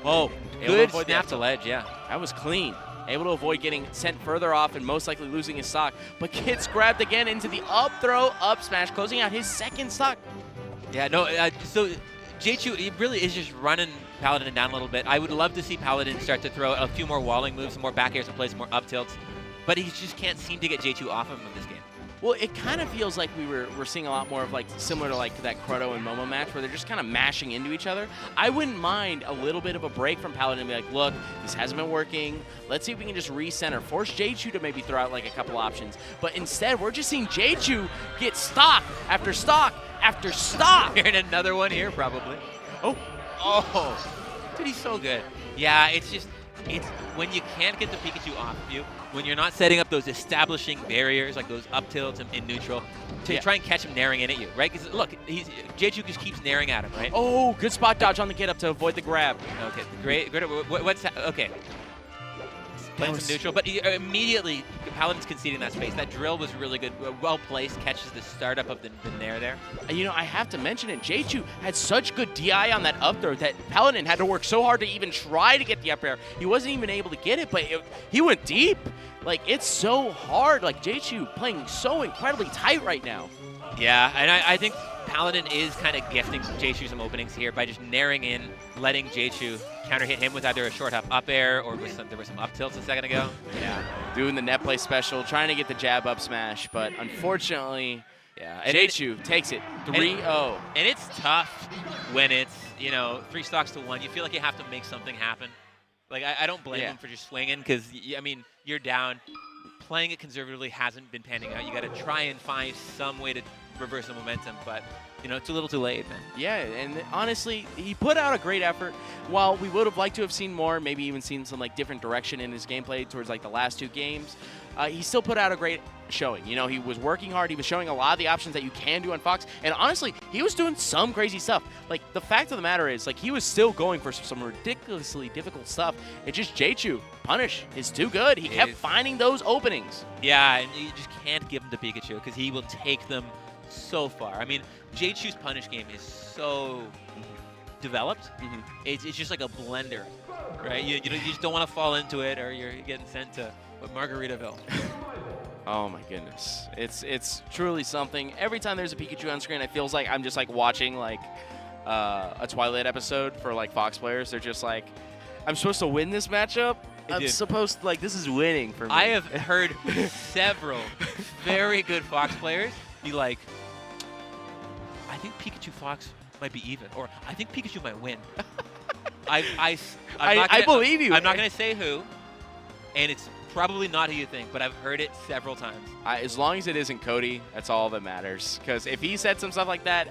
Oh, good snap to ledge, yeah. That was clean. Able to avoid getting sent further off and most likely losing his stock. But gets grabbed again into the up throw, up smash, closing out his second stock. Yeah, no, so J-Chew, he really is just running Paladin down a little bit. I would love to see Paladin start to throw a few more walling moves, some more back airs and play some more up tilts, but he just can't seem to get J-Chew off of him in this game. Well, it kind of feels like we're seeing a lot more of similar to that Crotto and Momo match where they're just kind of mashing into each other. I wouldn't mind a little bit of a break from Paladin and be like, look, this hasn't been working. Let's see if we can just recenter, force J-Chew to maybe throw out a couple options. But instead, we're just seeing J-Chew get stock after stock after stock. And another one here, probably. Oh, dude, he's so good. Yeah, it's when you can't get the Pikachu off of you, when you're not setting up those establishing barriers like those up tilts in neutral to try and catch him naring in at you, right? Because look, J-Chew just keeps naring at him, right? Oh, good spot dodge on the get up to avoid the grab. Okay, great. Okay. Playing some neutral, but immediately Paladin's conceding that space. That drill was really good, well placed, catches the startup of the nair there. I have to mention it. J-Chew had such good DI on that up throw that Paladin had to work so hard to even try to get the up air. He wasn't even able to get it, but he went deep. It's so hard. J-Chew playing so incredibly tight right now. Yeah, and I think Paladin is kind of gifting J-Chew some openings here by just naring in, letting J-Chew counter hit him with either a short up air or there were some up tilts a second ago. Yeah, doing the net play special, trying to get the jab up smash, but unfortunately, J-Chew takes it 3-0. And it's tough when it's 3 stocks to 1. You feel like you have to make something happen. I don't blame him for just swinging because you're down. Playing it conservatively hasn't been panning out. You got to try and find some way to reverse the momentum, but it's a little too late, man. Yeah, and honestly, he put out a great effort. While we would have liked to have seen more, maybe even seen some different direction in his gameplay towards the last 2 games, he still put out a great showing. He was working hard. He was showing a lot of the options that you can do on Fox, and honestly, he was doing some crazy stuff. The fact of the matter is, he was still going for some ridiculously difficult stuff. It's just J-Chew punish is too good. He kept finding those openings. Yeah, and you just can't give him to Pikachu because he will take them so far. J-Chew's punish game is so developed. It's just like a blender, right? You just don't want to fall into it or you're getting sent to Margaritaville. Oh my goodness, it's truly something. Every time there's a Pikachu on screen, it feels like I'm just like watching like a Twilight episode for like Fox players. They're just like, I'm supposed to win this matchup. I'm supposed to, like, this is winning for me. I have heard several very good Fox players be like, I think Pikachu Fox might be even, or I think Pikachu might win. I believe you. I'm not going to say who, and it's probably not who you think, but I've heard it several times. As long as it isn't Cody, that's all that matters. Because if he said some stuff like that,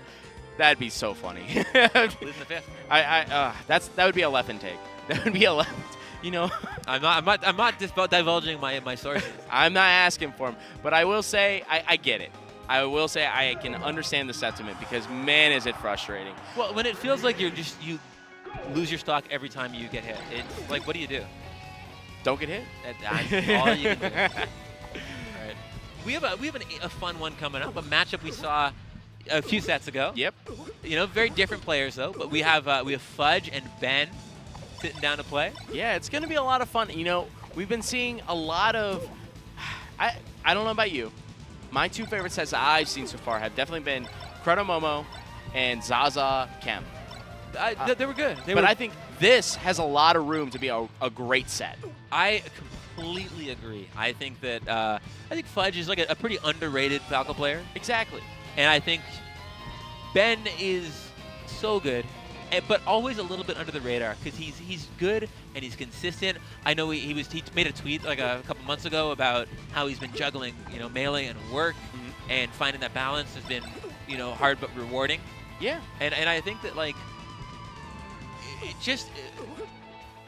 that'd be so funny. Losing the fifth. That would be a left and take. That would be a left. You know. I'm not just divulging my sources. I'm not asking for him, but I will say I get it. I will say I can understand the sentiment because man, is it frustrating. Well, when it feels like you lose your stock every time you get hit, it's like, what do you do? Don't get hit. That's all you can do. All right. We have a fun one coming up. A matchup we saw a few sets ago. Yep. You know, very different players though. But we have Fudge and Ben sitting down to play. Yeah, it's going to be a lot of fun. You know, we've been seeing a lot of. I don't know about you. My two favorite sets that I've seen so far have definitely been Cruddo Momo and Zaza Kem. They were good. But I think this has a lot of room to be a great set. I completely agree. I think that Fudge is like a pretty underrated Falco player. Exactly. And I think Ben is so good, but always a little bit under the radar because he's good and he's consistent. I know he made a tweet like a couple months ago about how he's been juggling, melee and work, and finding that balance has been, hard but rewarding. Yeah. And I think that like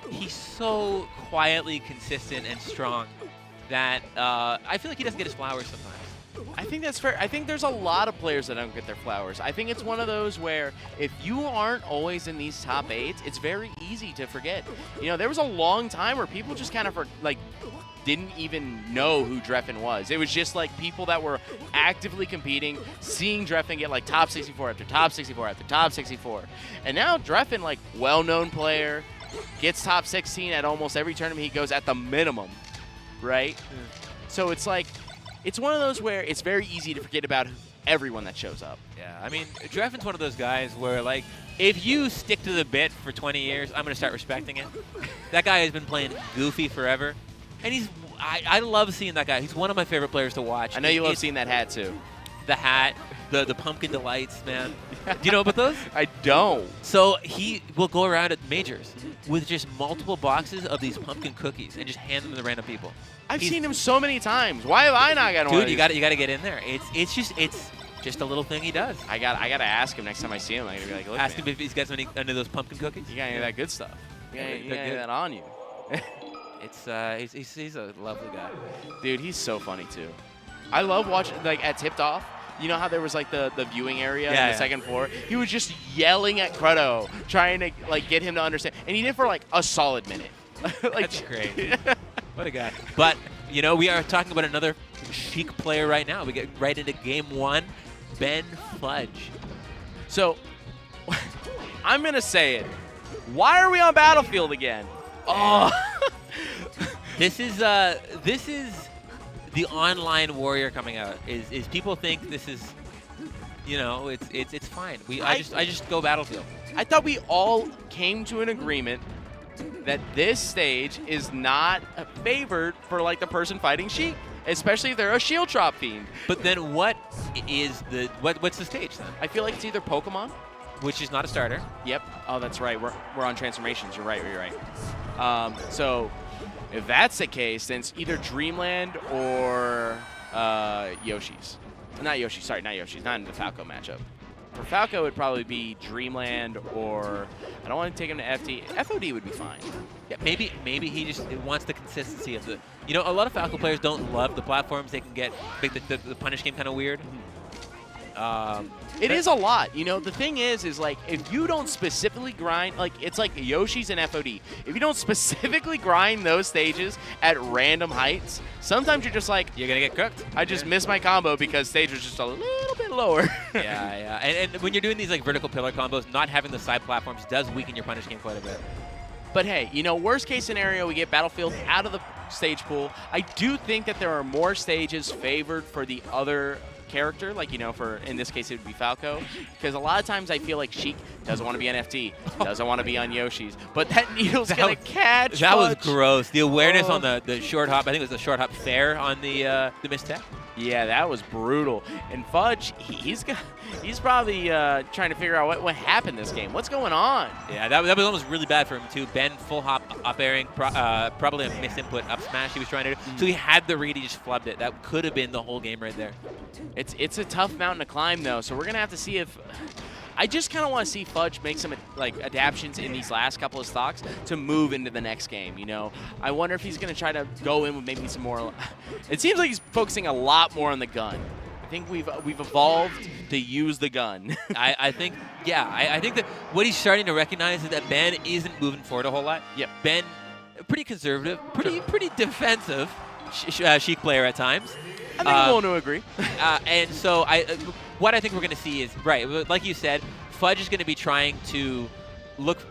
he's so quietly consistent and strong that I feel like he doesn't get his flowers sometimes. I think that's fair. I think there's a lot of players that don't get their flowers. I think it's one of those where if you aren't always in these top 8s, it's very easy to forget. There was a long time where people just kind of didn't even know who Dreffin was. It was just like people that were actively competing, seeing Dreffin get like top 64 after top 64 after top 64. And now Dreffin, like well-known player, gets top 16 at almost every tournament he goes at the minimum, right? So it's like, it's one of those where it's very easy to forget about everyone that shows up. Yeah, I mean, Dreffin's one of those guys where, like, if you stick to the bit for 20 years, I'm going to start respecting it. That guy has been playing goofy forever. And I love seeing that guy. He's one of my favorite players to watch. I know you love seeing that hat, too. The hat, the pumpkin delights, man. Do you know about those? I don't. So he will go around at majors with just multiple boxes of these pumpkin cookies and just hand them to random people. I've seen him so many times. Why have I not gotten one? Dude, you got to get in there. It's just a little thing he does. I got to ask him next time I see him. I'm gonna be like, look, ask him if he's got any of those pumpkin cookies. You got any of that good stuff? You got any of that on you? He's a lovely guy. Dude, he's so funny too. I love watching at Tipped Off. You know how there was like the viewing area on the second floor? He was just yelling at Cruddo, trying to get him to understand. And he did for a solid minute. That's great. What a guy. But, we are talking about another chic player right now. We get right into game 1, Ben Fudge. So, I'm going to say it. Why are we on Battlefield again? Oh. This is the online warrior coming out. Is people think this is, it's fine. I just go Battlefield. I thought we all came to an agreement that this stage is not favored for the person fighting Sheik, especially if they're a shield drop fiend. But then what's the stage then? I feel like it's either Pokemon, which is not a starter. Yep. Oh, that's right. We're on transformations. You're right. So if that's the case, then it's either Dreamland or Yoshi's. Not Yoshi. Sorry, not Yoshi's. Not in the Falco matchup. For Falco, it would probably be Dreamland or I don't want to take him to FD. FOD would be fine. Yeah, maybe he just wants the consistency of the. A lot of Falco players don't love the platforms. They can make the punish game kind of weird. It is a lot. The thing is if you don't specifically grind, it's like Yoshi's and FOD. If you don't specifically grind those stages at random heights, sometimes you're just like, you're going to get cooked. I just missed my combo because stage was just a little bit lower. Yeah. And when you're doing these vertical pillar combos, not having the side platforms does weaken your punish game quite a bit. But hey, worst case scenario, we get Battlefield out of the stage pool. I do think that there are more stages favored for the other character, like, you know, for, in this case, it would be Falco, because a lot of times I feel like Sheik doesn't want to be on FT, doesn't want to be on Yoshi's, but that needle's going to catch That was Fudge. gross. The awareness on the short hop, I think it was the short hop fair on the mistech. Yeah, that was brutal. And Fudge, he's probably trying to figure out what happened this game. What's going on? Yeah, that was almost really bad for him, too. Ben full hop up airing, probably a misinput up smash he was trying to do. So he had the read, he just flubbed it. That could have been the whole game right there. It's a tough mountain to climb, though, so we're going to have to see if... I just kind of want to see Fudge make some like adaptations in these last couple of stocks to move into the next game, you know? I wonder if he's going to try to go in with maybe some more... It seems like he's focusing a lot more on the gun. I think we've evolved to use the gun. I think, yeah, I think that what he's starting to recognize is that Ben isn't moving forward a whole lot. Yep. Ben, pretty conservative, pretty defensive Sheik player at times. I think I'm willing to agree. And so what I think we're going to see is, right, like you said, Fudge is going to be trying to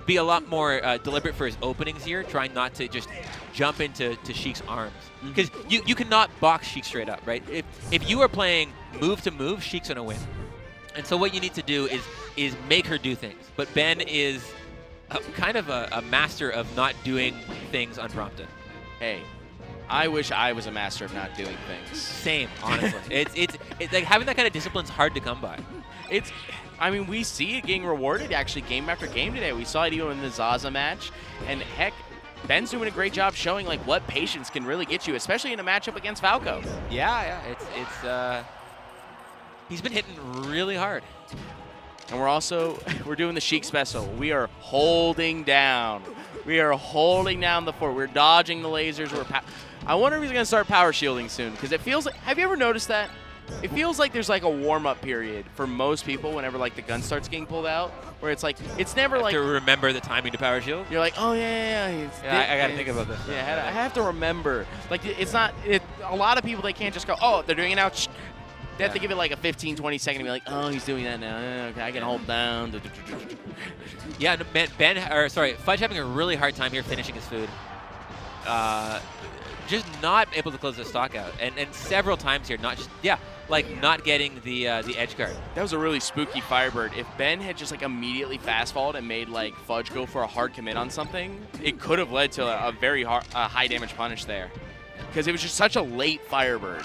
be a lot more deliberate for his openings here, trying not to just jump into Sheik's arms. Because you cannot box Sheik straight up, right? If you are playing move to move, Sheik's going to win. And so what you need to do is make her do things. But Ben is kind of a master of not doing things unprompted. Hey, I wish I was a master of not doing things. Same, honestly. it's like having that kind of discipline is hard to come by. I mean, we see it getting rewarded actually game after game today. We saw it even in the Zaza match, and heck, Ben's doing a great job showing like what patience can really get you, especially in a matchup against Falco. Yeah, it's he's been hitting really hard. And we're doing the Sheik special. We are holding down. We are holding down the fort. We're dodging the lasers. I wonder if he's going to start power shielding soon, because it feels like, have you ever noticed that? It feels like there's like a warm-up period for most people whenever like the gun starts getting pulled out, where it's like, it's never like... to remember the timing to power shield? You're like, oh, yeah. I got to think about this. Yeah, I have to remember. Like, it's not, a lot of people, they can't just go, oh, they're doing it now. They have to give it like a 15, 20 second to be like, oh, he's doing that now. Okay, I can hold down. Yeah, Fudge having a really hard time here finishing his food. Just not able to close the stock out. And several times here, not getting the edge guard. That was a really spooky Firebird. If Ben had just like immediately fast-falled and made like Fudge go for a hard commit on something, it could have led to a very high damage punish there. Because it was just such a late Firebird.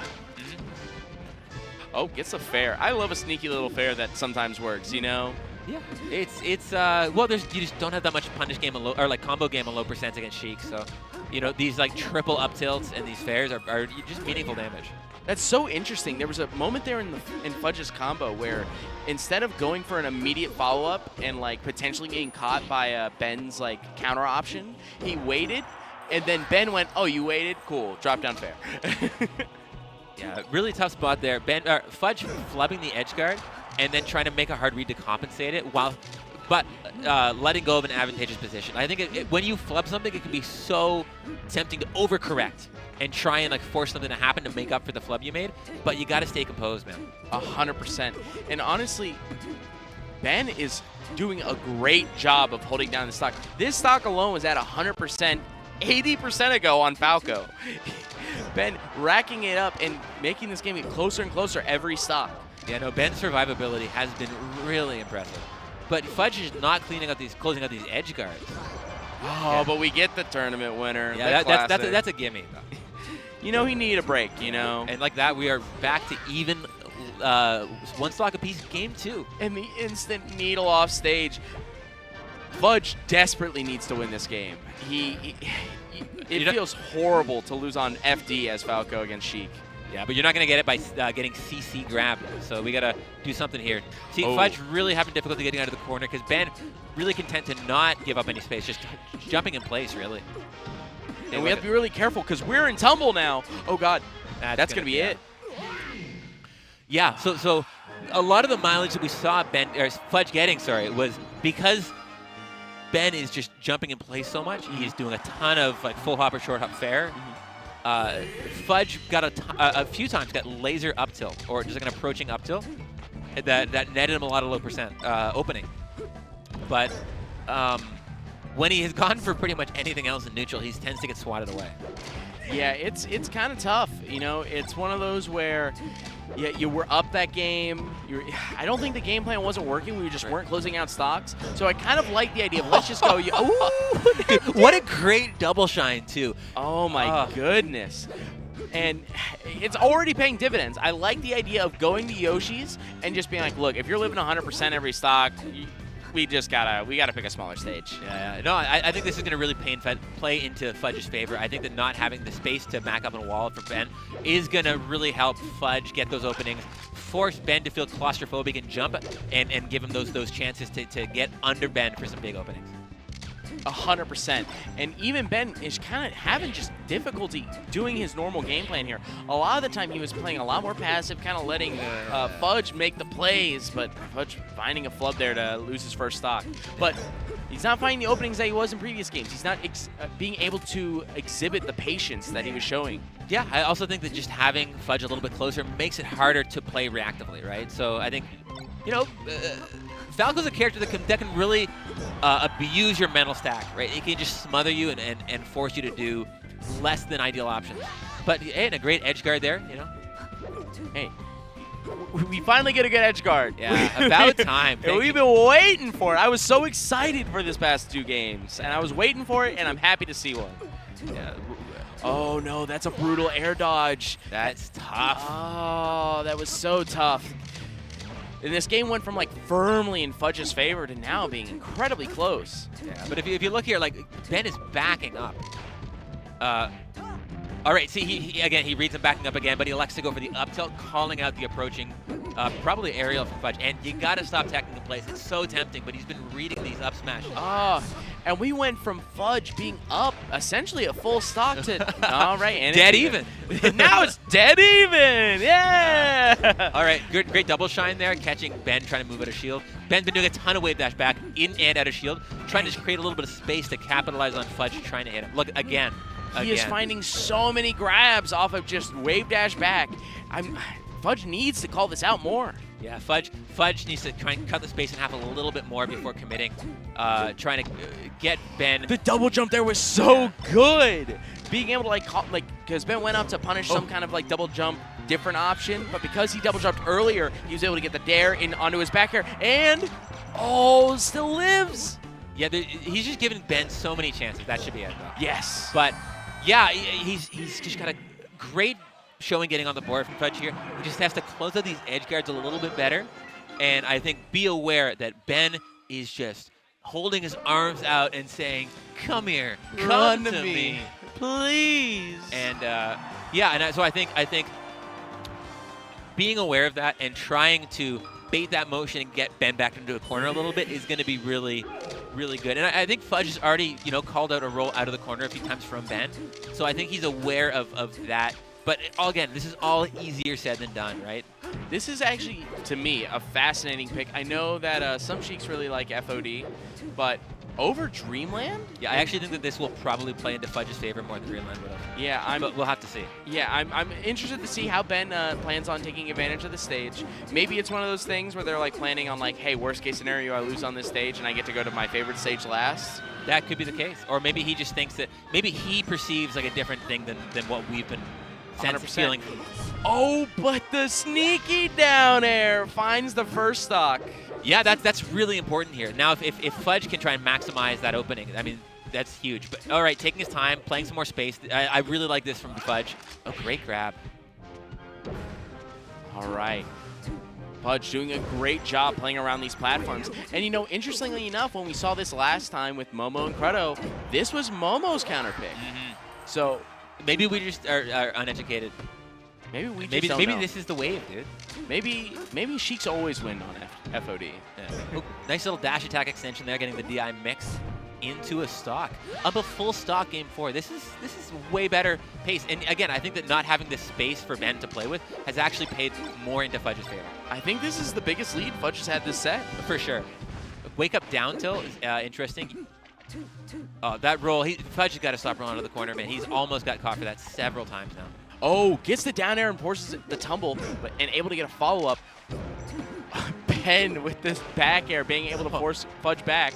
Oh, gets a fair. I love a sneaky little fair that sometimes works, you know? Yeah, it's well, you just don't have that much punish game or like combo game a low percent against Sheik, so you know these like triple up tilts and these fairs are just meaningful damage. That's so interesting. There was a moment there in Fudge's combo where instead of going for an immediate follow-up and like potentially getting caught by Ben's like counter option, he waited, and then Ben went, "Oh, you waited? Cool. Drop down fair." Yeah, really tough spot there. Fudge flubbing the edge guard and then trying to make a hard read to compensate it, but letting go of an advantageous position. I think when you flub something, it can be so tempting to overcorrect and try and like force something to happen to make up for the flub you made, but you got to stay composed, man. 100%. And honestly, Ben is doing a great job of holding down the stock. This stock alone was at 100%, 80% ago on Falco. Ben racking it up and making this game get closer and closer every stock. Yeah, no, Ben's survivability has been really impressive. But Fudge is not closing out these edge guards. Oh, yeah. But we get the tournament winner. Yeah, that's a gimme. You know, he needed a break, you know. And like that, we are back to even one stock apiece, game 2. And the instant needle off stage. Fudge desperately needs to win this game. It feels horrible to lose on FD as Falco against Sheik. Yeah, but you're not going to get it by getting CC grabbed. So we got to do something here. See, Fudge really having difficulty getting out of the corner because Ben really content to not give up any space, just jumping in place, really. And we have to be really careful because we're in tumble now. Oh, God. That's going to be it. Yeah, so a lot of the mileage that we saw Fudge getting, was because Ben is just jumping in place so much. He's doing a ton of like full hop or short hop fair. Fudge got a few times got laser up tilt or just like an approaching up tilt that netted him a lot of low percent opening. But when he has gone for pretty much anything else in neutral, he tends to get swatted away. Yeah, it's kind of tough. You know, it's one of those where you were up that game. I don't think the game plan wasn't working. We just weren't closing out stocks. So I kind of like the idea of let's just go. Ooh, What a great double shine, too. oh, my goodness. And it's already paying dividends. I like the idea of going to Yoshi's and just being like, look, if you're living 100% every stock, we gotta pick a smaller stage. Yeah. No, I think this is going to really play into Fudge's favor. I think that not having the space to back up on a wall for Ben is going to really help Fudge get those openings, force Ben to feel claustrophobic and jump, and give him those chances to get under Ben for some big openings. 100%. And even Ben is kind of having just difficulty doing his normal game plan here. A lot of the time he was playing a lot more passive, kind of letting Fudge make the plays, but Fudge finding a flub there to lose his first stock. But he's not finding the openings that he was in previous games. He's not being able to exhibit the patience that he was showing. Yeah, I also think that just having Fudge a little bit closer makes it harder to play reactively, right? So I think, you know, Falco's a character that can really abuse your mental stack, right? It can just smother you and force you to do less than ideal options. But hey, and a great edge guard there, you know. Hey, we finally get a good edge guard. Yeah, about time. We've been waiting for it. I was so excited for this past 2 games, and I was waiting for it, and I'm happy to see one. Yeah. Oh, no, that's a brutal air dodge. That's tough. Oh, that was so tough. And this game went from like firmly in Fudge's favor to now being incredibly close. Yeah, but if you look here, like Ben is backing up. All right, see, he reads him backing up again, but he elects to go for the up tilt, calling out the approaching, probably aerial from Fudge. And you got to stop teching in place. It's so tempting, but he's been reading these up smashes. Oh, and we went from Fudge being up essentially a full stock to all right, and dead even. Now it's dead even. Yeah. All right, great double shine there, catching Ben trying to move out of shield. Ben's been doing a ton of wave dash back in and out of shield, trying to just create a little bit of space to capitalize on Fudge trying to hit him. Look again. He is finding so many grabs off of just wave dash back. Fudge needs to call this out more. Yeah, Fudge needs to try and cut the space in half a little bit more before committing, trying to get Ben. The double jump there was so good. Being able to because Ben went up to punish some kind of like double jump different option, but because he double jumped earlier, he was able to get the dare in onto his back air, and still lives. Yeah, he's just giving Ben so many chances. That should be it, though. Yes. But yeah, he's just got a great showing getting on the board from Fudge here. He just has to close out these edge guards a little bit better. And I think be aware that Ben is just holding his arms out and saying, come here, come to me, please. And so I think being aware of that and trying to bait that motion and get Ben back into a corner a little bit is going to be really, really good. And I think Fudge has already, called out a roll out of the corner a few times from Ben. So I think he's aware of that. But again, this is all easier said than done, right? This is actually, to me, a fascinating pick. I know that some Sheiks really like FOD, but over Dreamland? Yeah, I actually think that this will probably play into Fudge's favor more than Dreamland would have. Yeah, but we'll have to see. Yeah, I'm interested to see how Ben plans on taking advantage of the stage. Maybe it's one of those things where they're like planning on like, hey, worst case scenario, I lose on this stage and I get to go to my favorite stage last. That could be the case. Or maybe he just thinks that, maybe he perceives like a different thing than what we've been 100% feeling. Oh, but the sneaky down air finds the first stock. Yeah, that's really important here. Now, if Fudge can try and maximize that opening, I mean, that's huge. But all right, taking his time, playing some more space. I really like this from Fudge. Oh, great grab. All right. Fudge doing a great job playing around these platforms. And, interestingly enough, when we saw this last time with Momo and Credo, this was Momo's counter pick. Mm-hmm. So maybe we just are uneducated. Maybe we just don't know. This is the wave, dude. Maybe Sheiks always win on FOD. Yeah. Oh, nice little dash attack extension there, getting the DI mix into a stock. Up a full stock game 4. This is way better pace. And again, I think that not having this space for Ben to play with has actually paid more into Fudge's favor. I think this is the biggest lead Fudge has had this set. For sure. Wake up down tilt is interesting. Oh, that roll. Fudge has got to stop rolling out of the corner, man. He's almost got caught for that several times now. Oh, gets the down air and forces the tumble, and able to get a follow-up. Ben with this back air being able to force Fudge back.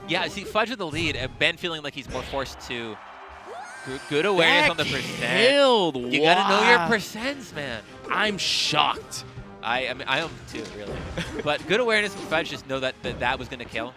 Yeah, see, Fudge with the lead, Ben feeling like he's more forced to Good awareness That on the percent. killed. You gotta know your Wow. percents, man. I'm shocked. I mean, I am too, really. But good awareness from Fudge, just know that that was gonna kill.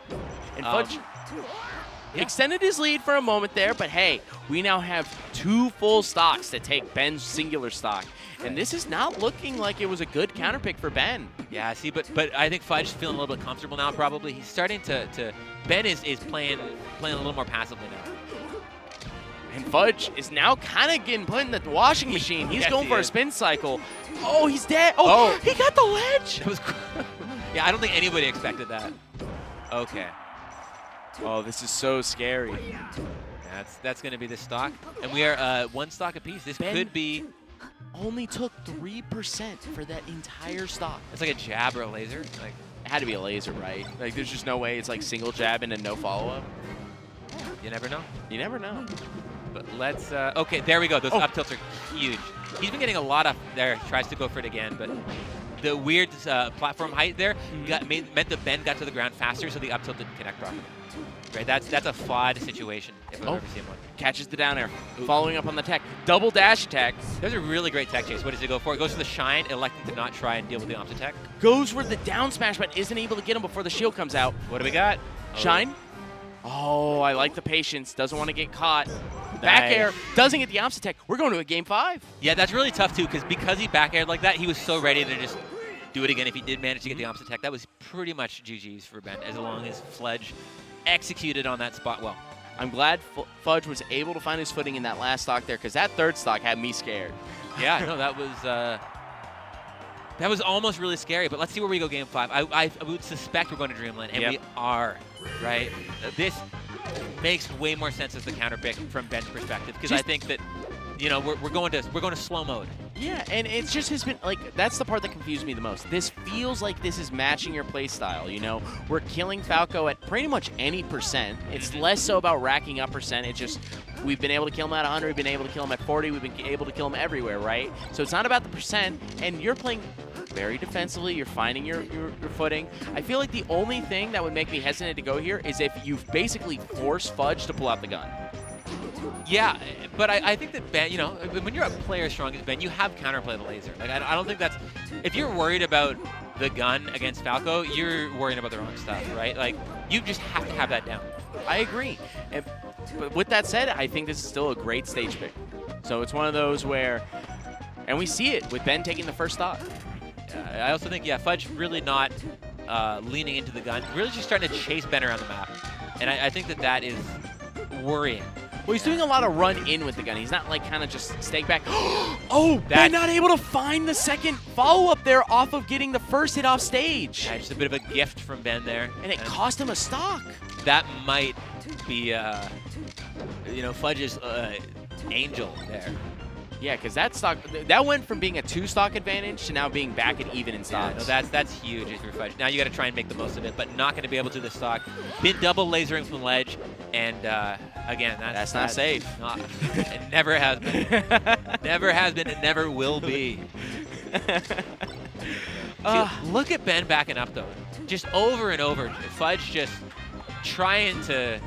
And Um, Fudge yeah. extended his lead for a moment there, but hey, we now have 2 full stocks to take Ben's singular stock. And this is not looking like it was a good counter pick for Ben. Yeah, see, but I think Fudge is feeling a little bit comfortable now. Probably he's starting to Ben is playing a little more passively now. And Fudge is now kind of getting put in the washing machine. He's Yes, going he for a is. spin cycle. Oh, he's dead. Oh, he got the ledge. That was yeah. I don't think anybody expected that. Okay, Oh, this is so scary. that's gonna be the stock, and we are 1 stock apiece. This Ben- could be. Only took 3% for that entire stock. It's like a jab or a laser. Like It had to be a laser, right? Like, there's just no way it's like single jab and no follow-up. you never know. You never know. But let's. Okay, there we go. Those Oh. up tilts are huge. He's been getting a lot up there. He tries to go for it again, but the weird platform height there meant that Ben got to the ground faster, so the up tilt didn't connect properly. Right, that's a FOD situation if I've ever seen one. Catches the down air. Following up on the tech. Double dash attack. There's a really great tech chase. What does he go for? It goes for the shine, electing to not try and deal with the opposite tech. Goes for the down smash, but isn't able to get him before the shield comes out. What do we got? Shine. Oh, I like the patience. Doesn't want to get caught. Back Nice. air. Doesn't get the opposite tech. We're going to a game 5. Yeah, that's really tough too, because he back aired like that, he was so ready to just do it again. If he did manage to get the opposite tech, that was pretty much GG's for Ben, as long as Fledge executed on that spot well. I'm glad Fudge was able to find his footing in that last stock there, because that third stock had me scared. Yeah, no, that was almost really scary. But let's see where we go game 5. I would suspect we're going to Dreamland, and Yep. we are, right? This makes way more sense as the counter pick from Ben's perspective, because I think that, you know, we're going to slow mode. Yeah, and it's just has been like, that's the part that confused me the most. This feels like this is matching your play style, you know? We're killing Falco at pretty much any percent. It's less so about racking up percent. It's just we've been able to kill him at 100, we've been able to kill him at 40, we've been able to kill him everywhere, right? So it's not about the percent, and you're playing very defensively, you're finding your footing. I feel like the only thing that would make me hesitant to go here is if you've basically forced Fudge to pull out the gun. Yeah, but I think that Ben, you know, when you're a player as strong as Ben, you have counterplay the laser. Like, I don't think that's, if you're worried about the gun against Falco, you're worrying about the wrong stuff, right? Like, you just have to have that down. I agree. But with that said, I think this is still a great stage pick. So it's one of those where, and we see it with Ben taking the first stock. I also think, yeah, Fudge really not leaning into the gun, really just starting to chase Ben around the map. And I think that is worrying. Well, he's doing a lot of run in with the gun. He's not like kind of just stay back. Oh, Ben not able to find the second follow-up there off of getting the first hit off stage. Yeah, just a bit of a gift from Ben there. And it cost him a stock. That might be, you know, Fudge's angel there. Yeah, because that stock, that went from being a 2-stock advantage to now being back at even in stocks. Yeah, no, that's huge if you're Fudge. Now you got to try and make the most of it, but not going to be able to this stock. Been double lasering from ledge, and again, that's not safe. It never has been. Never has been, and never will be. See, look at Ben backing up though, just over and over. Fudge just trying to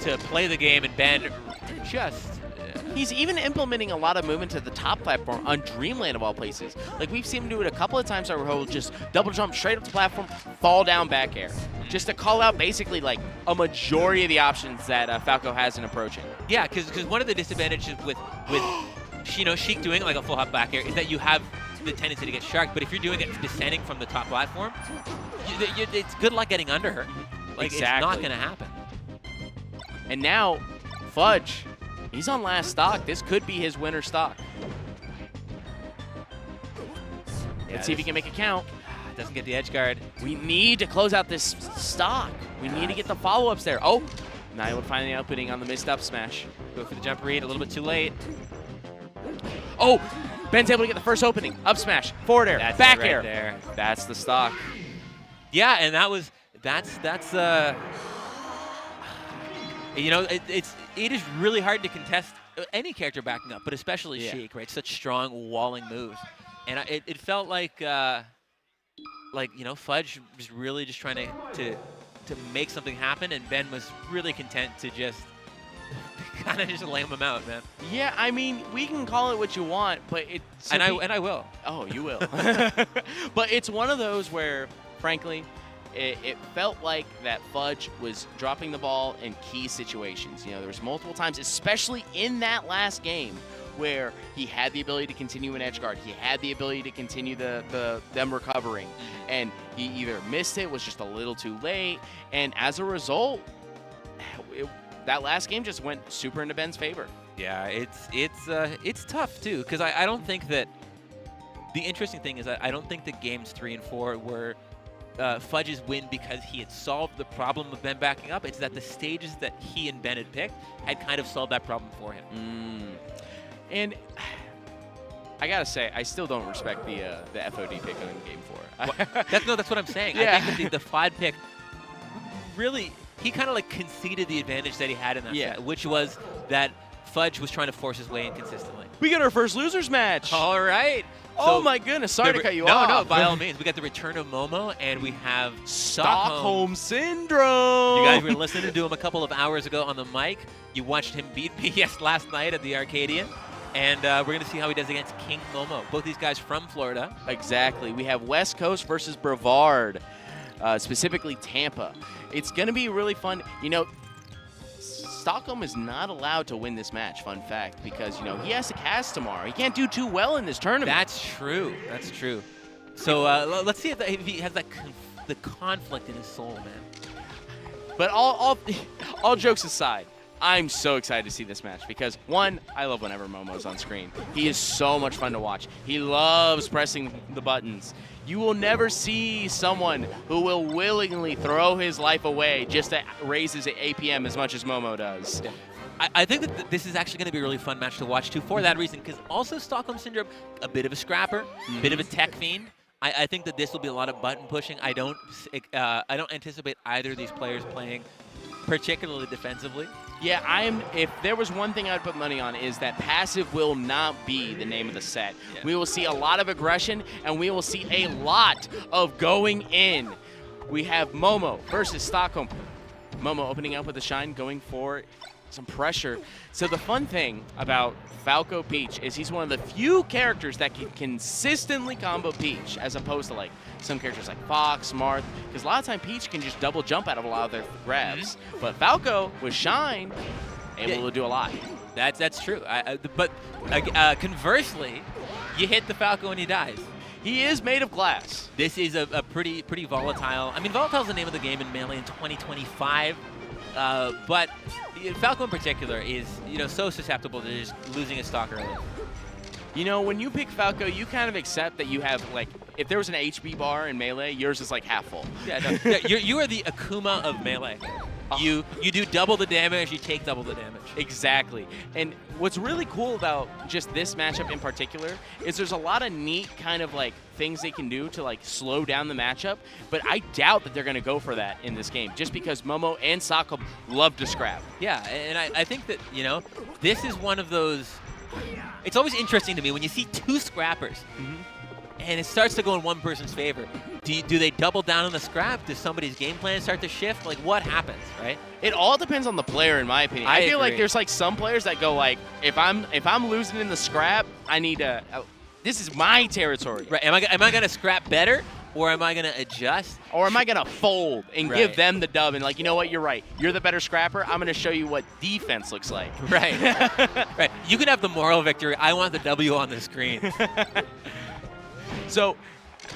play the game, and Ben just. He's even implementing a lot of movement to the top platform on Dreamland of all places. Like, we've seen him do it a couple of times where he'll just double jump straight up the platform, fall down back air. Just to call out basically like a majority of the options that Falco has in approaching. Yeah, because one of the disadvantages with you know, Sheik doing like a full hop back air is that you have the tendency to get sharked, but if you're doing it descending from the top platform, it's good luck getting under her. Like, Exactly. It's not going to happen. And now, Fudge, he's on last stock. This could be his winner stock. Let's see if he can make it count. Doesn't get the edge guard. We need to close out this stock. We need to get the follow-ups there. Oh, now able to find the opening on the missed up smash. Go for the jump read, a little bit too late. Oh, Ben's able to get the first opening. Up smash, forward air, That's back it right air. there. That's the stock. Yeah, and that's you know, it is really hard to contest any character backing up, but especially Sheik, right? Such strong walling moves. And it felt like you know, Fudge was really just trying to make something happen, and Ben was really content to just kind of just laying them out, man. Yeah, I mean, we can call it what you want, but it's... And I will. Oh, you will. But it's one of those where, frankly, it felt like that Fudge was dropping the ball in key situations. You know, there was multiple times, especially in that last game, where he had the ability to continue an edge guard. He had the ability to continue them recovering. And he either missed it, was just a little too late. And as a result, that last game just went super into Ben's favor. Yeah, it's tough, too, because I don't think that – the interesting thing is that I don't think that games 3 and 4 were Fudge's win because he had solved the problem of Ben backing up. It's that the stages that he and Ben had picked had kind of solved that problem for him. And I gotta say, I still don't respect the FOD pick on game 4. That's what I'm saying. Yeah. I think that the FOD pick really, he kind of like conceded the advantage that he had in that set, which was that Fudge was trying to force his way in consistently. We got our first losers match. All right. Oh my goodness! Sorry to cut you off. No, by all means. We got the return of Momo, and we have Stockholm Syndrome. You guys were listening to him a couple of hours ago on the mic. You watched him beat me last night at the Arcadian. And we're going to see how he does against King Momo. Both these guys from Florida. Exactly. We have West Coast versus Brevard, specifically Tampa. It's going to be really fun. You know, Stockholm is not allowed to win this match, fun fact, because, you know, he has to cast tomorrow. He can't do too well in this tournament. That's true. That's true. So let's see if he has the conflict in his soul, man. But all jokes aside, I'm so excited to see this match because, one, I love whenever Momo's on screen. He is so much fun to watch. He loves pressing the buttons. You will never see someone who will willingly throw his life away just to raise his APM as much as Momo does. I think that this is actually going to be a really fun match to watch, too, for that reason, because also Stockholm Syndrome, a bit of a scrapper, a bit of a tech fiend. I think that this will be a lot of button pushing. I don't anticipate either of these players playing particularly defensively. Yeah, if there was one thing I'd put money on is that passive will not be the name of the set. Yeah. We will see a lot of aggression, and we will see a lot of going in. We have Momo versus Stockholm. Momo opening up with a shine, going for some pressure. So the fun thing about Falco Peach is he's one of the few characters that can consistently combo Peach, as opposed to like some characters like Fox, Marth, because a lot of time Peach can just double jump out of a lot of their grabs. But Falco with Shine, able to do a lot. That's true. But conversely, you hit the Falco and he dies. He is made of glass. This is a pretty volatile. I mean, volatile is the name of the game in Melee in 2025. But Falco in particular is, you know, so susceptible to just losing his stock early. You know, when you pick Falco, you kind of accept that you have, like, if there was an HP bar in Melee, yours is like half full. Yeah, no, you are the Akuma of Melee. You do double the damage, you take double the damage. Exactly. And what's really cool about just this matchup in particular is there's a lot of neat kind of like things they can do to like slow down the matchup, but I doubt that they're going to go for that in this game just because Momo and Stockholm love to scrap. Yeah, and I think that, you know, this is one of those, it's always interesting to me when you see two scrappers and it starts to go in one person's favor. Do they double down on the scrap? Does somebody's game plan start to shift? Like, what happens, right? It all depends on the player, in my opinion. I feel agree. like there's like some players that go like, if I'm losing in the scrap, I need to. This is my territory. Right? Am I gonna scrap better, or am I gonna adjust? Or am I gonna fold and give them the dub and like, you know what? You're right. You're the better scrapper. I'm gonna show you what defense looks like. Right. Right. You can have the moral victory. I want the W on the screen. So.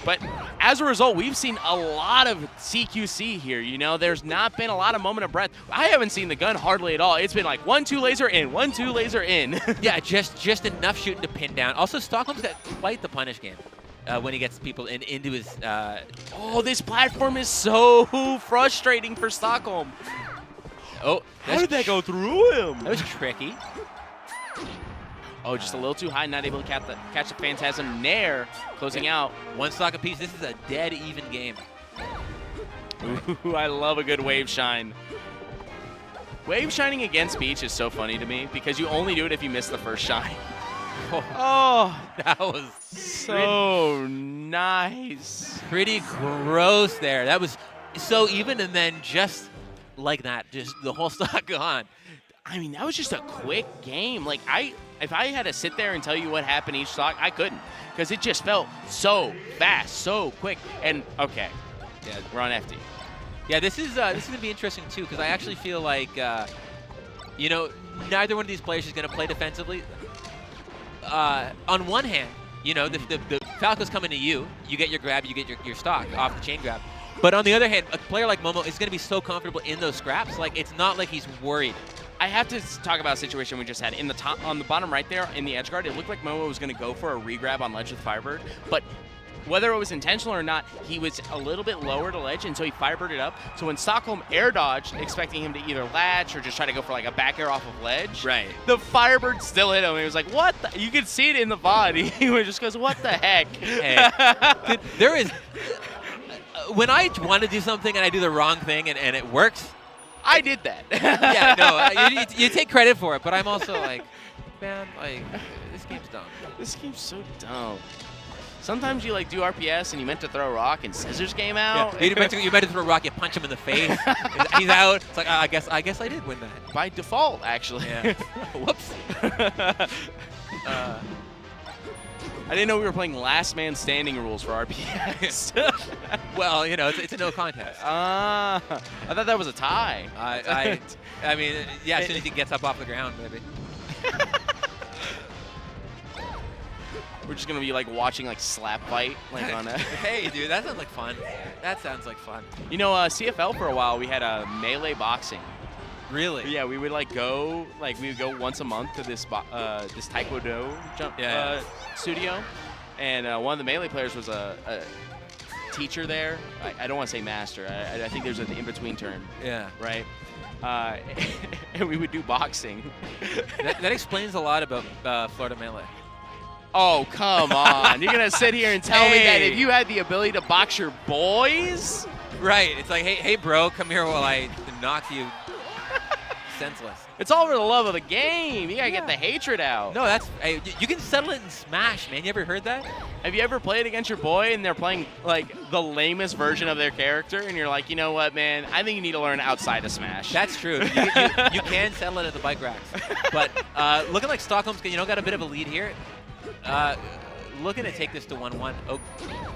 But as a result, we've seen a lot of CQC here. You know, there's not been a lot of moment of breath. I haven't seen the gun hardly at all. It's been like 1-2 laser in, 1-2 laser in. Yeah, just enough shooting to pin down. Also, Stockholm's got quite the punish game when he gets people into his. Oh, this platform is so frustrating for Stockholm. Oh, how did that go through him? That was tricky. Oh, just a little too high, not able to catch the Phantasm Nair, closing out. One stock apiece. This is a dead even game. Ooh, I love a good wave shine. Wave shining against Peach is so funny to me because you only do it if you miss the first shine. Oh, that was so nice. Pretty gross there. That was so even, and then just like that, just the whole stock gone. I mean, that was just a quick game. Like, if I had to sit there and tell you what happened each stock, I couldn't. Because it just felt so fast, so quick. And, okay, yeah, we're on FD. Yeah, this is going to be interesting, too, because I actually feel like, you know, neither one of these players is going to play defensively. On one hand, you know, the Falco's coming to you. You get your grab, you get your stock off the chain grab. But on the other hand, a player like Momo is going to be so comfortable in those scraps. Like, it's not like he's worried. I have to talk about a situation we just had. In the top, on the bottom right there, in the edge guard, it looked like Momo was going to go for a regrab on ledge with Firebird. But whether it was intentional or not, he was a little bit lower to ledge, and so he Firebirded up. So when Stockholm air dodged, expecting him to either latch or just try to go for like a back air off of ledge, Right. the Firebird still hit him. He was like, what the? You could see it in the VOD. He just goes, what the heck? Hey, dude, there is... when I want to do something and I do the wrong thing and it works... I did that. Yeah, no, you take credit for it, but I'm also like, man, like, this game's dumb. This game's so dumb. Sometimes you like do RPS and you meant to throw a rock and scissors game out. Yeah. You meant to throw a rock, you punch him in the face. He's out. It's like, I guess I did win that. By default, actually. Yeah. Whoops. I didn't know we were playing last man standing rules for RPS. Well, you know, it's a no contest. I thought that was a tie. I mean, yeah, as soon as he gets up off the ground, maybe. We're just gonna be like watching like slap fight, like on a. Hey, dude, that sounds like fun. That sounds like fun. You know, CFL for a while we had a melee boxing. Really? Yeah, we would go once a month to this this Taekwondo studio, and one of the melee players was a teacher there. I don't want to say master. I think there's an in-between term. Yeah. Right. And we would do boxing. that explains a lot about Florida Melee. Oh, come on. You're going to sit here and tell me that if you had the ability to box your boys? Right. It's like, hey, bro, come here while I knock you senseless. It's all for the love of the game. You got to get the hatred out. No, hey, you can settle it in Smash, man. You ever heard that? Have you ever played against your boy and they're playing like the lamest version of their character and you're like, you know what, man, I think you need to learn outside of Smash. That's true. You can settle it at the bike racks. But looking like Stockholm's got a bit of a lead here. Looking to take this to 1-1.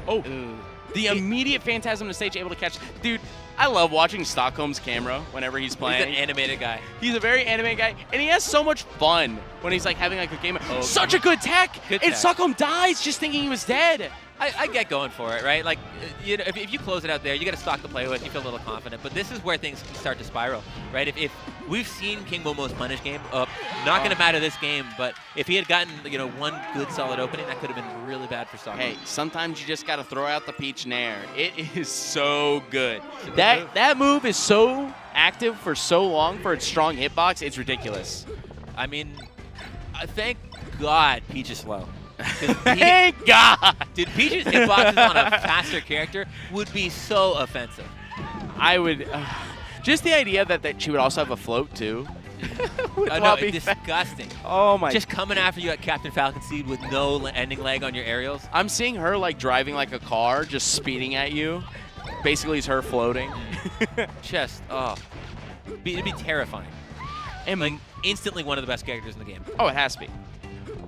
Oh. The immediate Phantasm to stage able to catch. Dude, I love watching Stockholm's camera whenever he's playing. He's an animated guy. He's a very animated guy, and he has so much fun when he's like having like a game. Such a good tech! And Stockholm dies just thinking he was dead. I get going for it, right? Like, you know, if you close it out there, you got a stock to play with, you feel a little confident. But this is where things can start to spiral, right? If we've seen King Momo's punish game, not going to matter this game, but if he had gotten, you know, one good solid opening, that could have been really bad for Stockholm. Hey, sometimes you just got to throw out the peach nair. It is so good. That move is so active for so long for its strong hitbox. It's ridiculous. I mean, thank God Peach is slow. Thank God! Dude, Peach's hitboxes on a faster character would be so offensive. I would... just the idea that she would also have a float, too. No, disgusting. Oh, my... Just coming after you at Captain Falcon Seed with no ending leg on your aerials. I'm seeing her, like, driving like a car, just speeding at you. Basically, it's her floating. It'd be terrifying. And, like, instantly one of the best characters in the game. Oh, it has to be.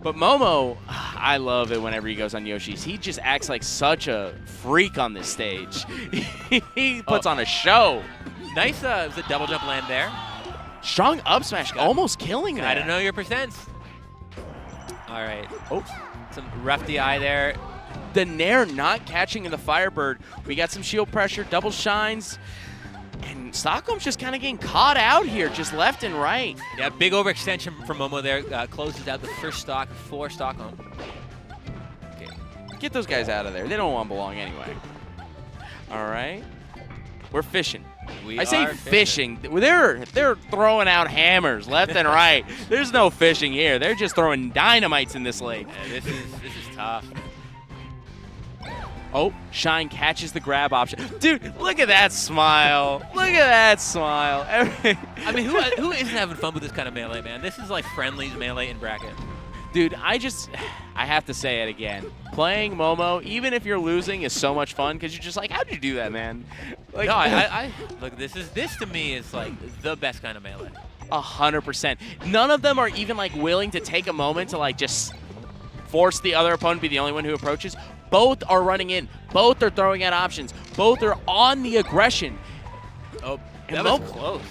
But Momo, I love it whenever he goes on Yoshi's. He just acts like such a freak on this stage. He puts on a show. Nice, it was a double jump land there. Strong up smash, almost killing that. I don't know your percents. All right. Oh, some rough DI there. The Nair not catching in the Firebird. We got some shield pressure, double shines. And Stockholm's just kind of getting caught out here, just left and right. Yeah, big overextension from Momo there. Closes out the first stock for Stockholm. Okay. Get those guys out of there. They don't want to belong anyway. All right. We're fishing. I say fishing. They're throwing out hammers left and right. There's no fishing here. They're just throwing dynamites in this lake. Yeah, this is tough. Oh, Shine catches the grab option. Dude, look at that smile. Look at that smile. I mean, who isn't having fun with this kind of melee, man? This is like friendlies melee in bracket. Dude, I have to say it again. Playing Momo, even if you're losing, is so much fun because you're just like, how'd you do that, man? Like, no, I look. This to me is like the best kind of melee. 100%. None of them are even like willing to take a moment to like just force the other opponent to be the only one who approaches. Both are running in. Both are throwing out options. Both are on the aggression. Oh, And that was close.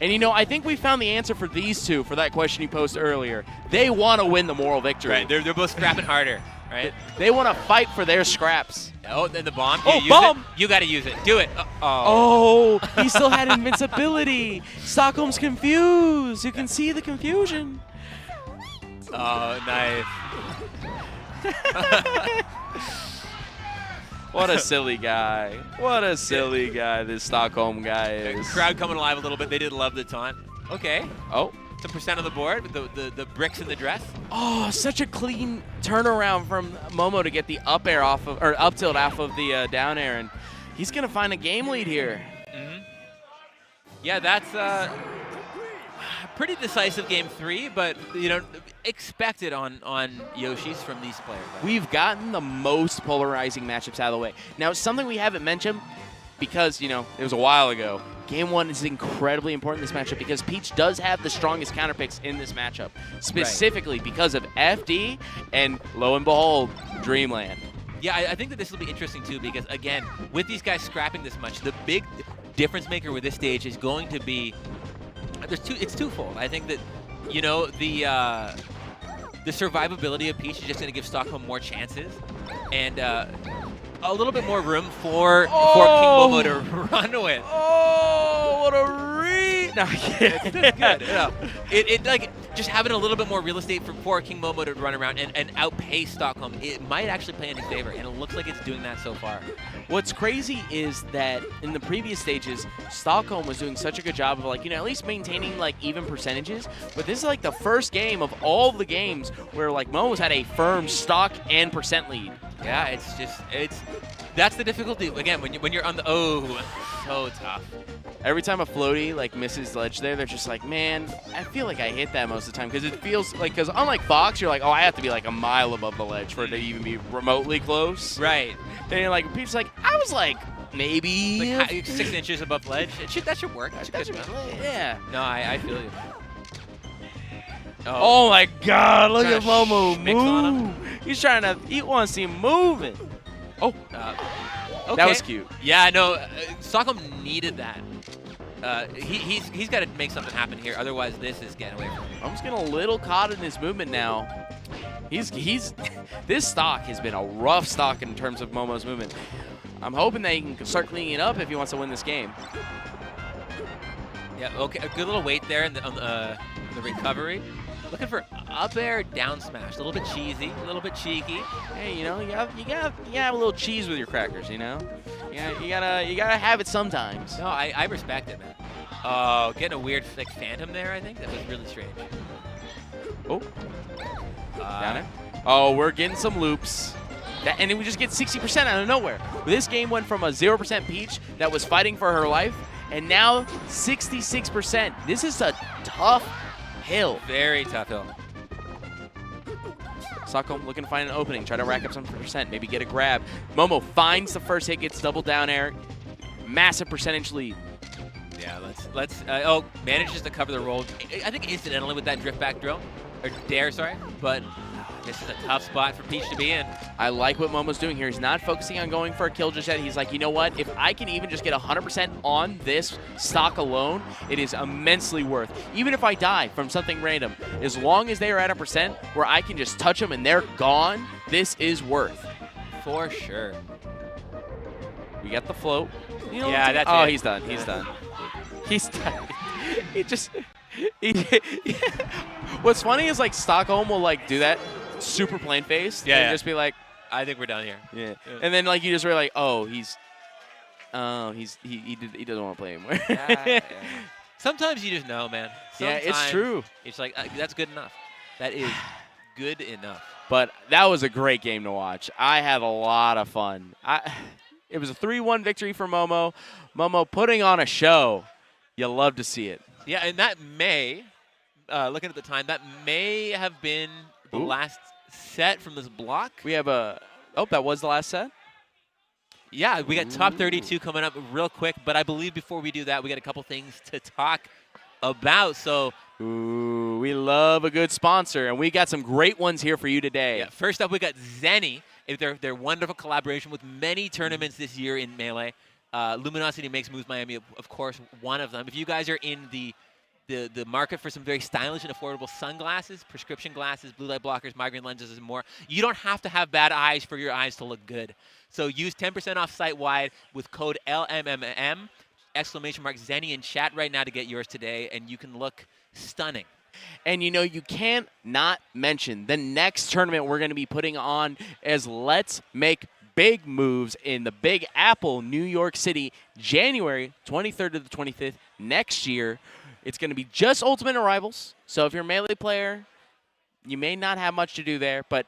And, you know, I think we found the answer for these two for that question you posed earlier. They want to win the moral victory. Right, they're both scrapping harder, right? They want to fight for their scraps. Oh, then the bomb. Oh, You use bomb! it. You got to use it. Do it. Oh, he still had invincibility. Stockholm's confused. You can see the confusion. Oh, nice. What a silly guy. What a silly guy this Stockholm guy is. Crowd coming alive a little bit. They did love the taunt. Okay. Oh. Some percent on the board with the bricks in the dress. Oh, such a clean turnaround from Momo to get the up air off of, or up tilt off of the down air, and he's gonna find a game lead here. Mm-hmm. Yeah, that's pretty decisive game 3, but you know, expected on Yoshi's from these players. We've gotten the most polarizing matchups out of the way. Now, something we haven't mentioned, because, you know, it was a while ago, Game 1 is incredibly important in this matchup because Peach does have the strongest counter picks in this matchup, specifically because of FD and, lo and behold, Dreamland. Yeah, I think that this will be interesting too because, again, with these guys scrapping this much, the big difference maker with this stage is going to be it's twofold. I think that, you know, the survivability of Peach is just going to give Stockholm more chances and a little bit more room for King Momo to run with. Oh, what a read! No, It's good. Yeah. It like just having a little bit more real estate for King Momo to run around and outpace Stockholm, it might actually play in his favor, and it looks like it's doing that so far. What's crazy is that in the previous stages, Stockholm was doing such a good job of, like, you know, at least maintaining like even percentages. But this is like the first game of all the games where like Momo's had a firm stock and percent lead. Yeah, that's the difficulty. Again, when you're on the so tough. Every time a floaty like misses ledge there, they're just like, man, I feel like I hit that most of the time because it feels like, because unlike Fox, you're like, oh, I have to be like a mile above the ledge for it to even be remotely close. Right. Then you're like, Peach's like, I was like maybe Like 6 inches above ledge. That should work. That should yeah. No, I feel you. Oh my God! Look at Momo schmicks on move. He wants to see him moving. Oh, Okay. that was cute. Yeah, no, Stockholm needed that. He's got to make something happen here, otherwise this is getting away from him. I'm just getting a little caught in his movement now. He's this stock has been a rough stock in terms of Momo's movement. I'm hoping that he can start cleaning it up if he wants to win this game. Yeah, okay, a good little weight there on the recovery. Looking for up air, down smash. A little bit cheesy, a little bit cheeky. Hey, you know, you gotta have a little cheese with your crackers, you know. Yeah, you gotta have it sometimes. No, I respect it, man. Oh, getting a weird like phantom there. I think that was really strange. Oh, down it. Oh, we're getting some loops. And then we just get 60% out of nowhere. This game went from a 0% Peach that was fighting for her life, and now 66%. This is a tough hill. Very tough hill. Stockholm looking to find an opening, try to rack up some percent, maybe get a grab. Momo finds the first hit, gets double down air. Massive percentage lead. Yeah, let's manages to cover the roll. I think incidentally with that drift back drill, or dare, sorry, but this is a tough spot for Peach to be in. I like what Momo's doing here. He's not focusing on going for a kill just yet. He's like, you know what? If I can even just get 100% on this stock alone, it is immensely worth. Even if I die from something random, as long as they are at a percent where I can just touch them and they're gone, this is worth. For sure. We got the float. You know, Yeah, that's oh, it. he's done. He's done. He's done. He just... What's funny is, like, Stockholm will, like, do that super plain faced and just be like, I think we're done here. yeah. And then, like, you just were like, oh, he doesn't want to play anymore. Yeah. Sometimes you just know, man. Yeah, it's true. It's like, that's good enough. That is good enough. But that was a great game to watch. I had a lot of fun. It was a 3-1 victory for Momo. Momo putting on a show. You love to see it. Yeah, and that may, looking at the time, that may have been the last set from this block. We have a... Oh, that was the last set? Yeah, we got top 32 coming up real quick, but I believe before we do that, we got a couple things to talk about. So Ooh, we love a good sponsor, and we got some great ones here for you today. yeah, first up, we got Zenny. Their wonderful collaboration with many tournaments this year in Melee. Luminosity Makes Moves Miami, of course, one of them. If you guys are in the market for some very stylish and affordable sunglasses, prescription glasses, blue light blockers, migraine lenses, and more, you don't have to have bad eyes for your eyes to look good. So use 10% off site-wide with code LMMM, !Zenny in chat right now to get yours today, and you can look stunning. And you know, you can't not mention the next tournament we're going to be putting on as Let's Make Big Moves in the Big Apple, New York City, January 23rd to the 25th next year. It's going to be just Ultimate Arrivals. So if you're a Melee player, you may not have much to do there, but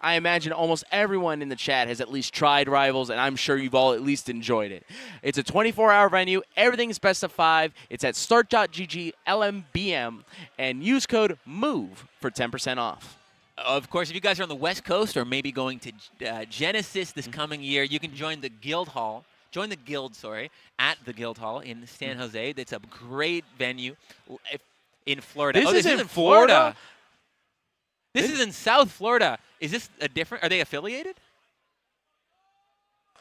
I imagine almost everyone in the chat has at least tried Rivals, and I'm sure you've all at least enjoyed it. It's a 24-hour venue. Everything's best of 5. It's at start.gg LMBM, and use code MOVE for 10% off. Of course, if you guys are on the West Coast or maybe going to Genesis this coming year, you can join the Guild Hall. Join the Guild, at the Guild Hall in San Jose. That's a great venue in Florida. This is in Florida? This is in South Florida. Is this a different? Are they affiliated?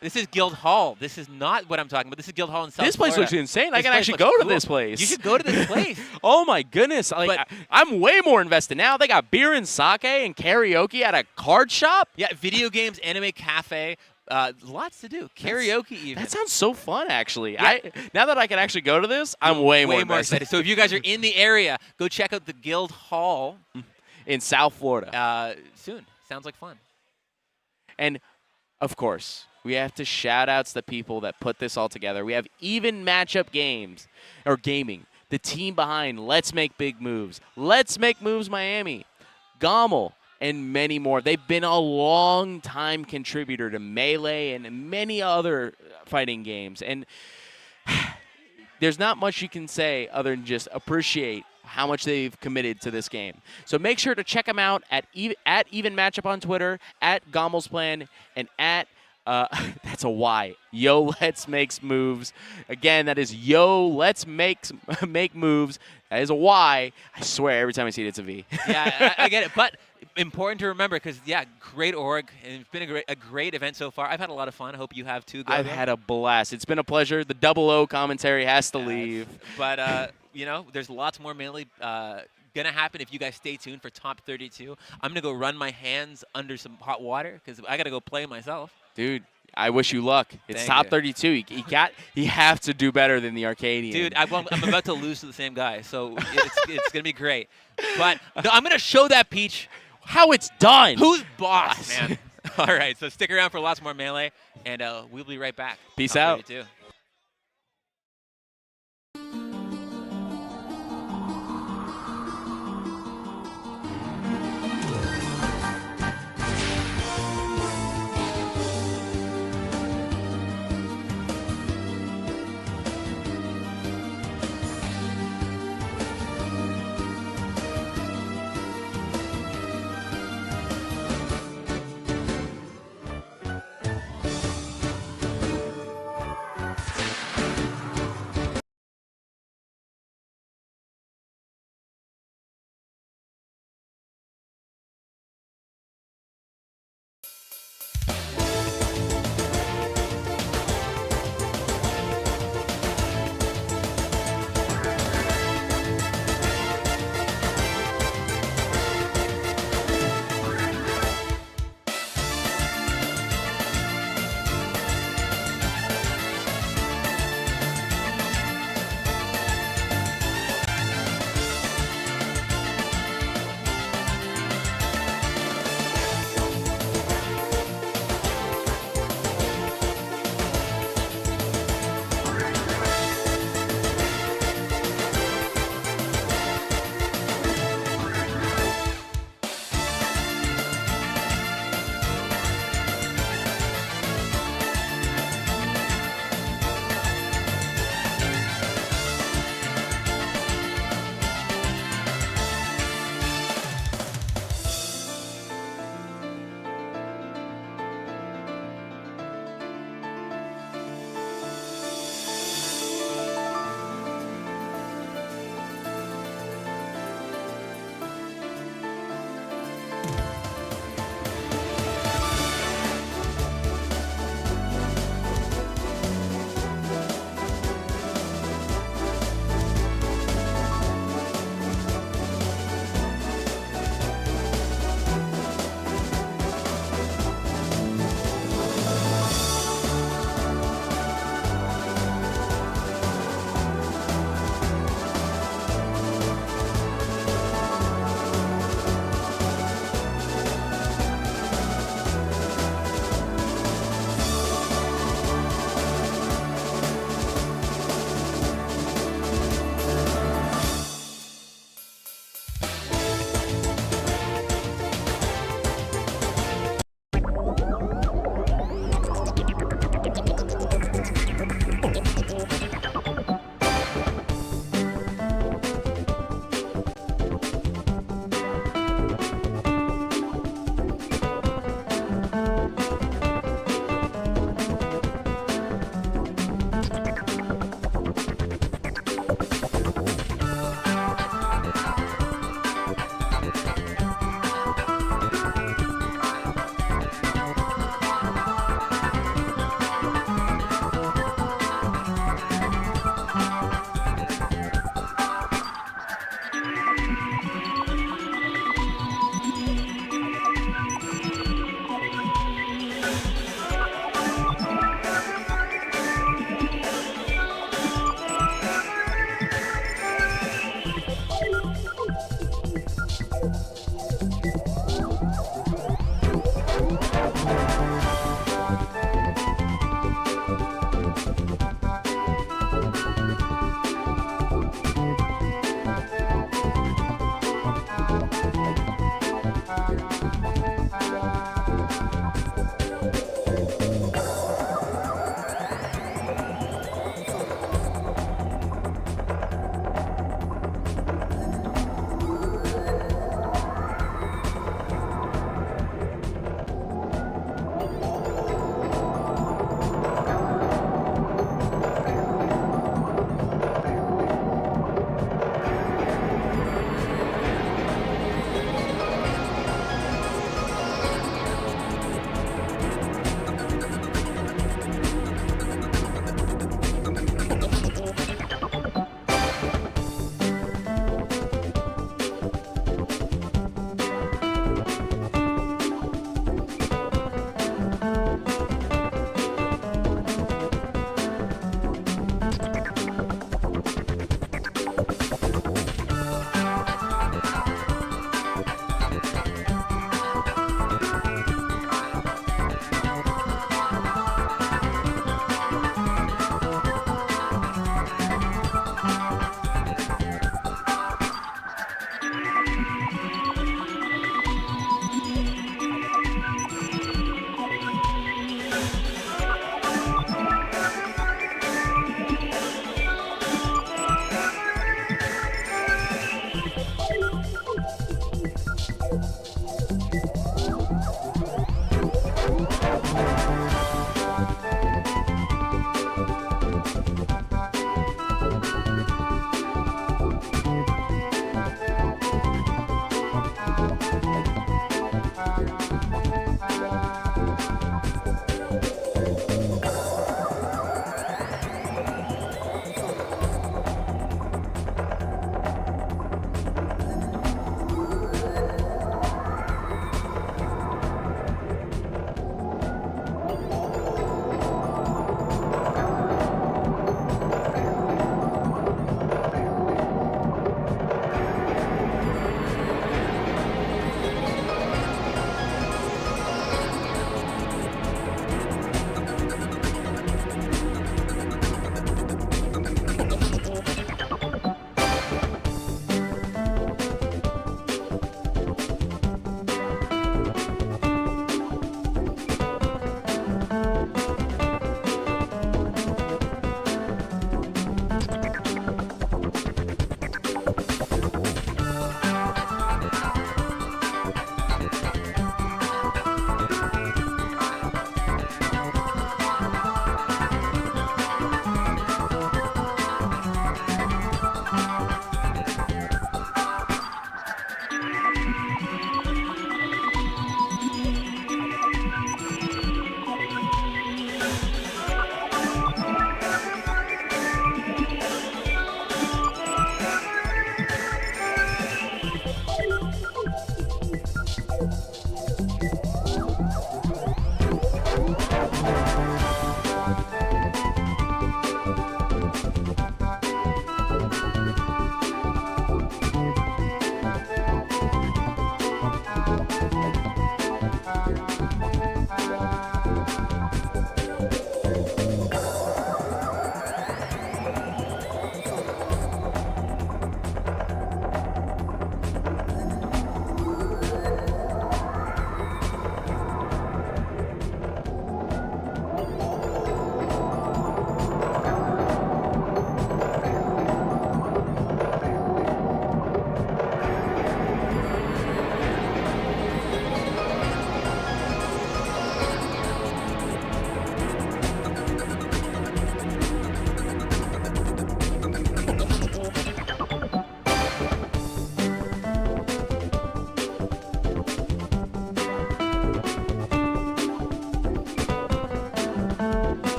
This is Guild Hall. This is not what I'm talking about. This is Guild Hall in South Florida. This place looks insane. I can actually looks go to cool. this place. You should go to this place. Oh my goodness! Like, I'm way more invested now. They got beer and sake and karaoke at a card shop. Yeah, video games, anime cafe. Lots to do. Karaoke even. That sounds so fun, actually. Yeah. Now that I can actually go to this, I'm way more excited. So if you guys are in the area, go check out the Guild Hall in South Florida soon. Sounds like fun. And of course, we have to shout outs the people that put this all together. We have Even Matchup Games or Gaming, the team behind Let's Make Big Moves, Let's Make Moves Miami, Gommel, and many more. They've been a long-time contributor to Melee and many other fighting games. And there's not much you can say other than just appreciate how much they've committed to this game. So make sure to check them out at Even Matchup on Twitter, at Gommel's Plan, and at that's a Y. Yo, Let's Make Moves. Again, that is Yo, Let's Make Moves. That is a Y. I swear, every time I see it, it's a V. Yeah, I get it. But important to remember because, yeah, great org. And it's been a great event so far. I've had a lot of fun. I hope you have too. I've had a blast. It's been a pleasure. The double O commentary has to leave. But, you know, there's lots more Melee going to happen if you guys stay tuned for Top 32. I'm going to go run my hands under some hot water because I got to go play myself. Dude, I wish you luck. It's Thank top you. 32. You have to do better than the Arcadian. Dude, I'm about to lose to the same guy, so it's going to be great. But no, I'm going to show that Peach how it's done. Who's boss, man? All right, so stick around for lots more Melee, and we'll be right back. Peace Top out. 32.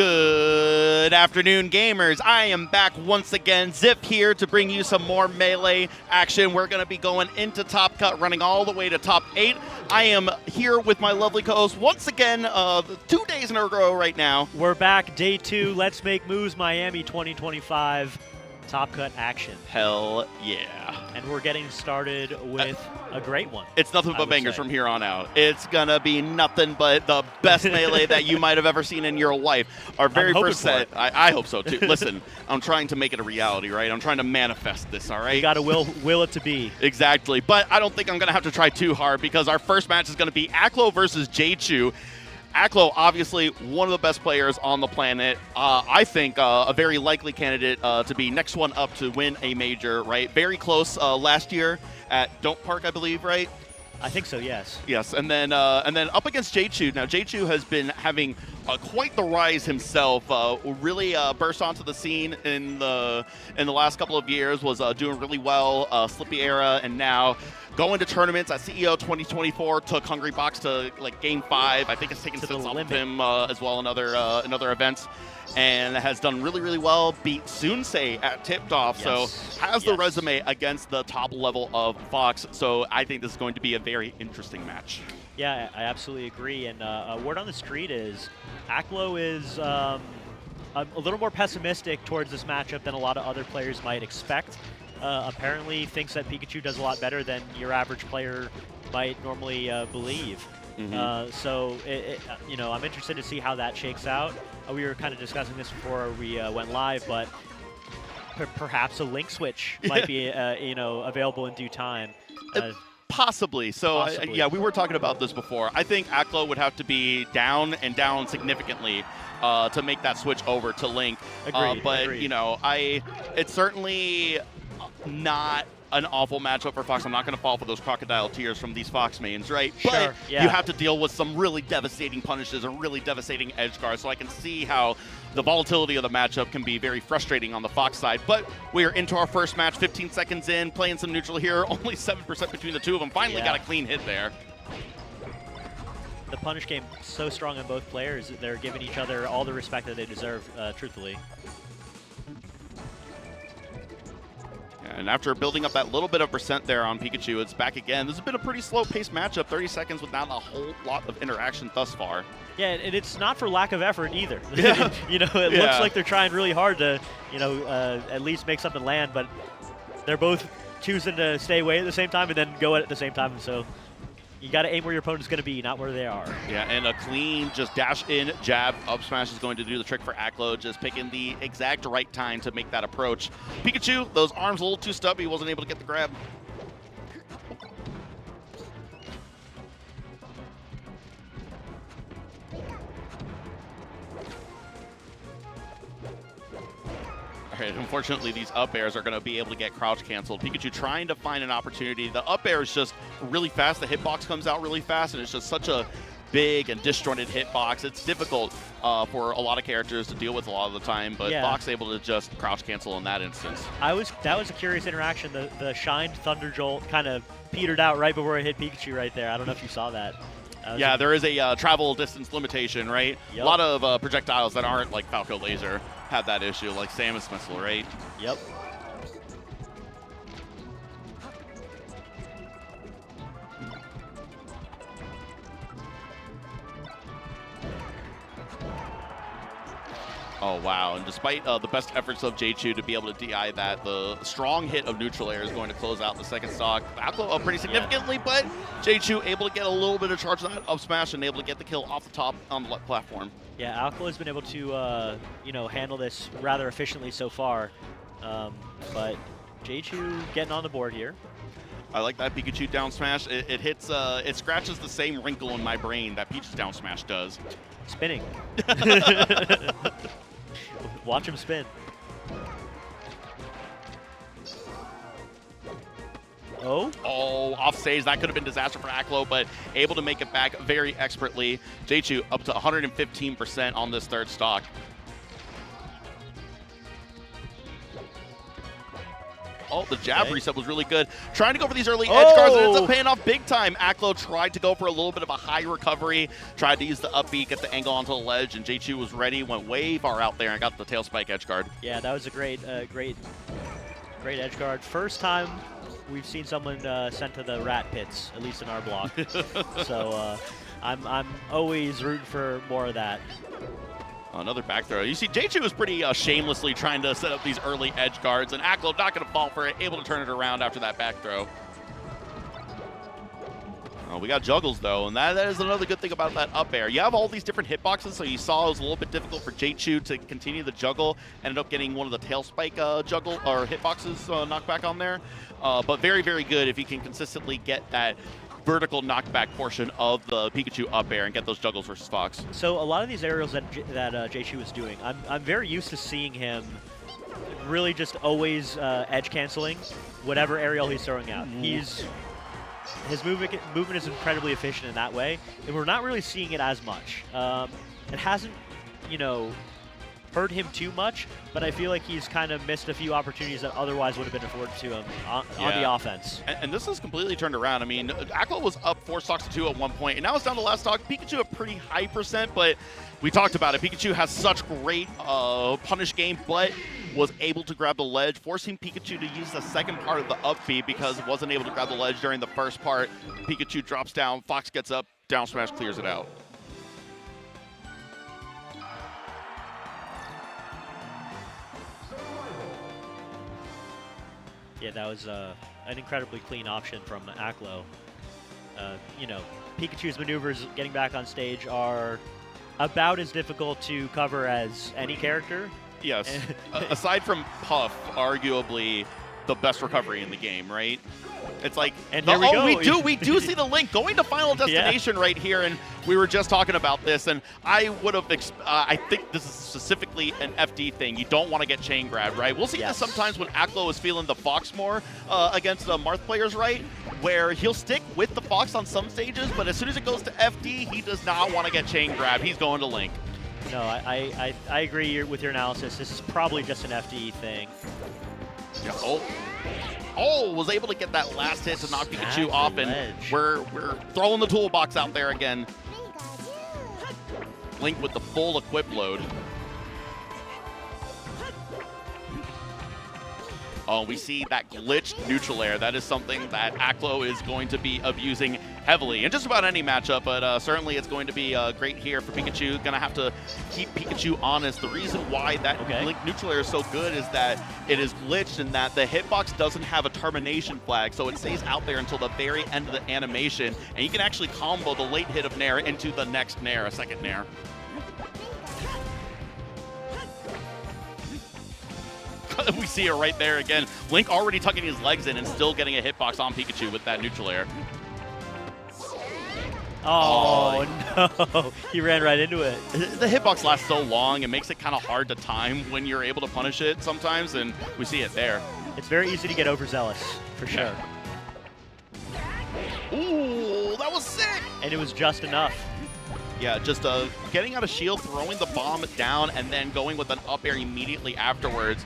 Good afternoon, gamers. I am back once again. Zip here to bring you some more Melee action. We're going to be going into Top Cut, running all the way to Top 8. I am here with my lovely co-host once again, 2 days in a row right now. We're back, day 2. Let's Make Moves Miami 2025 Top Cut action. Hell yeah. And we're getting started with a great one. It's nothing but bangers from here on out. It's going to be nothing but the best Melee that you might have ever seen in your life. Our very first set. I hope so, too. Listen, I'm trying to make it a reality, right? I'm trying to manifest this, all right? You got to will it to be. Exactly. But I don't think I'm going to have to try too hard because our first match is going to be Aklo versus J-Chu. Aklo, obviously one of the best players on the planet. I think a very likely candidate to be next one up to win a major, right? Very close last year at Don't Park, I believe, right? I think so, yes. Yes, and then up against J-Chu. Now, J-Chu has been having quite the rise himself. Really burst onto the scene in the last couple of years. Was doing really well. Slippy era, and now going to tournaments at CEO 2024. Took Hungry Box to like Game 5. I think it's taken sits off of him as well in other events. And has done really, really well. Beat Sunsei at Tipped Off, yes. So has the resume against the top level of Fox. So I think this is going to be a very interesting match. Yeah, I absolutely agree. And word on the street is Aklo is a little more pessimistic towards this matchup than a lot of other players might expect. Apparently thinks that Pikachu does a lot better than your average player might normally believe. Mm-hmm. So, I'm interested to see how that shakes out. We were kind of discussing this before we went live, but perhaps a link switch might be, available in due time. Possibly. So, possibly. Yeah, we were talking about this before. I think Aklo would have to be down and down significantly to make that switch over to Link. Agreed. But, agreed. It's certainly not an awful matchup for Fox. I'm not going to fall for those crocodile tears from these Fox mains, right? Sure, but yeah. you have to deal with some really devastating punishes and really devastating edge guards, so I can see how the volatility of the matchup can be very frustrating on the Fox side. But we're into our first match, 15 seconds in, playing some neutral here, only 7% between the two of them. Finally got a clean hit there. The punish game so strong on both players. They're giving each other all the respect that they deserve, truthfully. And after building up that little bit of percent there on Pikachu, it's back again. This has been a pretty slow-paced matchup, 30 seconds with not a whole lot of interaction thus far. Yeah, and it's not for lack of effort either. Yeah. It looks like they're trying really hard to, at least make something land, but they're both choosing to stay away at the same time and then go at the same time. So you got to aim where your opponent's going to be, not where they are. Yeah, and a clean just dash in jab up smash is going to do the trick for Aklo, just picking the exact right time to make that approach. Pikachu, those arms a little too stubby, wasn't able to get the grab. Alright, unfortunately, these up airs are going to be able to get crouch canceled. Pikachu trying to find an opportunity. The up air is just really fast. The hitbox comes out really fast, and it's just such a big and disjointed hitbox. It's difficult for a lot of characters to deal with a lot of the time, but Fox able to just crouch cancel in that instance. That was a curious interaction. The shined Thunder Jolt kind of petered out right before it hit Pikachu right there. I don't know if you saw that. Yeah, there is a travel distance limitation, right? Yep. A lot of projectiles that aren't like Falco Laser have that issue, like Samus Missile, right? Yep. Oh, wow. And despite the best efforts of J-Chu to be able to DI that, the strong hit of neutral air is going to close out the second stock. Aklo up pretty significantly, but J-Chu able to get a little bit of charge on that up smash and able to get the kill off the top on the platform. Yeah, Aklo has been able to, handle this rather efficiently so far. But J-Chu getting on the board here. I like that Pikachu down smash. It hits, it scratches the same wrinkle in my brain that Peach's down smash does. Spinning. Watch him spin. Oh? Oh, off stage. That could have been disaster for Aklo, but able to make it back very expertly. J-Chu up to 115% on this third stock. Oh, the jab Okay. reset was really good. Trying to go for these early edge guards, and it ends Oh! up paying off big time. Aklo tried to go for a little bit of a high recovery, tried to use the up B, get the angle onto the ledge, and J2 was ready, went way far out there and got the tail spike edge guard. Yeah, that was a great edge guard. First time we've seen someone sent to the rat pits, at least in our block. So I'm always rooting for more of that. Another back throw. You see, J2 is pretty shamelessly trying to set up these early edge guards, and Aklo not going to fall for it, able to turn it around after that back throw. We got juggles, though, and that is another good thing about that up air. You have all these different hitboxes, so you saw it was a little bit difficult for J2 to continue the juggle. Ended up getting one of the tail spike juggle or hitboxes knocked back on there. But very, very good if you can consistently get that vertical knockback portion of the Pikachu up air and get those juggles versus Fox. So a lot of these aerials that J2 was doing, I'm very used to seeing him really just always edge canceling whatever aerial he's throwing out. His movement is incredibly efficient in that way, and we're not really seeing it as much. It hasn't, hurt him too much, but I feel like he's kind of missed a few opportunities that otherwise would have been afforded to him on the offense. And this is completely turned around. I mean, Aklo was up 4 stocks to 2 at one point, and now it's down to last stock. Pikachu a pretty high percent, but we talked about it. Pikachu has such great punish game, but was able to grab the ledge, forcing Pikachu to use the second part of the up B because it wasn't able to grab the ledge during the first part. Pikachu drops down, Fox gets up, down smash clears it out. Yeah, that was an incredibly clean option from Aklo. Pikachu's maneuvers getting back on stage are about as difficult to cover as any character. Yes. Aside from Puff, arguably the best recovery in the game, right? It's like, and there we go. we do see the link going to Final Destination right here, and we were just talking about this, and I would have, I think this is specifically an FD thing. You don't want to get chain grabbed, right? We'll see this sometimes when Aklo is feeling the Fox more against the Marth players, right? Where he'll stick with the Fox on some stages, but as soon as it goes to FD, he does not want to get chain grabbed. He's going to Link. No, I agree with your analysis. This is probably just an FD thing. Yeah. Oh, was able to get that last hit to knock Pikachu off, and we're throwing the toolbox out there again. Link with the full equip load. Oh, we see that glitched neutral air. That is something that Aklo is going to be abusing heavily in just about any matchup, but certainly it's going to be great here for Pikachu. Gonna have to keep Pikachu honest. The reason why that Link neutral air is so good is that it is glitched and that the hitbox doesn't have a termination flag, so it stays out there until the very end of the animation, and you can actually combo the late hit of Nair into the next Nair, a second Nair. We see it right there again. Link already tucking his legs in and still getting a hitbox on Pikachu with that neutral air. Oh, no. He ran right into it. The hitbox lasts so long, it makes it kind of hard to time when you're able to punish it sometimes, and we see it there. It's very easy to get overzealous, for sure. Ooh, that was sick! And it was just enough. Yeah, just getting out of shield, throwing the bomb down, and then going with an up air immediately afterwards.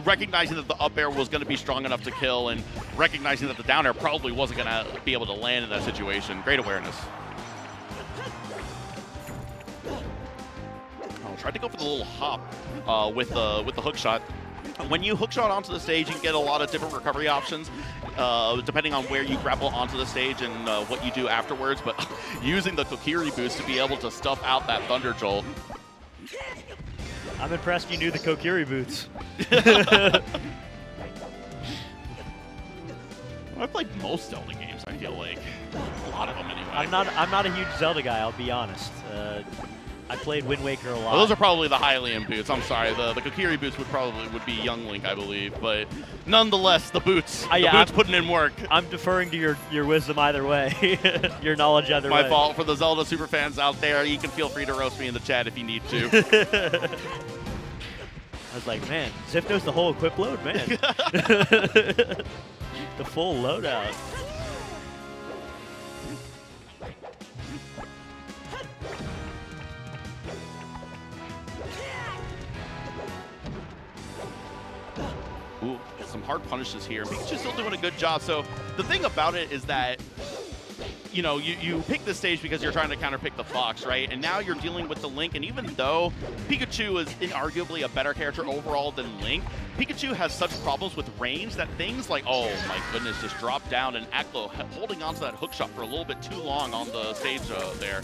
Recognizing that the up air was going to be strong enough to kill, and recognizing that the down air probably wasn't going to be able to land in that situation. Great awareness. Oh, tried to go for the little hop with the hook shot. When you hook shot onto the stage, you can get a lot of different recovery options, depending on where you grapple onto the stage and what you do afterwards. But using the Kokiri boost to be able to stuff out that Thunder Jolt. I'm impressed you knew the Kokiri boots. I played most Zelda games, I feel like. A lot of them anyway. I'm not a huge Zelda guy, I'll be honest. I played Wind Waker a lot. Well, those are probably the Hylian boots. I'm sorry, the Kokiri boots would be Young Link, I believe, but nonetheless, the boots putting in work. I'm deferring to your wisdom either way, your knowledge either way. My fault. For the Zelda super fans out there, you can feel free to roast me in the chat if you need to. I was like, man, Ziff knows the whole equip load, man. The full loadout. hard punishes here. Pikachu's still doing a good job. So the thing about it is that, you know, you pick this stage because you're trying to counterpick the Fox, right? And now you're dealing with the Link, and even though Pikachu is inarguably a better character overall than Link, Pikachu has such problems with range that things like, oh my goodness, just drop down, and Aklo holding onto that hook shot for a little bit too long on the stage there.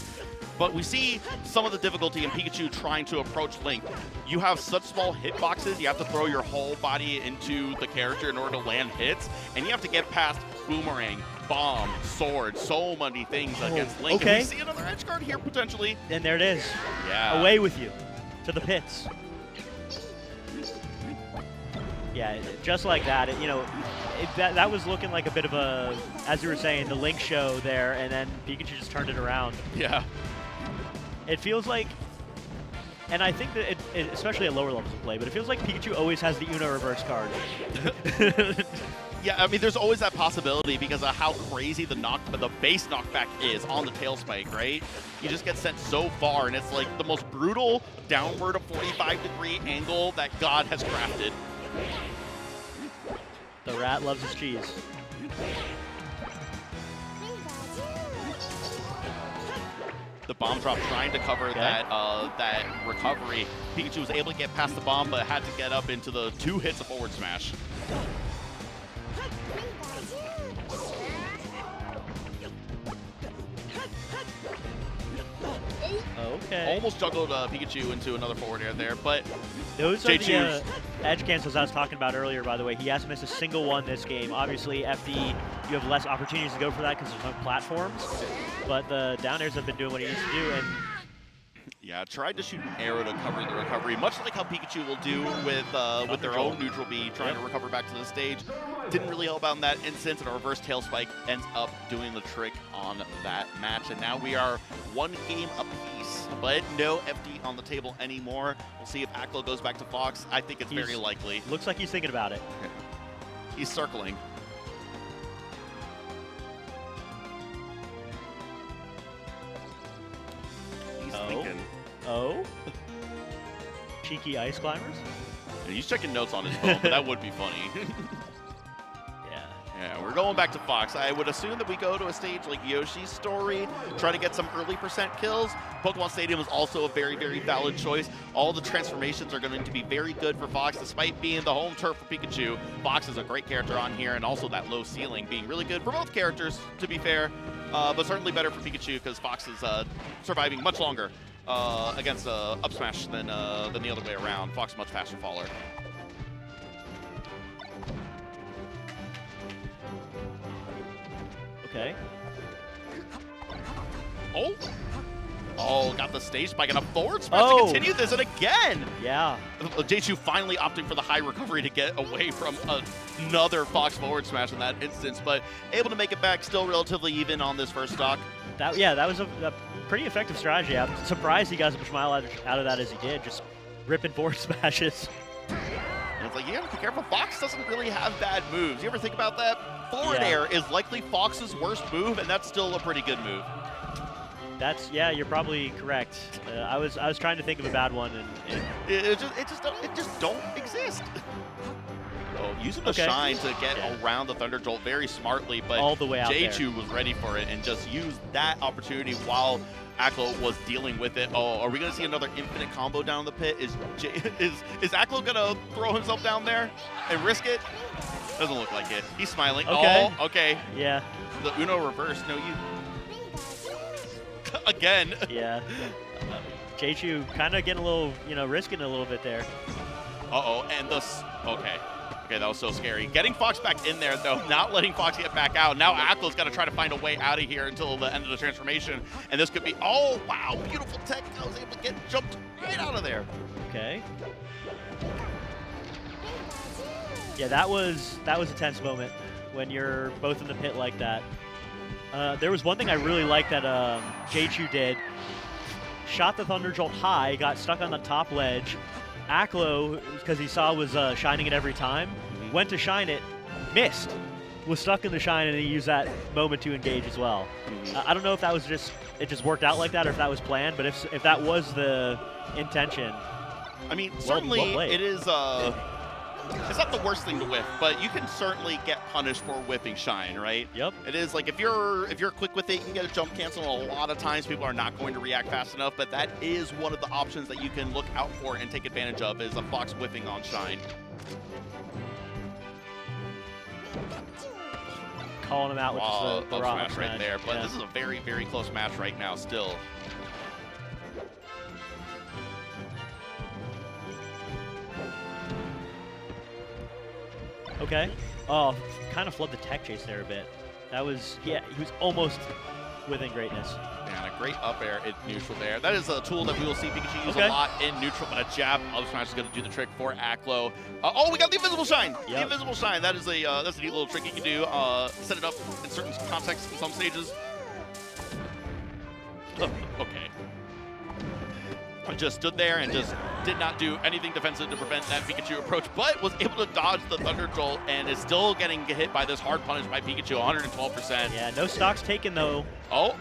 But we see some of the difficulty in Pikachu trying to approach Link. You have such small hitboxes, you have to throw your whole body into the character in order to land hits, and you have to get past Boomerang, Bomb, Sword, so many things against Link. Okay. And we see another edge guard here potentially. And there it is. Yeah. Away with you to the pits. Yeah, just like that. You know, that was looking like a bit of a, as you were saying, the Link show there, and then Pikachu just turned it around. Yeah. It feels like, and I think that especially at lower levels of play, but it feels like Pikachu always has the Uno reverse card. Yeah, I mean, there's always that possibility because of how crazy the base knockback is on the tail spike, right? You just get sent so far, and it's like the most brutal downward of 45-degree angle that God has crafted. The rat loves his cheese. The bomb drop trying to cover that recovery. Pikachu was able to get past the bomb, but had to get up into the 2 hits of forward smash. Okay. Almost juggled Pikachu into another forward air there, but those are the J2's edge cancels I was talking about earlier, by the way. He hasn't missed a single one this game. Obviously, FD, you have less opportunities to go for that because there's no platforms, but the down airs have been doing what he needs to do, and yeah, tried to shoot an arrow to cover the recovery, much like how Pikachu will do with their own neutral B, trying to recover back to the stage. Didn't really help out in that instance, and a reverse tail spike ends up doing the trick on that match. And now we are 1 game apiece, but no FD on the table anymore. We'll see if Aklo goes back to Fox. I think it's very likely. Looks like he's thinking about it. He's circling. He's thinking. Oh? Cheeky ice climbers? Yeah, he's checking notes on his phone, but that would be funny. Yeah, we're going back to Fox. I would assume that we go to a stage like Yoshi's Story, try to get some early percent kills. Pokemon Stadium is also a very, very valid choice. All the transformations are going to be very good for Fox, despite being the home turf for Pikachu. Fox is a great character on here, and also that low ceiling being really good for both characters, to be fair, but certainly better for Pikachu because Fox is surviving much longer against up smash than the other way around. Fox much faster faller. Okay. Oh, got the stage spike and a forward smash to continue this, and again! Yeah. J2 finally opting for the high recovery to get away from another Fox forward smash in that instance, but able to make it back still relatively even on this first stock. That was a pretty effective strategy. I'm surprised he got as much mile out of that as he did, just ripping forward smashes. And it's like, you have to be careful. Fox doesn't really have bad moves. You ever think about that? Forward air is likely Fox's worst move, and that's still a pretty good move. Yeah, you're probably correct. I was trying to think of a bad one, and it just don't exist. Oh, using the shine to get around the Thunder Jolt very smartly, but all the way out J2 was ready for it and just used that opportunity while Aklo was dealing with it. Oh, are we going to see another infinite combo down in the pit? Is Aklo going to throw himself down there and risk it? Doesn't look like it. He's smiling. Okay. Oh, okay. Yeah. The Uno reverse. No, you. Again. Yeah. J2 kind of getting a little, risking a little bit there. Uh-oh, and okay. Okay, that was so scary. Getting Fox back in there, though, not letting Fox get back out. Now Aklo's got to try to find a way out of here until the end of the transformation. And this could be, oh, wow, beautiful tech. I was able to get jumped right out of there. Okay. Yeah, that was a tense moment when you're both in the pit like that. There was one thing I really liked that J2 did. Shot the Thunder Jolt high, got stuck on the top ledge. Aklo, because he saw was shining it every time, went to shine it, missed, was stuck in the shine, and he used that moment to engage as well. I don't know if that was it just worked out like that or if that was planned, but if that was the intention. I mean, certainly it is It's not the worst thing to whiff, but you can certainly get punished for whiffing Shine, right? Yep. It is like if you're quick with it, you can get a jump cancel. A lot of times people are not going to react fast enough, but that is one of the options that you can look out for and take advantage of is a Fox whiffing on Shine. Calling him out with just the up rock smash right there, but yeah. this is a very, very close match right now still. Okay. Oh, kind of flubbed the tech chase there a bit. That was, yeah, he was almost within greatness. And a great up air in neutral there. That is a tool that we will see Pikachu use a lot in neutral, but a jab up smash is going to do the trick for Aklo. Oh, we got the Invisible Shine! Yep. The Invisible Shine, that is that's a neat little trick you can do. Set it up in certain contexts in some stages. Okay. I just stood there and just did not do anything defensive to prevent that Pikachu approach, but was able to dodge the Thunder Jolt and is still getting hit by this hard punish by Pikachu, 112%. Yeah, no stocks taken though. Oh,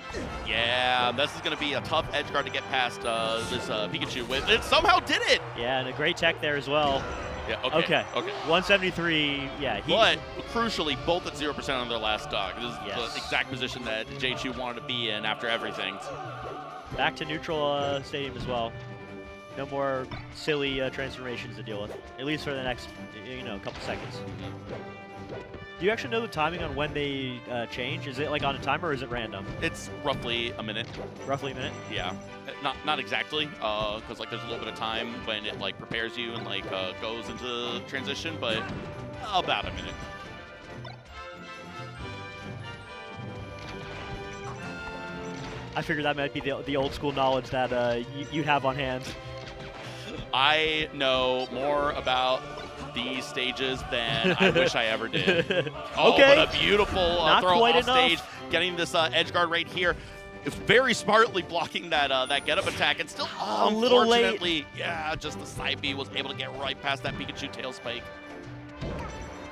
yeah, this is going to be a tough edge guard to get past this Pikachu with. It somehow did it! Yeah, and a great tech there as well. Yeah, okay. 173, yeah. But crucially, both at 0% on their last stock. This is Yes. the exact position that J2 wanted to be in after everything. Back to neutral stadium as well. No more silly transformations to deal with, at least for the next, couple seconds. Do you actually know the timing on when they change? Is it like on a timer or is it random? It's roughly a minute. Roughly a minute? Yeah, not exactly, because like there's a little bit of time when it like prepares you and like goes into transition, but about a minute. I figured that might be the old school knowledge that you have on hand. I know more about these stages than I wish I ever did. Oh, Okay. but a beautiful Not throw quite off enough. stage, getting this edge guard right here. It's very smartly blocking that that get up attack, and still A little late. unfortunately, yeah, just the side B was able to get right past that Pikachu tail spike.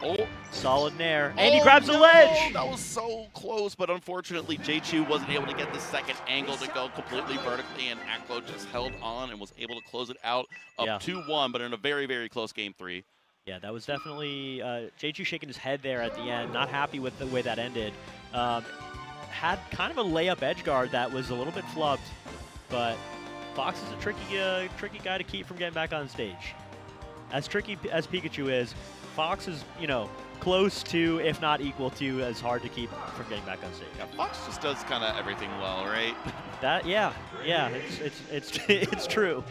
Oh. Solid nair. And he Oh, grabs the no, ledge! That was so close, but unfortunately, J2 wasn't able to get the second angle to go completely vertically, and Aklo just held on and was able to close it out up Yeah. 2-1, but in a very, very close game 3. Yeah, that was definitely J2 shaking his head there at the end, not happy with the way that ended. Had kind of a layup edge guard that was a little bit flubbed, but Fox is a tricky guy to keep from getting back on stage. As tricky as Pikachu is, Fox is, close to, if not equal to, as hard to keep from getting back on stage. Yeah, Fox just does kind of everything well, right? Yeah, it's true.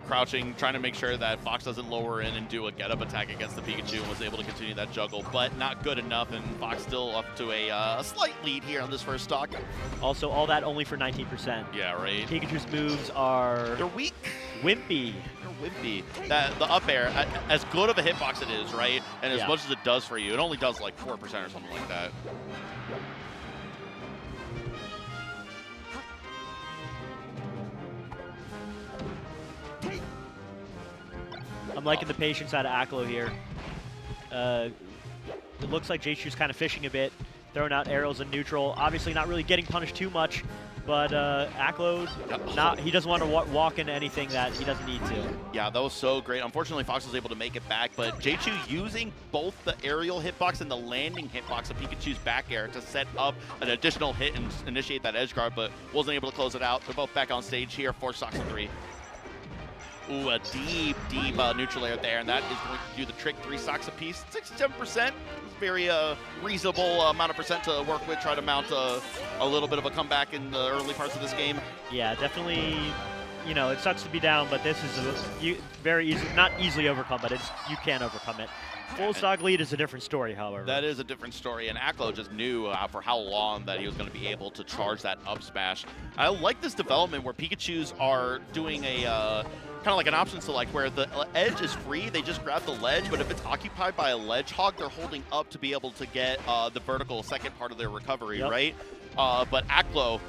Crouching, trying to make sure that Fox doesn't lower in and do a get-up attack against the Pikachu, and was able to continue that juggle, but not good enough, and Fox still up to a slight lead here on this first stock. Also, all that only for 19%. Yeah, right? Pikachu's moves are They're weak. wimpy. They're wimpy. The up air, as good of a hitbox it is, right? And as Yeah. much as it does for you, it only does like 4% or something like that. I'm liking the patience out of Aklo here. It looks like J2's kind of fishing a bit, throwing out arrows in neutral. Obviously not really getting punished too much, but Aklo, he doesn't want to walk into anything that he doesn't need to. Yeah, that was so great. Unfortunately, Fox was able to make it back, but J2 using both the aerial hitbox and the landing hitbox of Pikachu's back air to set up an additional hit and initiate that edge guard, but wasn't able to close it out. They're both back on stage here, 4 stocks and 3. Ooh, a deep neutral air there, and that is going to do the trick. 3 stocks apiece, 67%. Very reasonable amount of percent to work with. Try to mount a little bit of a comeback in the early parts of this game. Yeah, definitely. It sucks to be down, but this is very easy, not easily overcome, but you can overcome it. Full stock lead is a different story, however. That is a different story, and Aklo just knew for how long that he was going to be able to charge that up smash. I like this development where Pikachus are doing a kind of like an option select where the edge is free, they just grab the ledge, but if it's occupied by a ledge hog, they're holding up to be able to get the vertical second part of their recovery, right? But Aklo,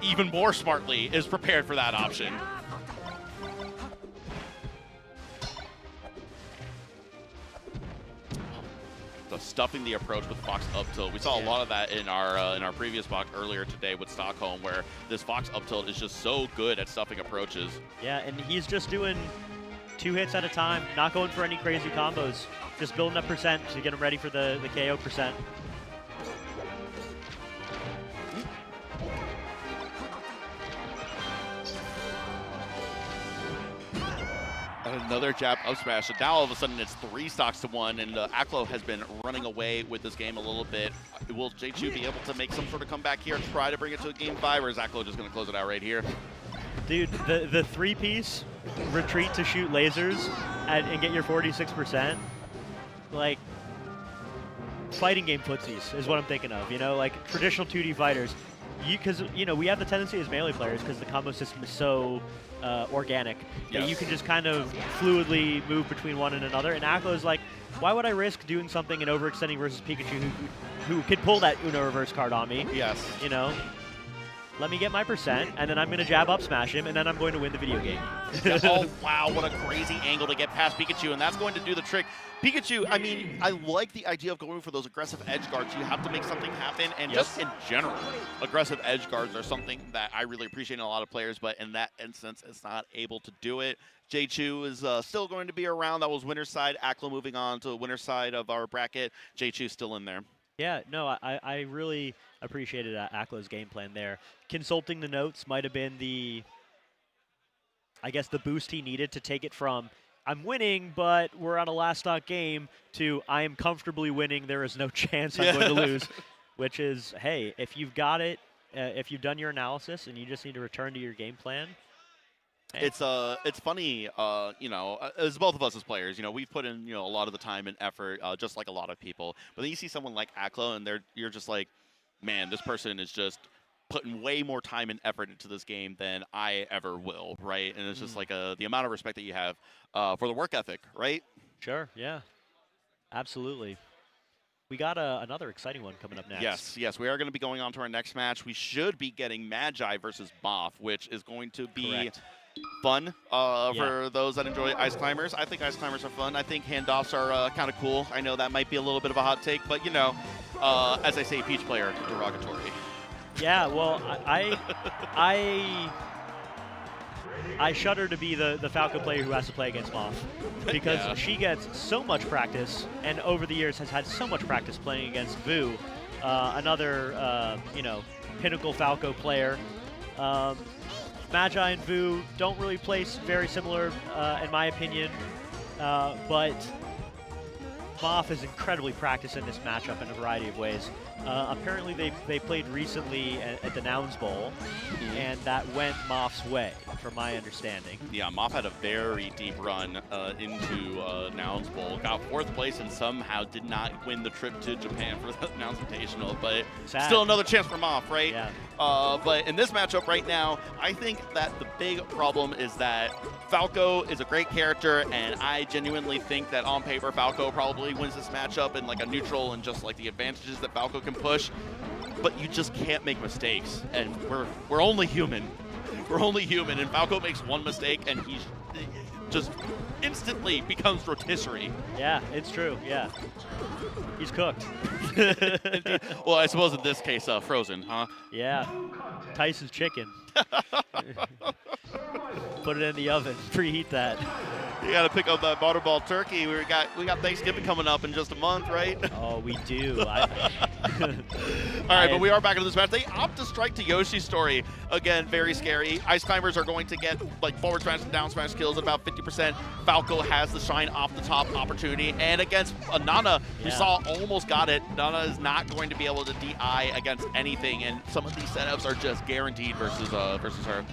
even more smartly, is prepared for that option. stuffing the approach with Fox up tilt. We saw a lot of that in our previous box earlier today with Stockholm, where this Fox up tilt is just so good at stuffing approaches. Yeah, and he's just doing 2 hits at a time, not going for any crazy combos, just building up percent to get him ready for the KO percent. Another jab up smash. So now all of a sudden it's 3 stocks to 1, and Aklo has been running away with this game a little bit. Will J2 be able to make some sort of comeback here and try to bring it to a game 5, or is Aklo just going to close it out right here? Dude, the 3-piece retreat to shoot lasers and get your 46%, like, fighting game footsies is what I'm thinking of, you know, like traditional 2D fighters. Because, you know, we have the tendency as melee players, because the combo system is so organic, that you can just kind of fluidly move between one and another. And Aklo is like, why would I risk doing something and overextending versus Pikachu who could pull that Uno reverse card on me? Yes. You know? Let me get my percent, and then I'm going to jab up smash him, and then I'm going to win the video game. Oh, wow, what a crazy angle to get past Pikachu, and that's going to do the trick. Pikachu, I mean, I like the idea of going for those aggressive edge guards. You have to make something happen, and just in general, aggressive edge guards are something that I really appreciate in a lot of players, but in that instance, it's not able to do it. J2 is still going to be around. That was winner's side. Aklo moving on to the winner's side of our bracket. J2 still in there. Yeah, no, I really appreciated Aklo's game plan there. Consulting the notes might have been the, I guess, the boost he needed to take it from, I'm winning, but we're on a last stock game, to I am comfortably winning, there is no chance I'm going to lose. Which is, hey, if you've got it, if you've done your analysis and you just need to return to your game plan. Hey. It's funny, you know, as both of us as players, you know, we've put in, you know, a lot of the time and effort, just like a lot of people. But then you see someone like Aklo, and you're just like, man, this person is just putting way more time and effort into this game than I ever will, right? And it's just like the amount of respect that you have for the work ethic, right? Sure, yeah, absolutely. We got another exciting one coming up next. Yes, we are going to be going on to our next match. We should be getting Magi versus Moth, which is going to be fun for those that enjoy Ice Climbers. I think Ice Climbers are fun. I think handoffs are kind of cool. I know that might be a little bit of a hot take, but, you know, as I say, Peach player, derogatory. Yeah, well, I shudder to be the Falco player who has to play against Moth, because she gets so much practice, and over the years has had so much practice playing against Vu, another you know, pinnacle Falco player. Magi and Vu don't really play very similar, in my opinion, but Moth is incredibly practiced in this matchup in a variety of ways. Apparently they played recently at the Nouns Bowl, and that went Moth's way, from my understanding. Yeah, Moth had a very deep run into Nouns Bowl, got 4th place, and somehow did not win the trip to Japan for the Nouns Invitational, but still another chance for Moth, right? Yeah. But in this matchup right now, I think that the big problem is that Falco is a great character, and I genuinely think that on paper Falco probably wins this matchup in like a neutral and just like the advantages that Falco can push. But you just can't make mistakes, and we're only human. We're only human, and Falco makes one mistake, and he's just instantly becomes rotisserie. Yeah, it's true. Yeah, he's cooked. Well, I suppose in this case, frozen, huh? Yeah, Tyson's chicken. Put it in the oven, preheat that. You got to pick up that butterball turkey. We got Thanksgiving coming up in just a month, right? Oh, we do. All right, but we are back into this match. They opt to strike to Yoshi's story. Again, very scary. Ice Climbers are going to get like forward smash and down smash kills at about 50%. Falco has the shine off the top opportunity. And against Nana, we saw almost got it. Nana is not going to be able to DI against anything. And some of these setups are just guaranteed versus her.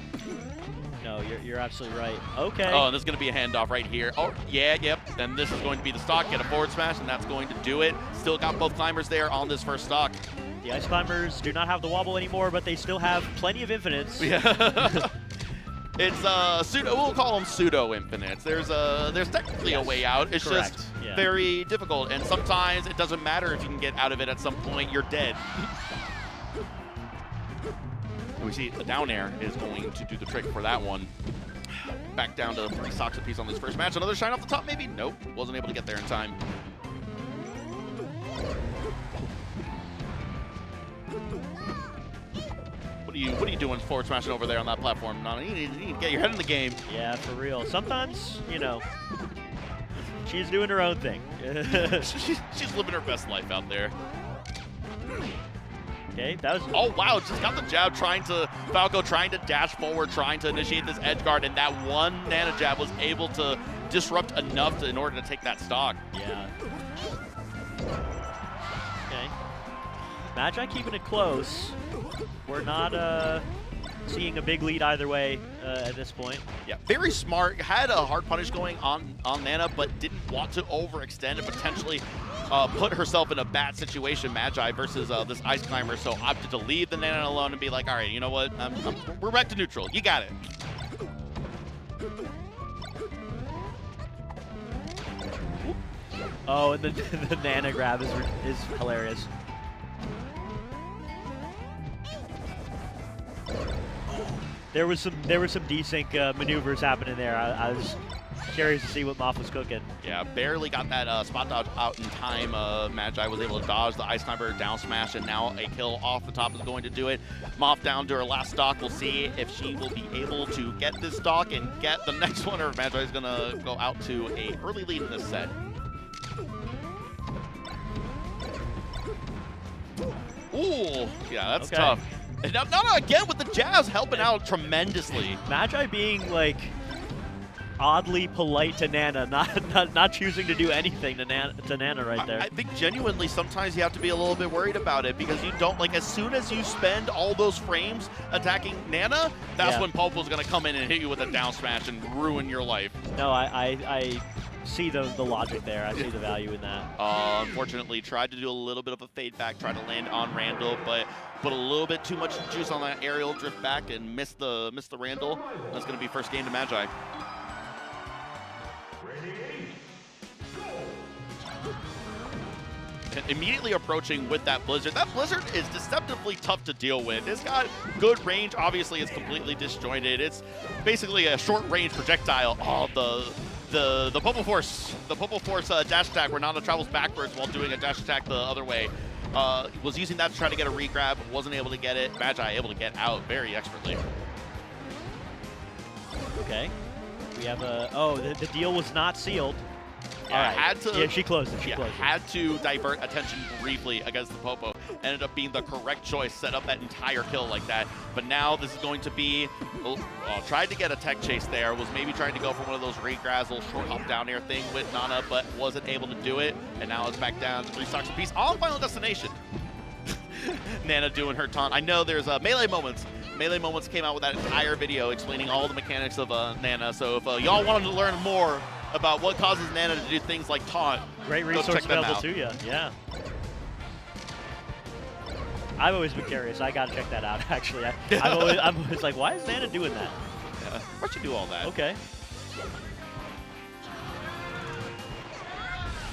No, you're absolutely right. Okay. Oh, and this is going to be a handoff right here. Oh, yeah, yep. Then this is going to be the stock. Get a forward smash, and that's going to do it. Still got both climbers there on this first stock. The Ice Climbers do not have the wobble anymore, but they still have plenty of infinites. Yeah. It's pseudo. We'll call them pseudo infinites. There's technically a way out. It's just very difficult, and sometimes it doesn't matter if you can get out of it at some point. You're dead. We see the down air is going to do the trick for that one. Back down to 3 stocks apiece on this first match. Another shine off the top, maybe? Nope. Wasn't able to get there in time. What are you doing forward smashing over there on that platform? Nana, you need to get your head in the game. Yeah, for real. Sometimes, you know, she's doing her own thing. She's living her best life out there. Okay, that was... Oh, wow, just got the jab, Falco trying to dash forward, trying to initiate this edge guard, and that one Nana jab was able to disrupt enough in order to take that stock. Yeah. Okay. Magi keeping it close. We're not seeing a big lead either way at this point. Yeah, very smart. Had a hard punish going on Nana, but didn't want to overextend and potentially put herself in a bad situation, Magi versus this Ice Climber, so opted to leave the Nana alone and be like, all right, you know what? We're back to neutral. You got it. Oh, and the Nana grab is hilarious. There was some desync maneuvers happening there. I was curious to see what Moff was cooking. Yeah, barely got that spot dodge out in time. Magi was able to dodge the Ice Climber down smash, and now a kill off the top is going to do it. Moff down to her last stock. We'll see if she will be able to get this stock and get the next one, or Magi is going to go out to a early lead in this set. Ooh, yeah, that's tough. And now Nana again with the jabs, helping out tremendously. Magi being like oddly polite to Nana, not choosing to do anything to Nana right there. I think genuinely sometimes you have to be a little bit worried about it, because you don't, like, as soon as you spend all those frames attacking Nana, that's when Popo's gonna come in and hit you with a down smash and ruin your life. No, I see the logic there. I see the value in that. Unfortunately, tried to do a little bit of a fade back, tried to land on Randall, but put a little bit too much juice on that aerial drift back and missed the Randall. That's going to be first game to Magi. And immediately approaching with that Blizzard. That Blizzard is deceptively tough to deal with. It's got good range. Obviously, it's completely disjointed. It's basically a short-range projectile. Oh, the Popo Force dash attack where Nana travels backwards while doing a dash attack the other way. Was using that to try to get a regrab, wasn't able to get it. Magi able to get out very expertly. Okay. We have a... Oh, the deal was not sealed. Yeah, had to. Yeah, she closed it. She closed it. Had to divert attention briefly against the Popo. Ended up being the correct choice, set up that entire kill like that. But now this is going to be, tried to get a tech chase there, was maybe trying to go for one of those regrabs, little short up down air thing with Nana, but wasn't able to do it. And now it's back down to 3 stocks apiece on Final Destination. Nana doing her taunt. I know there's Melee Moments. Melee Moments came out with that entire video explaining all the mechanics of Nana. So if y'all wanted to learn more about what causes Nana to do things like taunt, great resource available to you. Yeah. I've always been curious. I gotta check that out. Actually, I'm always like, why is Nana doing that? Yeah. Why'd you do all that? Okay.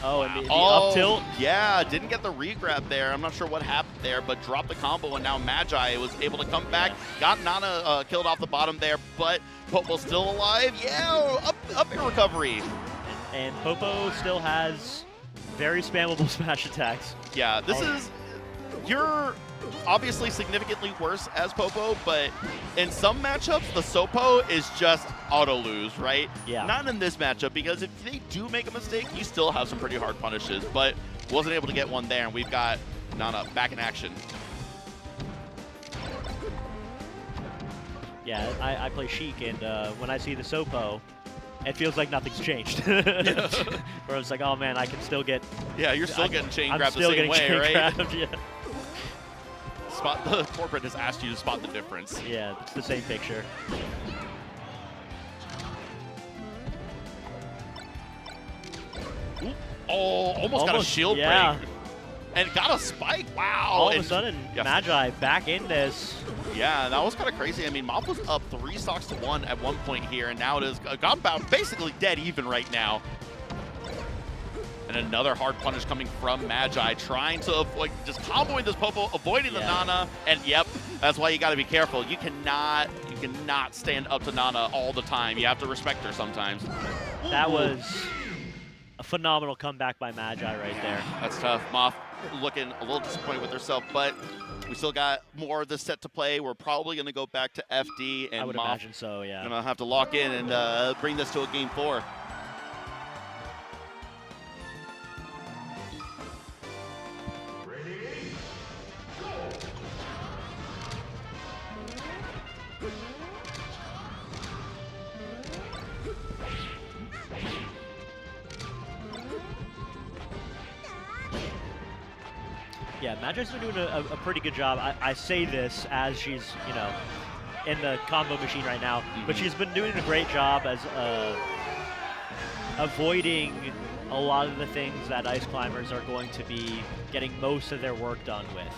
Oh, and the up tilt. Yeah, didn't get the regrab there. I'm not sure what happened there, but dropped the combo, and now Magi was able to come back. Got Nana killed off the bottom there, but Popo still alive. Yeah, up air recovery. And Popo still has very spammable smash attacks. Yeah, this is... You're obviously significantly worse as Popo, but in some matchups, the Sopo is just auto-lose, right? Yeah. Not in this matchup, because if they do make a mistake, you still have some pretty hard punishes, but wasn't able to get one there, and we've got Nana back in action. Yeah, I play Sheik, and when I see the Sopo, it feels like nothing's changed. Where it's like, oh man, I can still get... Yeah, you're still getting chain grabbed the same way, right? Grabbed, yeah. The corporate has asked you to spot the difference. Yeah, it's the same picture. Ooh. Oh, almost got a shield break. And got a spike. Wow. All of a sudden, Magi back in this. Yeah, that was kind of crazy. I mean, Mop was up 3 stocks to 1 at one point here, and now it is got about basically dead even right now. And another hard punish coming from Magi, trying to avoid, just comboing this Popo, avoiding the Nana. And yep, that's why you got to be careful. You cannot stand up to Nana all the time. You have to respect her sometimes. That was a phenomenal comeback by Magi right there. That's tough. Moff looking a little disappointed with herself, but We still got more of this set to play. We're probably going to go back to FD, and I would Moff imagine so, yeah. going to have to lock in and bring this to a game 4. Yeah, Magi's been doing a pretty good job. I say this as she's, you know, in the combo machine right now, but she's been doing a great job as avoiding a lot of the things that Ice Climbers are going to be getting most of their work done with.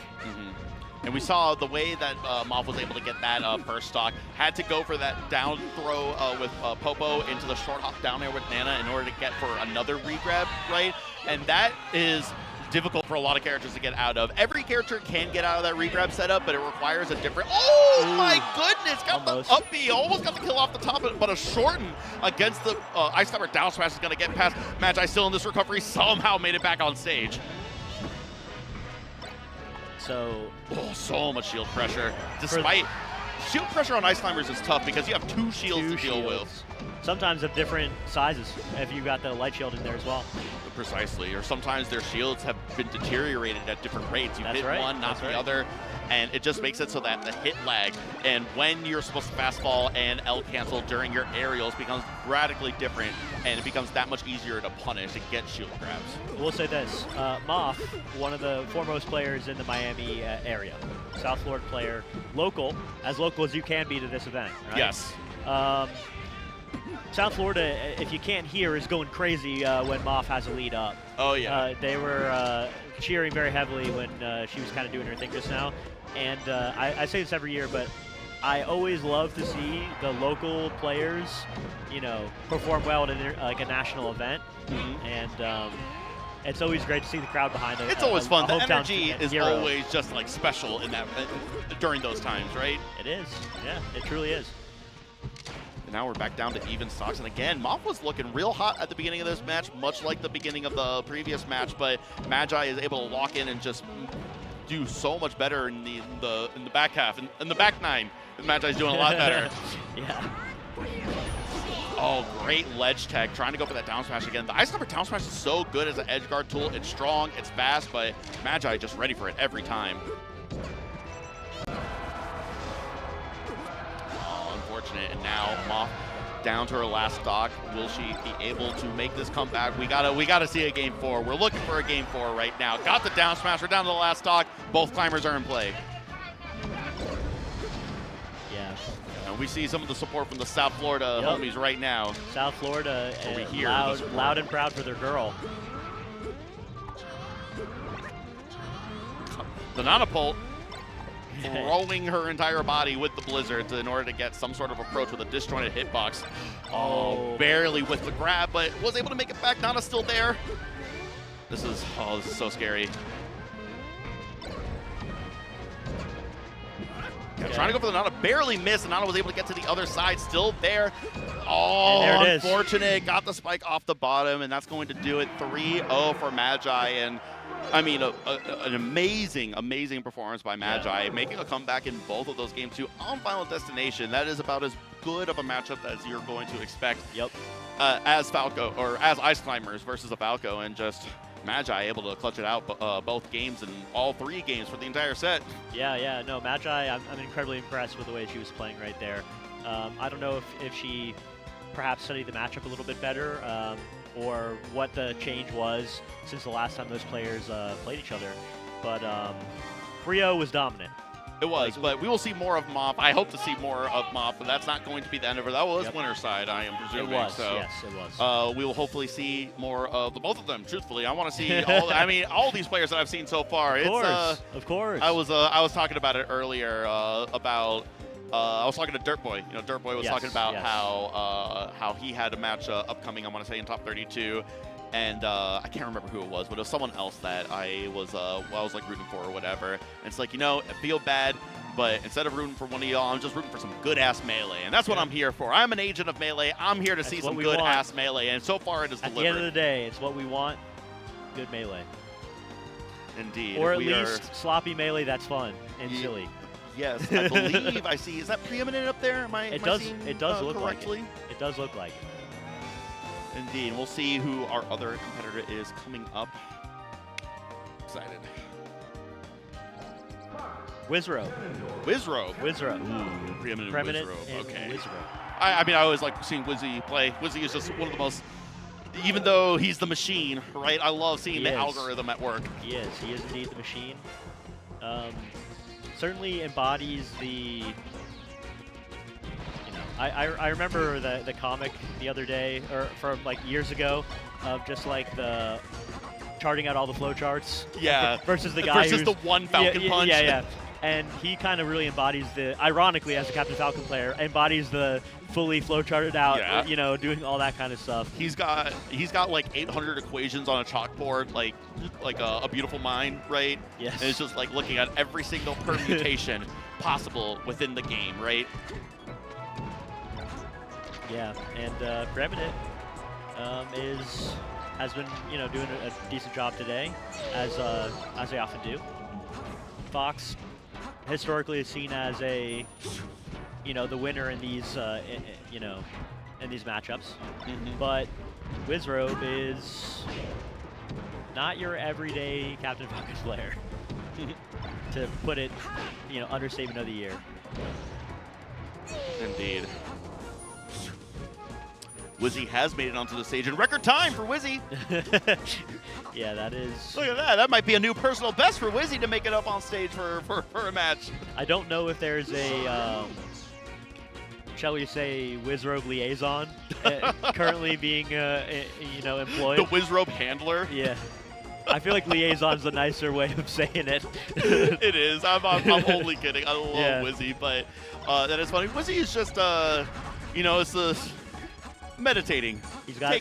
And we saw the way that Moff was able to get that first stock. Had to go for that down throw with Popo into the short hop down there with Nana in order to get for another regrab, right? And that is difficult for a lot of characters to get out of. Every character can get out of that regrab setup, but it requires a different... Oh my goodness! Got Almost. the up B, almost got the kill off the top, but a shorten against the Ice Climber down smash is going to get past Magi. Still in this recovery, somehow made it back on stage. So So much shield pressure. Despite shield pressure on Ice Climbers is tough because you have 2 shields to deal with. Sometimes of different sizes if you got the light shield in there as well. Precisely, or sometimes their shields have been deteriorated at different rates. You hit one, not the other, and it just makes it so that the hit lag and when you're supposed to fastball and L cancel during your aerials becomes radically different, and it becomes that much easier to punish and get shield grabs. We'll say this, Moff, one of the foremost players in the Miami area, South Florida player, as local as you can be to this event, right? Yes. South Florida, if you can't hear, is going crazy when Moff has a lead up. Oh, yeah. They were cheering very heavily when she was kind of doing her thing just now. And I say this every year, but I always love to see the local players, you know, perform well at like a national event. And it's always great to see the crowd behind it. It's always fun. The hometown energy is hero. always just like special in that during those times, right? It is. Yeah, it truly is. Now we're back down to even stocks, and again, Moff was looking real hot at the beginning of this match, much like the beginning of the previous match, but Magi is able to lock in and just do so much better in the back half. In the back 9, Magi's doing a lot better. Yeah. Oh, great ledge tech, trying to go for that down smash again. The Ice Climber down smash is so good as an edge guard tool. It's strong, it's fast, but Magi just ready for it every time. And now Moff down to her last stock. Will she be able to make this comeback? We gotta see a game 4. We're looking for a game 4 right now. Got the down smash. We're down to the last stock. Both climbers are in play. Yeah. And we see some of the support from the South Florida homies right now. South Florida, Over here, loud and proud for their girl. The Nanopult throwing her entire body with the blizzards in order to get some sort of approach with a disjointed hitbox. Oh, barely with the grab, but was able to make it back. Nana's still there. This is so scary. Yeah, trying to go for the Nana, barely missed, and Nana was able to get to the other side, still there. Oh, and there it unfortunate. is. Got the spike off the bottom, and that's going to do it. 3-0 for Magi, and I mean, an amazing performance by Magi, making a comeback in both of those games too on Final Destination. That is about as good of a matchup as you're going to expect. Yep. As Falco, or as Ice Climbers versus a Falco, and just Magi able to clutch it out both games and all 3 games for the entire set. Yeah, no, Magi, I'm incredibly impressed with the way she was playing right there. I don't know if she perhaps studied the matchup a little bit better, or what the change was since the last time those players played each other. But 3-0 was dominant. It was, but we will see more of Moff. I hope to see more of Moff, but that's not going to be the end of her. That was winner's side, I am presuming. It was, so, yes, it was. We will hopefully see more of the both of them, truthfully. I want to see all these players that I've seen so far. Of course. I was talking about it earlier about I was talking to Dirtboy. You know, Dirtboy was talking about how he had a match upcoming, I want to say in top 32. And I can't remember who it was, but it was someone else that I was like rooting for or whatever. And it's like, you know, I feel bad, but instead of rooting for one of y'all, I'm just rooting for some good-ass Melee. And that's what I'm here for. I'm an agent of Melee. I'm here to see some good-ass Melee. And so far, it has delivered. At the end of the day, it's what we want. Good Melee. Indeed. Or at least sloppy Melee that's fun. and silly. Yes, I believe I see. Is that preeminent up there? Am I seeing, It does look correctly? like it. It does look like it. Indeed. We'll see who our other competitor is coming up. Excited. Wizro. Wizro. Wizro. Ooh, preeminent Preeminent Wizro. and Okay. Wizro. I mean, I always like seeing Wizzy play. Wizzy is just one of the most, even though he's the machine, right? I love seeing He the is. algorithm at work. He is. He is indeed the machine. Certainly embodies the. You know, I remember the comic the other day, or from like years ago, of just like the charting out all the flow charts. Yeah. Versus the guy Versus who's the one Falcon punch. Yeah. And he kind of really embodies ironically, as a Captain Falcon player, embodies the fully flowcharted out, Yeah. you know, doing all that kind of stuff. He's got like 800 equations on a chalkboard, like a beautiful mind, right? Yes. And it's just like looking at every single permutation possible within the game, right? Yeah, and Preeminent has been, you know, doing a decent job today, as they often do. Fox historically is seen as the winner in these in these matchups, but Wizrobe is not your everyday Captain Falcon player, to put it, you know, understatement of the year. Indeed. Wizzy has made it onto the stage in record time for Wizzy. Yeah, that is. Look at that. That might be a new personal best for Wizzy to make it up on stage for a match. I don't know if there's a, shall we say, Wizrobe liaison currently being, employed. The Wizrobe handler. Yeah. I feel like liaison's a nicer way of saying it. It is. I'm only kidding. I love Yeah. Wizzy, but that is funny. Wizzy is just, it's the meditating. He's got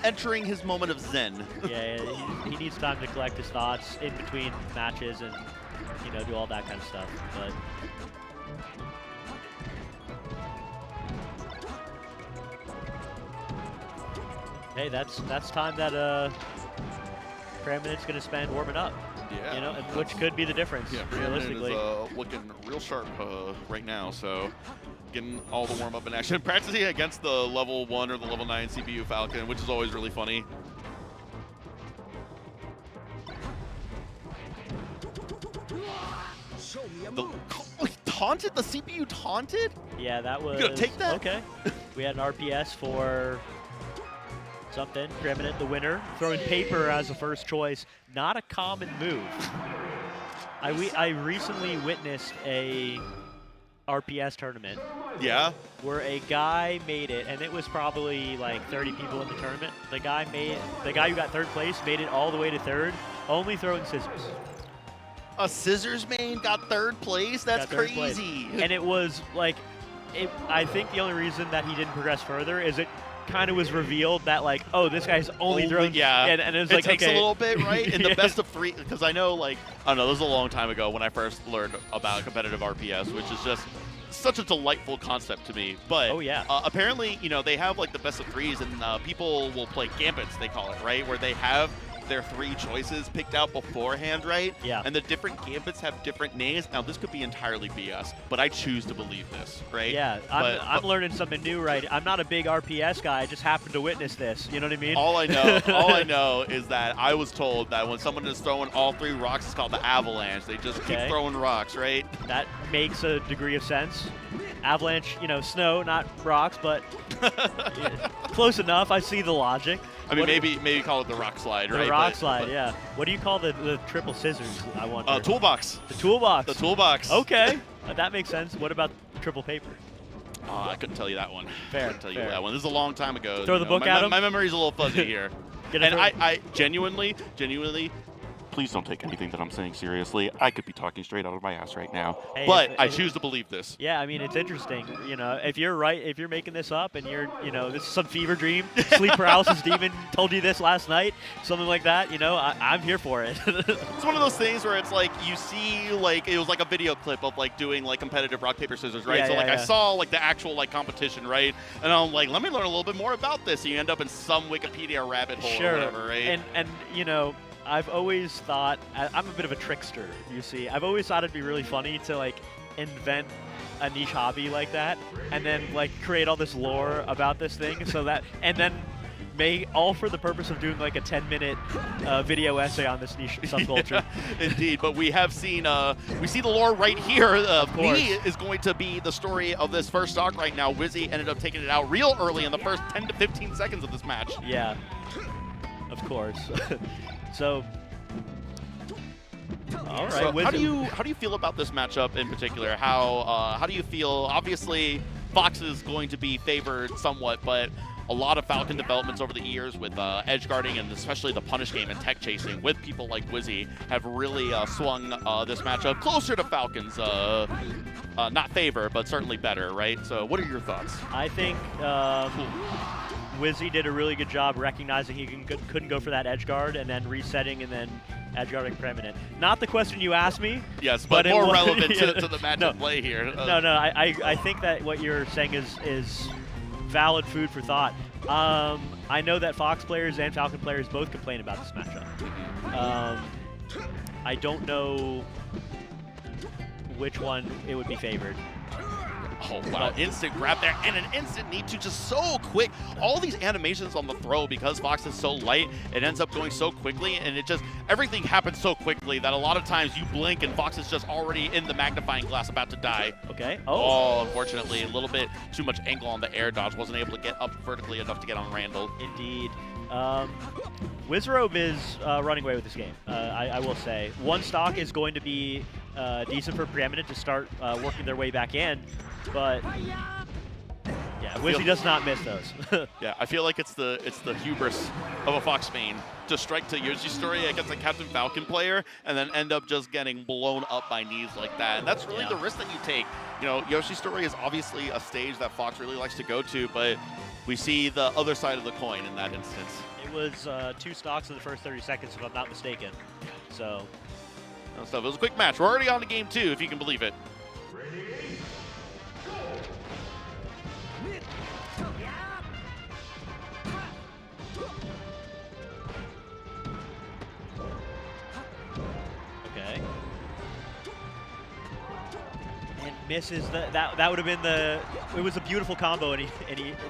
entering his moment of zen. Yeah, he needs time to collect his thoughts in between matches and, you know, do all that kind of stuff. But hey, that's time that Preeminent's going to spend warming up. Yeah. You know, and which could be the difference, Yeah, realistically. is looking real sharp right now, so getting all the warm-up in action. Practicing against the level 1 or the level 9 CPU Falcon, which is always really funny. Taunted? The CPU taunted? Yeah, that was. You gonna take that? Okay. We had an RPS for something. Preeminent, the winner, throwing paper as a first choice. Not a common move. I recently witnessed a RPS tournament. Yeah. Where a guy made it, and it was probably like 30 people in the tournament. The guy who got third place made it all the way to third, only throwing scissors. A scissors main got third place? That's Got third place. crazy. And it was like, I think the only reason that he didn't progress further is it kind of was revealed that, like, oh, this guy's only thrown. Yeah. And it was it like, takes okay. a little bit, right? In the Yeah. best of 3, because I know, like, I don't know, this was a long time ago when I first learned about competitive RPS, which is just such a delightful concept to me. But Oh, yeah. Apparently, they have like the best of 3s, and people will play gambits, they call it, right? Where they have their 3 choices picked out beforehand, right? Yeah. And the different gambits have different names. Now, this could be entirely BS, but I choose to believe this, right? Yeah, I'm learning something new, right? I'm not a big RPS guy. I just happened to witness this. You know what I mean? All I know is that I was told that when someone is throwing all 3 rocks, it's called the avalanche. They just keep Okay. throwing rocks, right? That makes a degree of sense. Avalanche, snow, not rocks, but yeah, close enough. I see the logic. I mean, What- maybe call it the rock slide, right? The rock But- slide, but- yeah. What do you call the triple scissors, I wonder? Toolbox. The toolbox. The toolbox. Okay, that makes sense. What about triple paper? Oh, I couldn't tell you that one. Fair, Couldn't tell you fair. that one. This is a long time ago. Throw the book at him? My memory's a little fuzzy here. Gonna And throw- I genuinely, please don't take anything that I'm saying seriously. I could be talking straight out of my ass right now. Hey, but if- I choose to believe this. Yeah, I mean, it's interesting. If you're right, if you're making this up and you're, this is some fever dream, sleep paralysis demon told you this last night, something like that, I'm here for it. It's one of those things where it's like you see, like, it was like a video clip of like doing like competitive rock paper scissors, right? Yeah, So yeah, like I yeah. saw like the actual like competition, right? And I'm like, let me learn a little bit more about this. And you end up in some Wikipedia rabbit hole or whatever, right? And I've always thought, I'm a bit of a trickster, you see. I've always thought it'd be really funny to like invent a niche hobby like that and then like create all this lore about this thing so that, and then all for the purpose of doing like a 10-minute video essay on this niche subculture. Yeah, indeed, but we have seen, we see the lore right here. Me is going to be the story of this first stock right now. Wizzy ended up taking it out real early in the first 10 to 15 seconds of this match. Yeah, of course. So, all right. So how do you feel about this matchup in particular? How do you feel? Obviously, Fox is going to be favored somewhat, but a lot of Falcon developments over the years with edge guarding and especially the punish game and tech chasing with people like Wizzy have really swung this matchup closer to Falcon's, not favor, but certainly better, right? So what are your thoughts? I think Wizzy did a really good job recognizing he couldn't go for that edge guard and then resetting and then edge guarding Preeminent. Not the question you asked me. Yes, but more relevant to the matchup play here. I think that what you're saying is valid food for thought. I know that Fox players and Falcon players both complain about this matchup. I don't know which one it would be favored. Oh, wow. Instant grab there and an instant need to just so quick. All these animations on the throw, because Fox is so light, it ends up going so quickly, and it just, everything happens so quickly that a lot of times you blink and Fox is just already in the magnifying glass about to die. Okay. Oh, unfortunately, a little bit too much angle on the air dodge. Wasn't able to get up vertically enough to get on Randall. Indeed. Wizrobe is running away with this game, I will say. One stock is going to be decent for Preeminent to start working their way back in, but yeah, Wizzy does not miss those. Yeah, I feel like it's the hubris of a Fox main to strike to Yoshi's story against a Captain Falcon player and then end up just getting blown up by knees like that. And that's really the risk that you take. You know, Yoshi's story is obviously a stage that Fox really likes to go to, but we see the other side of the coin in that instance. It was 2 stocks in the first 30 seconds, if I'm not mistaken. So, it was a quick match. We're already on to game 2, if you can believe it. okay. And misses that would have been it was a beautiful combo, and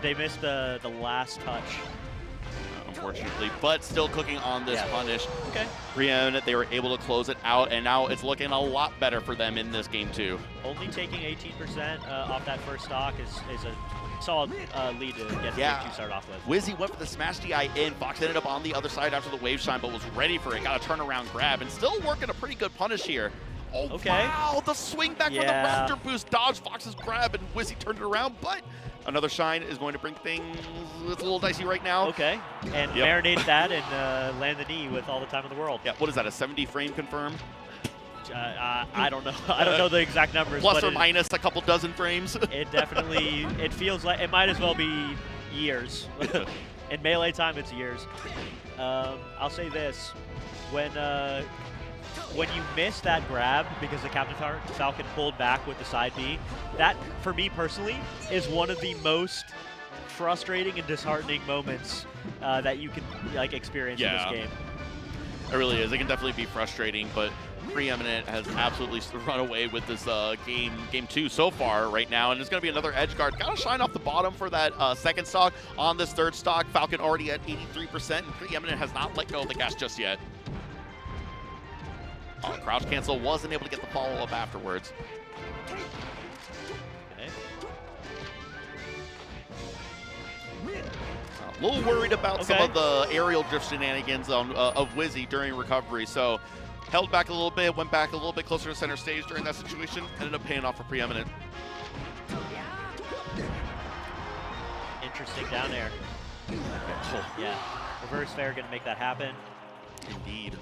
they missed the last touch. Unfortunately, but still cooking on this punish. Okay. Preeminent, they were able to close it out, and now it's looking a lot better for them in this game too. Only taking 18% off that first stock is a solid lead to get the game 2 started off with. Wizzy went for the smash DI in. Fox ended up on the other side after the wave shine, but was ready for it. Got a turnaround grab, and still working a pretty good punish here. Oh, okay. Wow, the swing back for the raptor boost. Dodge Fox's grab, and Wizzy turned it around, but another shine is going to bring things, it's a little dicey right now. Okay, and marinate that and land the knee with all the time in the world. Yeah, what is that, a 70 frame confirm? I don't know. I don't know the exact numbers. Plus or minus a couple dozen frames. It definitely, it feels like, it might as well be years. In Melee time, it's years. I'll say this, when you miss that grab because the Captain Falcon pulled back with the side B, that, for me personally, is one of the most frustrating and disheartening moments that you can experience in this game. It really is. It can definitely be frustrating, but Preeminent has absolutely run away with this game 2 so far right now, and it's going to be another edge guard. Got to shine off the bottom for that second stock. On this third stock, Falcon already at 83%, and Preeminent has not let go of the gas just yet. Crouch cancel, wasn't able to get the follow-up afterwards. Okay. A little worried about some of the aerial drift shenanigans of Wizzy during recovery, so held back a little bit, went back a little bit closer to center stage during that situation, ended up paying off for Preeminent. Interesting down there. Oh, yeah, reverse fair gonna make that happen. Indeed.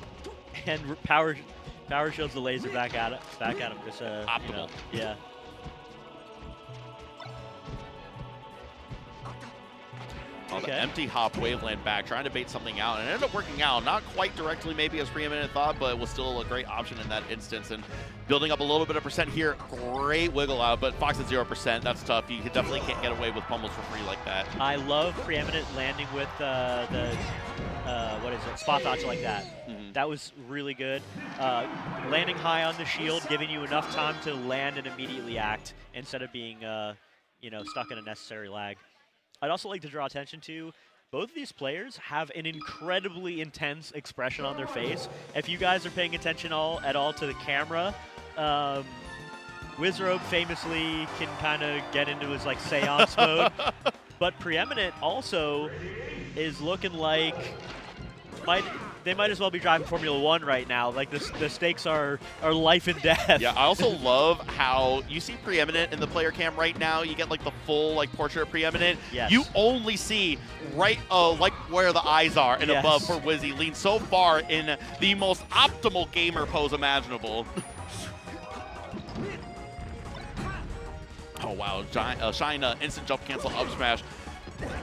And power shields the laser back at him. Just optimal. Yeah. Oh, the empty hop waveland back, trying to bait something out, and it ended up working out. Not quite directly maybe as Preeminent thought, but it was still a great option in that instance. And building up a little bit of percent here, great wiggle out, but Fox at 0%, that's tough. You definitely can't get away with pummels for free like that. I love Preeminent landing with the what is it, spot dodge like that. That was really good. Landing high on the shield, giving you enough time to land and immediately act instead of being, you know, stuck in a necessary lag. I'd also like to draw attention to both of these players have an incredibly intense expression on their face. If you guys are paying attention at all to the camera, Wizrobe famously can kind of get into his like seance mode, but Preeminent also is looking like they might as well be driving Formula 1 right now. Like the stakes are life and death. Yeah, I also love how you see Preeminent in the player cam right now. You get like the full like portrait of Preeminent. Yes. You only see right like where the eyes are and Yes. above for Wizzy lean so far in the most optimal gamer pose imaginable. Oh wow, Shine instant jump cancel up smash.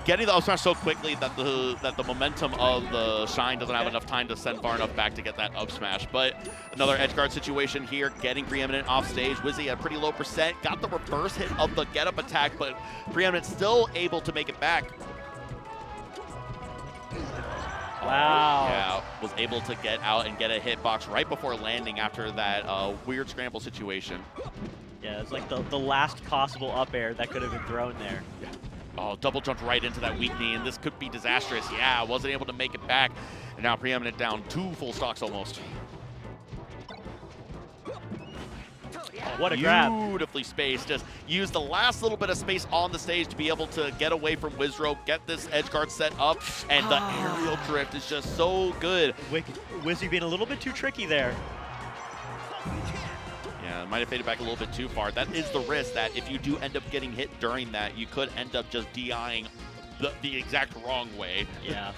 Getting the up smash so quickly that the momentum of the Shine doesn't have enough time to send far enough back to get that up smash. But another edge guard situation here, getting Preeminent off stage. Wizzy at a pretty low percent, got the reverse hit of the get up attack, but Preeminent still able to make it back. Wow. Yeah, was able to get out and get a hitbox right before landing after that weird scramble situation. Yeah, it's like the last possible up air that could have been thrown there. Oh, double jumped right into that weak knee, and this could be disastrous. Yeah, wasn't able to make it back. And now Preeminent down 2 full stocks almost. Oh, what a grab. Beautifully spaced. Just use the last little bit of space on the stage to be able to get away from Wizrobe, get this edge guard set up, and the aerial drift is just so good. Wizzy being a little bit too tricky there. Yeah, might have faded back a little bit too far. That is the risk that if you do end up getting hit during that, you could end up just DIing the exact wrong way. Yeah.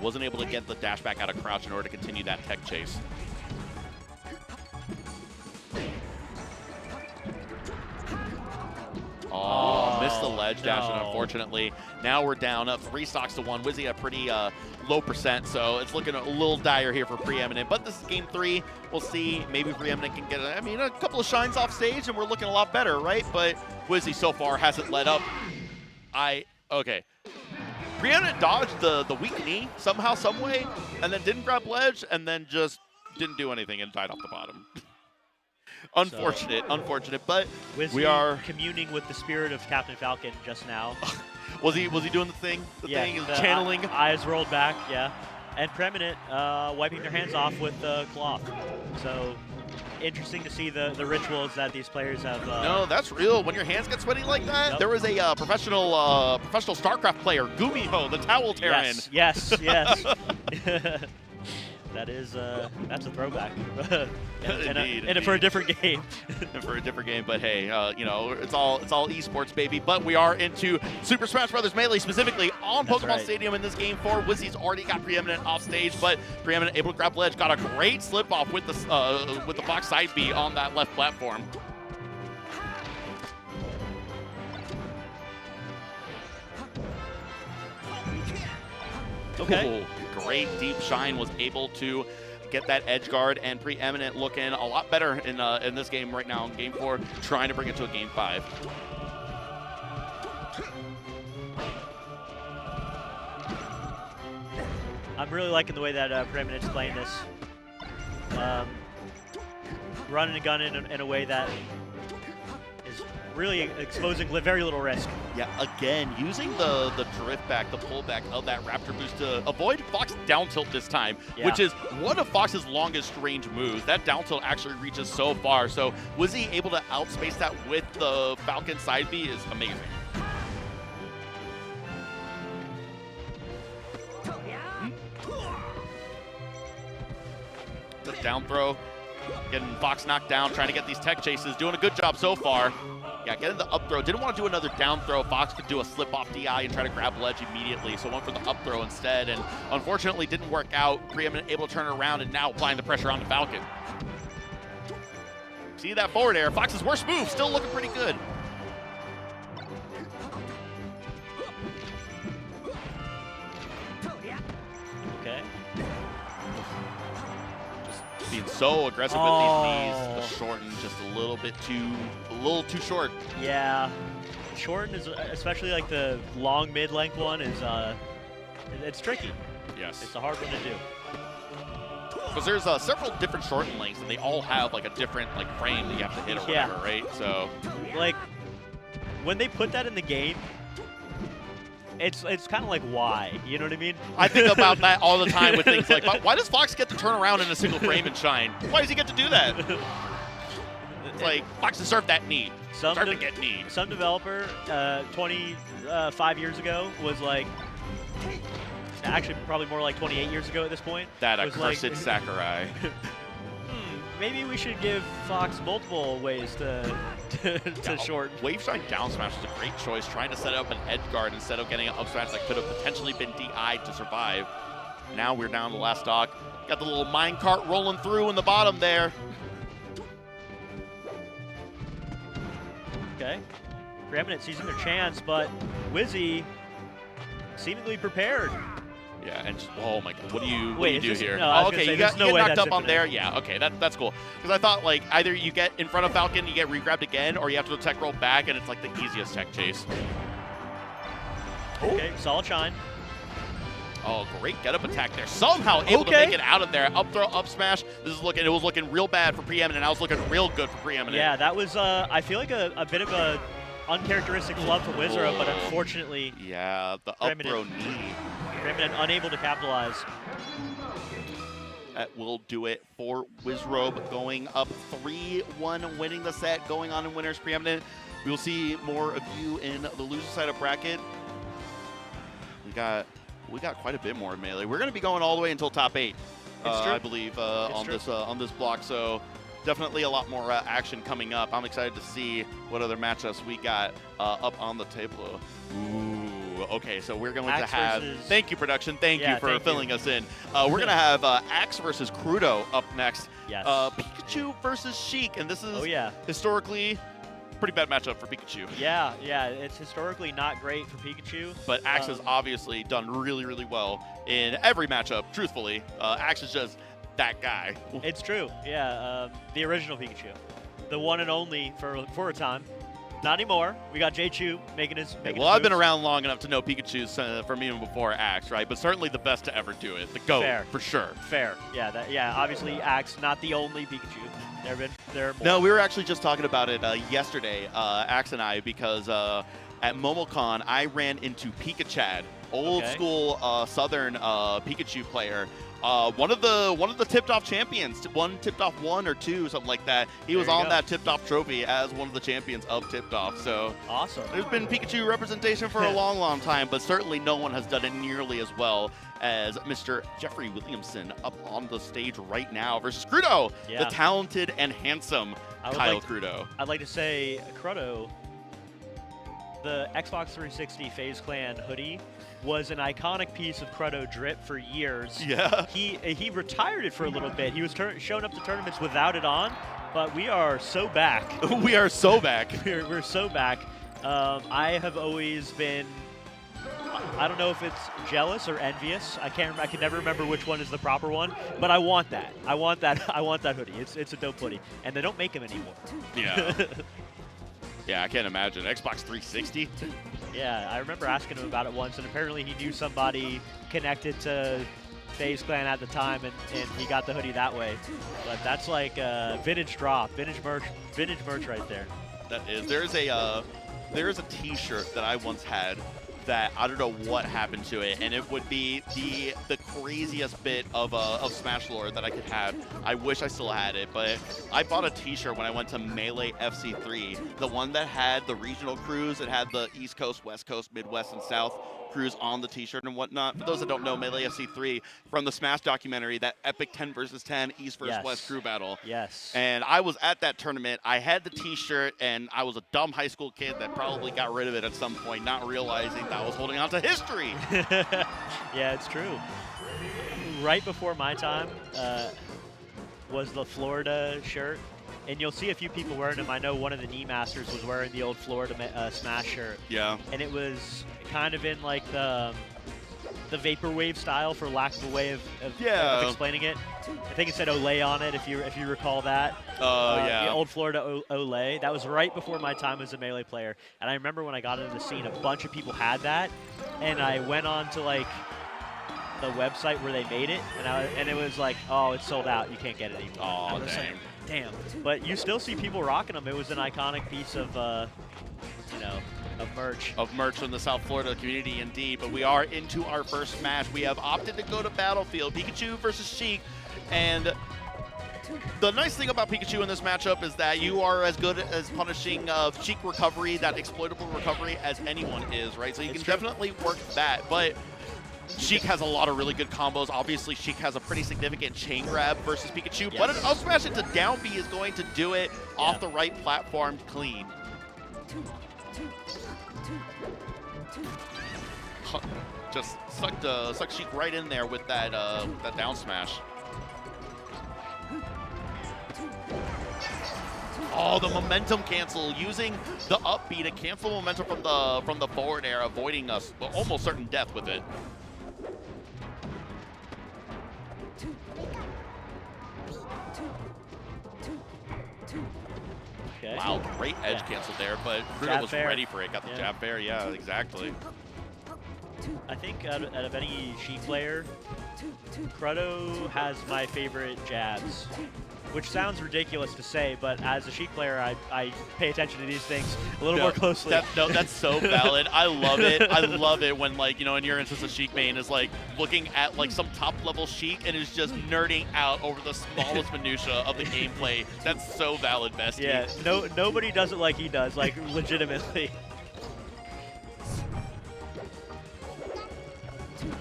Wasn't able to get the dash back out of crouch in order to continue that tech chase. Oh, missed the ledge dash, and unfortunately, now we're down up 3 stocks to 1. Wizzy at a pretty low percent, so it's looking a little dire here for Preeminent. But this is game 3. We'll see. Maybe Preeminent can get, a couple of shines off stage, and we're looking a lot better, right? But Wizzy so far hasn't let up. Okay. Preeminent dodged the weak knee somehow, some way, and then didn't grab ledge, and then just didn't do anything and died off the bottom. Unfortunate, but Wizzy we are communing with the spirit of Captain Falcon just now. Was he doing the thing? Yeah, thing, the channeling. Eyes rolled back, yeah. And Preeminent wiping their hands off with the cloth. So interesting to see the rituals that these players have. No, that's real. When your hands get sweaty like that, Yep. there was a professional StarCraft player, Gumiho, the Towel Terran. Yes. That is that's a throwback. Indeed. And for a different game. For a different game, but hey, it's all esports, baby. But we are into Super Smash Bros. Melee, specifically on That's Pokemon right. Stadium in this game 4. Wizzy's already got Preeminent off stage, but Preeminent able to grab ledge, got a great slip off with the Fox side B on that left platform. Okay. Ooh, great deep shine, was able to get that edge guard, and Preeminent looking a lot better in this game right now in game 4, trying to bring it to a game 5. I'm really liking the way that Preeminent's playing this. Running and gunning in a way that is really exposing very little risk. Yeah, again, using the drift back, the pullback of that Raptor boost to avoid Fox down tilt this time, Yeah. which is one of Fox's longest range moves. That down tilt actually reaches so far. So Wizzy able to outspace that with the Falcon side B is amazing. The down throw, getting Fox knocked down, trying to get these tech chases, doing a good job so far. Yeah, getting the up throw. Didn't want to do another down throw. Fox could do a slip off DI and try to grab ledge immediately, so went for the up throw instead, and unfortunately didn't work out. Preeminent able to turn it around and now applying the pressure on the Falcon. See that forward air. Fox's worst move, still looking pretty good. Okay. being so aggressive with these knees. The shorten just a little too short. Yeah, shorten is, especially like the long mid-length one, is it's tricky. Yes. It's a hard one to do. Because there's several different shorten lengths, and they all have like a different like frame that you have to hit or whatever, right? So, like, when they put that in the game, it's kind of like, why? You know what I mean? I think about that all the time with things like, why does Fox get to turn around in a single frame and shine? Why does he get to do that? It's like, Fox deserved that knee. Deserved to get knee. Some developer 25 years ago was like, actually probably more like 28 years ago at this point. That was accursed like, Sakurai. maybe we should give Fox multiple ways to shorten. Wave shine down smash is a great choice, trying to set up an edge guard instead of getting an up smash that could have potentially been DI'd to survive. Now we're down to the last stock. Got the little minecart rolling through in the bottom there. Okay. Preeminent seizing their chance, but Wizzy seemingly prepared. Yeah, and just, oh my god, what do you do here? No, I was okay, gonna say, you there's got no way knocked that's up on infinite. there. Yeah, okay, that's cool. Because I thought like either you get in front of Falcon, you get re-grabbed again, or you have to tech roll back, and it's like the easiest tech chase. Okay, solid shine. Oh, great get up attack there. Somehow able to make it out of there. Up throw, up smash. It was looking real bad for Preeminent. I was looking real good for Preeminent. Yeah, that was I feel like a bit of a uncharacteristic flub for Wizard, but unfortunately, yeah, the up throw knee. Preeminent unable to capitalize. That will do it for Wizrobe, going up 3-1, winning the set, going on in winners. Preeminent. We will see more of you in the loser side of bracket. We got quite a bit more in Melee. We're going to be going all the way until top 8, I believe, on this block. So definitely a lot more action coming up. I'm excited to see what other matchups we got up on the table. Ooh. Okay, so we're going to have. Thank you, production. Thank you for filling us in. We're going to have Axe versus Crudo up next. Yes. Pikachu versus Sheik, and this is historically pretty bad matchup for Pikachu. Yeah, it's historically not great for Pikachu. But Axe has obviously done really, really well in every matchup, truthfully. Axe is just that guy. It's true, yeah. The original Pikachu. The one and only for a time. Not anymore. We got J-Chew making his well, I've been around long enough to know Pikachu's from even before Axe, right? But certainly the best to ever do it. The GOAT, for sure. Fair. Yeah, obviously Axe, not the only Pikachu. There are more. No, we were actually just talking about it yesterday, Axe and I, because at MomoCon, I ran into Pikachad, old school Southern Pikachu player. One of the tipped off champions, tipped off 1 or 2, something like that. He was on that tipped off trophy as one of the champions of tipped off. So awesome. There's been Pikachu representation for a long, long time, but certainly no one has done it nearly as well as Mr. Jeffrey Williamson up on the stage right now versus Crudo, the talented and handsome Kyle Crudo. I'd like to say, Crudo, the Xbox 360 FaZe Clan hoodie was an iconic piece of Crudo drip for years. Yeah. He retired it for a little bit. He was showing up to tournaments without it on, but we are so back. We are so back. We're so back. I have always been, I don't know if it's jealous or envious. I can never remember which one is the proper one, but I want that. I want that hoodie. It's a dope hoodie, and they don't make them anymore. Yeah. Yeah, I can't imagine. Xbox 360? Yeah, I remember asking him about it once, and apparently he knew somebody connected to FaZe Clan at the time, and he got the hoodie that way. But that's like vintage drop, vintage merch right there. That is. There is a T-shirt that I once had that I don't know what happened to it, and it would be the craziest bit of Smash lore that I could have. I wish I still had it, but I bought a T-shirt when I went to Melee FC3, the one that had the regional crews. It had the East Coast, West Coast, Midwest, and South crews on the T-shirt and whatnot. For those that don't know, Melee FC3 from the Smash documentary, that epic 10 versus 10 East versus West crew battle. Yes. And I was at that tournament. I had the T-shirt, and I was a dumb high school kid that probably got rid of it at some point, not realizing that I was holding on to history. Yeah, it's true. Right before my time was the Florida shirt. And you'll see a few people wearing them. I know one of the Knee Masters was wearing the old Florida Smash shirt. Yeah. And it was kind of in like the the vaporwave style, for lack of a way of Yeah. explaining it. I think it said Olay on it, if you recall that. Oh, yeah. The old Florida Olay. That was right before my time as a Melee player. And I remember when I got into the scene, a bunch of people had that. And I went on to, like, the website where they made it, and it was like, oh, it's sold out. You can't get it anymore. Oh, I was dang. like, damn. But you still see people rocking them. It was an iconic piece of, you know, of merch. Of merch from the South Florida community, indeed. But we are into our first match. We have opted to go to Battlefield. Pikachu versus Sheik. And the nice thing about Pikachu in this matchup is that you are as good as punishing Sheik recovery, that exploitable recovery, as anyone is, right? So you can definitely work that. But Sheik has a lot of really good combos. Obviously, Sheik has a pretty significant chain grab versus Pikachu. Yes. But an up smash into down B is going to do it off the right platform clean. Just sucked Sheik right in there with that that down smash. Oh, the momentum cancel, using the up B to cancel momentum from the forward air, avoiding us almost certain death with it. Okay. Wow, great edge cancel there, but Krudo was ready for it. Got the jab fair, yeah, exactly. I think out of any Sheik player, Krudo has my favorite jabs, which sounds ridiculous to say, but as a Sheik player, I pay attention to these things a little more closely. That's so valid. I love it. I love it when, like, you know, in your instance, a Sheik main is like looking at like some top level Sheik and is just nerding out over the smallest minutia of the gameplay. That's so valid, bestie. Yeah, nobody does it like he does, like legitimately.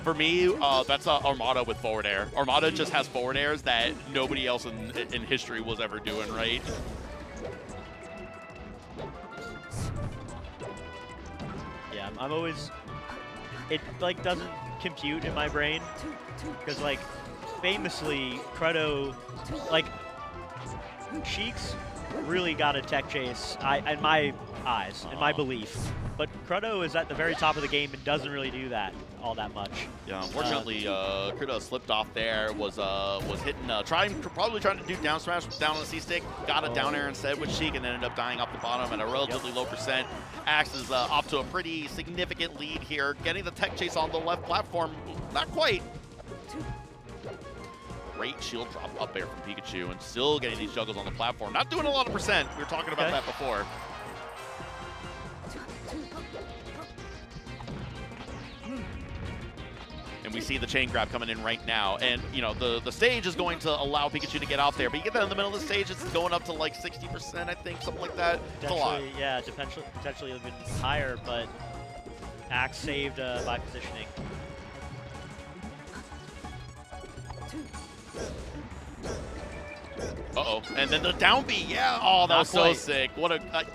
For me, that's Armada with forward air. Armada just has forward airs that nobody else in history was ever doing, right? Yeah, I'm always, it like doesn't compute in my brain, because like famously Krudo, like Sheik's really got a tech chase, in my eyes, in my belief. But Krudo is at the very top of the game and doesn't really do that all that much. Yeah, unfortunately, Krudo slipped off there, was hitting, probably trying to do down smash down on the C-stick, got a down air instead with Sheik, and then ended up dying off the bottom at a relatively low percent. Axe is off to a pretty significant lead here, getting the tech chase on the left platform, not quite. Great shield drop up there from Pikachu, and still getting these juggles on the platform. Not doing a lot of percent, we were talking about that before. And we see the chain grab coming in right now. And, you know, the stage is going to allow Pikachu to get out there. But you get that in the middle of the stage, it's going up to like 60%, I think, something like that. It's a lot. Yeah, potentially even higher, but Axe saved by positioning. Uh-oh. And then the down B, yeah. Oh, that was so sick. What a...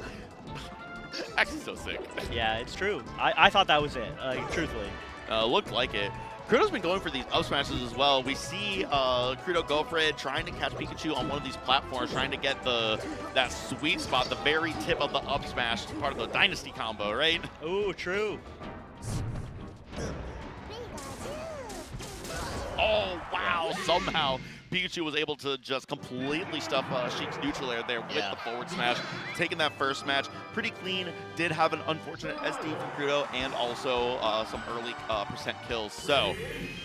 Axe is so sick. Yeah, it's true. I thought that was it, truthfully. Looked like it. Krudo's been going for these up smashes as well. We see Krudo go for it, trying to catch Pikachu on one of these platforms, trying to get that sweet spot, the very tip of the up smash, part of the Dynasty combo, right? Ooh, true. Oh, wow. Somehow Pikachu was able to just completely stuff Sheik's neutral air there with the forward smash. Taking that first match pretty clean. Did have an unfortunate SD from Krudo and also some early percent kills. So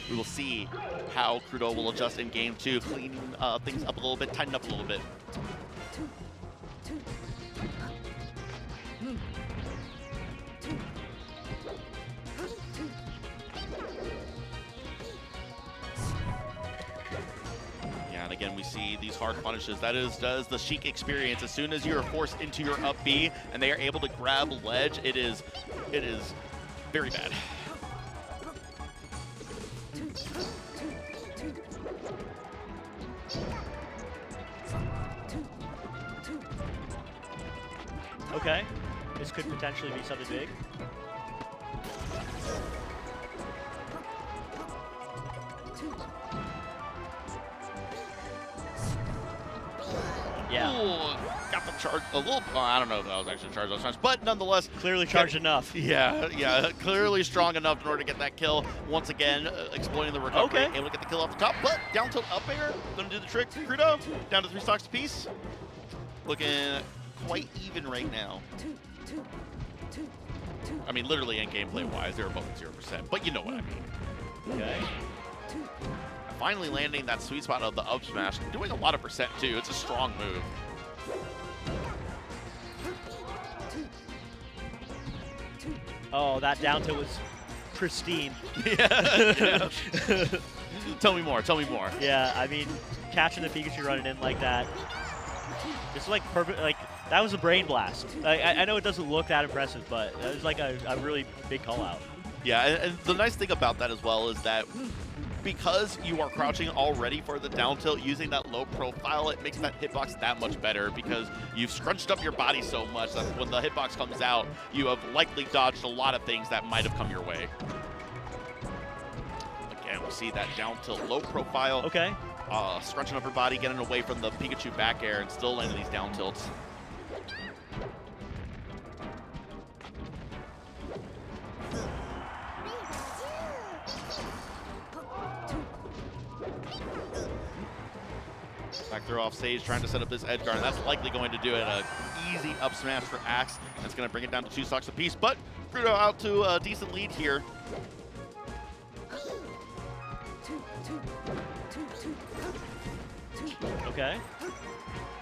we will see how Krudo will adjust in game two, cleaning things up a little bit, tighten up a little bit. Again, we see these hard punishes. That is the Sheik experience. As soon as you are forced into your up B and they are able to grab ledge, it is very bad. Okay, this could potentially be something big. Yeah. Ooh, got the charge a little. Well, I don't know if that was actually charged those times, but nonetheless, Clearly charged enough. Yeah, clearly strong enough in order to get that kill. Once again, exploiting the recovery, Okay. able to get the kill off the top, but down tilt up air, gonna do the trick. Crudo down to 3 stocks apiece, looking quite even right now. I mean, literally in gameplay wise, they're both at 0%, but you know what I mean. Okay. Finally landing that sweet spot of the up smash, doing a lot of percent too. It's a strong move. Oh, that down tilt was pristine. Yeah. Tell me more. Tell me more. Yeah, I mean, catching the Pikachu running in like that, it's like perfect. Like that was a brain blast. I know it doesn't look that impressive, but it was like a really big call out. Yeah, and the nice thing about that as well is that because you are crouching already for the down tilt, using that low profile, it makes that hitbox that much better because you've scrunched up your body so much that when the hitbox comes out, you have likely dodged a lot of things that might have come your way. Again, we see that down tilt low profile. Okay. Scrunching up her body, getting away from the Pikachu back air, and still landing these down tilts. Back throw off stage, trying to set up this edge guard, and that's likely going to do it. An easy up smash for Axe. That's going to bring it down to 2 stocks apiece, but Crudo out to a decent lead here. Okay.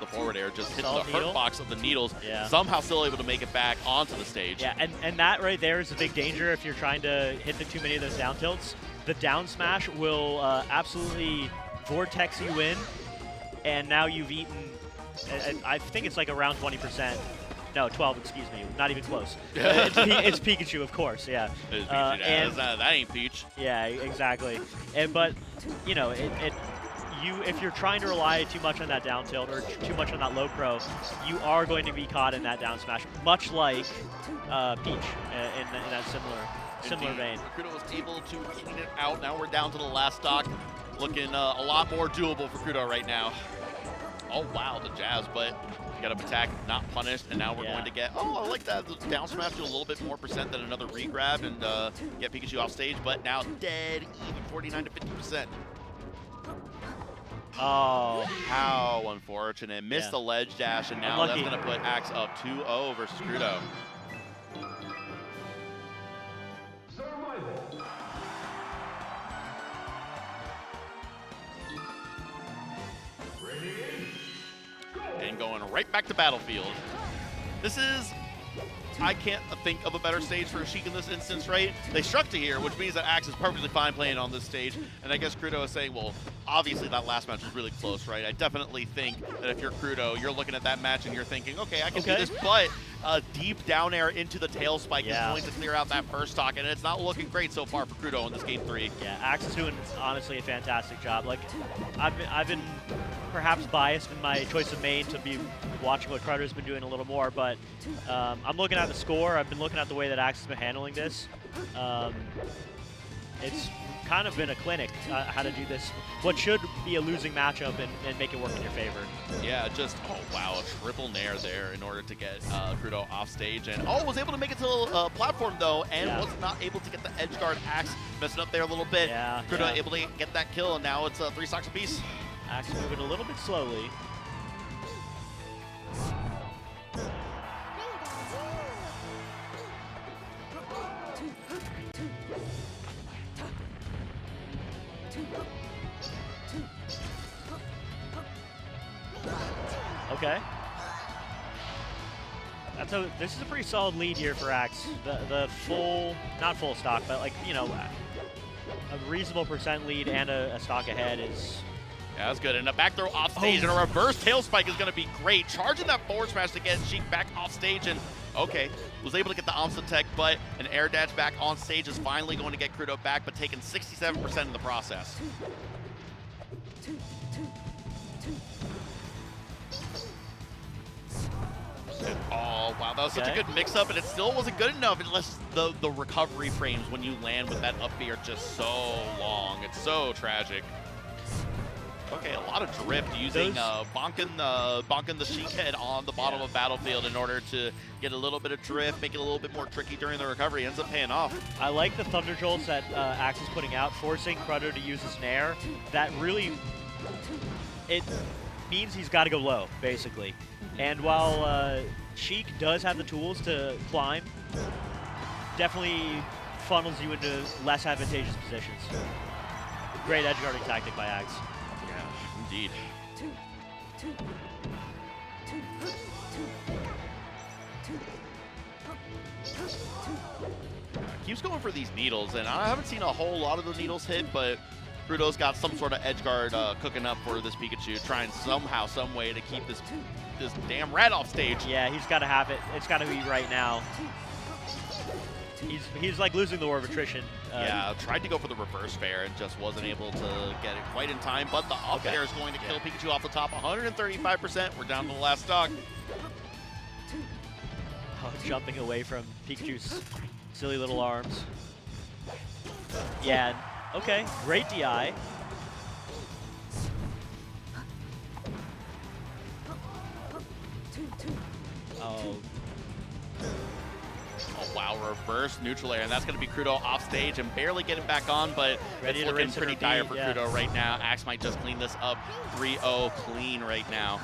The forward air just hits Solid the needle. hurt box of the needles. Yeah. Somehow still able to make it back onto the stage. Yeah, and that right there is a big danger if you're trying to hit too many of those down tilts. The down smash will absolutely vortex you in, and now you've eaten, I think it's like around 20%. No, 12, excuse me. Not even close. It's Pikachu, of course, yeah. It is Peach, and that ain't Peach. yeah, exactly. But, you know, if you're trying to rely too much on that down tilt or too much on that low pro, you are going to be caught in that down smash, much like Peach in that similar vein. Crudo was able to clean it out. Now we're down to the last stock. Looking a lot more doable for Crudo right now. Oh, wow, the jazz, but got up attack, not punished, and now we're going to get, I like that. The down smash do a little bit more percent than another re-grab and get Pikachu off stage, but now dead even 49 to 50%. Oh. How unfortunate. Missed the ledge dash, and now Unlucky. that's going to put Axe up 2-0 versus Crudo. Survival. Ready, go. And going right back to Battlefield. This is, I can't think of a better stage for Sheik in this instance, right? They struck to here, which means that Axe is perfectly fine playing on this stage. And I guess Crudo is saying, well, obviously that last match was really close, right? I definitely think that if you're Crudo, you're looking at that match and you're thinking, okay, I can do this, but a deep down air into the tail spike is going to clear out that first stock, and it's not looking great so far for Crudo in this game 3. Yeah, Axe is doing, honestly, a fantastic job. Like, I've been perhaps biased in my choice of main to be watching what Crudo's been doing a little more, but I'm looking at the score. I've been looking at the way that Axe has been handling this. It's kind of been a clinic how to do this. What should be a losing matchup and make it work in your favor. Yeah, just, oh wow, a triple nair there in order to get Crudo off stage. And was able to make it to a platform though, and was not able to get the edge guard. Axe messing up there a little bit. Yeah, Crudo able to get that kill, and now it's 3 stocks apiece. Axe moving a little bit slowly. Okay. This is a pretty solid lead here for Axe. The full, not full stock, but like, you know, a reasonable percent lead and a stock ahead is. Yeah, that's good. And a back throw off stage and a reverse tail spike is going to be great. Charging that forward smash to get Sheik back off stage, and okay, was able to get the Amsa tech, but an air dash back on stage is finally going to get Crudo back, but taking 67% in the process. Oh, wow, that was such a good mix-up, and it still wasn't good enough unless the recovery frames when you land with that up B are just so long. It's so tragic. Okay, a lot of drift using bonking the Sheik head on the bottom of Battlefield in order to get a little bit of drift, make it a little bit more tricky during the recovery. Ends up paying off. I like the Thunder Jolts that Axe is putting out, forcing Cruddo to use his Nair. That really, it means he's got to go low, basically. And while Sheik does have the tools to climb, definitely funnels you into less advantageous positions. Great edge guarding tactic by Axe. Yeah, indeed. Keeps going for these needles, and I haven't seen a whole lot of the needles hit, but Cruddo's got some sort of edge guard cooking up for this Pikachu, trying somehow, some way to keep this damn rat off stage. Yeah, he's got to have it. It's got to be right now. He's like losing the war of attrition. Yeah, tried to go for the reverse fair and just wasn't able to get it quite in time, but the up air is going to kill Pikachu off the top. 135%. We're down to the last stock. Oh, jumping away from Pikachu's silly little arms. Yeah, okay, great DI. Oh. Oh, wow, reverse neutral air, and that's going to be Cruddo off stage and barely getting back on, but Ready it's to looking rinse and pretty repeat, dire for yeah. Cruddo right now. Axe might just clean this up. 3-0 clean right now.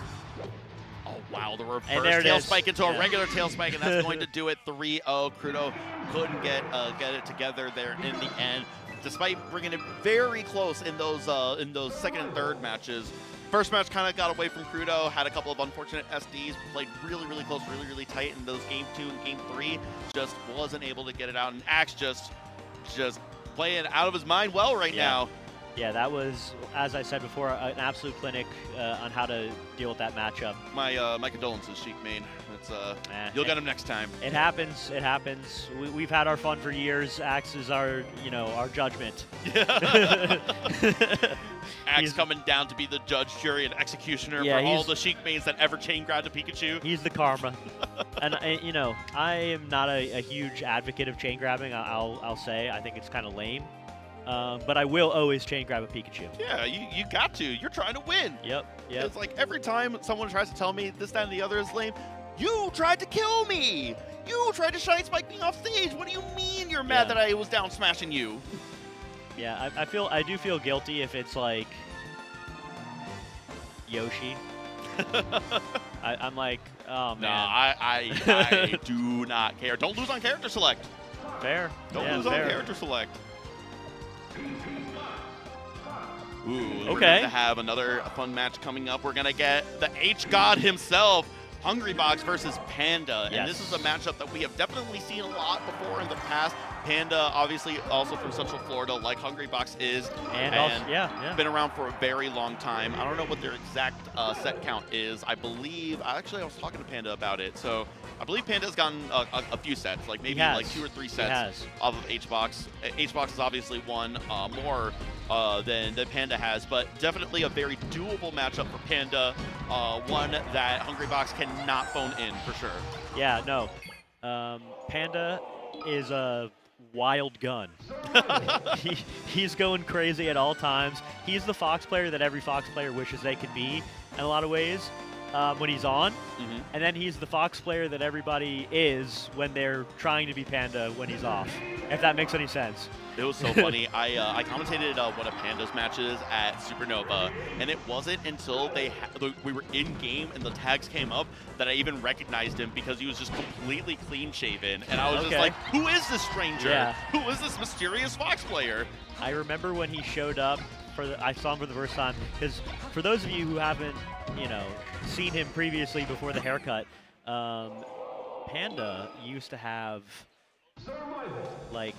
Oh, wow, the reverse tail spike into a regular tail spike, and that's going to do it. 3-0. Cruddo couldn't get it together there in the end, despite bringing it very close in those second and third matches. First match kind of got away from Cruddo, had a couple of unfortunate SDs, played really, really close, really, really tight in those game 2 and game 3, just wasn't able to get it out, and Axe just playing out of his mind well right now. Yeah, that was, as I said before, an absolute clinic on how to deal with that matchup. My condolences, Sheik main. It's you'll get him next time. It happens. It happens. We've had our fun for years. Axe is our judgment. Axe coming down to be the judge, jury, and executioner for all the Sheik mains that ever chain grabbed a Pikachu. He's the karma. And I am not a huge advocate of chain grabbing. I'll say I think it's kind of lame. But I will always chain grab a Pikachu. Yeah, you got to. You're trying to win. Yep. It's like every time someone tries to tell me this, that, and the other is lame, you tried to kill me. You tried to shine spike me off stage. What do you mean you're mad that I was down smashing you? Yeah, I do feel guilty if it's like Yoshi. I'm like, oh man. No, I do not care. Don't lose on character select. Fair. Don't lose on character select. Ooh, we're going to have another fun match coming up. We're going to get the H-God himself, Hungrybox versus Panda. And this is a matchup that we have definitely seen a lot before in the past. Panda, obviously, also from Central Florida, like Hungrybox is. And also, been around for a very long time. I don't know what their exact set count is. I believe, actually, I was talking to Panda about it. So I believe Panda's gotten a few sets, like maybe like 2 or 3 sets off of H-Box. H-Box is obviously one more than Panda has, but definitely a very doable matchup for Panda. One that Hungrybox cannot phone in for sure. Yeah, no. Panda is a wild gun. He's going crazy at all times. He's the Fox player that every Fox player wishes they could be in a lot of ways when he's on. And then he's the Fox player that everybody is when they're trying to be Panda when he's off, if that makes any sense. It was so funny. I commentated one of Panda's matches at Supernova, and it wasn't until we were in game and the tags came up that I even recognized him because he was just completely clean shaven, and I was just like, "Who is this stranger? Yeah. Who is this mysterious Fox player?" I remember when he showed up. I saw him for the first time because for those of you who haven't, seen him previously before the haircut, Panda used to have like,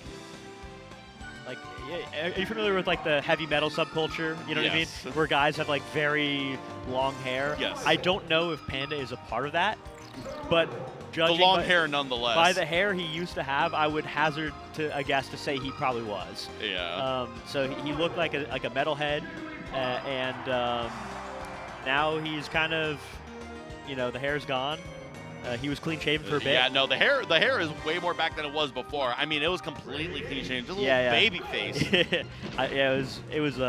are you familiar with like the heavy metal subculture? You know what I mean? Where guys have like very long hair. Yes. I don't know if Panda is a part of that, but judging the long hair nonetheless. By the hair he used to have, I would hazard a guess to say he probably was. Yeah. So he looked like a metalhead, and now he's kind of, the hair's gone. He was clean shaven for a bit. Yeah, no, the hair is way more back than it was before. I mean, it was completely clean shaven, just a little baby face. it was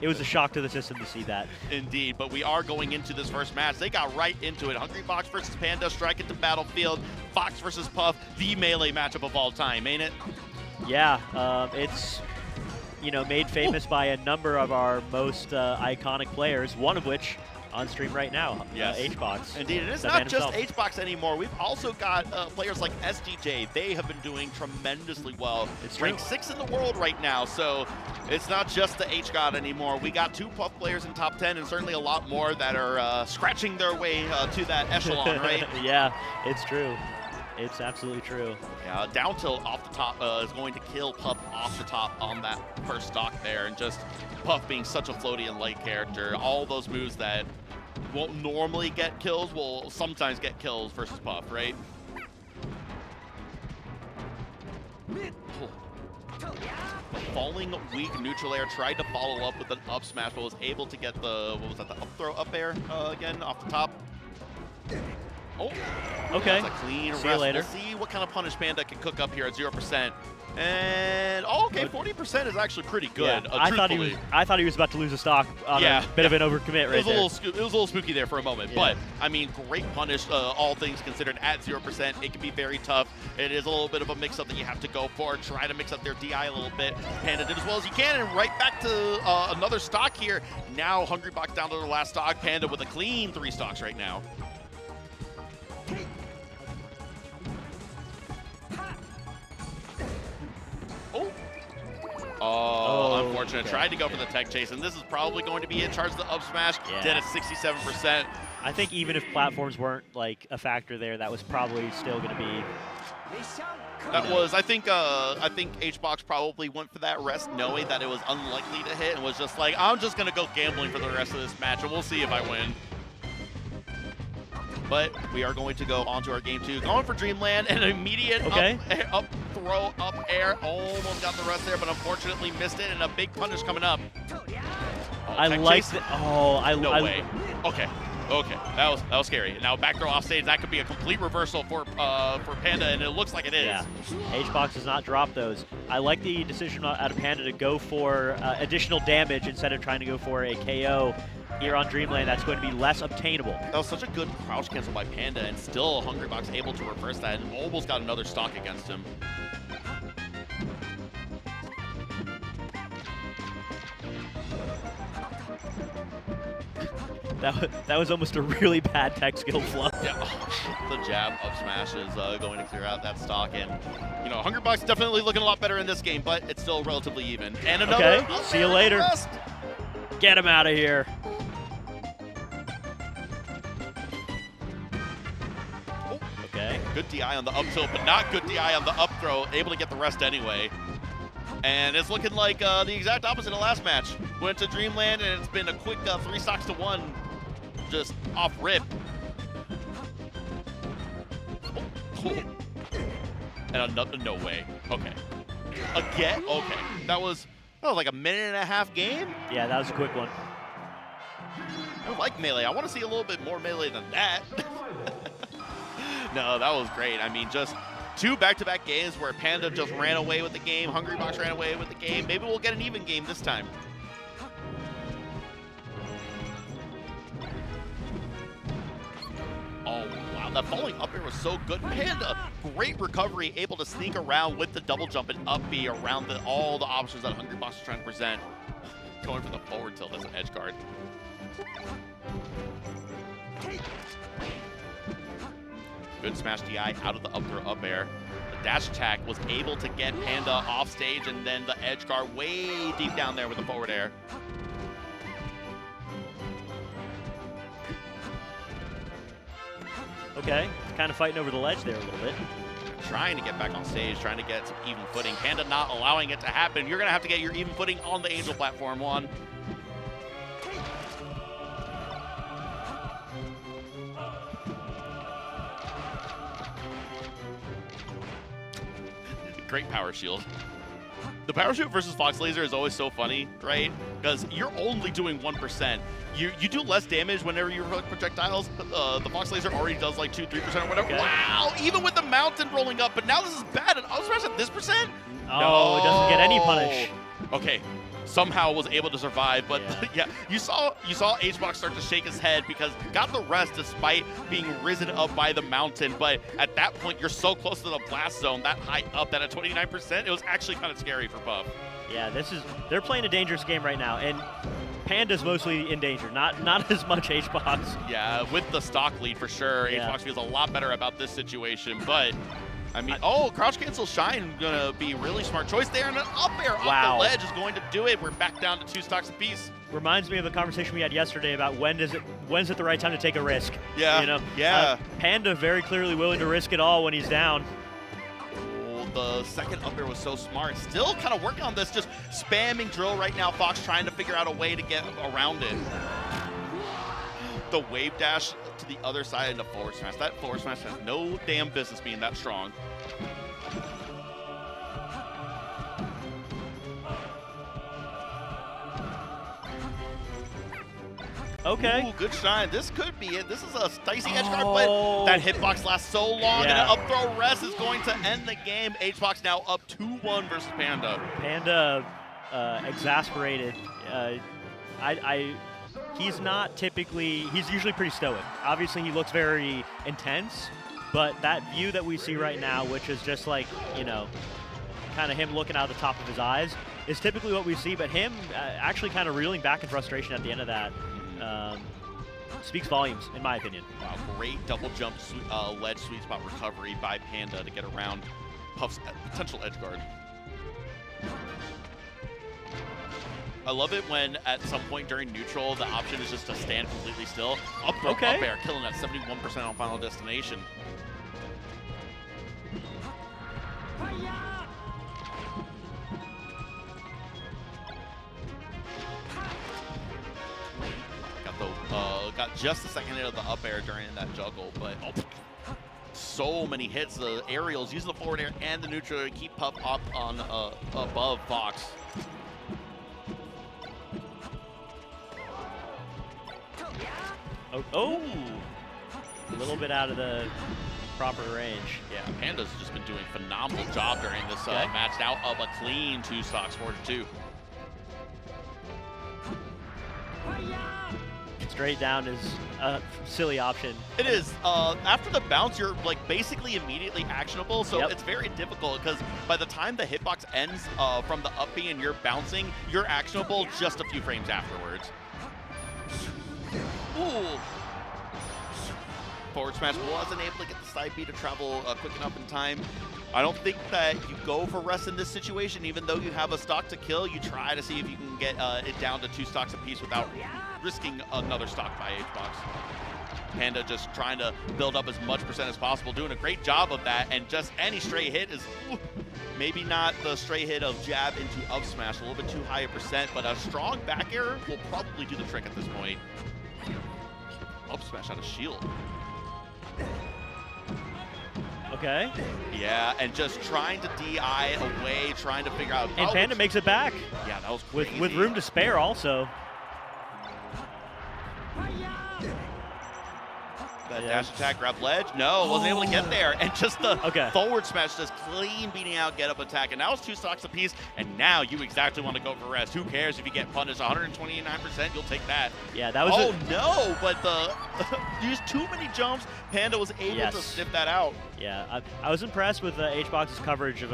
it was a shock to the system to see that. Indeed, but we are going into this first match. They got right into it. Hungry Fox versus Panda, strike into Battlefield. Fox versus Puff, the melee matchup of all time, ain't it? Yeah, it's made famous by a number of our most iconic players, one of which on stream right now, Yes. HBox. Indeed, and it's The not man just himself. HBox anymore. We've also got players like SDJ. They have been doing tremendously well. It's ranked true. 6th in the world right now, so it's not just the H-God anymore. We got 2 Puff players in top 10, and certainly a lot more that are scratching their way to that echelon, right? Yeah, it's true. It's absolutely true. Yeah, down tilt off the top is going to kill Puff off the top on that first stock there, and just Puff being such a floaty and light character, all those moves that won't normally get kills will sometimes get kills versus Puff, right? Falling weak neutral air, tried to follow up with an up smash, but was able to get the, what was that, the up throw up air again off the top. Oh, Okay. that's a clean See you rest. later. We'll see what kind of punish Panda can cook up here at 0%. And oh, okay, 40% is actually pretty good. Yeah, I thought he was about to lose a stock on Yeah, a bit of an overcommit It right was, there. it was a little spooky there for a moment, Yeah. but I mean, great punish, all things considered, at 0%. It can be very tough. It is a little bit of a mix-up that you have to go for. Try to mix up their DI a little bit. Panda did as well as he can, and right back to another stock here. Now Hungry Box down to their last stock. Panda with a clean 3 stocks right now. Oh, unfortunate. okay. Tried to go for the tech chase, and this is probably going to be it. Charged the up smash, Yeah. did at 67%. I think even if platforms weren't like a factor there, that was probably still going to be. That was, I think HBox probably went for that rest knowing that it was unlikely to hit and was just like, I'm just going to go gambling for the rest of this match, and we'll see if I win. But we are going to go on to our game 2. Going for Dreamland, and an immediate up throw, up air. Almost got the rest there, but unfortunately missed it, and a big punish coming up. Oh, I tech like chase? the. Oh, No way. Okay. That was scary. Now back throw off stage. That could be a complete reversal for Panda, and it looks like it is. Yeah, HBox does not drop those. I like the decision out of Panda to go for additional damage instead of trying to go for a KO here on Dreamland. That's going to be less obtainable. That was such a good crouch cancel by Panda, and still Hungry Box able to reverse that and almost got another stock against him. That was almost a really bad tech skill flow. Yeah, the jab up smash is going to clear out that stock, and Hungry Box definitely looking a lot better in this game, but it's still relatively even. And another. Okay, see you later. Rest. Get him out of here. Okay. Good DI on the up tilt, but not good DI on the up throw. Able to get the rest anyway. And it's looking like the exact opposite of last match. Went to Dreamland, and it's been a quick 3 stocks to 1, just off rip. Oh. And another, no way. Okay. Again? Okay. That was like a minute-and-a-half game? Yeah, that was a quick one. I don't like melee. I want to see a little bit more melee than that. No, that was great. I mean, just 2 back-to-back games where Panda just ran away with the game, Hungry Box ran away with the game. Maybe we'll get an even game this time. Oh, wow, that falling up air was so good. Panda, great recovery, able to sneak around with the double jump and up B around all the options that Hungry Box is trying to present. Going for the forward tilt as an edge guard. Good smash DI out of the up throw up air. The dash attack was able to get Panda off stage, and then the edge guard way deep down there with the forward air. Okay, kind of fighting over the ledge there a little bit. Trying to get back on stage, trying to get some even footing. Panda not allowing it to happen. You're going to have to get your even footing on the Angel platform, Juan. Great power shield. The power shield versus Fox Laser is always so funny, right? Because you're only doing 1%. You do less damage whenever you roll projectiles. The Fox Laser already does like 2-3% or whatever. Okay. Wow, even with the mountain rolling up, but now this is bad. And I was at this percent? Oh, it doesn't get any punish. Okay, somehow was able to survive. But yeah, you saw HBox start to shake his head because got the rest despite being risen up by the mountain. But at that point, you're so close to the blast zone, that high up, that at 29%, it was actually kind of scary for Puff. Yeah, they're playing a dangerous game right now, and Panda's mostly in danger, not as much HBox. Yeah, with the stock lead for sure, HBox feels a lot better about this situation, but I mean, crouch cancel shine gonna be a really smart choice there, and an up air off the ledge is going to do it. We're back down to 2 stocks apiece. Reminds me of a conversation we had yesterday about when's it the right time to take a risk. Yeah, you know? yeah. Panda very clearly willing to risk it all when he's down. The second up air was so smart. Still kind of working on this, just spamming drill right now. Fox trying to figure out a way to get around it. The wave dash to the other side into forward smash. That forward smash has no damn business being that strong. Okay. Ooh, good shine. This could be it. This is a dicey edge guard, but that hitbox lasts so long, and an up throw rest is going to end the game. HBox now up 2-1 versus Panda. Panda exasperated. He's not typically, he's usually pretty stoic. Obviously, he looks very intense, but that view that we see right now, which is just like, you know, kind of him looking out of the top of his eyes, is typically what we see, but him actually kind of reeling back in frustration at the end of that. Speaks volumes, in my opinion. Wow, great double jump ledge sweet spot recovery by Panda to get around Puff's potential edge guard. I love it when at some point during neutral, the option is just to stand completely still. Up throw, up air, killing at 71% on Final Destination. Got just the second hit of the up air during that juggle, but so many hits. The aerials using the forward air and the neutral to keep Puff up on above Fox. Oh, a little bit out of the proper range. Yeah, Panda's just been doing a phenomenal job during this match. Now up a clean 2 stocks, 4-2. Straight down is a silly option. It is. After the bounce, you're like basically immediately actionable, so it's very difficult because by the time the hitbox ends from the up B and you're bouncing, you're actionable just a few frames afterwards. Ooh. Forward smash wasn't able to get the side B to travel quick enough in time. I don't think that you go for rest in this situation, even though you have a stock to kill. You try to see if you can get it down to 2 stocks apiece without risking another stock by HBox. Panda just trying to build up as much percent as possible, doing a great job of that, and just any stray hit is maybe not the stray hit of jab into up smash, a little bit too high a percent, but a strong back air will probably do the trick at this point. Up smash out of shield. Okay. Yeah, and just trying to DI away, trying to figure out. And Panda makes it back. Yeah, that was crazy. With room to spare also. That dash attack, grab ledge. No, wasn't able to get there. And just the forward smash just clean beating out get up attack. And now it's 2 stocks apiece. And now you exactly want to go for rest. Who cares if you get punished? 129%, you'll take that. Yeah, that was no, but used too many jumps. Panda was able to sniff that out. Yeah, I was impressed with HBox's coverage of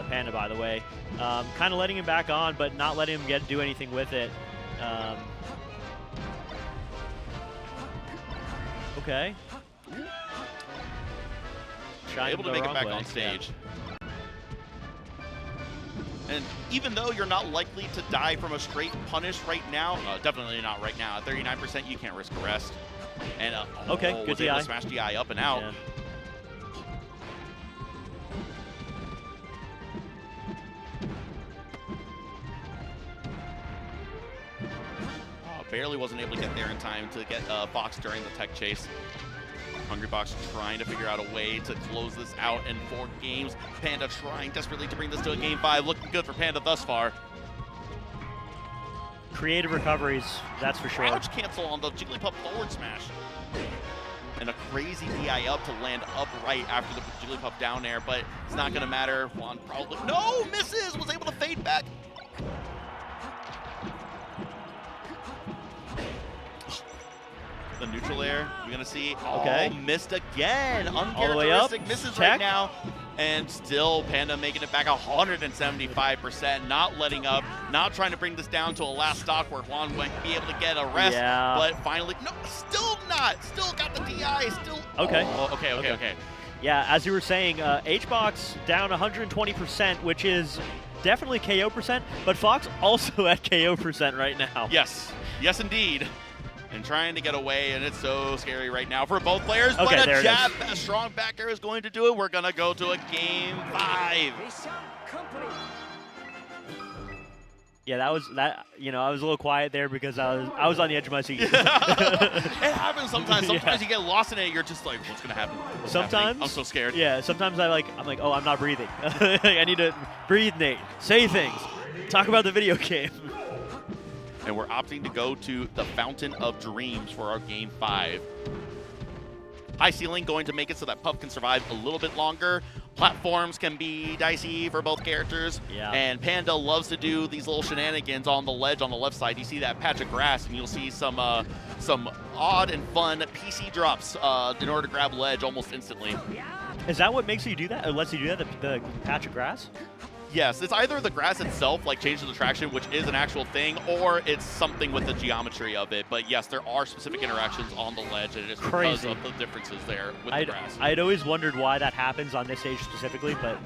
Panda, by the way. Kind of letting him back on, but not letting him do anything with it. Okay. Able to make it back on stage. And even though you're not likely to die from a straight punish right now, definitely not right now. At 39%, you can't risk a rest. And good was DI. able to smash DI up and out. Yeah. Barely wasn't able to get there in time to get Fox during the tech chase. Hungrybox trying to figure out a way to close this out in 4 games. Panda trying desperately to bring this to a game 5. Looking good for Panda thus far. Creative recoveries, that's for sure. Crouch cancel on the Jigglypuff forward smash. And a crazy DI up to land upright after the Jigglypuff down air, but it's not going to matter. Juan probably, no, misses, was able to fade back. the neutral air. We're going to see. Okay. Oh, missed again. All the way up. Uncharacteristic misses Tech. right now. And still Panda making it back 175%, not letting up, not trying to bring this down to a last stock where Juan might be able to get a rest. Yeah. But finally, no, still not. Still got the DI. Still. Okay. Oh, okay. Yeah, as you were saying, HBox down 120%, which is definitely KO percent, but Fox also at KO percent right now. Yes. Yes, indeed. And trying to get away, and it's so scary right now for both players. Okay, but there a it jab, a strong back air is going to do it. We're going to go to a game 5. Yeah, that was that. You know, I was a little quiet there because I was on the edge of my seat. It happens sometimes. Sometimes you get lost in it. You're just like, what's going to happen? What's Sometimes happening? I'm so scared. Yeah, sometimes I'm like, oh, I'm not breathing. I need to breathe, Nate. Say things. Talk about the video game. And we're opting to go to the Fountain of Dreams for our game 5. High ceiling going to make it so that Puff can survive a little bit longer. Platforms can be dicey for both characters. Yeah. And Panda loves to do these little shenanigans on the ledge on the left side. You see that patch of grass, and you'll see some odd and fun PC drops in order to grab ledge almost instantly. Is that what makes you do that? Or lets you do that? The patch of grass? Yes, it's either the grass itself, like changes the traction, which is an actual thing, or it's something with the geometry of it. But yes, there are specific interactions on the ledge, and it's because of the differences there with the grass. I'd always wondered why that happens on this stage specifically, but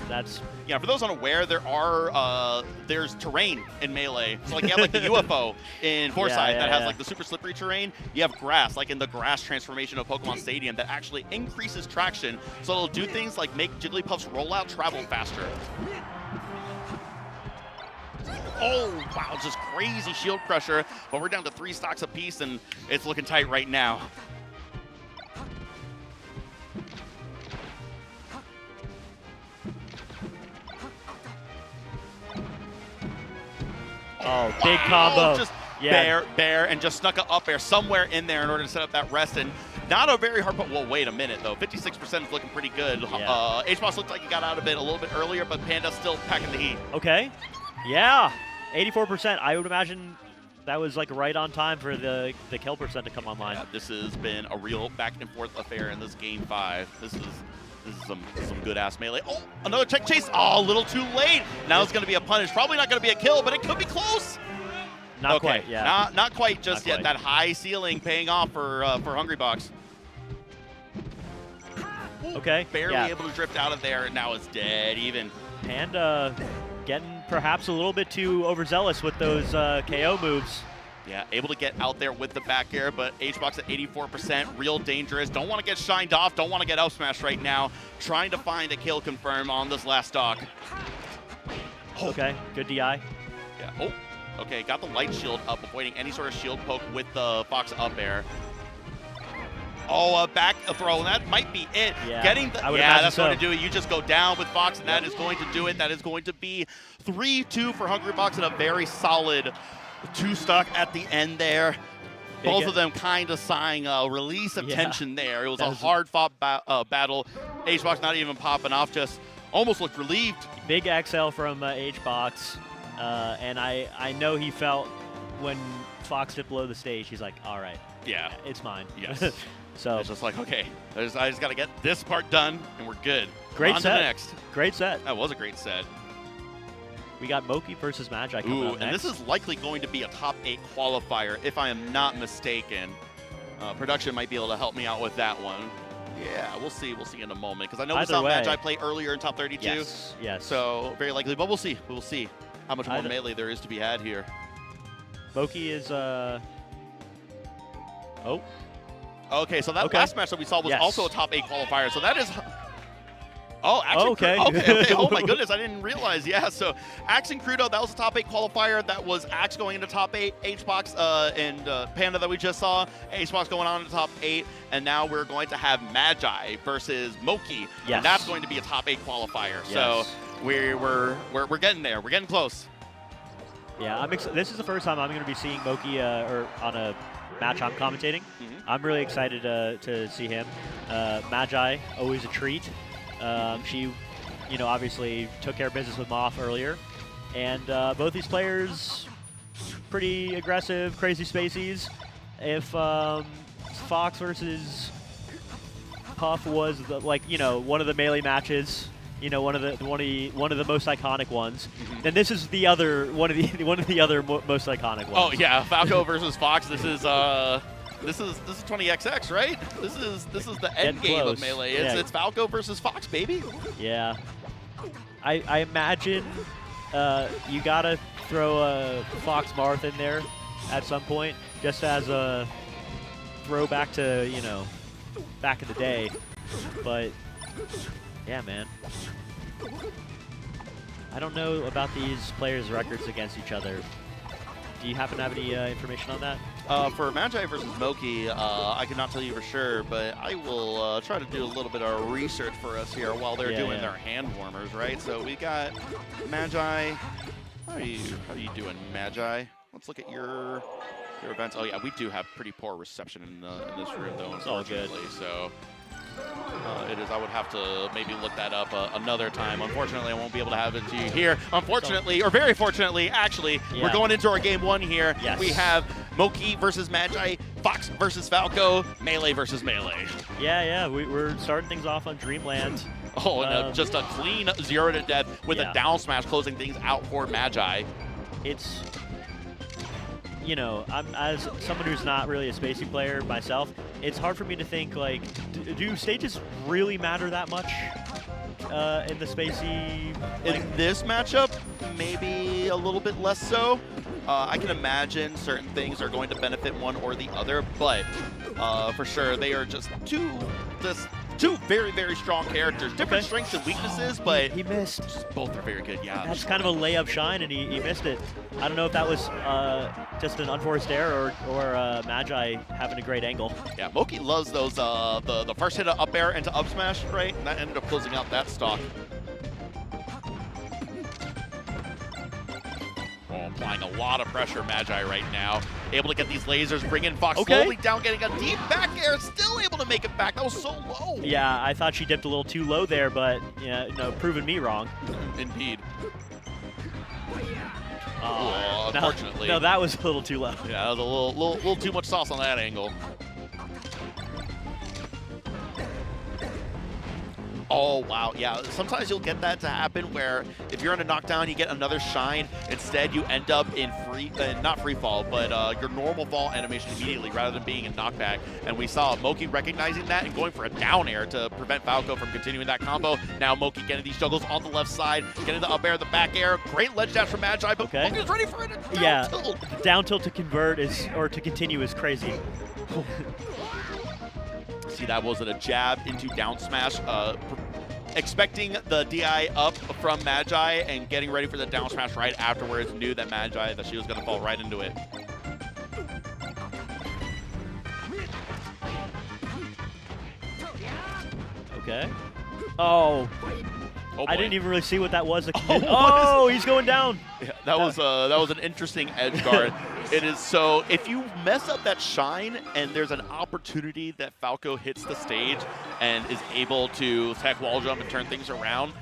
that's... Yeah, for those unaware, there's terrain in Melee. So like you have like the UFO in Foresight that has like the super slippery terrain. You have grass, like in the grass transformation of Pokemon Stadium, that actually increases traction. So it'll do things like make Jigglypuff's rollout travel faster. Oh, wow, just crazy shield crusher. But we're down to 3 stocks apiece, and it's looking tight right now. Oh, big combo. Just bair, and just snuck an up air somewhere in there in order to set up that rest. And not a very hard, but well, wait a minute though. 56% is looking pretty good. Yeah. HBoss looked like he got out of it a little bit earlier, but Panda's still packing the heat. Okay. Yeah. 84%. I would imagine that was like right on time for the kill percent to come online. Yeah, this has been a real back and forth affair in this game 5. This is some good ass melee. Oh, another tech chase. Oh, a little too late. Now it's going to be a punish. Probably not going to be a kill, but it could be close. Not quite. Yeah. Not quite just Not yet. quite. That high ceiling paying off for Hungrybox. Okay. Barely yeah. able to drift out of there, and now it's dead even. Panda getting perhaps a little bit too overzealous with those KO moves. Yeah, able to get out there with the back air, but HBox at 84%, real dangerous. Don't want to get shined off, don't want to get up smashed right now. Trying to find a kill confirm on this last stock. Oh. Okay, good DI. Yeah, oh, okay, got the light shield up, avoiding any sort of shield poke with the Fox up air. Oh, back throw, and that might be it. Yeah, Getting the, that's going to do it. You just go down with Fox, and that is going to do it. That is going to be 3-2 for Hungrybox and a very solid 2-stock at the end there. Both of them kind of sighing a release of tension there. It was a hard-fought battle. HBox not even popping off, just almost looked relieved. Big XL from HBox, and I know he felt when Fox dipped below the stage, he's like, all right, yeah, it's mine. Yes. So it's just like, okay, I just got to get this part done, and we're good. Great On set. to the next. Great set. That was a great set. We got Moki versus Magi coming up next. And this is likely going to be a top 8 qualifier, if I am not mistaken. Production might be able to help me out with that one. Yeah, we'll see. We'll see in a moment, because I know we saw Magi play earlier in top 32. Yes, yes. So very likely, but we'll see. We'll see how much more melee there is to be had here. Moki is Okay, so that last match that we saw was also a top 8 qualifier. So that is. Oh, Axe okay. Okay. Oh my goodness, I didn't realize. Yeah, so Axe and Crudo, that was a top 8 qualifier. That was Axe going into top 8, HBox and Panda that we just saw. HBox going on to top 8, and now we're going to have Magi versus Moki. Yes. And that's going to be a top 8 qualifier. Yes. So we're getting there. We're getting close. Yeah, this is the first time I'm going to be seeing Moki or on a match I'm commentating. I'm really excited to see him. Magi, always a treat. She, obviously took care of business with Moth earlier. And both these players, pretty aggressive, crazy spacies. if Fox versus Puff was the, like, you know, one of the melee matches, you know, one of the most iconic ones, then this is the other one of the other most iconic ones. Oh yeah, Falco versus Fox. This is 20XX, right? This is the end Getting game close. of Melee. Yeah. It's Falco versus Fox, baby. Yeah. I imagine you gotta throw a Fox Marth in there at some point, just as a throwback to, you know, back in the day. But yeah, man. I don't know about these players' records against each other. Do you happen to have any information on that? For Magi versus Moki, I cannot tell you for sure, but I will try to do a little bit of research for us here while they're doing their hand warmers, right? So we got Magi. How are you doing, Magi? Let's look at your events. Oh yeah, we do have pretty poor reception in this room though, unfortunately. So it is. I would have to maybe look that up another time. Unfortunately, I won't be able to have it to you here. Unfortunately, or very fortunately, actually, we're going into our game one here. Yes. We have Moki versus Magi, Fox versus Falco, Melee versus Melee. Yeah, we're starting things off on Dreamland. Oh, and just a clean 0 to death with a down smash closing things out for Magi. It's, you know, I'm, as someone who's not really a spacey player myself, it's hard for me to think, like, do stages really matter that much in the spacey? Like, in this matchup, maybe a little bit less so. I can imagine certain things are going to benefit one or the other, but for sure they are just two very, very strong characters. Different strengths and weaknesses, but he missed. Both are very good, yeah. That's kind of a layup shine, and he missed it. I don't know if that was just an unforced error or Magi having a great angle. Yeah, Moki loves those, the first hit of up air into up smash, right? And that ended up closing out that stock. Oh, applying a lot of pressure, Magi right now. Able to get these lasers, bring in Fox slowly down, getting a deep back air, still able to make it back. That was so low. Yeah, I thought she dipped a little too low there, but, yeah, no, proving me wrong. Indeed. Oh, unfortunately. No, that was a little too low. Yeah, that was a little too much sauce on that angle. Oh, wow. Yeah, sometimes you'll get that to happen where if you're in a knockdown, you get another shine. Instead, you end up in not free fall, but your normal fall animation immediately rather than being in knockback. And we saw Moki recognizing that and going for a down air to prevent Falco from continuing that combo. Now Moki getting these juggles on the left side, getting the up air, the back air. Great ledge dash from Magi, but Moki's ready for it. Yeah, down tilt to convert or to continue is crazy. See, that wasn't a jab into down smash. Expecting the DI up from Magi and getting ready for the down smash right afterwards. Knew that Magi, that she was going to fall right into it. Okay. Oh. Oh, I didn't even really see what that was. Oh, he's going down. Yeah, that was an interesting edge guard. It is so, if you mess up that shine and there's an opportunity that Falco hits the stage and is able to tech wall jump and turn things around,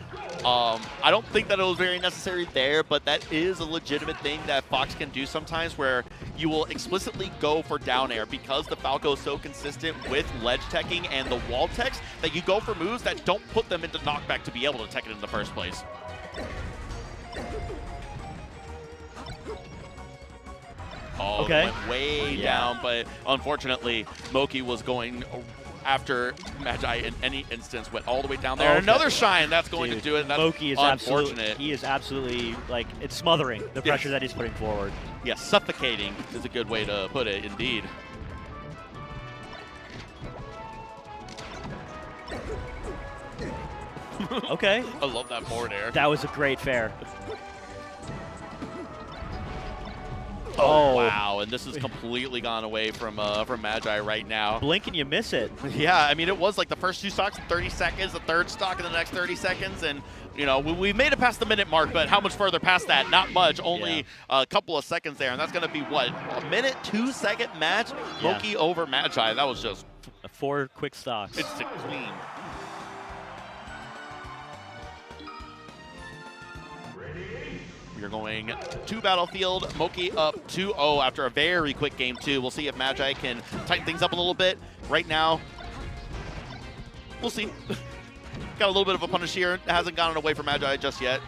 I don't think that it was very necessary there, but that is a legitimate thing that Fox can do sometimes where you will explicitly go for down air because the Falco is so consistent with ledge teching and the wall techs that you go for moves that don't put them into knockback to be able to tech it in the first place. Oh, okay. Went way down, but unfortunately, Moki was going after Magi in any instance, went all the way down there. Another shine, that's going to do it. That's Moki is unfortunate. He is absolutely, like, it's smothering the pressure that he's putting forward. Yes, suffocating is a good way to put it, indeed. Okay. I love that forward air. That was a great fair. Oh, wow, and this has completely gone away from Magi right now. Blink and you miss it. Yeah, I mean, it was like the first 2 stocks in 30 seconds, the third stock in the next 30 seconds, and, you know, we made it past the minute mark, but how much further past that? Not much, only a couple of seconds there, and that's going to be, what, a minute, 2-second match? Moki over Magi, that was just... 4 quick stocks. It's clean. We are going to Battlefield. Moki up 2-0 after a very quick game 2. We'll see if Magi can tighten things up a little bit. Right now, we'll see. Got a little bit of a punish here. Hasn't gotten away from Magi just yet.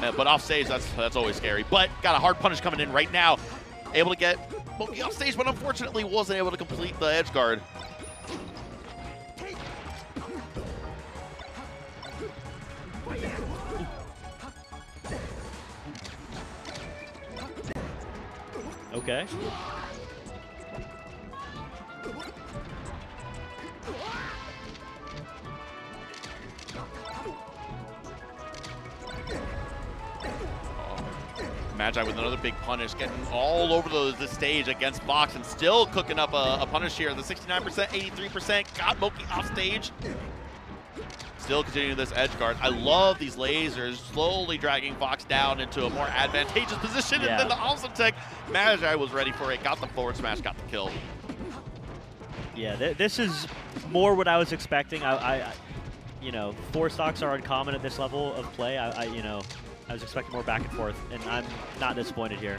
But off stage, that's always scary. But got a hard punish coming in right now. Able to get Moki off stage, but unfortunately wasn't able to complete the edge guard. Okay. Magi with another big punish, getting all over the stage against Fox and still cooking up a punish here. The 69%, 83%, got Moki off stage. Still continuing this edge guard. I love these lasers slowly dragging Fox down into a more advantageous position. Yeah. And then the awesome tech, Magi was ready for it, got the forward smash, got the kill. Yeah, this is more what I was expecting. You know, 4 stocks are uncommon at this level of play. You know, I was expecting more back and forth, and I'm not disappointed here.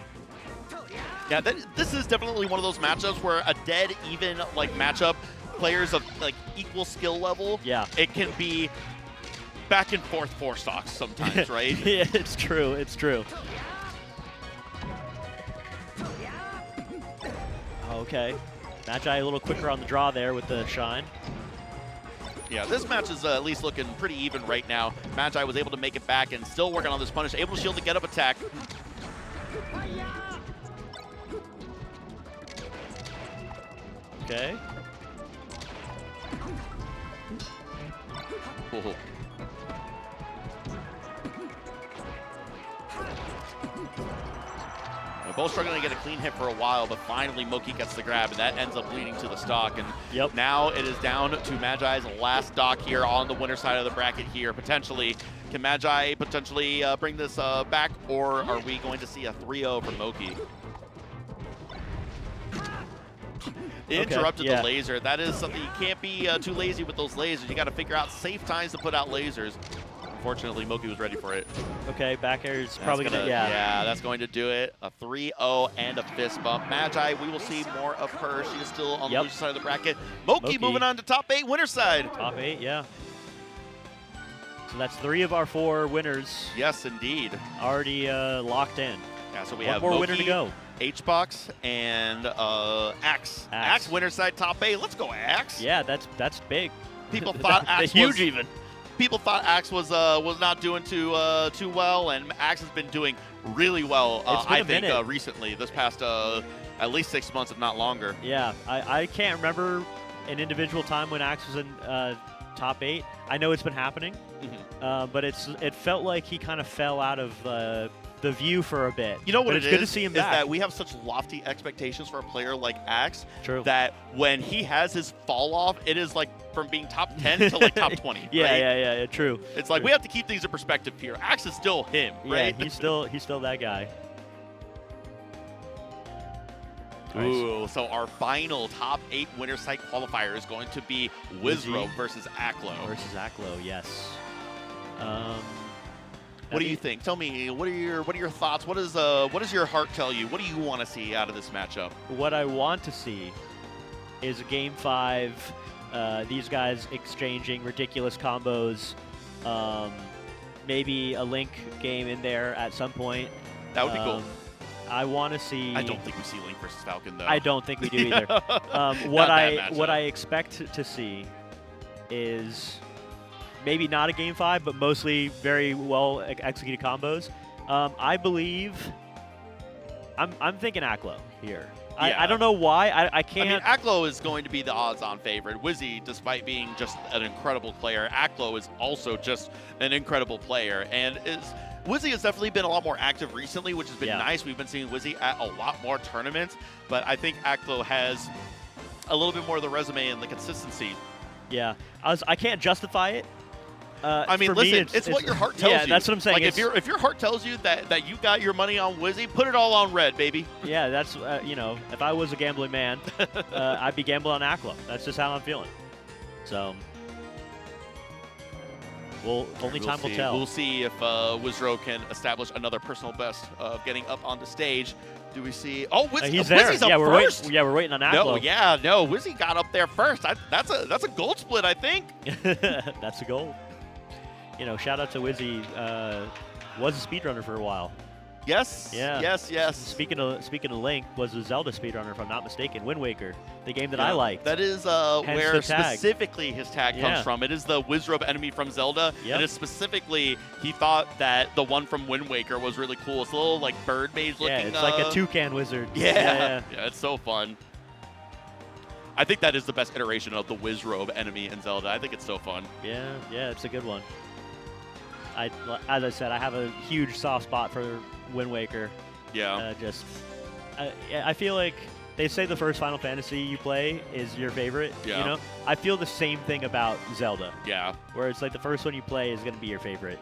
Yeah, this is definitely one of those matchups where a dead even like matchup, players of like equal skill level, Yeah. it can be back and forth 4 stocks sometimes, right? Yeah, it's true. It's true. Okay. Magi a little quicker on the draw there with the shine. Yeah, this match is at least looking pretty even right now. Magi was able to make it back and still working on this punish, able to shield the get-up attack. Okay. Oh. They're both struggling to get a clean hit for a while, but finally Moki gets the grab, and that ends up leading to the stock. And Yep. now it is down to Magi's last stock here on the winner side of the bracket here. Potentially, can Magi potentially bring this back, or are we going to see a 3-0 for Moki? It Okay, interrupted yeah. the laser. That is something you can't be too lazy with those lasers. You got to figure out safe times to put out lasers. Unfortunately, Moki was ready for it. Okay, back air's That's probably gonna, yeah. that's going to do it. A 3-0 and a fist bump. Magi, we will see more of her. She is still on the Yep. loser side of the bracket. Moki moving on to top 8 winner side. Top 8, yeah. So that's 3 of our 4 winners Yes, indeed. already locked in. Yeah, so we One have more Moki, winner to go. H-Box, and Axe. Axe winner side top 8. Let's go, Axe. Yeah, that's big. People thought Axe huge was, even. People thought Axe was not doing too well, and Axe has been doing really well. It's been I a think minute. recently, this past at least 6 months, if not longer. Yeah, I can't remember an individual time when Axe was in top 8. I know it's been happening, but it felt like he kind of fell out of the view for a bit. You know what but it it's good to see him is back. that we have such lofty expectations for a player like Axe True. that when he has his fall off, it is like from being top 10 to like top 20. Yeah, right? yeah, true. It's like we have to keep things in perspective here. Axe is still him, right? Yeah, he's still that guy. Ooh, so our final top 8 winner site qualifier is going to be Wizro Wizzy versus Aklo. Versus Aklo, yes. What do you think? Tell me, what are your thoughts? What does your heart tell you? What do you want to see out of this matchup? What I want to see is a Game 5, these guys exchanging ridiculous combos, maybe a Link game in there at some point. That would be cool. I want to see. I don't think we see Link versus Falcon though. I don't think we do either. Not what that what matchup. I expect to see is maybe not a Game 5, but mostly very well executed combos. I believe I'm thinking Aklo here. Yeah. I don't know why. I can't. I mean, Aklo is going to be the odds-on favorite. Wizzy, despite being just an incredible player, Aklo is also just an incredible player. And Wizzy has definitely been a lot more active recently, which has been nice. We've been seeing Wizzy at a lot more tournaments, but I think Aklo has a little bit more of the resume and the consistency. Yeah, I can't justify it. I mean, for listen, me, it's what your heart tells you. Yeah, that's what I'm saying. Like if your heart tells you that you got your money on Wizzy, put it all on red, baby. Yeah, that's if I was a gambling man, I'd be gambling on Aklo. That's just how I'm feeling. So Well, only time will tell. We'll see if Wizro can establish another personal best of getting up on the stage. Do we see? Oh, he's there. Wizzy's up Yeah, first. we're waiting on Aklo. No, Wizzy got up there first. That's a gold split, I think. That's a goal. You know, shout out to Wizzy. Was a speedrunner for a while. Yes. Yeah. Yes. Speaking of Link, was a Zelda speedrunner, if I'm not mistaken. Wind Waker, the game that I liked. That is where the tag. specifically his tag comes from. It is the Wizrobe enemy from Zelda. Yep. And it's specifically, he thought that the one from Wind Waker was really cool. It's a little like bird mage looking. Yeah, it's like a toucan wizard. Yeah, it's so fun. I think that is the best iteration of the Wizrobe enemy in Zelda. I think it's so fun. Yeah, it's a good one. As I said, I have a huge soft spot for Wind Waker. Yeah. I feel like they say the first Final Fantasy you play is your favorite. Yeah. You know, I feel the same thing about Zelda. Yeah. Where it's like the first one you play is going to be your favorite.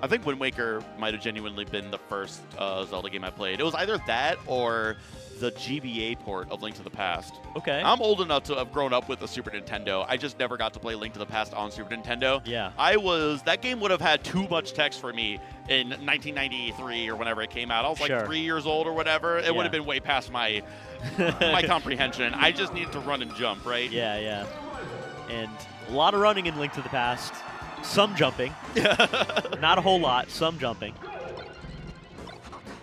I think Wind Waker might have genuinely been the first Zelda game I played. It was either that or the GBA port of Link to the Past. Okay. I'm old enough to have grown up with the Super Nintendo. I just never got to play Link to the Past on Super Nintendo. Yeah. That game would have had too much text for me in 1993 or whenever it came out. I was like 3 years old or whatever. It would have been way past my my comprehension. I just needed to run and jump, right? Yeah. And a lot of running in Link to the Past. Some jumping. Not a whole lot. Some jumping.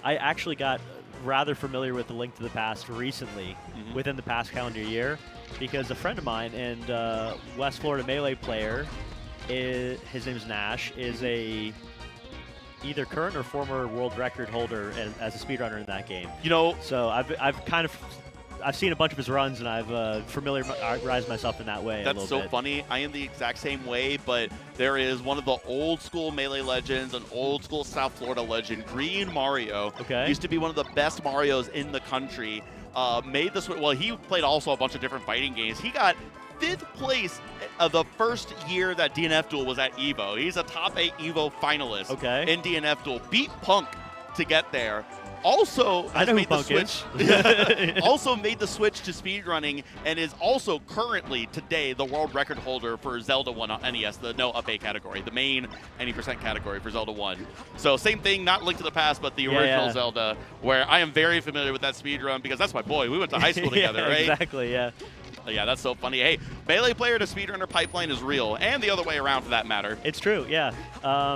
I actually got rather familiar with the Link to the Past recently, within the past calendar year, because a friend of mine and West Florida Melee player, his name is Nash, is a either current or former world record holder as a speedrunner in that game. You know, so I've seen a bunch of his runs, and I've familiarized myself in that way. That's so funny. I am the exact same way, but there is one of the old school Melee legends, an old school South Florida legend, Green Mario. Okay. Used to be one of the best Marios in the country. Made the switch. Well, he played also a bunch of different fighting games. He got 5th place of the first year that DNF Duel was at EVO. He's a top 8 EVO finalist in DNF Duel. Beat Punk to get there. Also has made the switch. Also made the switch to speedrunning and is also currently today the world record holder for Zelda 1 on NES, the no up A category, the main any percent category for Zelda 1. So same thing, not Link to the Past, but the original Zelda, where I am very familiar with that speedrun because that's my boy. We went to high school together, right? Exactly, yeah. Yeah, that's so funny. Hey, Melee player to speedrunner pipeline is real, and the other way around for that matter. It's true, yeah.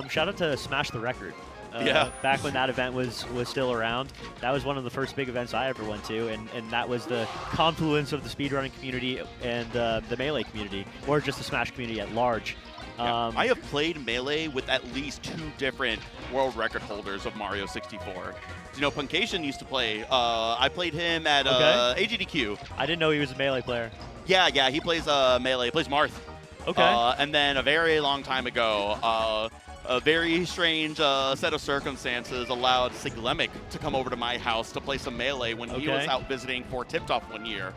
Shout out to Smash the Record. Back when that event was still around, that was one of the first big events I ever went to, and that was the confluence of the speedrunning community and the Melee community, or just the Smash community at large. I have played Melee with at least 2 different world record holders of Mario 64. You know, Puncation used to play. I played him at AGDQ. I didn't know he was a Melee player. Yeah, he plays Melee. He plays Marth. Okay. And then a very long time ago, a very strange set of circumstances allowed Siglemic to come over to my house to play some Melee when he was out visiting for Tip-Top one year.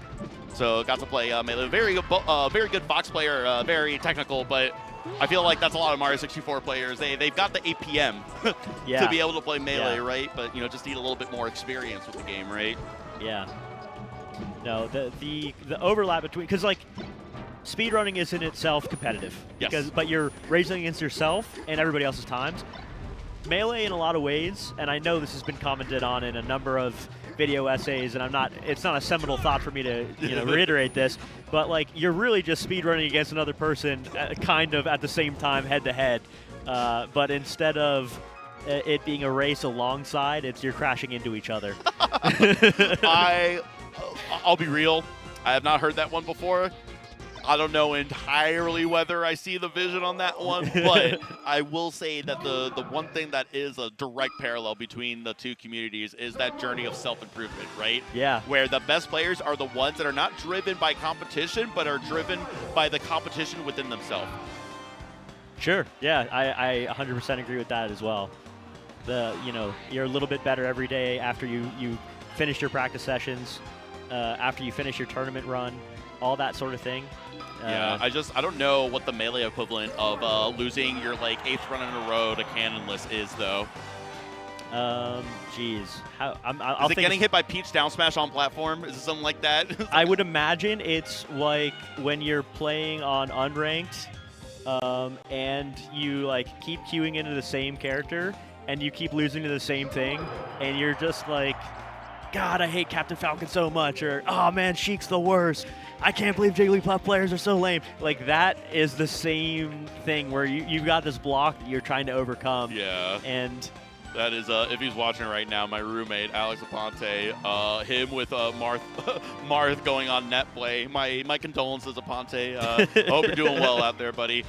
So got to play Melee. Very good Fox player, very technical, but I feel like that's a lot of Mario 64 players. They've got the APM to be able to play Melee, right? But, you know, just need a little bit more experience with the game, right? Yeah. No, the overlap between, because like, speedrunning is in itself competitive, but you're racing against yourself and everybody else's times. Melee in a lot of ways, and I know this has been commented on in a number of video essays, and it's not a seminal thought for me to reiterate this, but like you're really just speedrunning against another person kind of at the same time head to head, but instead of it being a race alongside, you're crashing into each other. I'll be real, I have not heard that one before. I don't know entirely whether I see the vision on that one, but I will say that the one thing that is a direct parallel between the two communities is that journey of self-improvement, right? Yeah. Where the best players are the ones that are not driven by competition, but are driven by the competition within themselves. Sure. Yeah, I 100% agree with that as well. You're a little bit better every day after you finish your practice sessions, after you finish your tournament run, all that sort of thing. Yeah, I don't know what the Melee equivalent of losing your like 8th run in a row to Canonless is, though. Geez, is it getting hit by Peach down smash on platform? Is it something like that? I would imagine it's like when you're playing on unranked, and you like keep queuing into the same character, and you keep losing to the same thing, and you're just like, God, I hate Captain Falcon so much, or oh man, Sheik's the worst. I can't believe Jigglypuff players are so lame. Like that is the same thing where you've got this block that you're trying to overcome. Yeah. And that is, if he's watching right now, my roommate, Alex Aponte, him with Marth going on net play. My condolences, Aponte. I hope you're doing well out there, buddy.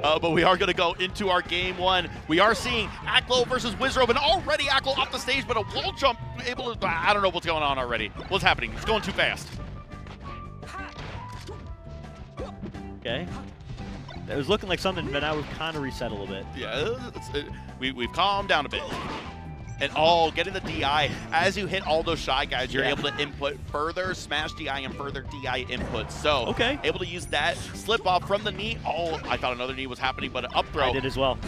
But we are going to go into our game one. We are seeing Aklo versus Wizrobe, and already Aklo off the stage, but a wall jump able to, I don't know what's going on already. What's happening? It's going too fast. okay. It was looking like something, but now we've kind of reset a little bit. Yeah, we've calmed down a bit. And getting the DI. As you hit all those shy guys, you're able to input further smash DI and further DI input. So, able to use that slip off from the knee. Oh, I thought another knee was happening, but an up throw. I did as well.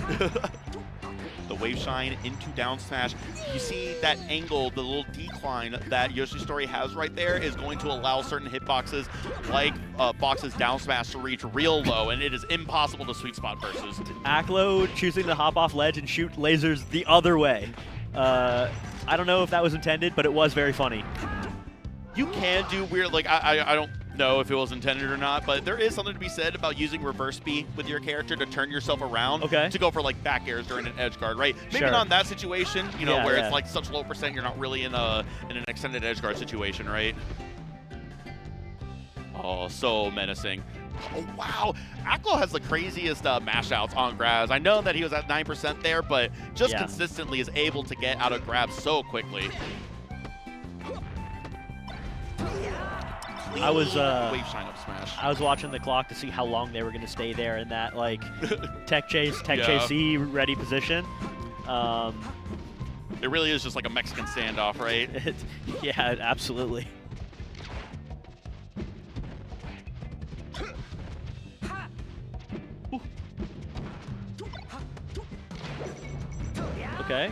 The wave shine into down smash. You see that angle, the little decline that Yoshi Story has right there is going to allow certain hitboxes like Fox's down smash to reach real low, and it is impossible to sweet spot versus. Aklo choosing to hop off ledge and shoot lasers the other way. I don't know if that was intended, but it was very funny. You can do weird, like, I don't know if it was intended or not, but there is something to be said about using reverse B with your character to turn yourself around to go for, like, back airs during an edge guard, right? Maybe not in that situation, you know, where it's, like, such low percent, you're not really in an extended edge guard situation, right? Oh, so menacing. Oh, wow. Aklo has the craziest mash outs on grabs. I know that he was at 9% there, but just consistently is able to get out of grabs so quickly. I was wave shine up smash. I was watching the clock to see how long they were going to stay there in that like tech chase C ready position. It really is just like a Mexican standoff, right? Yeah, absolutely. Okay.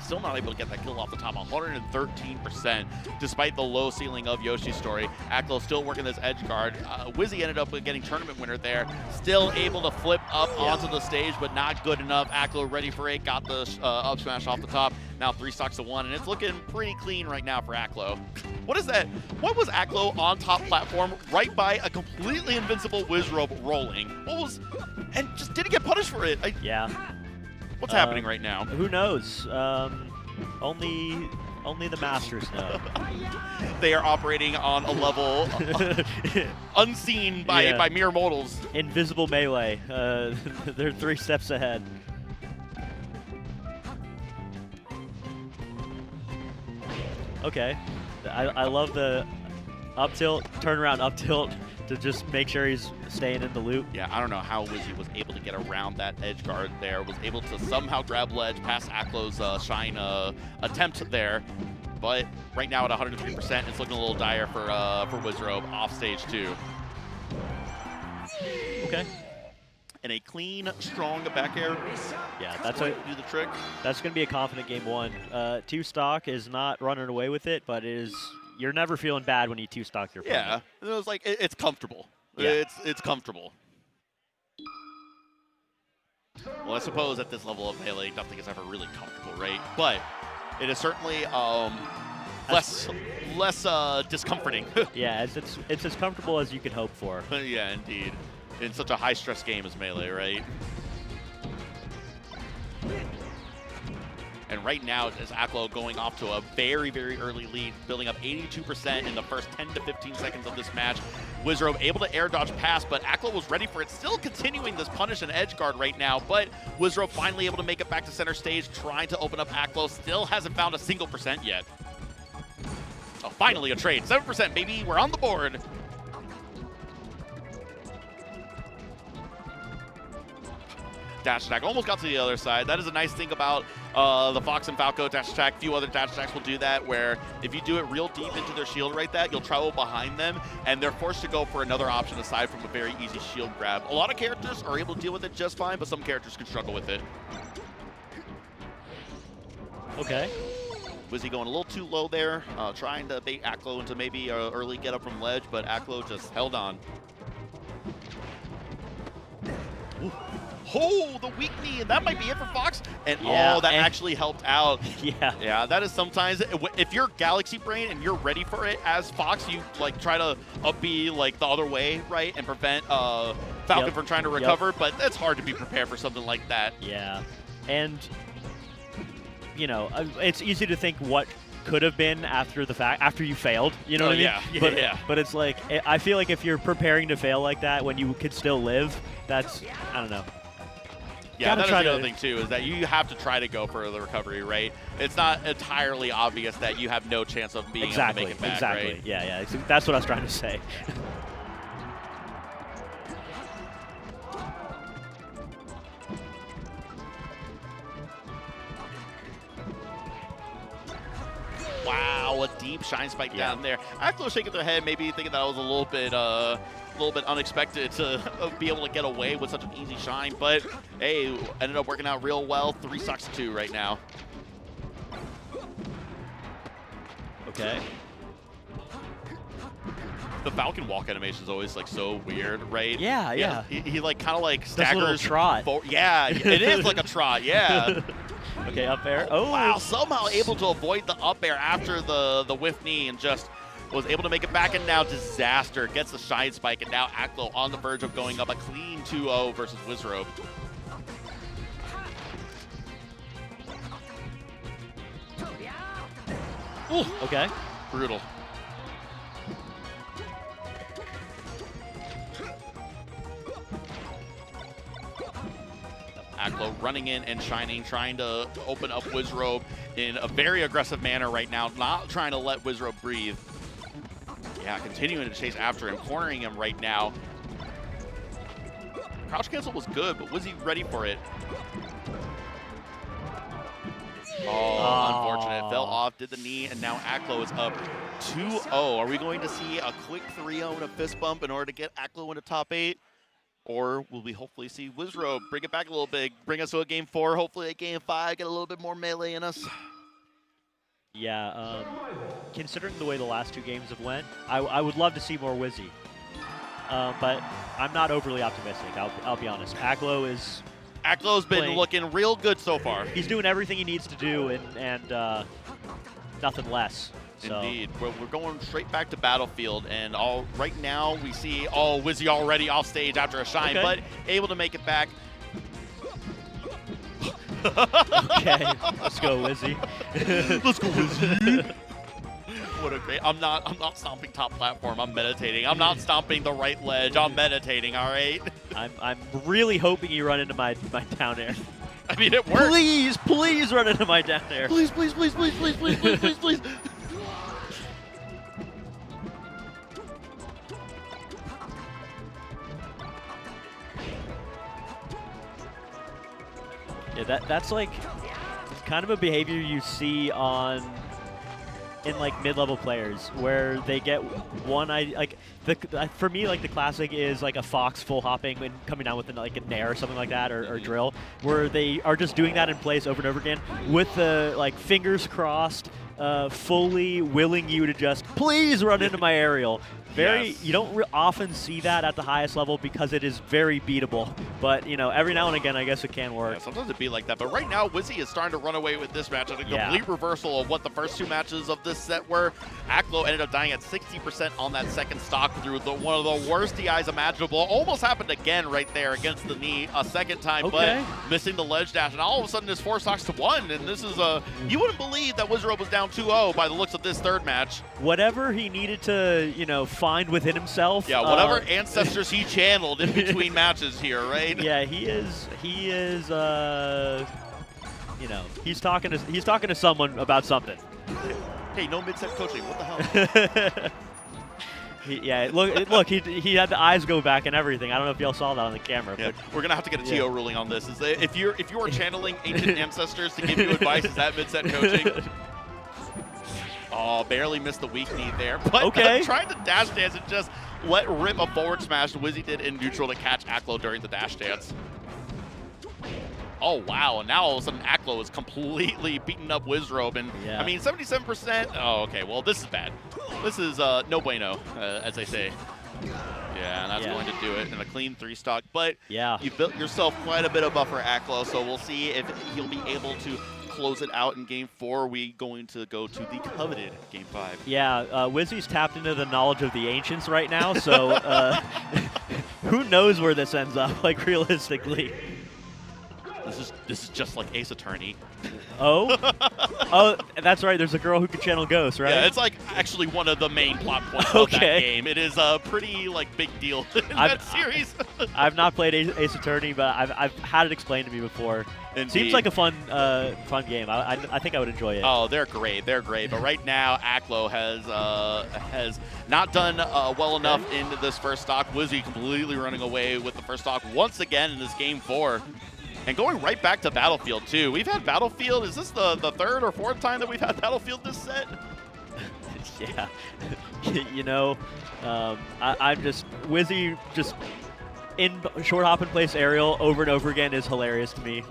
Still not able to get that kill off the top, 113%, despite the low ceiling of Yoshi's Story. Aklo still working this edge guard. Wizzy ended up with getting tournament winner there. Still able to flip up onto the stage, but not good enough. Aklo ready for it, got the up smash off the top. Now 3 stocks to 1, and it's looking pretty clean right now for Aklo. What is that? What was Aklo on top platform right by a completely invincible Wizrobe rolling? What was, and just didn't get punished for it. What's happening right now? Who knows? Only the masters know. They are operating on a level unseen by mere mortals. Invisible melee. They're 3 steps ahead. Okay. I love the up tilt, turn around, up tilt to just make sure he's staying in the loop. Yeah, I don't know how Wizzy was able to get around that edge guard there, was able to somehow grab ledge past Aklo's shine attempt there. But right now at 103%, it's looking a little dire for Wizrobe off stage 2. Okay. And a clean, strong back air. Yeah, that's going to do the trick. That's going to be a confident game 1. 2 stock is not running away with it, but it is. You're never feeling bad when you 2 stock your opponent. Yeah, it was like it's comfortable. Yeah. It's comfortable. Well, I suppose at this level of melee, nothing is ever really comfortable, right? But it is certainly less discomforting. Yeah, it's as comfortable as you can hope for. Yeah, indeed. In such a high-stress game as Melee, right? And right now, is Aklo going off to a very, very early lead, building up 82% in the first 10 to 15 seconds of this match. Wizrobe able to air dodge past, but Aklo was ready for it. Still continuing this punish and edge guard right now, but Wizrobe finally able to make it back to center stage, trying to open up Aklo. Still hasn't found a single percent yet. Oh, finally a trade. 7%, baby. We're on the board. Dash attack almost got to the other side. That is a nice thing about the Fox and Falco dash attack. Few other dash attacks will do that, where if you do it real deep into their shield right that, you'll travel behind them, and they're forced to go for another option aside from a very easy shield grab. A lot of characters are able to deal with it just fine, but some characters can struggle with it. Okay. Wizzy going a little too low there, trying to bait Aklo into maybe an early get up from ledge, but Aklo just held on. Ooh. Oh, the weak knee, and that might be it for Fox. And Yeah, oh, that and actually helped out. Yeah. Yeah, that is sometimes, if you're Galaxy Brain and you're ready for it as Fox, you like try to be like the other way, right, and prevent Falcon from trying to recover, but it's hard to be prepared for something like that. Yeah. And, you know, it's easy to think what could have been after the fact, after you failed, you know what I mean? Yeah. But it's like, I feel like if you're preparing to fail like that when you could still live, that's, I don't know. Yeah, that's the to other thing, too, is that you have to try to go for the recovery, right? It's not entirely obvious that you have no chance of being able to make it back, right? Yeah. That's what I was trying to say. Wow, a deep shine spike down there. Aklo shaking their head, maybe thinking that was a little bit unexpected to be able to get away with such an easy shine, but hey, ended up working out real well. 3 stocks to 2 right now. Okay. The Falcon walk animation is always like so weird, right? Yeah. He like kind of like That's a little staggers. trot. Yeah, it is like a trot. Yeah. Okay, up air. Oh, Wow, somehow able to avoid the up air after the whiff knee and just was able to make it back, and now Disaster gets the shine spike, and now Aklo on the verge of going up a clean 2-0 versus Wizrobe. Ooh, okay. Brutal. Aklo running in and shining, trying to open up Wizrobe in a very aggressive manner right now, not trying to let Wizrobe breathe. Yeah, continuing to chase after him, cornering him right now. Crouch cancel was good, but was he ready for it? Oh, unfortunate. Fell off, did the knee, and now Aklo is up 2-0. Are we going to see a quick 3-0 and a fist bump in order to get Aklo into top 8? Or will we hopefully see Wizrobe bring it back a little bit, bring us to a game 4, hopefully a game 5, get a little bit more melee in us? Yeah, considering the way the last 2 games have went, I would love to see more Wizzy. But I'm not overly optimistic, I'll be honest. Aklo's been looking real good so far. He's doing everything he needs to do and nothing less. So. Indeed. We're going straight back to Battlefield, and right now we see Wizzy already off stage after a shine, but able to make it back. Okay, let's go, Wizzy. Let's go, Wizzy. What a great! I'm not stomping top platform. I'm meditating. I'm not stomping the right ledge. I'm meditating. All right. I'm really hoping you run into my down air. I mean, it works. Please run into my down air. Please. Yeah, that's like kind of a behavior you see in like mid-level players where they get one for me, like the classic is like a Fox full hopping and coming down with like a nair or something like that, or drill, where they are just doing that in place over and over again with the like fingers crossed, fully willing you to just please run into my aerial. You don't often see that at the highest level because it is very beatable. But, you know, every now and again, I guess it can work. Yeah, sometimes it'd be like that. But right now, Wizzy is starting to run away with this match. A complete reversal of what the first 2 matches of this set were. Aklo ended up dying at 60% on that second stock through one of the worst DIs imaginable. Almost happened again right there against the knee a second time, but missing the ledge dash. And all of a sudden, it's 4 stocks to 1. And this is you wouldn't believe that Wizrobe was down 2-0 by the looks of this third match. Whatever he needed to, you know, find within himself. Yeah, whatever ancestors he channeled in between matches here, right? Yeah, he is, you know, he's talking to someone about something. Hey, no mid-set coaching, what the hell? Look, he had the eyes go back and everything. I don't know if y'all saw that on the camera. Yeah, but we're gonna have to get a TO ruling on this. If you are channeling ancient ancestors to give you advice, is that mid-set coaching? Oh, barely missed the weak knee there. But trying to dash dance and just let rip a forward smash. Wizzy did in neutral to catch Aklo during the dash dance. Oh, wow. And now all of a sudden, Aklo is completely beating up Wizrobe. And, Yeah. I mean, 77%. Oh, okay. Well, this is bad. This is no bueno, as they say. Yeah, and that's going to do it in a clean 3-stock. But Yeah. you built yourself quite a bit of buffer, Aklo, so we'll see if he'll be able to close it out in Game 4. We going to go to the coveted Game 5. Yeah, Wizzy's tapped into the knowledge of the ancients right now, so who knows where this ends up, like, realistically. This is just like Ace Attorney. Oh? Oh, that's right, there's a girl who can channel ghosts, right? Yeah, it's like actually one of the main plot points of that Okay. game. It is a pretty like big deal in that series. I've not played Ace Attorney, but I've had it explained to me before. Indeed. Seems like a fun game. I think I would enjoy it. Oh, they're great. They're great. But right now, Aklo has not done well enough into this first stock. Wizzy completely running away with the first stock once again in this Game 4. And going right back to Battlefield, too. We've had Battlefield. Is this the third or fourth time that we've had Battlefield this set? Yeah. You know, I'm just... Wizzy just in short hop and place aerial over and over again is hilarious to me.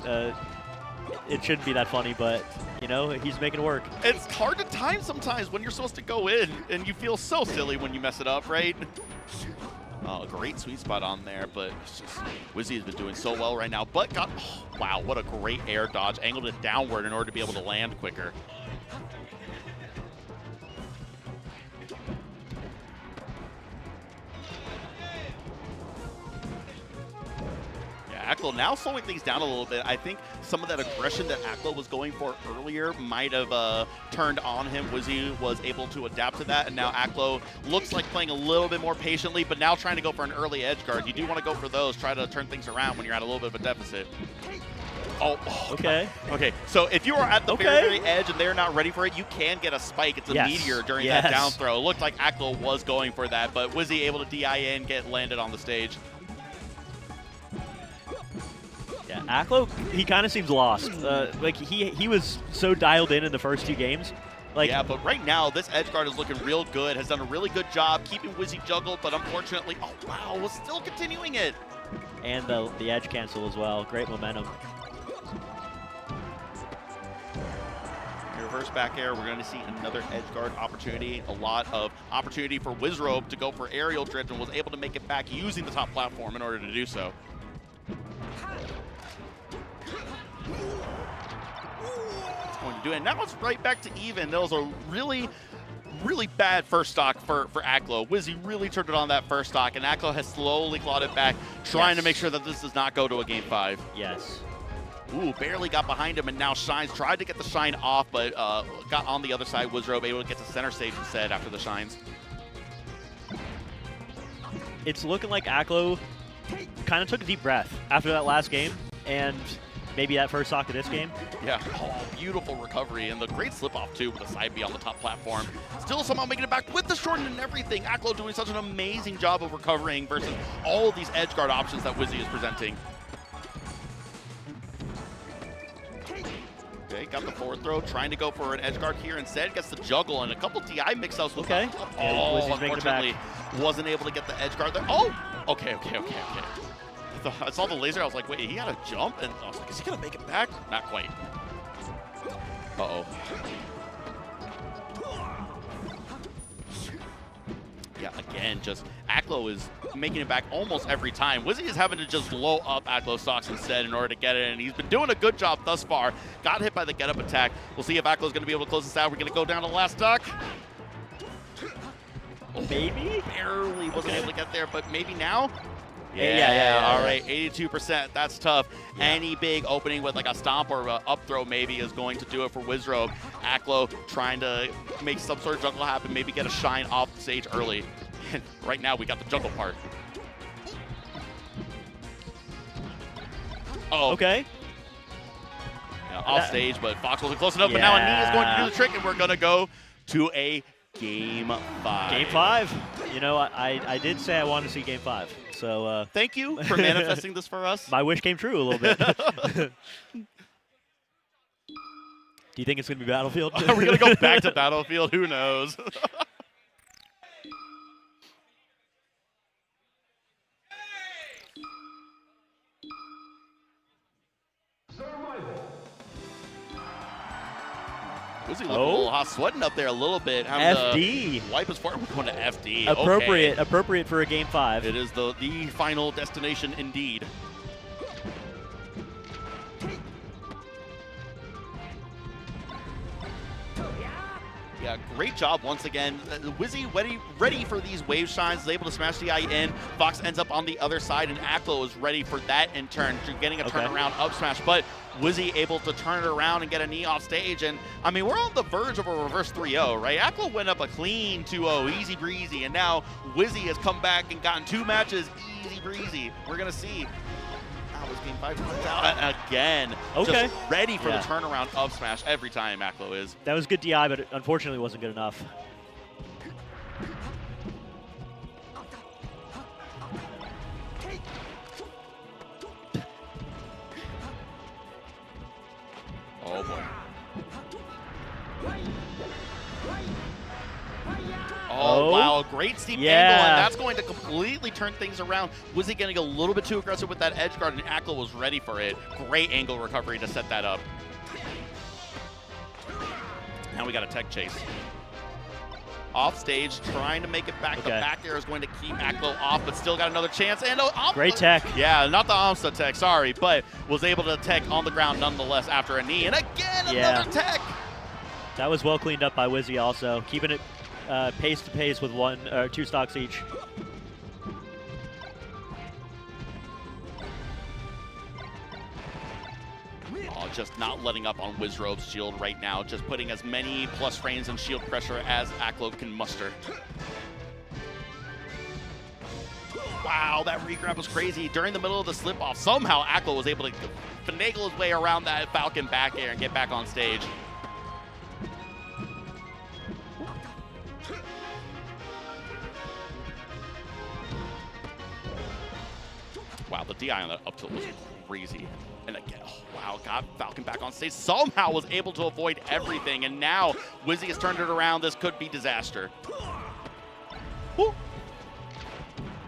It shouldn't be that funny, but, you know, he's making it work. It's hard to time sometimes when you're supposed to go in, and you feel so silly when you mess it up, right? Oh, great sweet spot on there, but it's just Wizzy has been doing so well right now. But wow, what a great air dodge. Angled it downward in order to be able to land quicker. Aklo now slowing things down a little bit. I think some of that aggression that Aklo was going for earlier might have turned on him. Wizzy was able to adapt to that, and now Aklo looks like playing a little bit more patiently, but now trying to go for an early edge guard. You do want to go for those, try to turn things around when you're at a little bit of a deficit. Oh, okay. Okay, so if you are at the very, very edge and they're not ready for it, you can get a spike. It's a meteor during that down throw. It looked like Aklo was going for that, but Wizzy able to DI in, get landed on the stage. Yeah, Aklo, he kind of seems lost. Like he was so dialed in the first 2 games. Like, yeah, but right now this edge guard is looking real good. Has done a really good job keeping Wizzy juggled, but unfortunately, oh wow, was still continuing it. And the edge cancel as well. Great momentum. Reverse back air, we're going to see another edge guard opportunity. A lot of opportunity for Wizrobe to go for aerial drift and was able to make it back using the top platform in order to do so. Going to do it. And now it's right back to even. That was a really, really bad first stock for Aklo. Wizzy really turned it on that first stock, and Aklo has slowly clawed it back, trying to make sure that this does not go to a Game 5. Yes. Ooh, barely got behind him, and now Shines tried to get the shine off, but got on the other side. Wizrobe able to get to center stage instead after the shines. It's looking like Aklo kind of took a deep breath after that last game, and maybe that first stock of this game. Yeah, oh, beautiful recovery, and the great slip-off, too, with the side B on the top platform. Still somehow making it back with the shorten and everything. Aklo doing such an amazing job of recovering versus all of these edge guard options that Wizzy is presenting. Okay, got the forward throw, trying to go for an edge guard here. Instead, gets the juggle and a couple DI mix-ups. Okay. Oh, Wizzy's making it back. unfortunately, wasn't able to get the edge guard there. Oh, okay. I saw the laser, I was like, wait, he got to jump? And I was like, is he going to make it back? Not quite. Uh-oh. Yeah, again, just Aklo is making it back almost every time. Wizzy is having to just blow up Aklo stocks instead in order to get it, and he's been doing a good job thus far. Got hit by the get-up attack. We'll see if Aklo's going to be able to close this out. We're going to go down to the last stock. Maybe? Barely wasn't able to get there, but maybe now? Yeah. All right, 82%. That's tough. Yeah. Any big opening with like a stomp or a up throw maybe is going to do it for Wizrobe. Aklo trying to make some sort of juggle happen, maybe get a shine off the stage early. And right now we got the juggle part. Oh. Okay. Yeah, off stage, but Fox wasn't close enough. But now Ani is going to do the trick, and we're going to go to a Game 5. Game 5. You know, I did say I wanted to see Game 5. So thank you for manifesting this for us. My wish came true a little bit. Do you think it's going to be Battlefield? Are we going to go back to Battlefield? Who knows? Wizzy looking a little hot, sweating up there a little bit. FD. Wipe his forehead. We're going to FD. Appropriate. Okay. Appropriate for a Game 5. It is the final destination indeed. Yeah, great job once again. Wizzy ready for these wave shines, is able to smash the DI in. Fox ends up on the other side, and Aklo is ready for that in turn, getting a turnaround up smash. But Wizzy able to turn it around and get a knee off stage. And I mean, we're on the verge of a reverse 3-0, right? Aklo went up a clean 2-0, easy breezy, and now Wizzy has come back and gotten 2 matches easy breezy. We're gonna see. Was Game 5 comes out again. Okay. Just ready for the turnaround up smash every time Aklo is. That was good DI, but it unfortunately wasn't good enough. Oh boy. Oh, wow, great steep angle, and that's going to completely turn things around. Wizzy getting a little bit too aggressive with that edge guard, and Aklo was ready for it. Great angle recovery to set that up. Now we got a tech chase. Off stage, trying to make it back. The back air is going to keep Aklo off, but still got another chance. And great tech. Yeah, not the Amsa tech, sorry, but was able to tech on the ground nonetheless after a knee. And again, another tech. That was well cleaned up by Wizzy also, keeping it pace to pace with 2 stocks each. Oh, just not letting up on Wizrobe's shield right now, just putting as many plus frames and shield pressure as Aklo can muster. Wow, that regrab was crazy. During the middle of the slip-off, somehow Aklo was able to finagle his way around that Falcon back air and get back on stage. Wow, the DI on that up tilt was crazy. And again, oh, wow, got Falcon back on stage. Somehow was able to avoid everything. And now Wizzy has turned it around. This could be disaster. Woo. All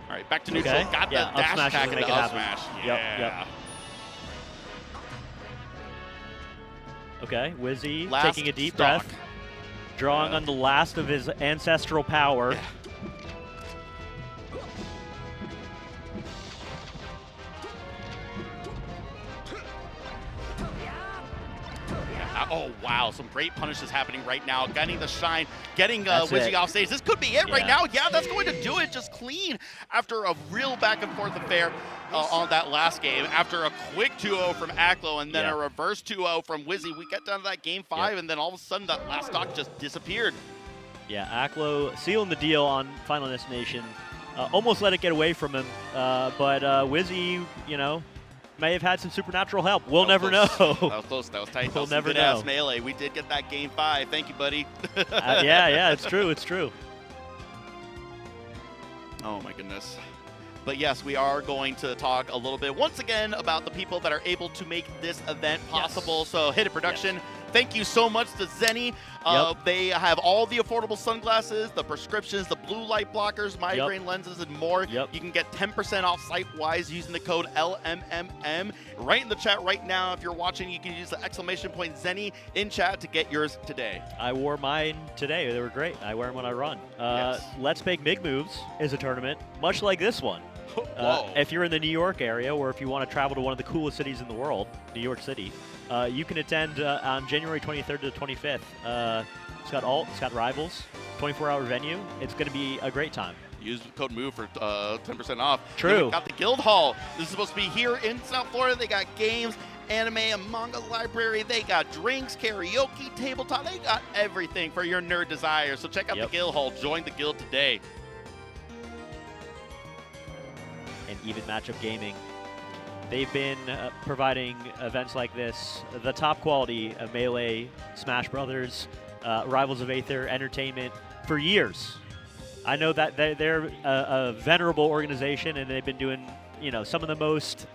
right, back to neutral. Got the dash attack and the up smash. Yeah. Okay, Wizzy taking a deep breath. Drawing on the last of his ancestral power. Yeah. Oh, wow, some great punishes happening right now. Getting the shine, getting Wizzy off stage. This could be it right now. Yeah, that's going to do it just clean after a real back and forth affair on that last game. After a quick 2-0 from Aklo and then a reverse 2-0 from Wizzy, we get down to that Game 5, and then all of a sudden that last stock just disappeared. Yeah, Aklo sealing the deal on Final Destination. Almost let it get away from him, but Wizzy, you know, may have had some supernatural help. We'll never know. That was close. That was tight. We'll never know. Good-ass melee. We did get that Game 5. Thank you, buddy. Yeah, it's true. It's true. Oh, my goodness. But yes, we are going to talk a little bit once again about the people that are able to make this event possible. So Hit It Production, thank you so much to Zenny. They have all the affordable sunglasses, the prescriptions, the blue light blockers, migraine lenses, and more. You can get 10% off site-wise using the code LMMM. Right in the chat right now, if you're watching, you can use the exclamation point Zenny in chat to get yours today. I wore mine today. They were great. I wear them when I run. Let's Make MIG Moves is a tournament, much like this one. If you're in the New York area, or if you want to travel to one of the coolest cities in the world, New York City, you can attend on January 23rd to the 25th. It's got rivals, 24-hour venue. It's going to be a great time. Use code MOVE for 10% off. True. We've got the Guild Hall. This is supposed to be here in South Florida. They got games, anime, and manga library. They got drinks, karaoke, tabletop. They got everything for your nerd desires. So check out the Guild Hall. Join the Guild today. And Even Matchup Gaming. They've been providing events like this, the top quality of Melee, Smash Brothers, Rivals of Aether, Entertainment for years. I know that they're a venerable organization, and they've been doing, you know, some of the most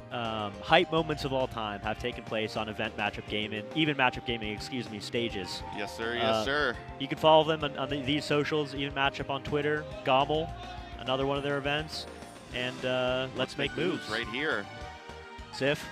hype moments of all time have taken place on Even Matchup Gaming, stages. Yes, sir. Yes, sir. You can follow them on these socials, Even Matchup on Twitter, Gommel, another one of their events. And Let's Make Moves right here. Sif.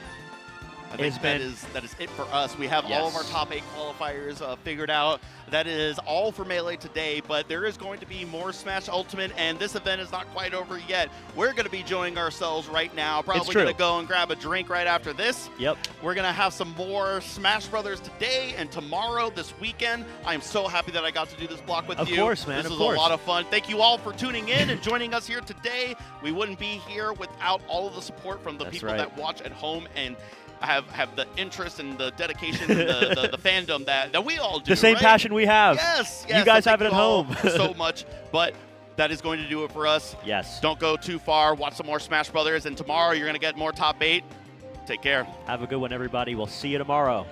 I think that is it for us. We have all of our Yes. top 8 qualifiers figured out. That is all for Melee today, but there is going to be more Smash Ultimate, and this event is not quite over yet. We're going to be enjoying ourselves right now. Probably true. going to go and grab a drink right after this. Yep. We're going to have some more Smash Brothers today and tomorrow, this weekend. I am so happy that I got to do this block with Of you. course, man, This of was course. a lot of fun. Thank you all for tuning in and joining us here today. We wouldn't be here without all of the support from the That's people right. that watch at home and have the interest and the dedication and the fandom that we all do. The same right? passion we have. Yes, You guys so have it thank at you all home. so much, but that is going to do it for us. Yes. Don't go too far. Watch some more Smash Brothers, and tomorrow you're going to get more top 8. Take care. Have a good one, everybody. We'll see you tomorrow.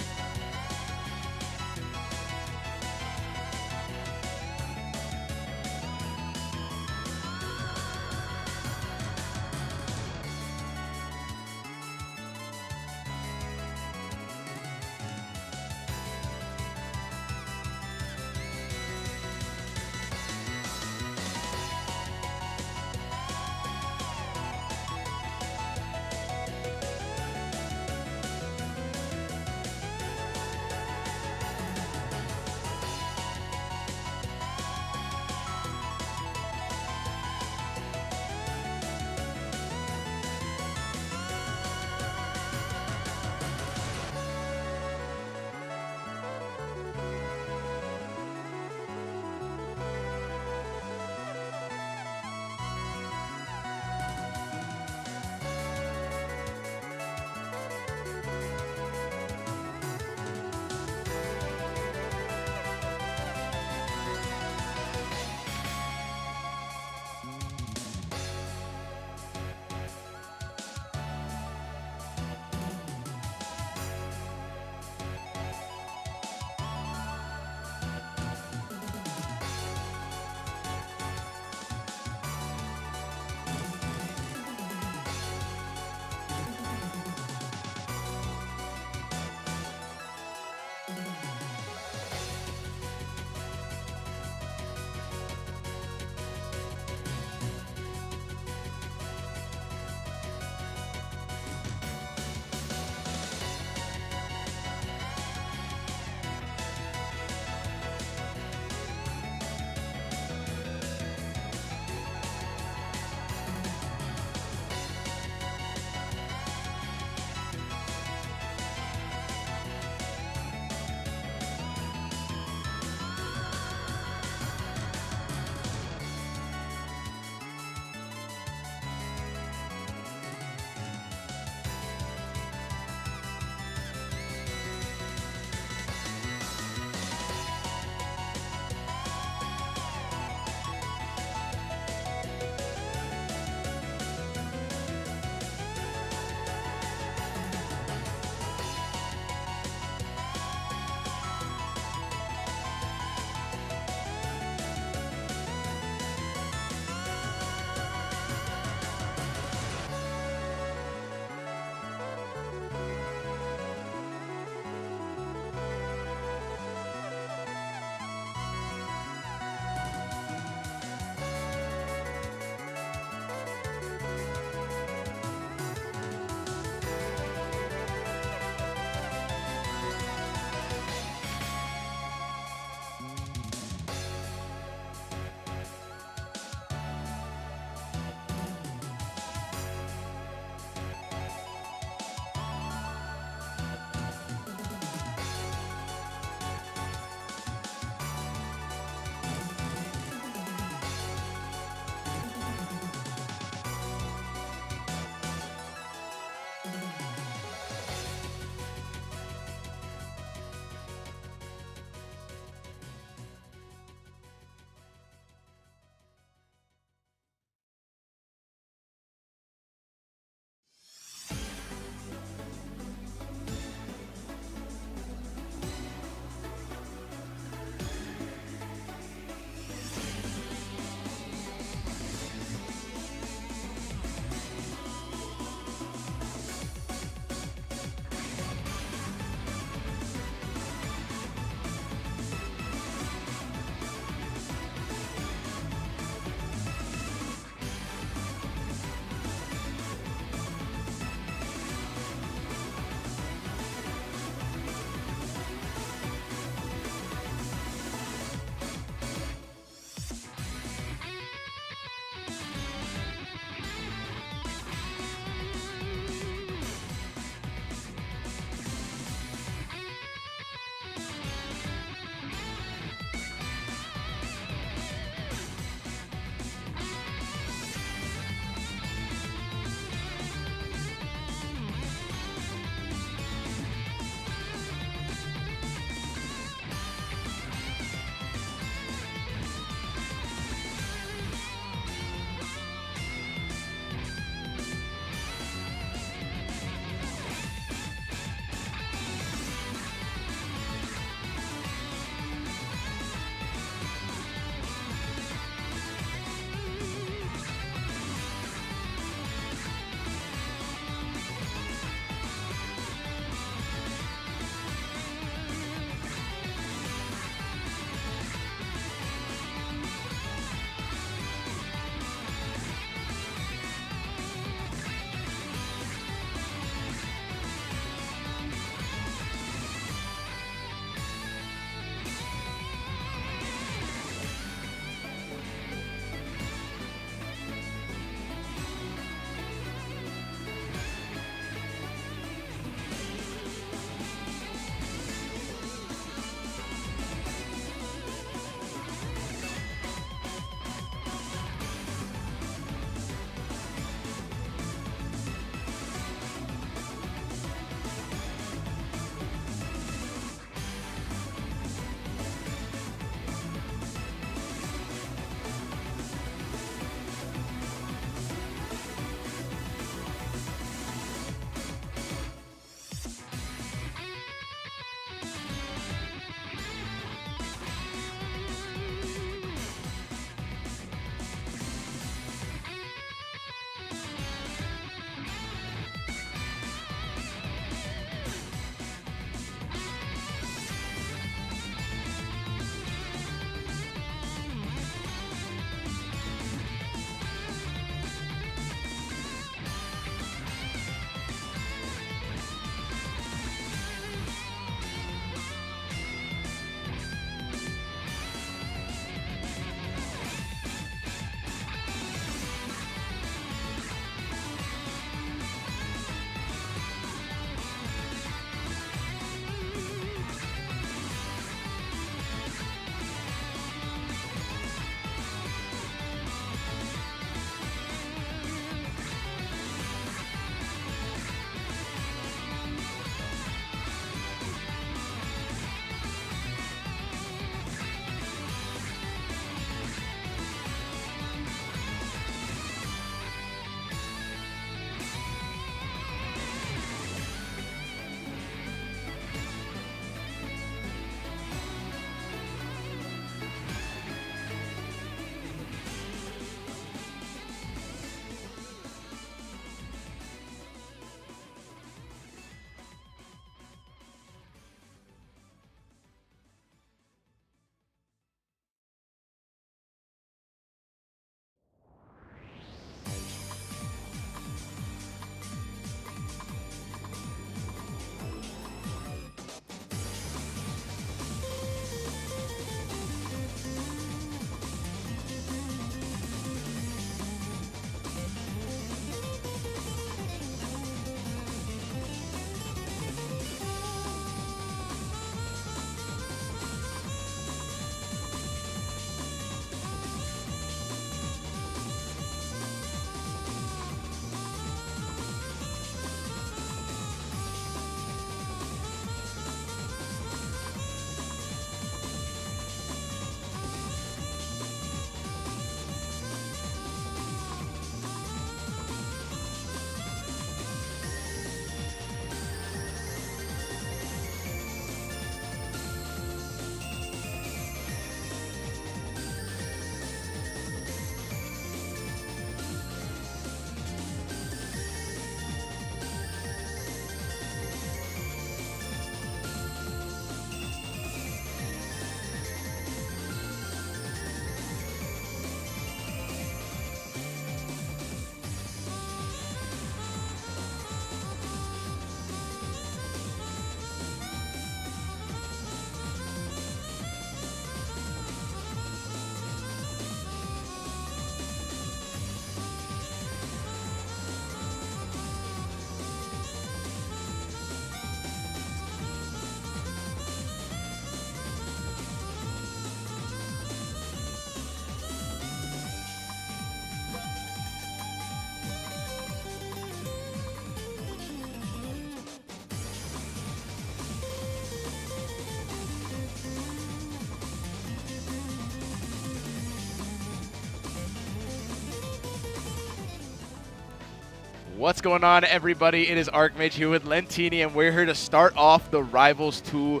What's going on, everybody? It is Archmage here with Lentini, and we're here to start off the Rivals 2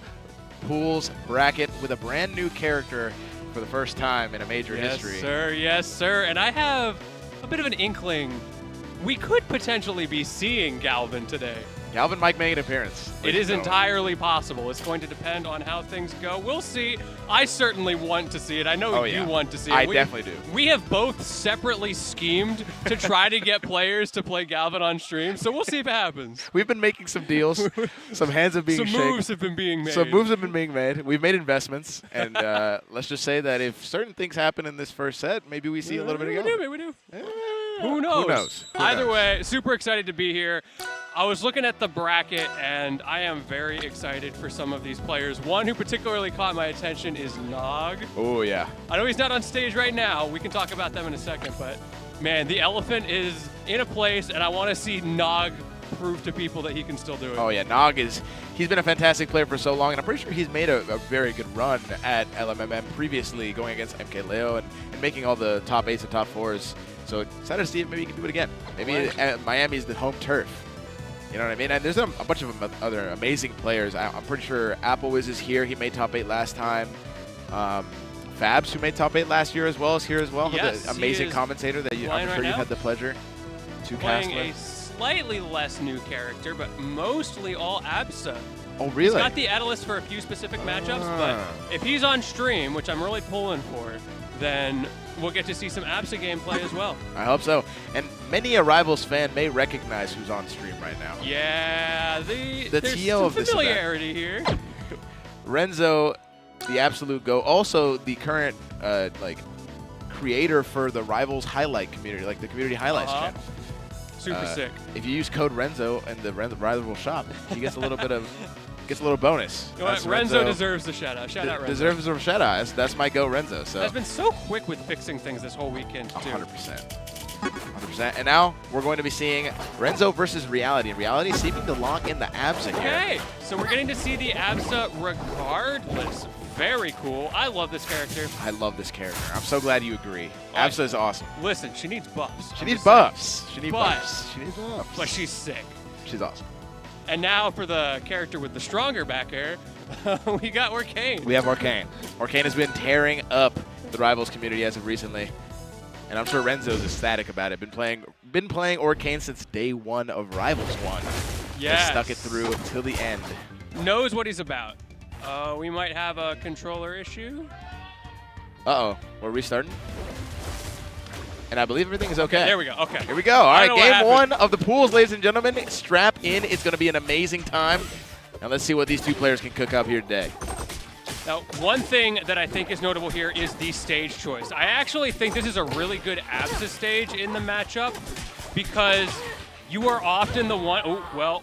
Pools bracket with a brand new character for the first time in a major history. Yes, sir. Yes, sir. And I have a bit of an inkling. We could potentially be seeing Galvin today. Galvin might make an appearance. It is entirely possible. It's going to depend on how things go. We'll see. I certainly want to see it. I know you want to see it. I definitely do. We have both separately schemed to try to get players to play Galvin on stream, so we'll see if it happens. We've been making some deals. Some hands have been Some shaken. moves have been being made. Some moves have been being made. We've made investments, and let's just say that if certain things happen in this first set, maybe we see a little bit of Galvin. We do. Who knows? Who knows? Either way, super excited to be here. I was looking at the bracket, and I am very excited for some of these players. One who particularly caught my attention is Nog. Oh, yeah. I know he's not on stage right now. We can talk about them in a second, but man, the elephant is in a place, and I want to see Nog prove to people that he can still do it. Oh, yeah. Nog he's been a fantastic player for so long, and I'm pretty sure he's made a very good run at LMMM previously, going against MK Leo and making all the top 8s and top 4s. So excited to see if maybe he can do it again. Maybe Miami's the home turf. You know what I mean? And there's a bunch of other amazing players. I'm pretty sure Applewiz is here. He made top 8 last time. Fabs, who made top 8 last year as well, is here as well. Yes, the amazing commentator that I'm sure you've had the pleasure to cast playing with. a slightly less new character, but mostly all ABSA. Oh, really? He's got the Atlas for a few specific matchups, but if he's on stream, which I'm really pulling for, then we'll get to see some ABSA gameplay as well. I hope so. And many a Rivals fan may recognize who's on stream right now. Yeah, The there's TO some of this event. familiarity here. Renzo, the absolute go. Also, the current creator for the Rivals highlight community, like the community highlights channel. Super sick. If you use code Renzo in the Rival shop, he gets a little bit of a little bonus. You know what? Renzo deserves a shout out. Shout out Renzo. Deserves a shout out. That's my go, Renzo. So has been so quick with fixing things this whole weekend too. 100%. And now we're going to be seeing Renzo versus Reality. And Reality seeming to lock in the ABSA here. Okay, so we're getting to see the ABSA regardless. Very cool. I love this character. I love this character. I'm so glad you agree. ABSA is awesome. Listen, she needs buffs. She needs buffs. She needs But- buffs. She needs buffs. But she's sick. She's awesome. And now for the character with the stronger back air, we got Orcane. We have Orcane. Orcane has been tearing up the Rivals community as of recently. And I'm sure Renzo's ecstatic about it. Been playing Orcane since day 1 of Rivals 1. Yes. Stuck it through till the end. Knows what he's about. We might have a controller issue. Uh-oh. We're restarting. And I believe everything is okay. There we go. Okay. Here we go. All right, know what game 1 happened. of the pools, ladies and gentlemen. Strap in. It's going to be an amazing time. Now let's see what these two players can cook up here today. Now, one thing that I think is notable here is the stage choice. I actually think this is a really good ABSA stage in the matchup because you are often the one. Oh, well,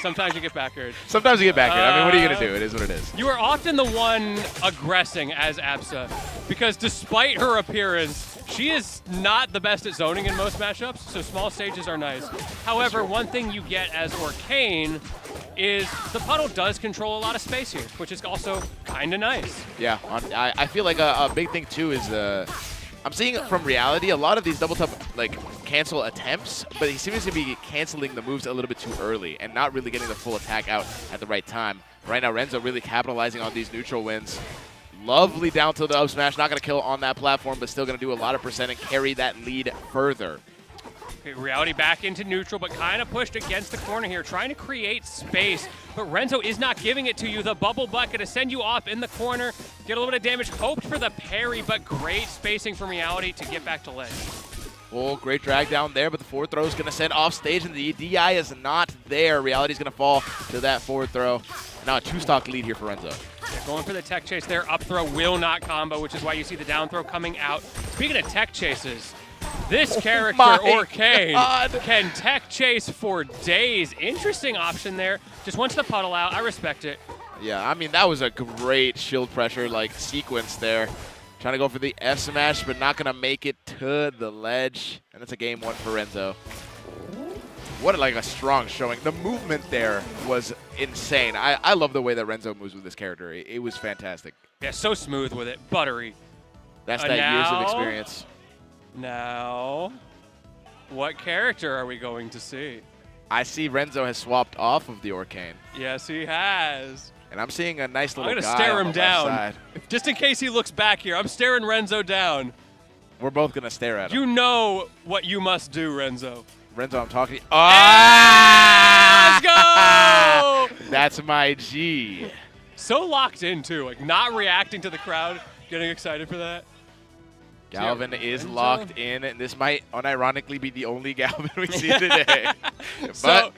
sometimes you get back aired. Sometimes you get back here. I mean, what are you going to do? It is what it is. You are often the one aggressing as ABSA because despite her appearance, she is not the best at zoning in most matchups, so small stages are nice. However, one thing you get as Orcane is the puddle does control a lot of space here, which is also kind of nice. Yeah, I feel like a big thing too is I'm seeing from Reality a lot of these double tap cancel attempts, but he seems to be canceling the moves a little bit too early and not really getting the full attack out at the right time. Right now, Renzo really capitalizing on these neutral wins. Lovely down to the up smash, not going to kill on that platform, but still going to do a lot of percent and carry that lead further. Okay, Reality back into neutral, but kind of pushed against the corner here, trying to create space. But Renzo is not giving it to you. The bubble bucket to send you off in the corner, get a little bit of damage. Hoped for the parry, but great spacing from Reality to get back to ledge. Oh, great drag down there, but the forward throw is going to send off stage, and the DI is not there. Reality's going to fall to that forward throw. Now a 2-stock lead here for Renzo. Yeah, going for the tech chase there. Up throw will not combo, which is why you see the down throw coming out. Speaking of tech chases, this character, Orcane, can tech chase for days. Interesting option there. Just wants the puddle out. I respect it. Yeah, I mean, that was a great shield pressure sequence there. Trying to go for the F smash, but not going to make it to the ledge. And it's a game 1 for Renzo. What a strong showing. The movement there was insane. I love the way that Renzo moves with this character. It was fantastic. Yeah, so smooth with it. Buttery. That's that years of experience. Now, What character are we going to see? I see Renzo has swapped off of the Orcane, Yes, he has. and I'm seeing a nice little I'm guy going to stare on him the left down. side. Just in case he looks back here, I'm staring Renzo down. We're both going to stare at him. You know what you must do, Renzo. Renzo, I'm talking to you. Let's go! That's my G. So locked in, too. Like, not reacting to the crowd, getting excited for that. Galvin is Renzo? locked in, and this might unironically be the only Galvin we see today. But So,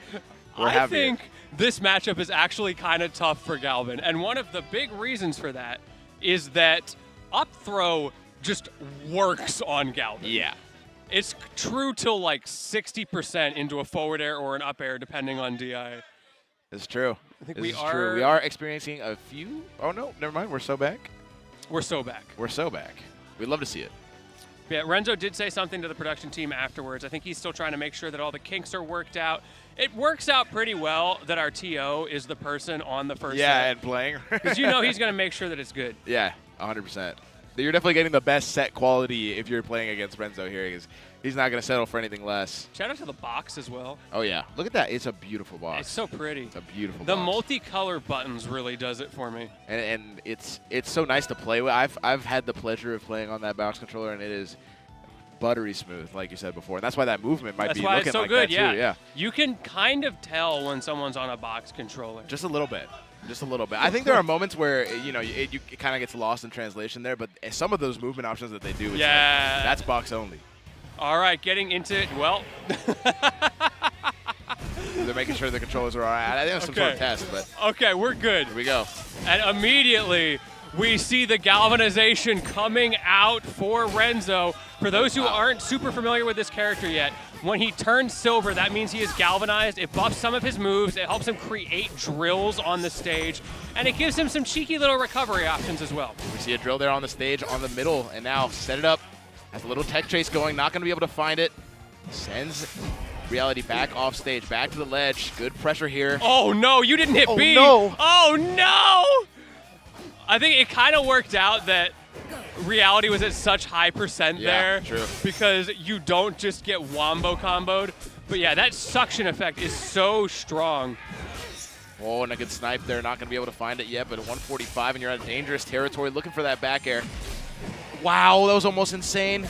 we're I happy. think this matchup is actually kind of tough for Galvin. And one of the big reasons for that is that up throw just works on Galvin. Yeah. It's true till like 60% into a forward air or an up air, depending on DI. It's true. I think This we is are. true. We are experiencing a few. Oh, no. Never mind. We're so back. We're so back. We're so back. We'd love to see it. Yeah, Renzo did say something to the production team afterwards. I think he's still trying to make sure that all the kinks are worked out. It works out pretty well that our TO is the person on the first Yeah, set. and playing. Because you know he's going to make sure that it's good. Yeah, 100%. You're definitely getting the best set quality if you're playing against Renzo here, because he's not going to settle for anything less. Shout out to the box as well. Oh, yeah. Look at that. It's a beautiful box. It's so pretty. It's a beautiful The box. multicolor buttons really does it for me. And it's so nice to play with. I've had the pleasure of playing on that box controller, and it is buttery smooth, like you said before. And that's why that movement might That's be why looking it's so like good, that too. Yeah. You can kind of tell when someone's on a box controller. Just a little bit. Just a little bit. I think there are moments where, you know, it kind of gets lost in translation there, but some of those movement options that they do, it's Yeah. like, that's box only. All right, getting into it. Well, They're making sure the controllers are all right. I think it's some sort of Okay. test, but okay, we're good. here we go. And immediately, we see the galvanization coming out for Renzo. For those who aren't super familiar with this character yet, when he turns silver, that means he is galvanized. It buffs some of his moves. It helps him create drills on the stage. And it gives him some cheeky little recovery options as well. We see a drill there on the stage, on the middle, and now set it up. Has a little tech chase going, not going to be able to find it. Sends Reality back off stage, back to the ledge. Good pressure here. Oh, no, you didn't hit Oh, B. no. Oh, no. I think it kind of worked out that Reality was at such high percent Yeah, there. true. Because you don't just get wombo comboed. But yeah, that suction effect is so strong. Oh, and a good snipe there. Not going to be able to find it yet, but at 145, and you're at dangerous territory looking for that back air. Wow, that was almost insane.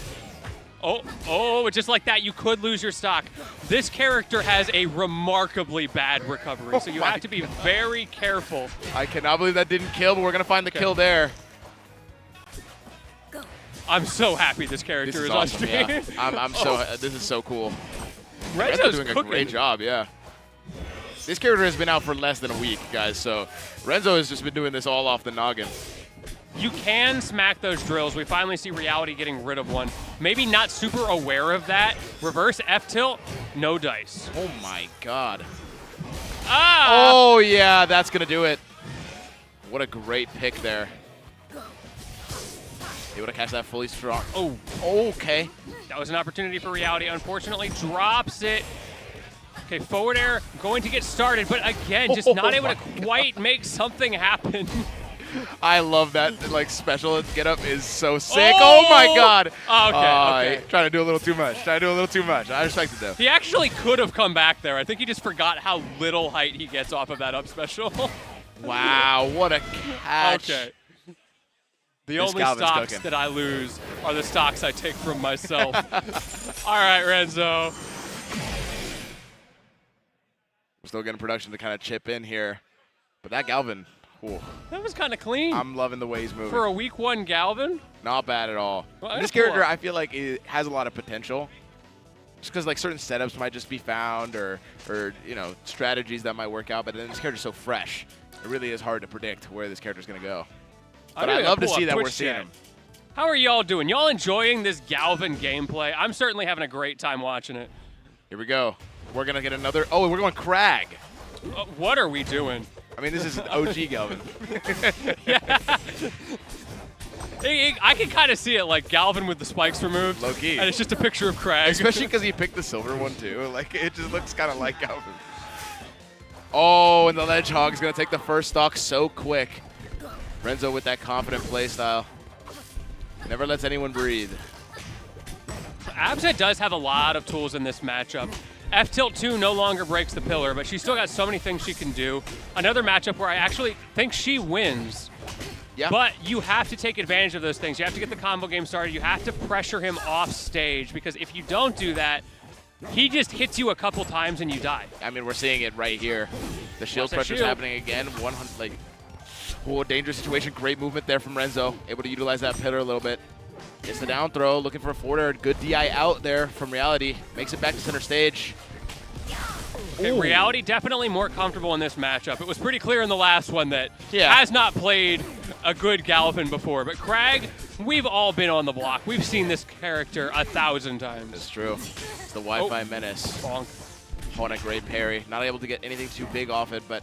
Oh, just like that, you could lose your stock. This character has a remarkably bad recovery, so you have to be very careful. I cannot believe that didn't kill, but we're going to find the kill there. I'm so happy this This character is is awesome, on stream. yeah. I'm so, this is so cool. Renzo's Renzo's doing a cooking. great job, yeah. This character has been out for less than a week, guys, so Renzo has just been doing this all off the noggin. You can smack those drills. We finally see Reality getting rid of one. Maybe not super aware of that. Reverse F tilt, no dice. Oh my god. Ah! Oh yeah, that's gonna do it. What a great pick there. Able to catch that fully strong. Oh, okay. That was an opportunity for Reality. Unfortunately, drops it. Okay, forward air going to get started, but again, just not able to quite make something happen. I love that, like, special get up is so sick. Oh, my god. Okay. Trying to do a little too much. I respect it though. He actually could have come back there. I think he just forgot how little height he gets off of that up special. Wow, what a catch. Okay. The This only Galvin's stocks cooking. that I lose are the stocks I take from myself. All right, Renzo. We're still getting production to kind of chip in here. But that Galvin, ooh, That was kind of clean. I'm loving the way he's moving. For a week 1 Galvin. Not bad at all. Well, And that's this character, cool. I feel like it has a lot of potential. Just because like certain setups might just be found, or you know, strategies that might work out. But then this character's so fresh, it really is hard to predict where this character's gonna go. But I love to see that we're seeing him. How are y'all doing? Y'all enjoying this Galvin gameplay? I'm certainly having a great time watching it. Here we go. We're gonna get another. Oh, we're going Crag. What are we doing? I mean, this is an OG Galvin. I can kind of see it, like Galvin with the spikes removed. Low key. And it's just a picture of Crag. Especially because he picked the silver one too. Like it just looks kind of like Galvin. Oh, and the Ledge Hog's gonna take the first stock so quick. Renzo with that confident play style. Never lets anyone breathe. Absa does have a lot of tools in this matchup. F-tilt 2 no longer breaks the pillar, but she's still got so many things she can do. Another matchup where I actually think she wins. Yeah. But you have to take advantage of those things. You have to get the combo game started. You have to pressure him off stage, because if you don't do that, he just hits you a couple times and you die. I mean, we're seeing it right here. The shield Watch that pressure's shield. happening again. 100, like, oh, dangerous situation. Great movement there from Renzo. Able to utilize that pillar a little bit. Gets the down throw, looking for a forward air. Good DI out there from Reality. Makes it back to center stage. Okay, Reality definitely more comfortable in this matchup. It was pretty clear in the last one that Yeah. has not played a good Gallopin before. But Crag, we've all been on the block. We've seen this character 1,000 times. That's true. It's the Wi-Fi menace. Bonk. Oh, and a great parry. Not able to get anything too big off it, but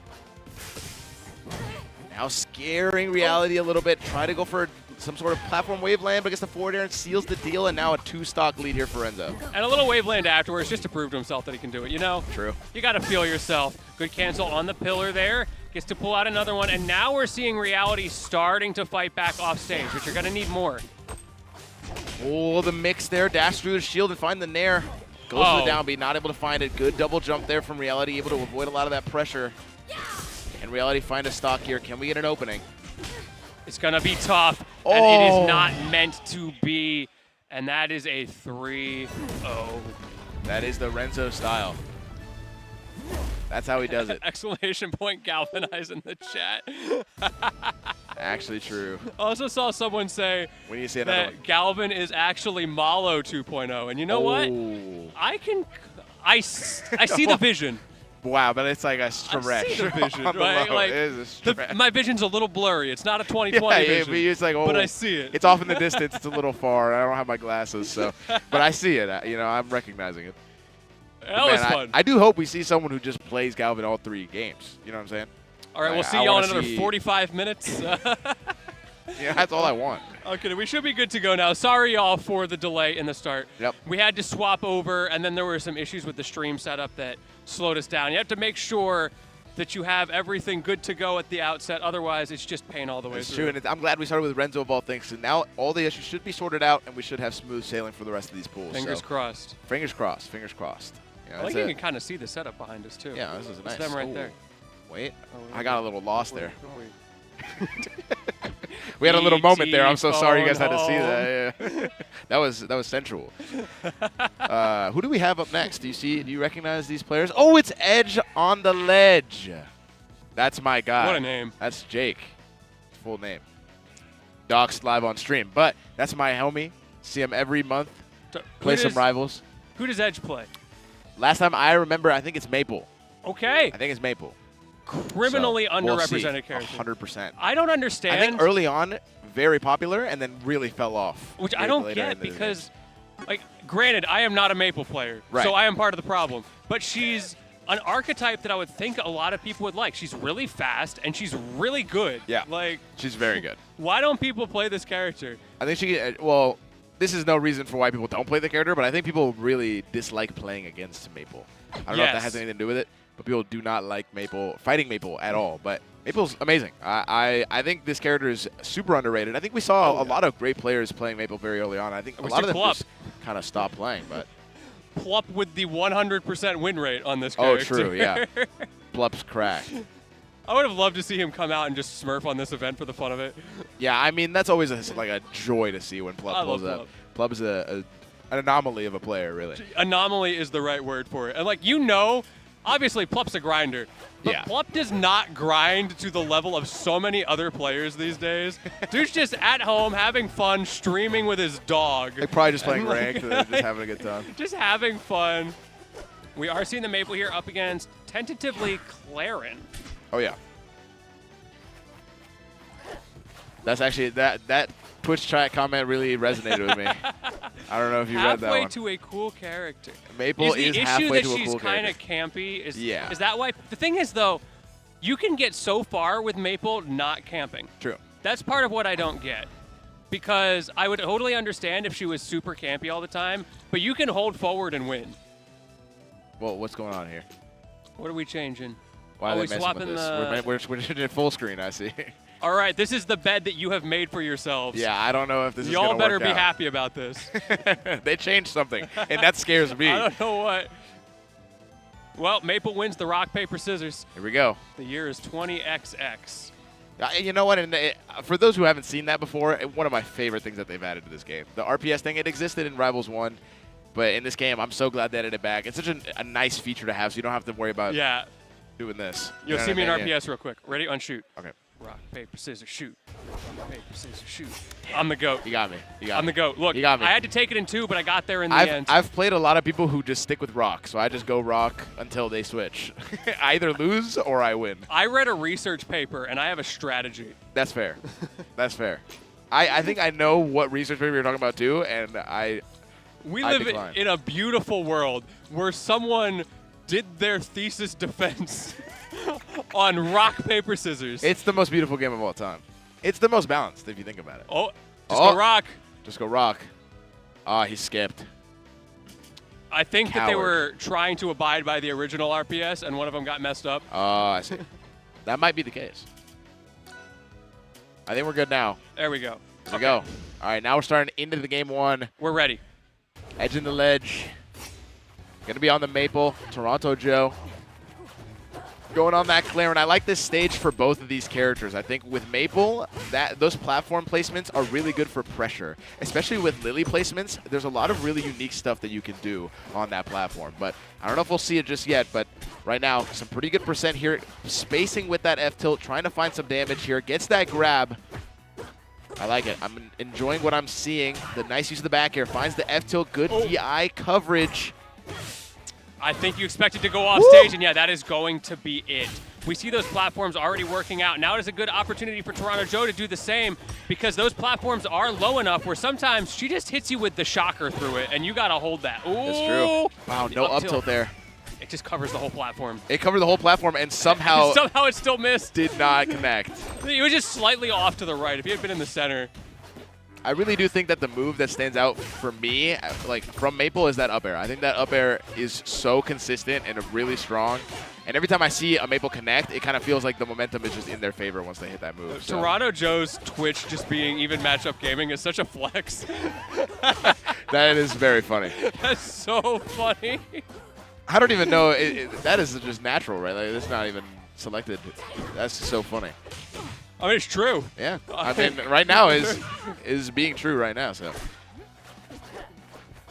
now scaring Reality a little bit. Try to go for some sort of platform waveland, but gets the forward air and seals the deal, and now a 2-stock lead here for Renzo. And a little waveland afterwards just to prove to himself that he can do it, you know? True. You got to feel yourself. Good cancel on the pillar there. Gets to pull out another one, and now we're seeing Reality starting to fight back off stage, which you're going to need more. Oh, the mix there. Dash through the shield and find the nair. Goes to the down B, not able to find it. Good double jump there from Reality, able to avoid a lot of that pressure. Can Reality find a stock here? Can we get an opening? It's going to be tough, and it is not meant to be, and that is a 3-0. That is the Renzo style. That's how he does it. Exclamation point Galvanize in the chat. Actually true. Also saw someone say We need to see another that one. Galvin is actually Malo 2.0, and you know what? I see the vision. Wow, but it's like a I stretch. see the vision, on the right? low. Like, it is a stretch. my vision's a little blurry. It's not a 20/20 vision, but it's like, but I see it. It's off in the distance. It's a little far. I don't have my glasses, so, but I see it. You know, I'm recognizing it. That Man, was fun. I do hope we see someone who just plays Galvin all 3 games. You know what I'm saying? All right, we'll see I y'all in wanna another see- 45 minutes. Yeah, that's all I want. Okay, we should be good to go now. Sorry, y'all, for the delay in the start. Yep. We had to swap over, and then there were some issues with the stream setup that slowed us down. You have to make sure that you have everything good to go at the outset. Otherwise, it's just pain all the way It's through. true, and I'm glad we started with Renzo of all things. So now all the issues should be sorted out, and we should have smooth sailing for the rest of these pools. Fingers so, crossed. Fingers crossed. Fingers crossed. Yeah, I like that's you it. can kind of see the setup behind us, too. Yeah, this is nice. It's them right Ooh. there. Wait, Oh, I got a little lost there. Don't worry. We had a little moment there. I'm ET so sorry you guys had to see phone that. Yeah. that was sensual. Who do we have up next? Do you recognize these players? Oh, it's Edge on the ledge. That's my guy. What a name. That's Jake. Full name. Doxed live on stream. But that's my homie. See him every month. Play some rivals. Who does Edge play? Last time I remember, I think it's Maple. Okay. I think it's Maple. Criminally So, we'll see. underrepresented character. 100%. I don't understand. I think early on, very popular, and then really fell off. Which I later don't in get the because, like, granted, I am not a Maple player, Right. so I am part of the problem. But she's an archetype that I would think a lot of people would like. She's really fast, and she's really good. Yeah. Like, She's very good. why don't people play this character? I think she, well, this is no reason for why people don't play the character, but I think people really dislike playing against Maple. I don't know if that Yes. has anything to do with it, but people do not like fighting Maple at all. But Maple's amazing. I think this character is super underrated. I think we saw a lot of great players playing Maple very early on. I think a We lot of see them Plup. just kind of stopped playing, but Plup with the 100% win rate on this oh, character. true, yeah. Blup's cracked. I would have loved to see him come out and just smurf on this event for the fun of it. Yeah, I mean, that's always like a joy to see when I Plup love pulls up. Plup. Plup is an anomaly of a player, really. Anomaly is the right word for it. And, like, you know, obviously Plup's a grinder. But Yeah. Plup does not grind to the level of so many other players these days. Dude's just at home having fun, streaming with his dog. Like probably just playing And, like, ranked and just having a good time. Just having fun. We are seeing the Maple here up against, tentatively, Claren. Oh, yeah. That's actually, that Twitch chat comment really resonated with me. I don't know if you read that Halfway one. to a cool character. Maple is is the issue halfway that to a she's cool kind of character. campy? Is Yeah. that why? The thing is, though, you can get so far with Maple not camping. True. That's part of what I don't get. Because I would totally understand if she was super campy all the time, but you can hold forward and win. Well, what's going on here? What are we changing? Why Are are we they messing swapping with this? the- We're switching to full screen, I see. All right, this is the bed that you have made for yourselves. Yeah, I don't know if this is Y'all going to better work be out. happy about this. They changed something, and that scares me. I don't know what. Well, Maple wins the rock, paper, scissors. Here we go. The year is 20XX. You know what? And for those who haven't seen that before, one of my favorite things that they've added to this game. The RPS thing, it existed in Rivals 1, but in this game, I'm so glad they added it back. It's such a nice feature to have, so you don't have to worry about doing this. You'll You know see what me in I mean? RPS real quick. Ready? On shoot. Okay. Rock, paper, scissors, shoot. Rock, paper, scissors, shoot. I'm the GOAT. You got me. You got I'm me. the GOAT. Look, You got me. I had to take it in 2, but I got there in the end. I've played a lot of people who just stick with rock, so I just go rock until they switch. I either lose or I win. I read a research paper, and I have a strategy. That's fair. That's fair. I think I know what research paper you're talking about too, and We I live decline. in a beautiful world where someone did their thesis defense on rock, paper, scissors. it's the most beautiful game of all time. It's the most balanced if you think about it. Just Oh. go rock. Just go rock. Ah, he skipped. I think that they Coward. were trying to abide by the original RPS, and one of them got messed up. Oh, I see. That might be the case. I think we're good now. There we go. Here we go. All right, now we're starting into the game 1. We're ready. Edge in the ledge. Gonna be on the Maple. Toronto Joe. Going on that Claren. I like this stage for both of these characters. I think with Maple, those platform placements are really good for pressure. Especially with Lily placements, there's a lot of really unique stuff that you can do on that platform. But I don't know if we'll see it just yet, but right now, some pretty good percent here. Spacing with that F-tilt, trying to find some damage here. Gets that grab. I like it. I'm enjoying what I'm seeing. The nice use of the back air. Finds the F-tilt. Good DI coverage. I think you expect it to go off stage, and yeah, that is going to be it. We see those platforms already working out. Now it is a good opportunity for Toronto Joe to do the same, because those platforms are low enough where sometimes she just hits you with the shocker through it, and you got to hold that. Ooh. That's true. Wow, no up tilt there. It just covers the whole platform. It covered the whole platform and somehow Somehow it still missed. did not connect. It was just slightly off to the right. If he had been in the center. I really do think that the move that stands out for me, like from Maple, is that up air. I think that up air is so consistent and really strong. And every time I see a Maple connect, it kind of feels like the momentum is just in their favor once they hit that move. So. Toronto Joe's Twitch just being even matchup gaming is such a flex. That is very funny. That's so funny. I don't even know. That is just natural, right? Like, it's not even selected. That's so funny. I mean, it's true. Yeah. I mean, right now is being true right now. So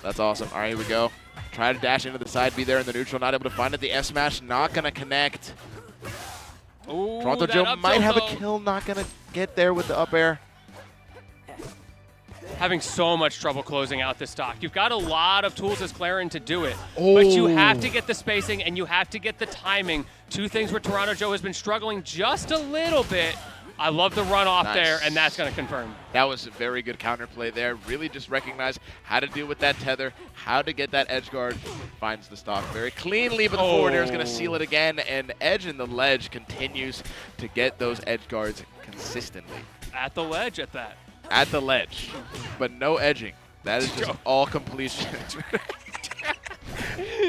that's awesome. All right, here we go. Try to dash into the side, be there in the neutral, not able to find it. The F smash not going to connect. Ooh, Toronto that Joe up might tilt, have a though. kill, not going to get there with the up air. Having so much trouble closing out this stock. You've got a lot of tools as Claren to do it, but you have to get the spacing and you have to get the timing. 2 things where Toronto Joe has been struggling just a little bit. I love the run off Nice. there, and that's going to confirm. That was a very good counterplay there. Really just recognized how to deal with that tether, how to get that edge guard. Finds the stock very cleanly, but the forward air is going to seal it again, and Edge in the ledge continues to get those edge guards consistently. At the ledge at that. At the ledge, but no edging. That is just all completion.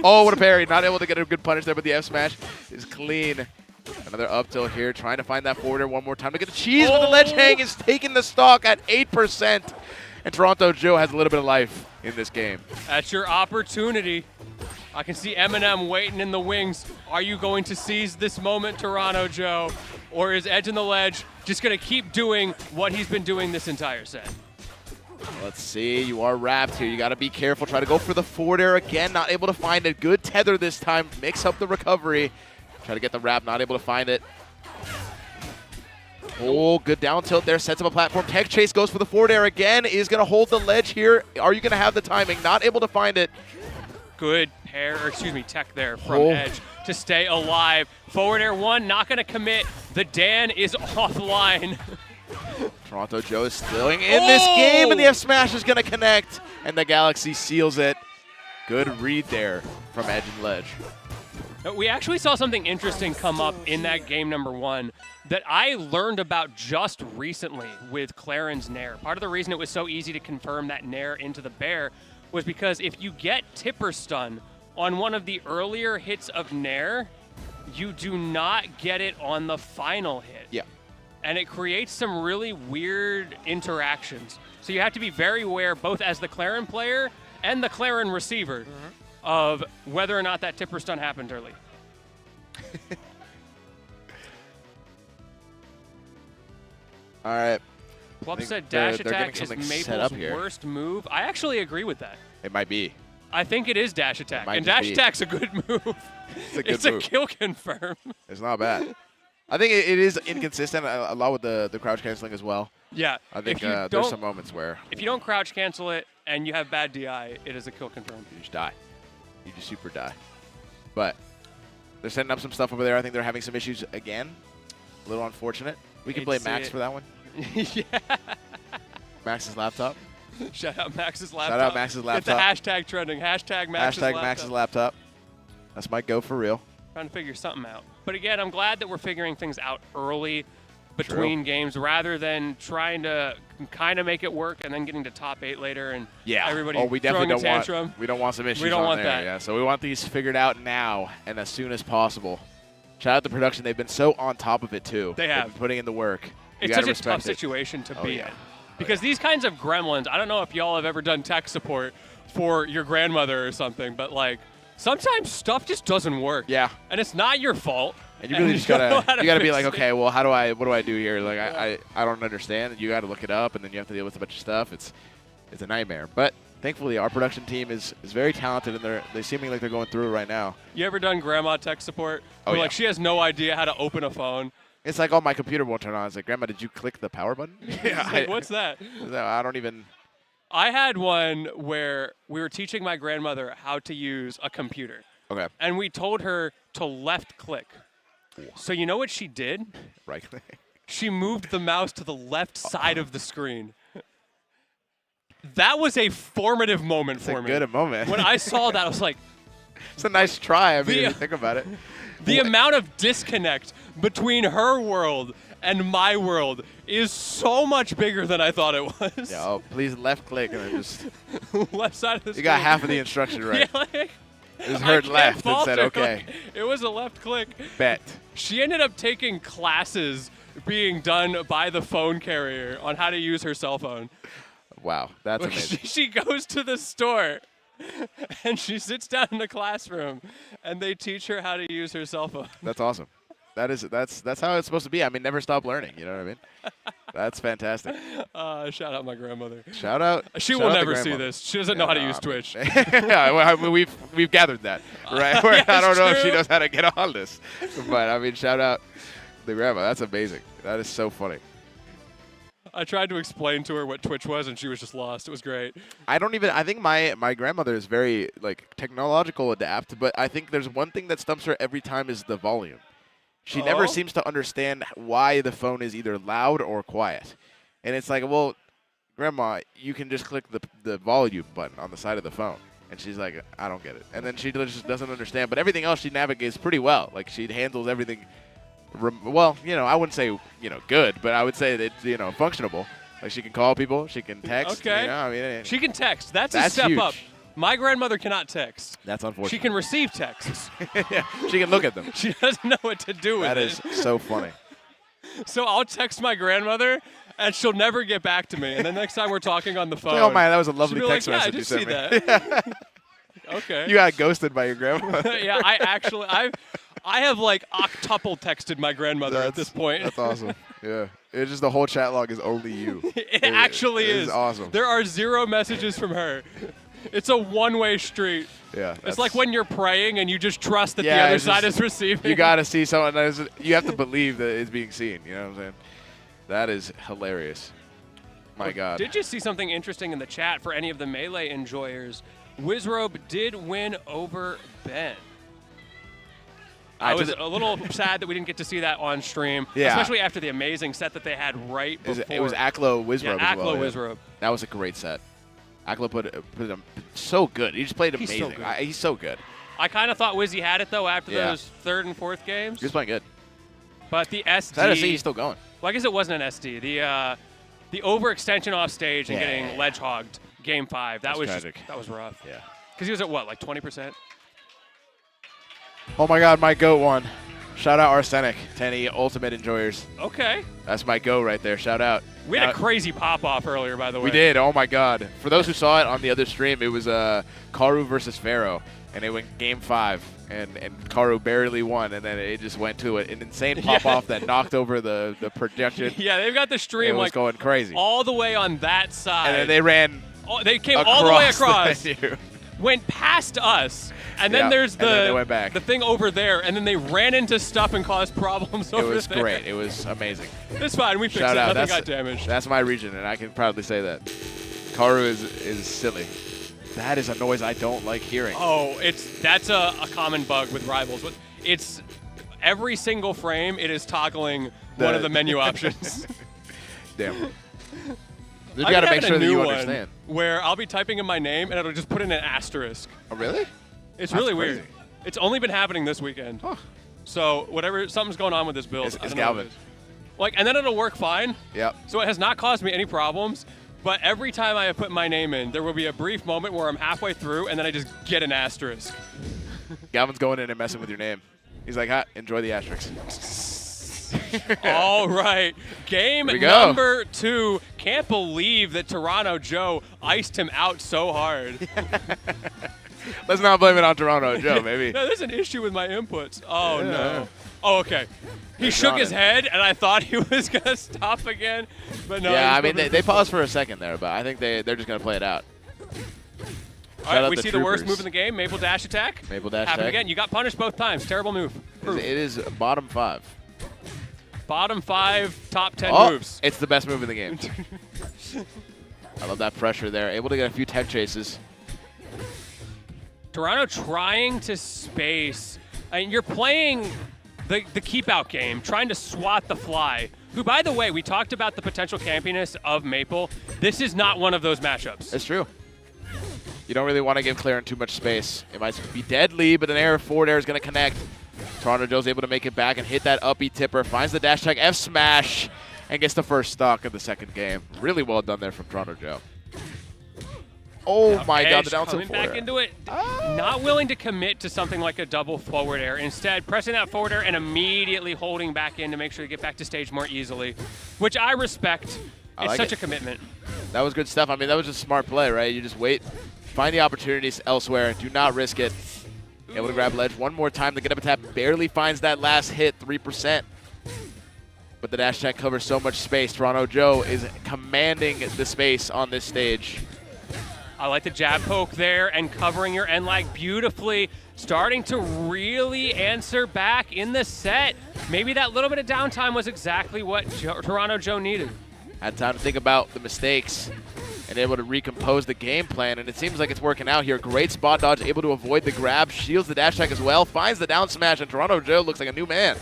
Oh, what a parry. Not able to get a good punish there, but the F smash is clean. Another up tilt here, trying to find that forwarder one more time to get the cheese, but the ledge hang is taking the stock at 8%. And Toronto Joe has a little bit of life in this game. That's your opportunity. I can see LMMM waiting in the wings. Are you going to seize this moment, Toronto Joe? Or is Edge in the ledge just going to keep doing what he's been doing this entire set? Let's see, you are wrapped here. You got to be careful. Try to go for the forward air again. Not able to find a good tether this time. Mix up the recovery. Try to get the wrap. Not able to find it. Oh, good down tilt there. Sets up a platform. Tech Chase goes for the forward air again. Is going to hold the ledge here. Are you going to have the timing? Not able to find it. Good tech there from Edge to stay alive. Forward air 1, not going to commit. The Dan is offline. Toronto Joe is still in this game, and the F smash is going to connect, and the Galaxy seals it. Good read there from Edge and ledge. We actually saw something interesting come up in that game number 1 that I learned about just recently with Claren's Nair. Part of the reason it was so easy to confirm that Nair into the bear was because if you get Tipper Stun on one of the earlier hits of Nair, you do not get it on the final hit. Yeah. and it creates some really weird interactions. So you have to be very aware, both as the Clarin player and the Clarin receiver, of whether or not that tipper stun happened early. All right. Plup think said they're dash getting attack is something set up Maple's here. worst move. I actually agree with that. It might be. I think it is dash attack, might and just dash be. attack's a good move. It's a good It's move. a kill confirm. It's not bad. I think it is inconsistent a lot with the crouch canceling as well. Yeah. I think if you there's don't- some moments where If you don't crouch cancel it and you have bad DI, it is a kill confirm. you just die. You just super die. But they're setting up some stuff over there. I think they're having some issues again. A little unfortunate. We can Hate blame to see Max it. for that one. Yeah. Max's laptop. Shout out Max's laptop. Shout out Max's Get laptop. the hashtag trending. Hashtag Max's Hashtag laptop. Max's laptop. That's my go for real. Trying to figure something out. But again, I'm glad that we're figuring things out early between games rather than trying to kind of make it work and then getting to top 8 later and everybody we definitely throwing a don't tantrum. want. We don't want some issues. We don't on want there, that. Yeah, so we want these figured out now and as soon as possible. Shout out to production. They've been so on top of it too. They They've have. been putting in the work. You It's gotta such a respect tough it. situation to be yeah. in. Because these kinds of gremlins, I don't know if y'all have ever done tech support for your grandmother or something, but like sometimes stuff just doesn't work. Yeah. And it's not your fault. And you really just don't know gotta how to you gotta be fix like, it. okay, well, what do I do here? Like, I don't understand. And you gotta look it up, and then you have to deal with a bunch of stuff. It's a nightmare. But thankfully, our production team is very talented, and they seeming like they're going through it right now. You ever done grandma tech support? Oh, Where, yeah. like she has no idea how to open a phone. It's like, oh, my computer won't turn on. It's like, Grandma, did you click the power button? It's like, what's that? I don't even. I had one where we were teaching my grandmother how to use a computer. Okay. And we told her to left click. So you know what she did? Right click. She moved the mouse to the left side of the screen. That was a formative moment It's for a me. good moment. When I saw that, I was like, It's a nice try. I mean, The- if you think about it. the amount of disconnect between her world and my world is so much bigger than I thought it was. Yeah, oh, please left click and then just. Left side of the You screen. got half of the instruction right. Yeah, like, It was I heard can't left and fault said, her. okay, Like, it was a left click. bet. She ended up taking classes being done by the phone carrier on how to use her cell phone. Wow, that's amazing. She goes to the store and she sits down in the classroom and they teach her how to use her cell phone. That's awesome. That's how it's supposed to be. I mean, never stop learning. You know what I mean? That's fantastic. Shout out my grandmother. Shout out. She shout will out to never see Grandma. this. She doesn't know how to use Twitch. Yeah, well, I mean, we've gathered that, right? Where Yeah, I don't it's know if she true. knows how to get on this, but I mean, shout out the grandma. That's amazing. That is so funny. I tried to explain to her what Twitch was and she was just lost. It was great. I think my grandmother is very like technological adept, but I think there's one thing that stumps her every time is the volume. She never Oh? seems to understand why the phone is either loud or quiet. And it's like, well, Grandma, you can just click the volume button on the side of the phone. And she's like, I don't get it. And then she just doesn't understand. But everything else she navigates pretty well. Like, she handles everything, well, I wouldn't say, good, but I would say that, functionable. Like, she can call people. She can text. Okay. I mean, She can text. That's a That's step huge. up. My grandmother cannot text. that's unfortunate. She can receive texts. Yeah, she can look at them. She doesn't know what to do with That it. is so funny. So I'll text my grandmother, and she'll never get back to me. And the next time we're talking on the phone, Like, oh man, that was a she'll lovely be text like, yeah, I message you just sent see me. that. Okay. You got ghosted by your grandma. Yeah, I have like octuple texted my grandmother at this point. That's awesome. Yeah. It's just the whole chat log is only you. It actually it is. awesome. There are 0 messages from her. It's a one-way street. Yeah. It's like when you're praying and you just trust that the Yeah, other it's side just- is receiving. You got to see someone that is, you have to believe that it's being seen. You know what I'm saying? That is hilarious. My God. Did you see something interesting in the chat for any of the Melee enjoyers? Wizrobe did win over Ben. I was a little sad that we didn't get to see that on stream, Yeah. especially after the amazing set that they had right before. It was Aklo Wizrobe Yeah, as well. Aklo Wizrobe. That was a great set. Aklo put him so good. He just played He's amazing. so good. He's so good. I kind of thought Wizzy had it, though, after Yeah. those 3rd and 4th games. He was playing good. But the SD... Sad to see he's still going. Well, I guess it wasn't an SD. The overextension off stage and getting ledge hogged game 5. That That's was tragic. that was rough. Yeah. Because he was at what, like 20%? Oh my God, my goat won. Shout out Arsenic, Tenny Ultimate Enjoyers. Okay. That's my go right there. Shout out. We had a crazy pop-off earlier, by the way. We did. Oh, my God. For those who saw it on the other stream, it was Karu versus Pharaoh, and it went Game 5, and Karu barely won, and then it just went to an insane pop-off that knocked over the projection. Yeah, they've got the stream It was going crazy. all the way on that side. And then they ran they came all the way across, the menu. went past us, and then Yeah, there's and then they went back. the thing over there, and then they ran into stuff and caused problems It over was there. great. It was amazing. It's fine. We fixed Shout it. out. Nothing got damaged. That's my region, and I can proudly say that. Karu is silly. That is a noise I don't like hearing. Oh, that's a common bug with Rivals. It's every single frame it is toggling one of the menu options. Damn. You've I've got to been make having sure a that new you one understand. Where I'll be typing in my name and it'll just put in an asterisk. Oh, really? It's That's really crazy. weird. It's only been happening this weekend. Huh. So something's going on with this build. It's I don't know what Galvin. it is. Like, and then it'll work fine. Yep. So it has not caused me any problems. But every time I have put my name in, there will be a brief moment where I'm halfway through and then I just get an asterisk. Galvin's going in and messing with your name. He's like, enjoy the asterisk. All right. Game Here we go. number 2. Can't believe that Toronto Joe iced him out so hard. Let's not blame it on Toronto Joe, maybe. No, there's an issue with my inputs. Oh, Yeah. no. Oh, okay. He shook on his it. head, and I thought he was going to stop again. But no. Yeah, he's I mean, going they paused for a second there, but I think they're just going to play it out. All Shout right, out we the see the worst troopers. move in the game, Maple Dash Attack. Maple dash Happened attack. again. You got punished both times. Terrible move. Proof. It is bottom 5. Bottom 5, top 10 Oh, moves. it's the best move in the game. I love that pressure there. Able to get a few tech chases. Toronto trying to space. And you're playing the keep-out game, trying to swat the fly. Who, by the way, we talked about the potential campiness of Maple. This is not one of those matchups. It's true. You don't really want to give Claren too much space. It might be deadly, but an air forward air is going to connect. Toronto Joe's able to make it back and hit that uppy tipper. Finds the dash tag F smash and gets the first stock of the second game. Really well done there from Toronto Joe. Oh my God, Edge the down tilt coming forward back air. into it. Not willing to commit to something like a double forward air. Instead, pressing that forward air and immediately holding back in to make sure you get back to stage more easily, which I respect. I It's like such it. a commitment. That was good stuff. I mean, that was just smart play, right? You just wait, find the opportunities elsewhere. Do not risk it. Able to grab ledge one more time. The get up attack barely finds that last hit, 3%. But the dash attack covers so much space. Toronto Joe is commanding the space on this stage. I like the jab poke there and covering your end lag beautifully. Starting to really answer back in the set. Maybe that little bit of downtime was exactly what Toronto Joe needed. Had time to think about the mistakes and able to recompose the game plan, and it seems like it's working out here. Great spot dodge, able to avoid the grab, shields the dash attack as well, finds the down smash, and Toronto Joe looks like a new man.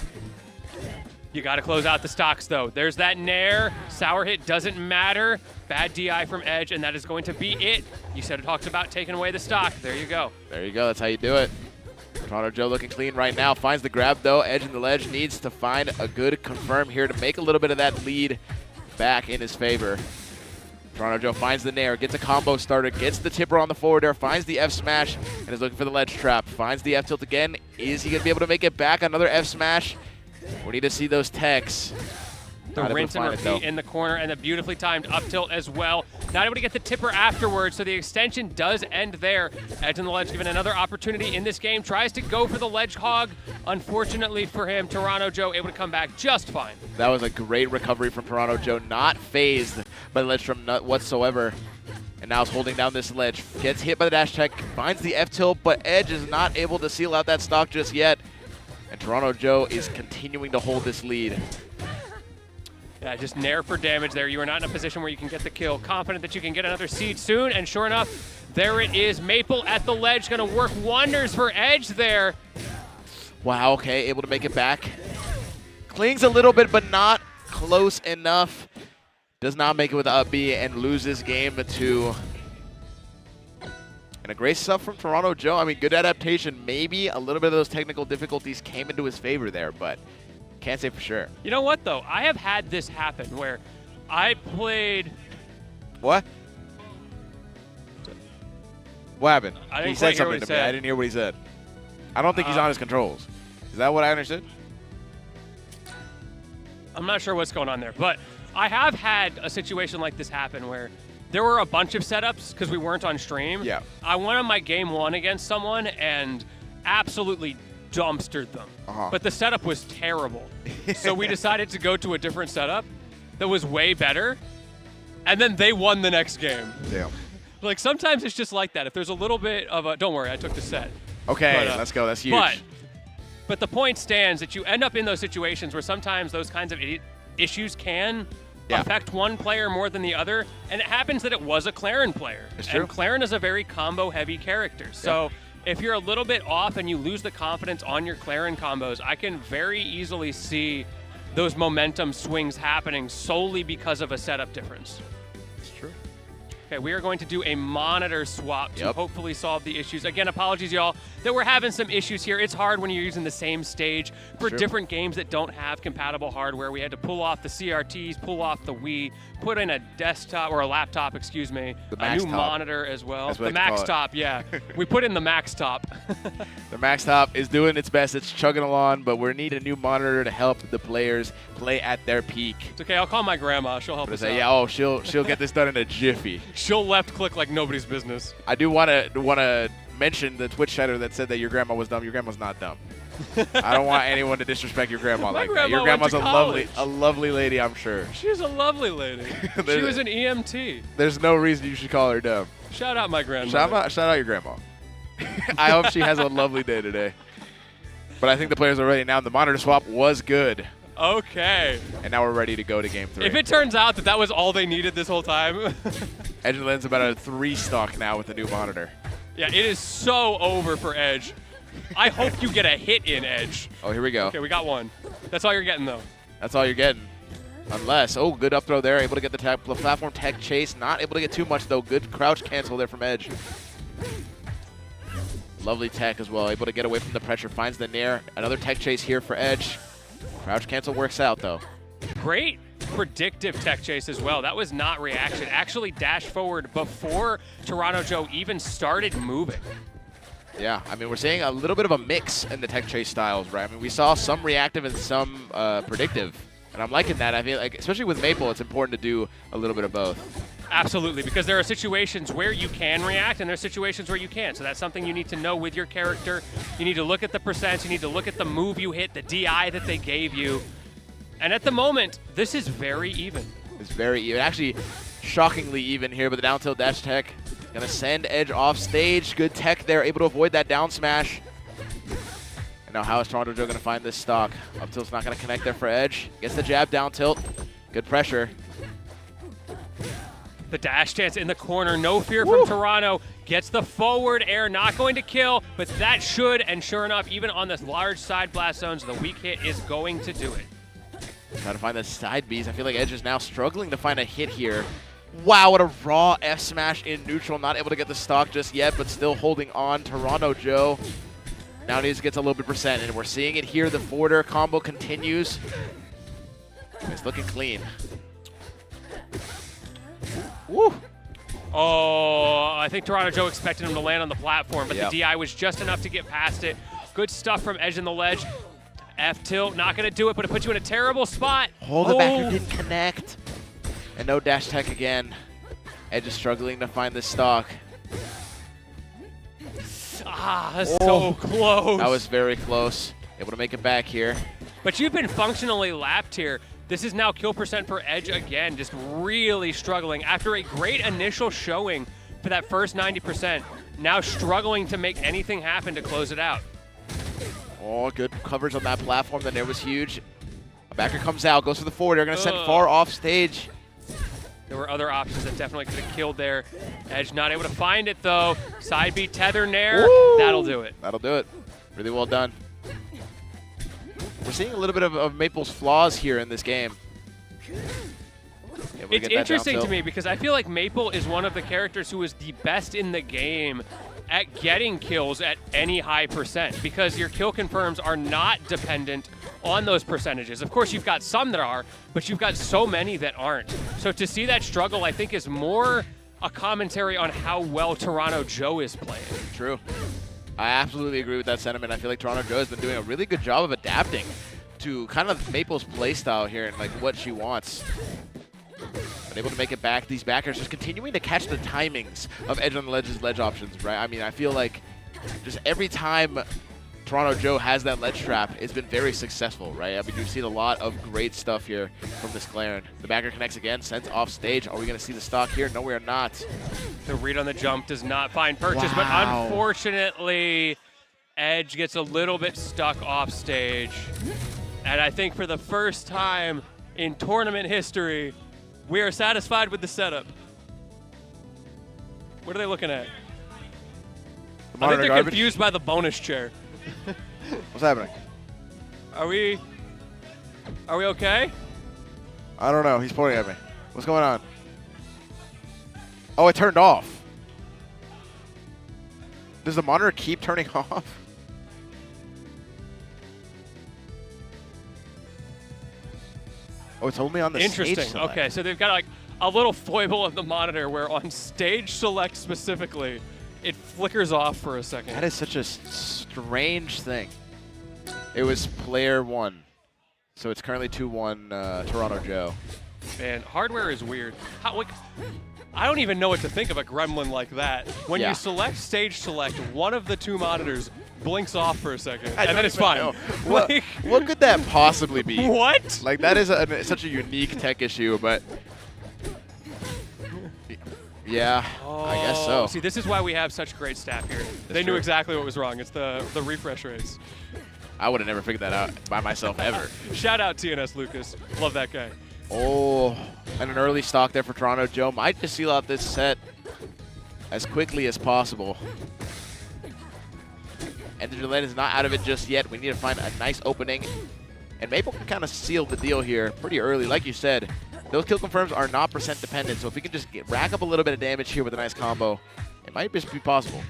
You got to close out the stocks, though. There's that nair. Sour hit doesn't matter. Bad DI from Edge, and that is going to be it. You said it talks about taking away the stock. There you go. There you go, that's how you do it. Toronto Joe looking clean right now, finds the grab though. Edge in the ledge needs to find a good confirm here to make a little bit of that lead back in his favor. Toronto Joe finds the nair, gets a combo starter, gets the tipper on the forward air, finds the F smash, and is looking for the ledge trap. Finds the F tilt again. Is he going to be able to make it back? Another F smash. We need to see those techs. The Not able to rinse and find it, though. repeat in the corner and the beautifully timed up tilt as well. Not able to get the tipper afterwards, so the extension does end there. Edge on the ledge given another opportunity in this game. Tries to go for the ledge hog. Unfortunately for him, Toronto Joe able to come back just fine. That was a great recovery from Toronto Joe, not phased by the ledge from whatsoever. And now is holding down this ledge. Gets hit by the dash tech, finds the F tilt, but Edge is not able to seal out that stock just yet. And Toronto Joe is continuing to hold this lead. Yeah, just nair for damage there. You are not in a position where you can get the kill. Confident that you can get another seed soon, and sure enough, there it is. Maple at the ledge, gonna work wonders for Edge there. Wow, okay, able to make it back. Clings a little bit, but not close enough. Does not make it with the up B and loses game 2. And a great stuff from Toronto Joe. I mean, good adaptation. Maybe a little bit of those technical difficulties came into his favor there, but can't say for sure. You know what, though? I have had this happen where I played... What? What happened? I didn't He quite said hear what something he to me. said. I didn't hear what he said. I don't think he's on his controls. Is that what I understood? I'm not sure what's going on there, but I have had a situation like this happen where there were a bunch of setups because we weren't on stream. Yeah. I went on my game 1 against someone and absolutely dumpstered them. But the setup was terrible. So we decided to go to a different setup that was way better, and then they won the next game. Damn. Like, sometimes it's just like that. If there's a little bit of a, don't worry, I took the set. Okay, But, let's go. That's huge. But the point stands that you end up in those situations where sometimes those kinds of issues can affect one player more than the other, and it happens that it was a Claren player. It's true. And Claren is a very combo-heavy character. So if you're a little bit off and you lose the confidence on your Claren combos, I can very easily see those momentum swings happening solely because of a setup difference. It's true. Okay, we are going to do a monitor swap to Yep. hopefully solve the issues. Again, apologies, y'all, that we're having some issues here. It's hard when you're using the same stage for Sure. different games that don't have compatible hardware. We had to pull off the CRTs, pull off the Wii, put in a desktop, or a laptop, excuse me, The a Max new Top. monitor as well. That's what The they call Max it. Top, yeah. We put in the Max Top. The Max Top is doing its best. It's chugging along, but we need a new monitor to help the players play at their peak. It's okay, I'll call my grandma. She'll help But us I say, out. yeah, she'll get this done in a jiffy. She'll left click like nobody's business. I do want to mention the Twitch chatter that said that your grandma was dumb. Your grandma's not dumb. I don't want anyone to disrespect your grandma My like that. grandma Your went grandma's to a lovely lady, I'm sure. She's a lovely lady. She was an EMT. There's no reason you should call her dumb. Shout out my grandmother. Shout out your grandma. I hope she has a lovely day today. But I think the players are ready now. The monitor swap was good, Okay. and now we're ready to go to game 3. If it turns out that that was all they needed this whole time, Edge and Len's about a 3 stock now with the new monitor. yeah, it is so over for Edge. I hope you get a hit in Edge. Oh, here we go. Okay, we got one. That's all you're getting, though. That's all you're getting. Unless, oh, good up throw there. Able to get the platform tech chase. Not able to get too much, though. Good crouch cancel there from Edge. Lovely tech as well. Able to get away from the pressure. Finds the nair. Another tech chase here for Edge. Crouch cancel works out, though. Great predictive tech chase as well. That was not reaction. Actually dashed forward before Toronto Joe even started moving. Yeah, I mean, we're seeing a little bit of a mix in the tech chase styles, right? I mean, we saw some reactive and some predictive. And I'm liking that. I feel like, especially with Maple, it's important to do a little bit of both. Absolutely, because there are situations where you can react and there are situations where you can't. So that's something you need to know with your character. You need to look at the percents. You need to look at the move you hit, the DI that they gave you. And at the moment, this is very even. It's very even. Actually, shockingly even here, but the down tilt dash tech gonna send Edge off stage. Good tech there, able to avoid that down smash. And now how is Toronto Joe gonna find this stock? Up tilt's not gonna connect there for Edge. Gets the jab, down tilt. Good pressure. The dash dance in the corner, no fear from Toronto. Gets the forward air, not going to kill, but that should, and sure enough, even on this large side blast zones, the weak hit is going to do it. Trying to find the side Bs. I feel like Edge is now struggling to find a hit here. Wow, what a raw F smash in neutral. Not able to get the stock just yet, but still holding on. Toronto Joe now needs to get a little bit percent, and we're seeing it here. The forwarder combo continues. It's looking clean. Woo! Oh, I think Toronto Joe expected him to land on the platform, but Yep. the DI was just enough to get past it. Good stuff from Edge in the ledge. F tilt, not going to do it, but it puts you in a terrible spot. Oh, the backer didn't connect. And no dash tech again. Edge is struggling to find this stock. Ah, so close. That was very close. Able to make it back here. But you've been functionally lapped here. This is now kill percent for Edge again, just really struggling. After a great initial showing for that first 90%, now struggling to make anything happen to close it out. Oh, good coverage on that platform. The nair was huge. A backer comes out, goes for the forward. They're going to send far off stage. There were other options that definitely could have killed there. Edge not able to find it, though. Side B tether nair. Woo! That'll do it. That'll do it. Really well done. We're seeing a little bit of Maple's flaws here in this game. Able to It's get that interesting down to tilt. me because I feel like Maple is one of the characters who is the best in the game at getting kills at any high percent because your kill confirms are not dependent on those percentages. Of course, you've got some that are, but you've got so many that aren't. So to see that struggle, I think, is more a commentary on how well Toronto Joe is playing. True. I absolutely agree with that sentiment. I feel like Toronto Joe has been doing a really good job of adapting to kind of Maple's playstyle here and like what she wants. Been able to make it back. These backers just continuing to catch the timings of Edge on the Ledge's ledge options, right? I mean, I feel like just every time Toronto Joe has that ledge trap, it's been very successful, right? I mean, we've seen a lot of great stuff here from this Claren. The backer connects again, sends off stage. Are we going to see the stock here? No, we are not. The read on the jump does not find purchase, but unfortunately, Edge gets a little bit stuck off stage. And I think for the first time in tournament history, we are satisfied with the setup. What are they looking at? I think they're confused by the bonus chair. What's happening? Are we okay? I don't know. He's pointing at me. What's going on? Oh, it turned off. Does the monitor keep turning off? Oh, it's only on the Interesting. stage select. Okay, so they've got like a little foible of the monitor where on stage select specifically, it flickers off for a second. That is such a strange thing. It was player 1. So it's currently 2-1 Toronto Joe. Man, hardware is weird. I don't even know what to think of a gremlin like that. When you select stage select, one of the two monitors blinks off for a second, and then it's fine. What could that possibly be? What? Like, that is such a unique tech issue, but yeah, I guess so. See, this is why we have such great staff here. They knew exactly what was wrong. It's the refresh rates. I would have never figured that out by myself ever. Shout out TNS Lucas. Love that guy. Oh, and an early stock there for Toronto Joe. Might just seal out this set as quickly as possible. And the Gillette is not out of it just yet. We need to find a nice opening. And Maple can kind of seal the deal here pretty early. Like you said, those kill confirms are not percent dependent. So if we can just rack up a little bit of damage here with a nice combo, it might just be possible.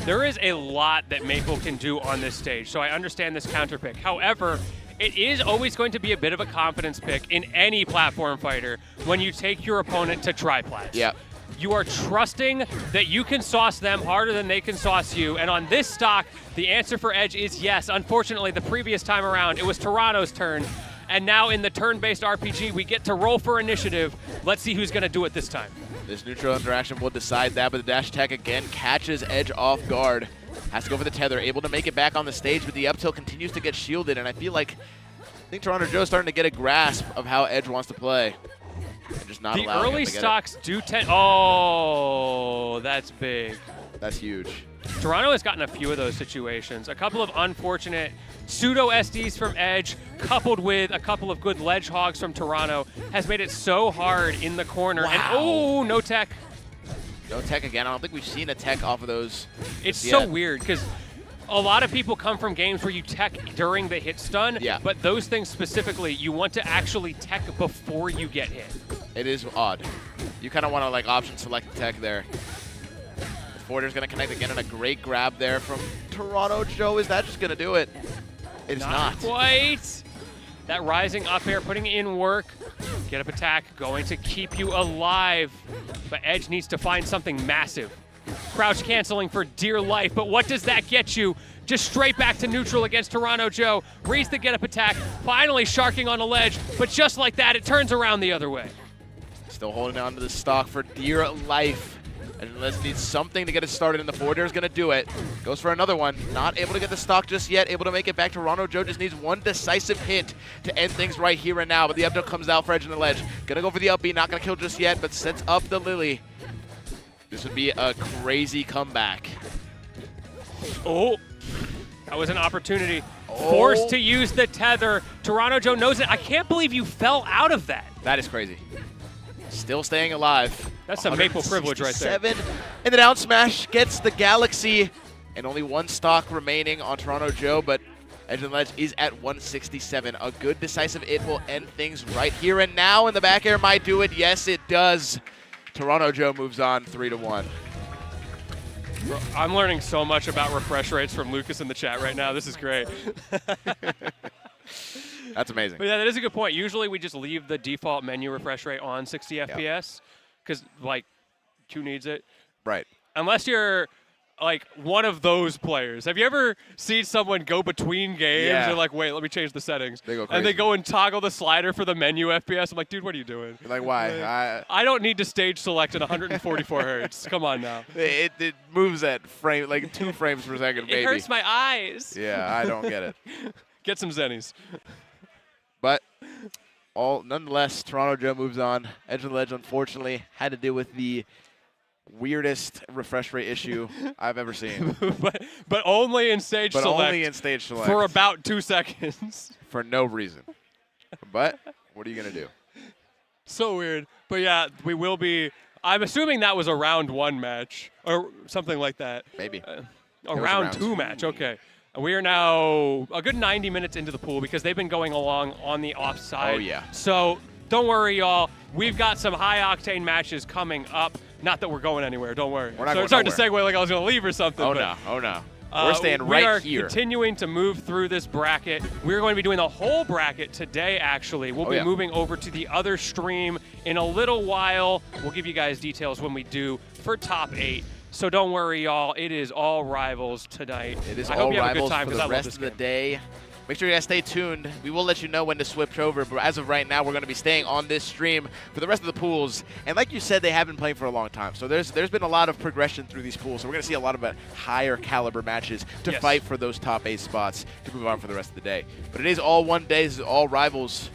There is a lot that Maple can do on this stage, so I understand this counter pick. However, it is always going to be a bit of a confidence pick in any platform fighter when you take your opponent to triplats. Yeah. You are trusting that you can sauce them harder than they can sauce you, and on this stock, the answer for Edge is yes. Unfortunately, the previous time around, it was Toronto's turn, and now in the turn-based RPG, we get to roll for initiative. Let's see who's going to do it this time. This neutral interaction will decide that, but the dash attack again catches Edge off guard. Has to go for the tether, able to make it back on the stage, but the up tilt continues to get shielded, and I think Toronto Joe's starting to get a grasp of how Edge wants to play. And just not the allowing early him to get stocks do tend. Oh, that's big. That's huge. Toronto has gotten a few of those situations. A couple of unfortunate pseudo SDs from Edge, coupled with a couple of good ledge hogs from Toronto, has made it so hard in the corner. Wow. And oh, no tech. No tech again. I don't think we've seen a tech off of those. It's so weird because a lot of people come from games where you tech during the hit stun, but those things specifically, you want to actually tech before you get hit. It is odd. You kind of want to like option select the tech there. The forwarder's going to connect again, and a great grab there from Toronto Joe. Is that just going to do it? It is not. Quite. That rising up air, putting in work. Get up attack, going to keep you alive. But Edge needs to find something massive. Crouch canceling for dear life, but what does that get you? Just straight back to neutral against Toronto Joe. Reads the get up attack, finally sharking on a ledge, but just like that, it turns around the other way. Still holding on to the stock for dear life. And let's need something to get it started, and the forwarder is going to do it. Goes for another one. Not able to get the stock just yet. Able to make it back. Toronto Joe just needs one decisive hit to end things right here and now. But the up tilt comes out for Edge on the ledge. Going to go for the up B. Not going to kill just yet, but sets up the Lily. This would be a crazy comeback. Oh, that was an opportunity. Forced to use the tether. Toronto Joe knows it. I can't believe you fell out of that. That is crazy. Still staying alive. That's some Maple privilege right there. And the down smash gets the Galaxy. And only one stock remaining on Toronto Joe, but Edge on the ledge is at 167. A good decisive it will end things right here and now. And the back air might do it. Yes, it does. Toronto Joe moves on 3-1. I'm learning so much about refresh rates from Lucas in the chat right now. This is great. That's amazing. But yeah, that is a good point. Usually we just leave the default menu refresh rate on 60 FPS because, like, Q needs it. Right. Unless you're like one of those players. Have you ever seen someone go between games Yeah. and like, wait, let me change the settings? They go And they crazy. go and toggle the slider for the menu FPS. I'm like, dude, what are you doing? You're like, why? I don't need to stage select at 144 hertz. Come on now. It moves at like 2 frames per second, maybe. It hurts my eyes. Yeah, I don't get it. Get some zennies. But nonetheless, Toronto Joe moves on. Edge of the Ledge, unfortunately, had to deal with the weirdest refresh rate issue I've ever seen. but only in stage But select. only in stage select. for about 2 seconds. For no reason. But what are you going to do? So weird. But yeah, we will be. I'm assuming that was a round 1 match or something like that. Maybe. A was round round 2 match. Okay. And we are now a good 90 minutes into the pool because they've been going along on the offside. Oh, yeah. So don't worry, y'all. We've got some high-octane matches coming up. Not that we're going anywhere. Don't worry. We're not So going it's hard to nowhere. segue like I was going to leave or something. Oh, but no. Oh, no. We're staying we are right here. continuing to move through this bracket. We're going to be doing the whole bracket today, actually. We'll Oh, be yeah. moving over to the other stream in a little while. We'll give you guys details when we do for top 8. So don't worry, y'all. It is all rivals tonight. It is I all hope you have a good rivals time for because the I love rest this of the game. day. Make sure you guys stay tuned. We will let you know when to switch over, but as of right now, we're going to be staying on this stream for the rest of the pools. And like you said, they have been playing for a long time, so there's been a lot of progression through these pools. So we're going to see a lot of higher caliber matches to Yes. fight for those top 8 spots to move on for the rest of the day. But it is all one day. This is all rivals.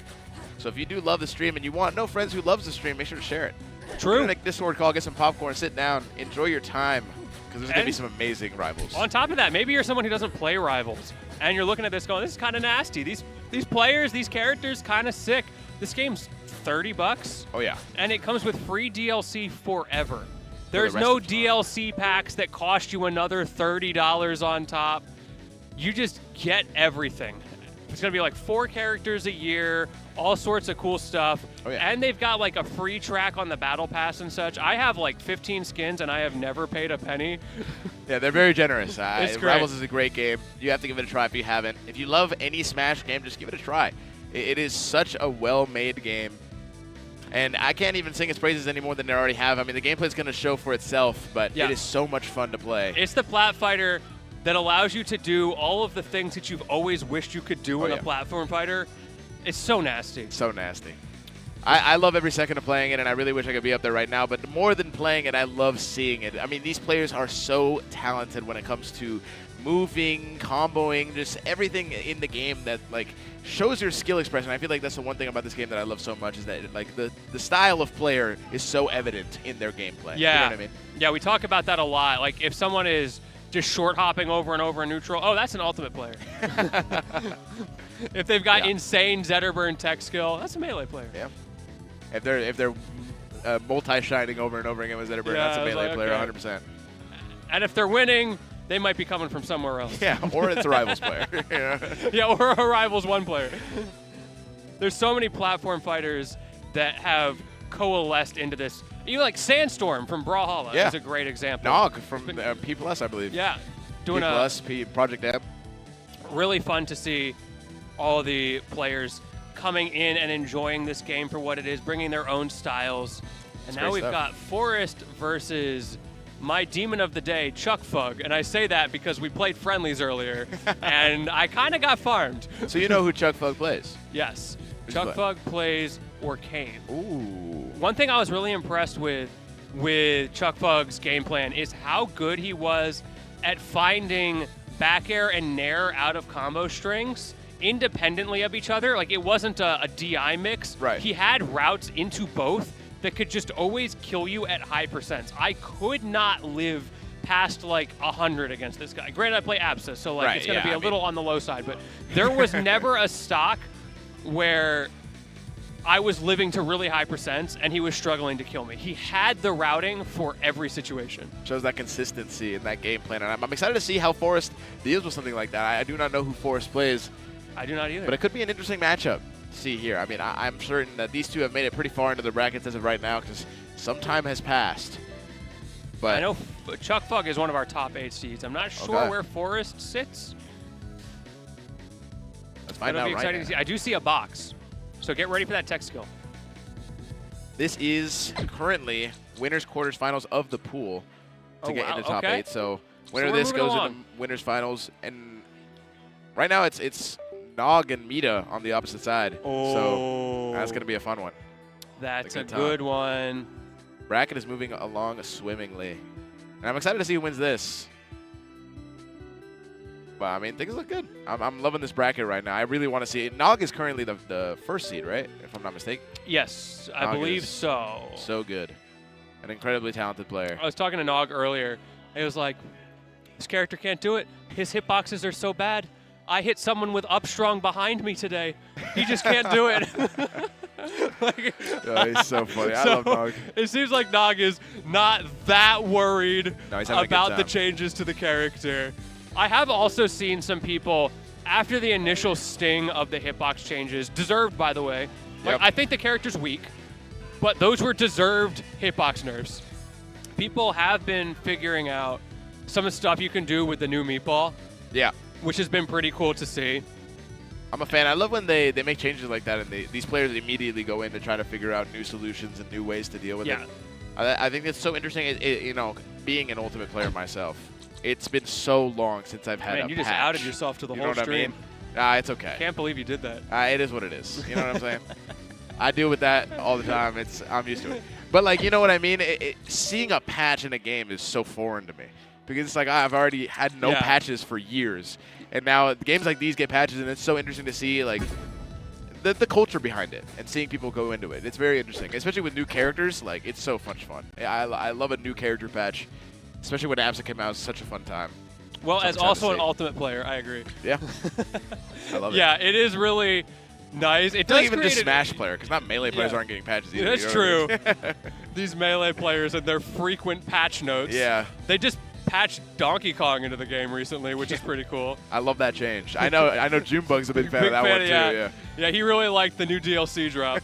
So if you do love the stream and you want no friends who loves the stream, make sure to share it. True. Make a Discord call, get some popcorn, sit down, enjoy your time, because there's going to be And some amazing rivals. On top of that, maybe you're someone who doesn't play Rivals, and you're looking at this going, this is kind of nasty. These players, these characters, kind of sick. This game's $30, Oh, yeah. and it comes with free DLC forever. the There's rest no of time. DLC packs that cost you another $30 on top. You just get everything. It's going to be like 4 characters a year, all sorts of cool stuff. Oh, yeah. And they've got like a free track on the Battle Pass and such. I have like 15 skins, and I have never paid a penny. Yeah, they're very generous. It's great. Rivals is a great game. You have to give it a try if you haven't. If you love any Smash game, just give it a try. It is such a well-made game. And I can't even sing its praises any more than they already have. I mean, the gameplay is going to show for itself, but Yeah. it is so much fun to play. It's the plat fighter that allows you to do all of the things that you've always wished you could do Oh, in yeah. a platform fighter. It's so nasty. So nasty. I love every second of playing it, and I really wish I could be up there right now. But more than playing it, I love seeing it. I mean, these players are so talented when it comes to moving, comboing, just everything in the game that like shows your skill expression. I feel like that's the one thing about this game that I love so much is that like the style of player is so evident in their gameplay. Yeah. You know what I mean? Yeah, we talk about that a lot. Like if someone is just short hopping over and over in neutral, oh, that's an ultimate player. If they've got Yeah. insane Zetterburn tech skill, that's a melee player. Yeah. If they're multi-shining over and over again with Zetterburn, Yeah, that's a I was melee like, player, okay. 100%. And if they're winning, they might be coming from somewhere else. Yeah, or it's a Rivals player. Yeah, or a Rivals 1 player. There's so many platform fighters that have coalesced into this. Even like Sandstorm from Brawlhalla Yeah. is a great example. Nog from P+, I believe. Yeah, doing P+, Project M. really fun to see all the players coming in and enjoying this game for what it is, bringing their own styles. And It's now great we've stuff. got Forrest versus my demon of the day, Chuck Fug. And I say that because we played friendlies earlier, and I kind of got farmed. So you know who Chuck Fug plays? Yes, Who's Chuck play? Fug plays Orcane. Ooh. One thing I was really impressed with Chuck Fug's game plan is how good he was at finding back air and nair out of combo strings independently of each other. Like, it wasn't a DI mix. Right. He had routes into both that could just always kill you at high percents. I could not live past like 100 against this guy. Granted, I play Absa, so like Right, it's going to yeah, be I a little on the low side, but there was never a stock where I was living to really high percents and he was struggling to kill me. He had the routing for every situation. Shows that consistency in that game plan. And I'm excited to see how Forrest deals with something like that. I do not know who Forrest plays, I do not either. but it could be an interesting matchup to see here. I mean, I'm certain that these two have made it pretty far into the brackets as of right now because some time has passed. But I know Chuck Fug is one of our top 8 seeds. I'm not sure Okay. where Forrest sits. let's find It'll out be right exciting now. to see. I do see a box, so get ready for that tech skill. This is currently winners quarters finals of the pool to Oh, get wow, into top okay. 8. So Winner of we're this moving goes along. into winners finals, and right now it's Nog and Mita on the opposite side. So that's gonna be a fun one. That's a a good time. good one. Bracket is moving along swimmingly, and I'm excited to see who wins this. But I mean, things look good. I'm loving this bracket right now. I really want to see it. Nog is currently the first seed, right? If I'm not mistaken. Yes, I Nog believe is so. So good. An incredibly talented player. I was talking to Nog earlier. He was like, this character can't do it. His hitboxes are so bad. I hit someone with upstrong behind me today. He just can't do it. Like, Oh, he's so funny. I love Nog. It seems like Nog is not that worried No, he's having a good about the time. changes to the character. I have also seen some people, after the initial sting of the hitbox changes, deserved, by the way. Like, Yep. I think the character's weak, but those were deserved hitbox nerfs. People have been figuring out some of the stuff you can do with the new meatball, Yeah. which has been pretty cool to see. I'm a fan. I love when they make changes like that, and these players immediately go in to try to figure out new solutions and new ways to deal with Yeah. it. I think it's so interesting. You know, being an Ultimate player myself, it's been so long since I've had Man, a you just patch. outed yourself to the You whole know what stream. I mean? It's okay. Can't believe you did that. It is what it is. You know what I'm saying? I deal with that all the time. I'm used to it. But like, you know what I mean? Seeing a patch in a game is so foreign to me because it's like I've already had no Yeah. patches for years, and now games like these get patches, and it's so interesting to see like the culture behind it and seeing people go into it. It's very interesting, especially with new characters. Like it's so much fun. I love a new character patch, especially when Absa came out. It's such a fun time. Well, So as excited to also an see. Ultimate player, I agree. Yeah, I love it. Yeah, it is really nice. It Not does even create just an- Smash player, because not melee players Yeah. aren't getting patches either. That's you know what I true. mean? These melee players and their frequent patch notes. Yeah. They just patched Donkey Kong into the game recently, which is pretty cool. I love that change. I know Junebug's a big fan of that one too. Yeah. Yeah, he really liked the new DLC drop.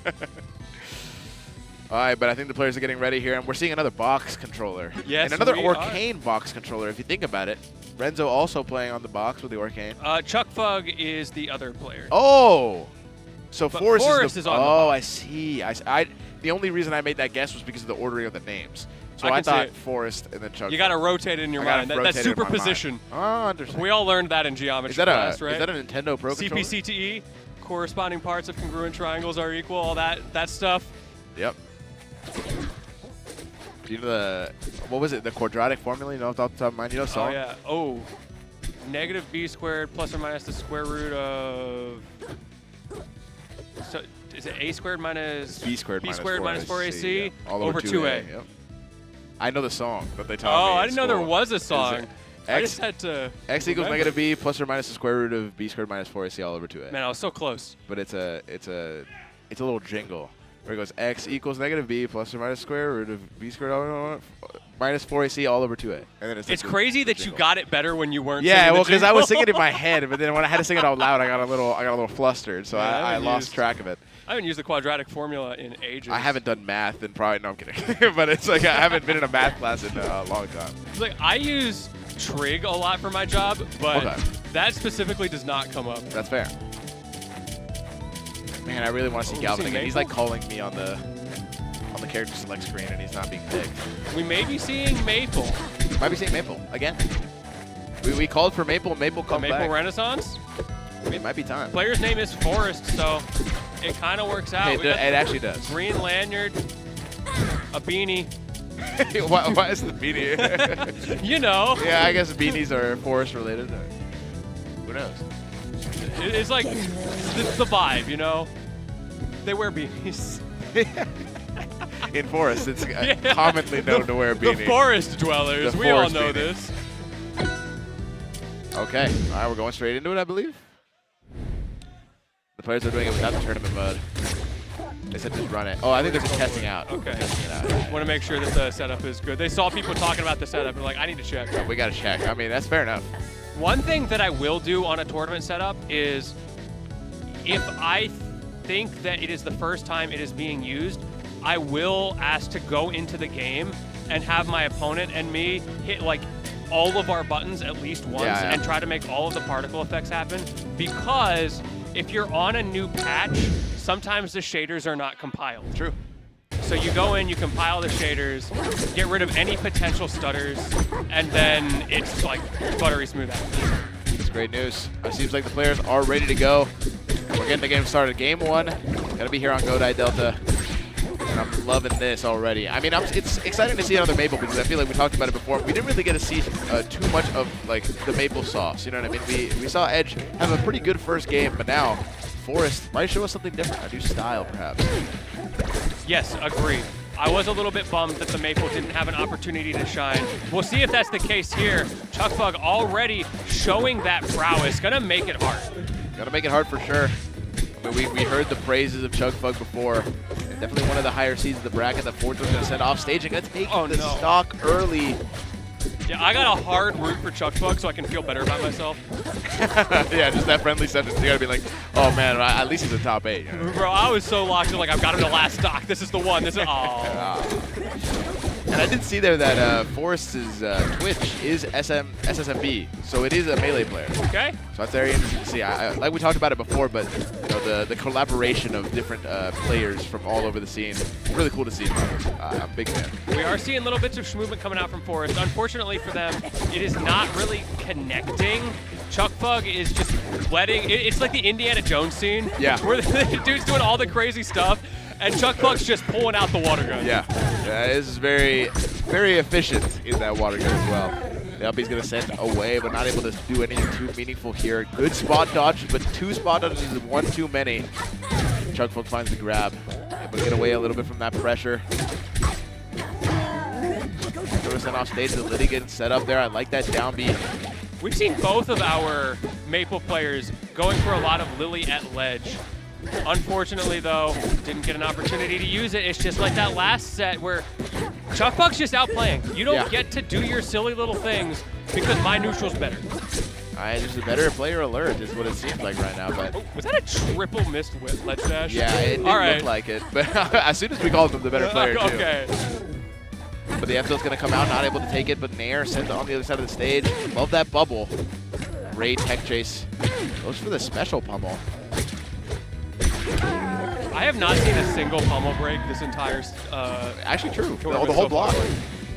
All right, but I think the players are getting ready here, and we're seeing another box controller. Yes, and another we are. Arcane box controller, if you think about it. Renzo also playing on the box with the Arcane. Chuck Fug is the other player. Oh! So But Forrest, Forrest is is the... on the Oh, box. I see. The only reason I made that guess was because of the ordering of the names. So I I can see thought it. Forrest and then Chuck. You got to rotate it in your I gotta mind. That's rotate it in my mind. superposition. Oh, interesting. We all learned that in geometry Is that class, right? Is that a Nintendo Pro controller? CPCTE, E, corresponding parts of congruent triangles are equal, all that stuff. Yep. Do you know what was it? The quadratic formula? You know, off the top of mind, you know, song? Oh, yeah. Oh. Negative b squared plus or minus the square root of... So, is it a squared minus... B squared minus 4ac yeah. All over 2a. Yep. I know the song, but they taught me Oh, I in didn't know there school. was a Is song. it I X- just had to... X equals remember. negative b plus or minus the square root of b squared minus 4ac all over 2a. Man, I was so close. But it's a little jingle where it goes x equals negative b plus or minus square root of b squared all over minus 4ac all over 2a. And then it's It's like crazy the that you jingle. got it better when you weren't Yeah, singing well, the because I was jingle. singing it in my head, but then when I had to sing it out loud, I got a little flustered, so Yeah, I I haven't lost used- track of it. I haven't used the quadratic formula in ages. I haven't done math in probably, no, I'm kidding. But it's like I haven't been in a math class in a long time. It's like, I use trig a lot for my job, but Okay. that specifically does not come up. That's fair. Man, I really want to see Oh, Galvin see again. He's Maple? like calling me on the character select screen, and he's not being picked. We may be seeing Maple. Might be seeing Maple again. We called for Maple. Maple The come Maple back. Renaissance. It might be time. Player's name is Forrest, so it kind of works out. It We got actually does. green lanyard, a beanie. why is the beanie? You know, Yeah, I guess beanies are forest related. Who knows? it's like it's the vibe, you know. They wear beanies. In forest, it's Yeah. commonly known to wear a beanie. The forest dwellers. The We all forest know beanie. this. Okay, all right, we're going straight into it, I believe. The players are doing it without the tournament mode. They said just run it. Oh, I think they're just testing out. Okay. Testing it out. Want to make sure that the setup is good. They saw people talking about the setup and like, I need to check. We got to check. I mean, that's fair enough. One thing that I will do on a tournament setup is if I think that it is the first time it is being used, I will ask to go into the game and have my opponent and me hit like all of our buttons at least once Yeah. and try to make all of the particle effects happen. Because if you're on a new patch, sometimes the shaders are not compiled. True. So you go in, you compile the shaders, get rid of any potential stutters, and then it's like buttery smooth out. That's great news. It seems like the players are ready to go. We're getting the game started. Game 1, gonna be here on Godai Delta. And I'm loving this already. I mean, it's exciting to see another Maple because I feel like we talked about it before. We didn't really get to see too much of like the Maple sauce. You know what I mean? We saw Edge have a pretty good first game, but now Forrest might show us something different, a new style perhaps. Yes, agree. I was a little bit bummed that the Maple didn't have an opportunity to shine. We'll see if that's the case here. Chuckbug already showing that prowess. Gonna make it hard. Gonna make it hard for sure. I mean, we heard the praises of Chuckbug before. Definitely one of the higher seeds of the bracket that Forrest was going to send off stage and going to take the stock early. Yeah, I got a hard root for Chuckbug so I can feel better about myself. Yeah, just that friendly sentence. You got to be like, oh man, at least he's a top 8. You know? Bro, I was so locked in, like, I've got him to last stock. This is the one. This is, oh. And I did see there that Forrest's Twitch is SSMB, so it is a Melee player. Okay. So that's very interesting to see. Like we talked about it before, but you know, the collaboration of different players from all over the scene, really cool to see. I'm a big fan. We are seeing little bits of movement coming out from Forrest. Unfortunately for them, it is not really connecting. Chuckbug is just letting, it's like the Indiana Jones scene. Yeah. Where the dude's doing all the crazy stuff, and Chuckbug's just pulling out the water gun. Yeah, this is very, very efficient in that water gun as well. The up he's going to send away, but not able to do anything too meaningful here. Good spot dodge, but 2 spot dodges is one too many. Chuckbug finds the grab, able to get away a little bit from that pressure. Going to send off stage, the Liddy getting set up there. I like that down B. We've seen both of our Maple players going for a lot of Lily at ledge. Unfortunately, though, didn't get an opportunity to use it. It's just like that last set where Chuckbug's just outplaying. You don't get to do your silly little things because my neutral's better. Just a better player alert is what it seems like right now. But was that a triple missed ledge dash? Yeah, it didn't look like it. But as soon as we called him the better player, too. Okay. But the F-Tilt's going to come out, not able to take it, but Nair sent it on the other side of the stage. Love that bubble. Great tech chase. Goes for the special pummel. I have not seen a single pummel break this entire actually true. The whole block.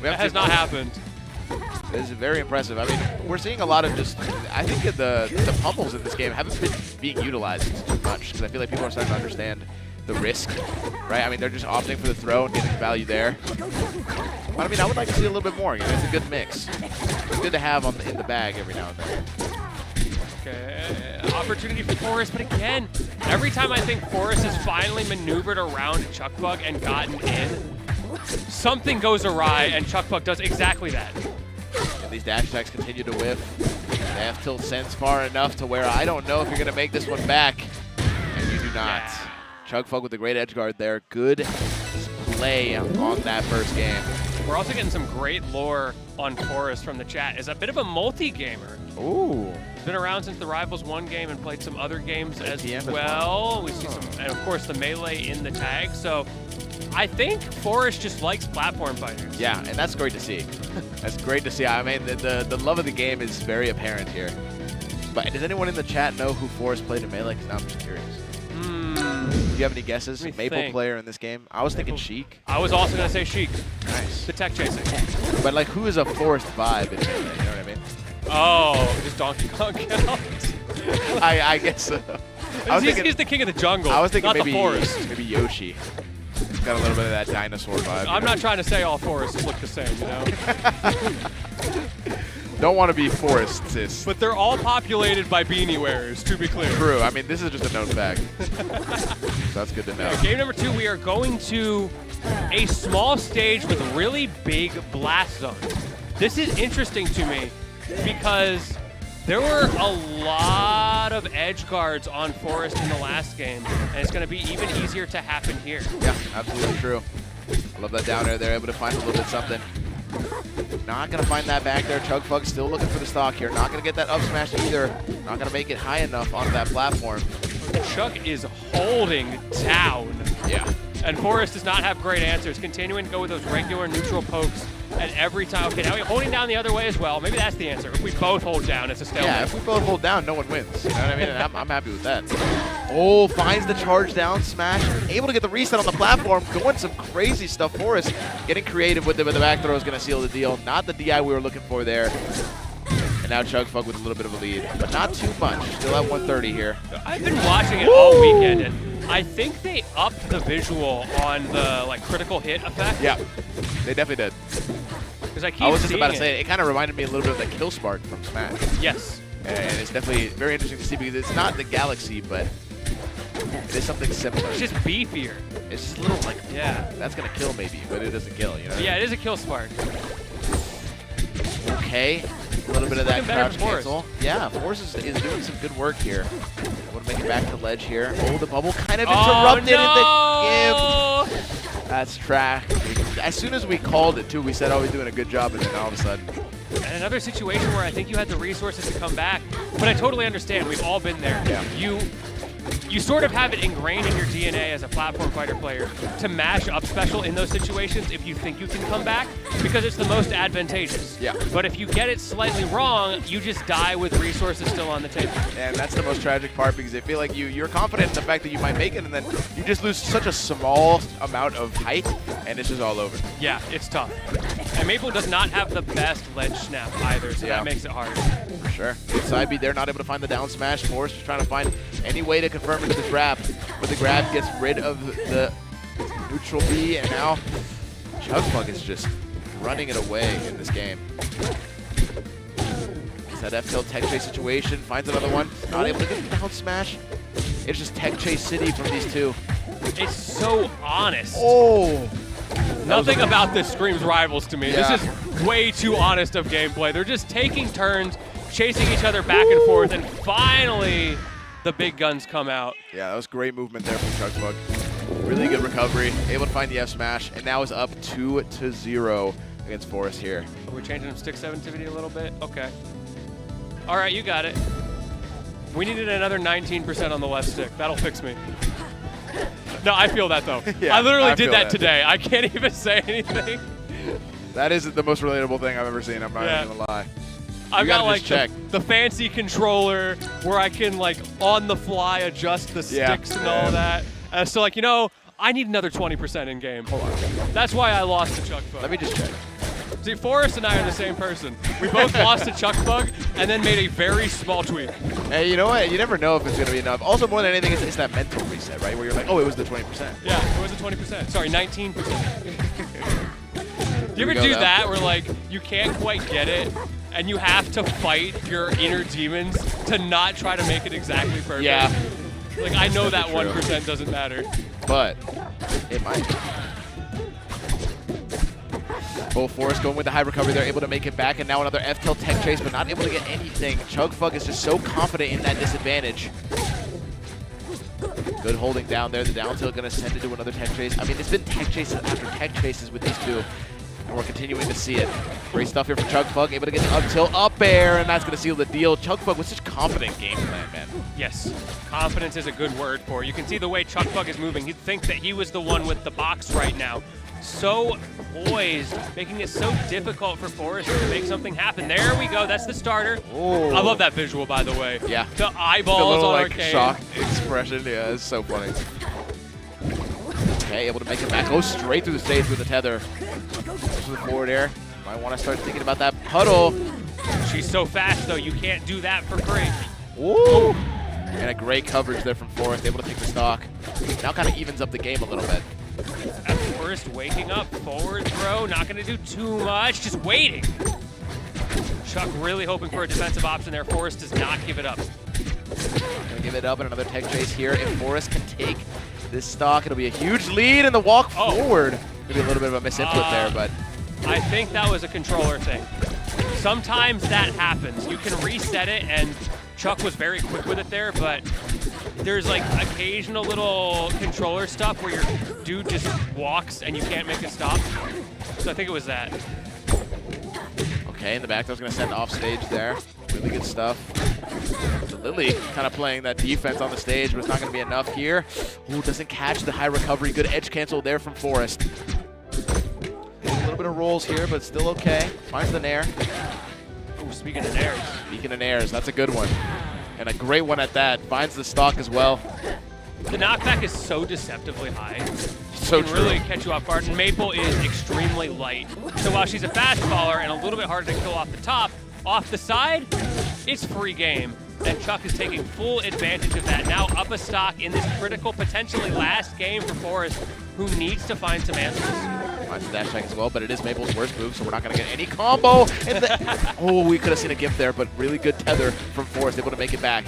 That has not happened. This is very impressive. I mean, we're seeing a lot of just, I think the pummels in this game haven't been being utilized too much because I feel like people are starting to understand the risk, right? I mean, they're just opting for the throw and getting value there. But I mean, I would like to see a little bit more. You know, it's a good mix. It's good to have in the bag every now and then. Okay, opportunity for Forrest, but again, every time I think Forrest has finally maneuvered around Chuckbug and gotten in, something goes awry, and Chuckbug does exactly that. And these dash attacks continue to whiff. The F-Tilt sends far enough to where I don't know if you're going to make this one back, and you do not. Yeah. Chuckbug with a great edge guard there. Good play on that first game. We're also getting some great lore on Forrest from the chat. Is a bit of a multi-gamer. Ooh. He's been around since the Rivals 1 game and played some other games as TM well. We see some, and of course the Melee in the tag. So I think Forrest just likes platform fighters. Yeah, and that's great to see. That's great to see. I mean, the love of the game is very apparent here. But does anyone in the chat know who Forrest played in Melee? Because now I'm just curious. Do you have any guesses? Maple player in this game? I was thinking Sheik. I was also going to say Sheik. Nice. The tech chasing. But like, who is a Forrest vibe in Melee? You know what I mean? Oh, does Donkey Kong count? I guess so. He's the king of the jungle. I was thinking not maybe the forest. Maybe Yoshi. He's got a little bit of that dinosaur vibe. I'm not trying to say all forests look the same, you know? Don't want to be forestists. But they're all populated by beanie wearers, to be clear. True. I mean, this is just a known fact. So that's good to know. Game number 2, we are going to a small stage with really big blast zones. This is interesting to me because there were a lot of edge guards on Forrest in the last game, and it's going to be even easier to happen here. Yeah, absolutely true. I love that down air. They're able to find a little bit something. Not going to find that back there. Chuckbug still looking for the stock here. Not going to get that up smash either. Not going to make it high enough onto that platform. Chuck is holding down. Yeah. And Forrest does not have great answers. Continuing to go with those regular neutral pokes and every time, okay, now we're holding down the other way as well. Maybe that's the answer. If we both hold down, it's a stalemate. Yeah, if we both hold down, no one wins. You know what I mean? And I'm happy with that. Oh, finds the charge down smash. Able to get the reset on the platform. Going some crazy stuff for us. Getting creative with it, but the back throw is going to seal the deal. Not the DI we were looking for there. And now Chugfug with a little bit of a lead, but not too much. Still at 130 here. I've been watching it all weekend, and I think they upped the visual on the critical hit effect. Yeah, they definitely did. Because I keep I was just seeing about to say, it kind of reminded me a little bit of the Kill Spark from Smash. Yes. And it's definitely very interesting to see because it's not the Galaxy, but it is something similar. It's just beefier. It's just a little like, Yeah. that's going to kill maybe, but it doesn't kill, you know? Yeah, it is a kill spark. Okay, a little bit of that looking better crouch for Forrest. cancel. Yeah, Forrest is doing some good work here. Want to make it back to ledge here. Oh, the bubble kind of interrupted in the give. That's track. As soon as we called it too, we said, oh, he's doing a good job, and then all of a sudden. And another situation where I think you had the resources to come back, but I totally understand. We've all been there. Yeah. You sort of have it ingrained in your DNA as a platform fighter player to mash up special in those situations if you think you can come back, because it's the most advantageous. Yeah. But if you get it slightly wrong, you just die with resources still on the table. And that's the most tragic part because I feel like you're confident in the fact that you might make it, and then you just lose such a small amount of height, and it's just all over. Yeah, it's tough. And Maple does not have the best ledge snap either, so Yeah. that makes it hard. For sure. Side B, they're not able to find the down smash. Forrest just trying to find any way to confirm into this grab, but the grab gets rid of the neutral B, and now Chugfug is just running it away in this game. It's that F tilt tech chase situation, finds another one, not able to get the down smash. It's just tech chase city from these two. It's so honest. Oh! Nothing about this screams rivals to me. Yeah. This is way too honest of gameplay. They're just taking turns, chasing each other back and forth, and finally the big guns come out. Yeah, that was great movement there from Chugfug. Really good recovery, able to find the F smash, and now is up 2-0 against Forrest here. We're changing him stick sensitivity a little bit. Okay. All right, you got it. We needed another 19% on the left stick. That'll fix me. No, I feel that though. Yeah, I literally I did feel that that. today. I can't even say anything. That is the most relatable thing I've ever seen, I'm not even gonna lie. I've got gotta like just the fancy controller where I can like on the fly adjust the sticks and all that. So like, I need another 20% in game. Hold on. That's why I lost to Chugfug. Let me just check. See, Forrest and I are the same person. We both lost to Chugfug and then made a very small tweak. Hey, you know what? You never know if it's going to be enough. Also, more than anything, it's that mental reset, right? Where you're like, oh, it was the 20%. Yeah, it was a 20%. Sorry, 19%. Do you ever go, do though. that where like you can't quite get it and you have to fight your inner demons to not try to make it exactly perfect? Yeah. Like I know that definitely true. 1% doesn't matter. But it might. Oh, Forrest going with the high recovery. They're able to make it back, and now another F-tilt tech chase, but not able to get anything. Chugfug is just so confident in that disadvantage. Good holding down there. The down tilt going to send it to another tech chase. I mean, it's been tech chases after tech chases with these two, and we're continuing to see it. Great stuff here from Chugfug, able to get the up tilt, up air, and that's going to seal the deal. Chugfug with such confident game plan, man. Yes, confidence is a good word for it. You can see the way Chugfug is moving. You'd think that he was the one with the box right now. So poised, making it so difficult for Forrest to make something happen. There we go, that's the starter. Oh. I love that visual, by the way. Yeah. The The eyeballs little, on like, Arcane. shock expression. Yeah, it's so funny. Okay, able to make it back. Go straight through the stage with the tether. Goes to the forward air. Might want to start thinking about that puddle. She's so fast, though. You can't do that for free. Ooh. And a great coverage there from Forrest, able to take the stock. Now kind of evens up the game a little bit. At Forrest waking up, forward throw, not going to do too much, just waiting. Chuck really hoping for a defensive option there. Forrest does not give it up. Gonna give it up and another tech chase here. If Forrest can take this stock, it'll be a huge lead, and the walk forward. Maybe a little bit of a misinput there, but I think that was a controller thing. Sometimes that happens. You can reset it, and Chuck was very quick with it there, but there's like occasional little controller stuff where your dude just walks and you can't make it stop. So I think it was that. okay, in the back, that's gonna send off stage there. Really good stuff. So Lily kind of playing that defense on the stage, but it's not gonna be enough here. Ooh, doesn't catch the high recovery. Good edge cancel there from Forrest. A little little bit of rolls here, but still okay. Finds the nair. Ooh, speaking of nairs. Speaking of nairs, that's a good one. And a great one at that. Finds the stock as well. The knockback is so deceptively high. So It can really catch you off guard. And Maple is extremely light. So while she's a fast faller and a little bit harder to kill off the top, off the side, it's free game. And Chuck is taking full advantage of that. Now up a stock in this critical, potentially last game for Forrest, who needs to find some answers. Finds the dash attack as well, but it is Maple's worst move, so we're not going to get any combo. Oh, we could have seen a gift there, but really good tether from Forrest, able to make it back.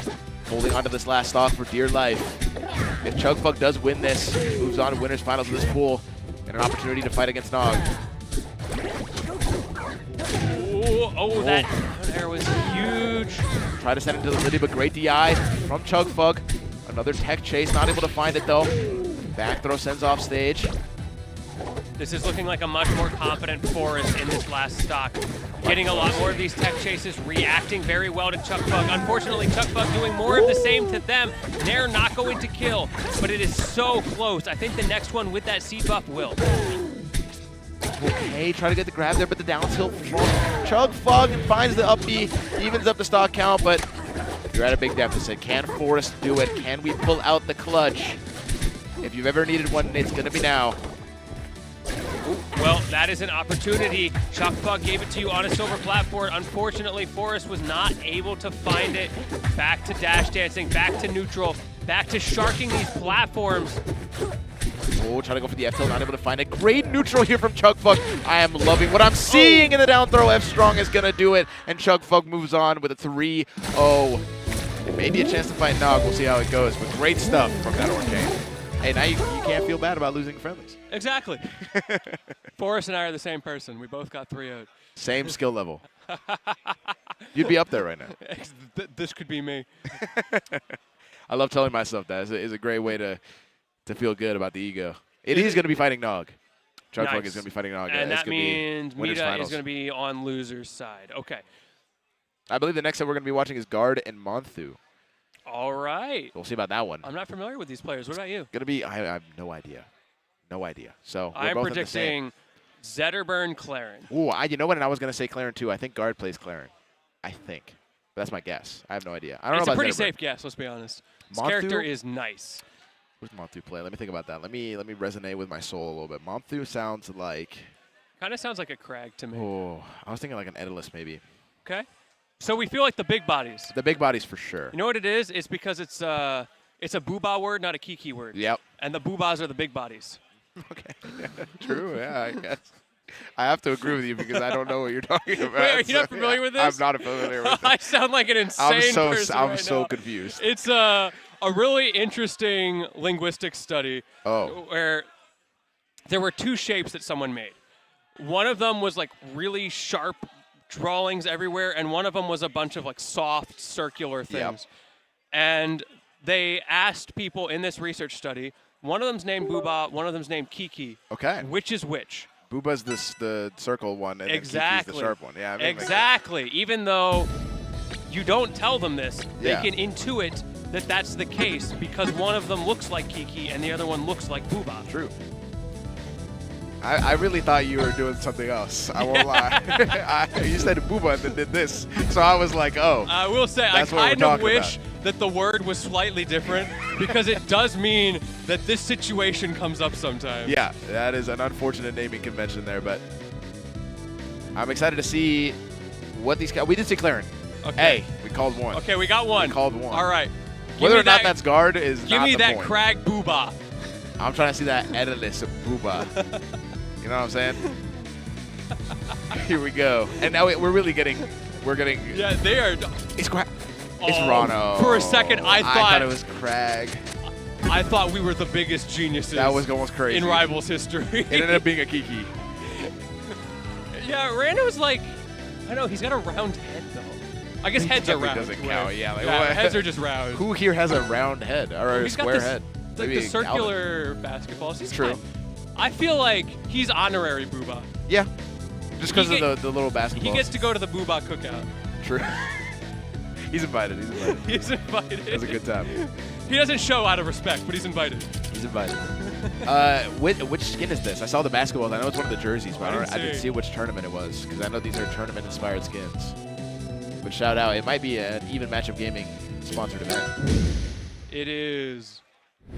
Holding onto this last stock for dear life. If Chugfug does win this, moves on to winners finals of this pool, and an opportunity to fight against Nog. That there was huge. Try to send it to the Liddy, but great DI from Chugfug. Another tech chase, not able to find it though. Back throw sends off stage. This is looking like a much more confident Forrest in this last stock. Getting a lot more of these tech chases, reacting very well to Chugfug. Unfortunately, Chugfug doing more of the same to them. They're not going to kill, but it is so close. I think the next one with that seed buff will. Okay, try to get the grab there, but the down tilt from Chugfug and finds the up B, evens up the stock count, but you're at a big deficit. Can Forrest do it? Can we pull out the clutch? If you've ever needed one, it's going to be now. Well, that is an opportunity. Chugfug gave it to you on a silver platform. Unfortunately, Forrest was not able to find it. Back to dash dancing, back to neutral, back to sharking these platforms. Oh, trying to go for the F tilt, not able to find it. Great neutral here from Chugfug. I am loving what I'm seeing in the down throw. F Strong is going to do it, and Chugfug moves on with a 3-0. And maybe a chance to fight Nog. We'll see how it goes, but great stuff from that Orcane. Hey, now you can't feel bad about losing friendlies. Exactly. Forrest and I are the same person. We both got 3-0'd. Same skill level. You'd be up there right now. This could be me. I love telling myself that. It's a great way to feel good about the ego. He's going to be fighting Nog. Chugfug Nice. is going to be fighting Nog. And It's that gonna be means winners Mita finals. is going to be on loser's side. Okay. I believe the next set we're going to be watching is Guard and Monthu. All right. We'll see about that one. I'm not familiar with these players. What about you? Going to be, I have no idea. No idea. So we're I'm both in the same. predicting Zetterburn Claren. Ooh, you know what? And I was going to say Claren too. I think Guard plays Claren. I think. But that's my guess. I have no idea. I don't It's know a about pretty Zetterburn. safe guess, let's be honest. His Monthu? character is nice. Where's Monthu play? Let me think about that. Let me resonate with my soul a little bit. Monthu sounds like, Kind of sounds like a Crag to me. oh, I was thinking like an Edilus maybe. Okay. So we feel like the big bodies. The big bodies for sure. You know what it is? It's because it's a Booba word, not a Kiki word. Yep. And the Boobas are the big bodies. Okay. True, yeah, I guess. I have to agree with you because I don't know what you're talking about. Wait, are you not familiar with this? I'm not familiar with I it. sound like an insane person I'm right so now. confused. It's a really interesting linguistic study where there were two shapes that someone made. One of them was like really sharp drawings everywhere, and one of them was a bunch of like soft circular things. And they asked people in this research study, one of them's named Booba, one of them's named Kiki. Okay. Which is which? Booba's the circle one, and Exactly. then Kiki's the sharp one. Yeah, I mean, Exactly. Even though you don't tell them this, Yeah. they can intuit that that's the case because one of them looks like Kiki and the other one looks like Booba. True. I really thought you were doing something else. I won't lie. You said Booba and then did this. So I was like, oh. I will say, That's what we're I kind of talking wish about. that the word was slightly different because it does mean that this situation comes up sometimes. Yeah, that is an unfortunate naming convention there, but I'm excited to see what these guys. We did say Claren. Okay. Hey, we called one. Okay, we got one. We called one. All right. Give Whether me or not that- that's guard is Give not me the that point. Crag Booba. I'm trying to see that Edilus Booba. You know what I'm saying? Here we go. And now we're really getting. Yeah, they are. It's Oh, Rano. For a second, I thought it was Crag. I thought we were the biggest geniuses. That was almost crazy. in Rivals history. It ended up being a Kiki. Yeah, Rando's like, I know, he's got a round head, though. I guess heads are Definitely round. doesn't right? count, yeah, like, yeah, what? heads are just round. Who here has a round head or a He's got square this- head? Like Maybe the circular basketballs. He's True. fine. I feel like he's honorary Booba. Yeah. Just because He of the little basketball. He gets to go to the Booba cookout. True. He's invited. He's invited. He's invited. It was a good time. He doesn't show out of respect, but he's invited. He's invited. Which skin is this? I saw the basketball. I know it's one of the jerseys, but I didn't see which tournament it was because I know these are tournament-inspired skins. But shout out, it might be an Even Matchup Gaming sponsored event. It is.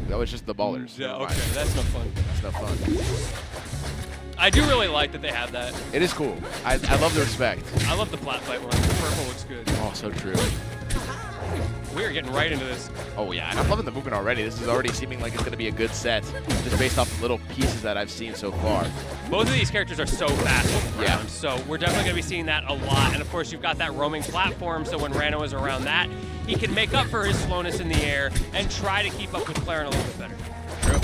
That was just the ballers. Yeah, Never okay, mind. that's no fun. That's no fun. I do really like that they have that. It is cool. I love the respect. I love the flat fight one. The purple looks good. Oh, so true. We are getting right into this. Oh, yeah, and I'm loving the movement already. This is already seeming like it's going to be a good set, just based off the little pieces that I've seen so far. Both of these characters are so fast on the Yeah. ground, so we're definitely going to be seeing that a lot. And of course, you've got that roaming platform, so when Rano is around that, he can make up for his slowness in the air and try to keep up with Claren a little bit better. True.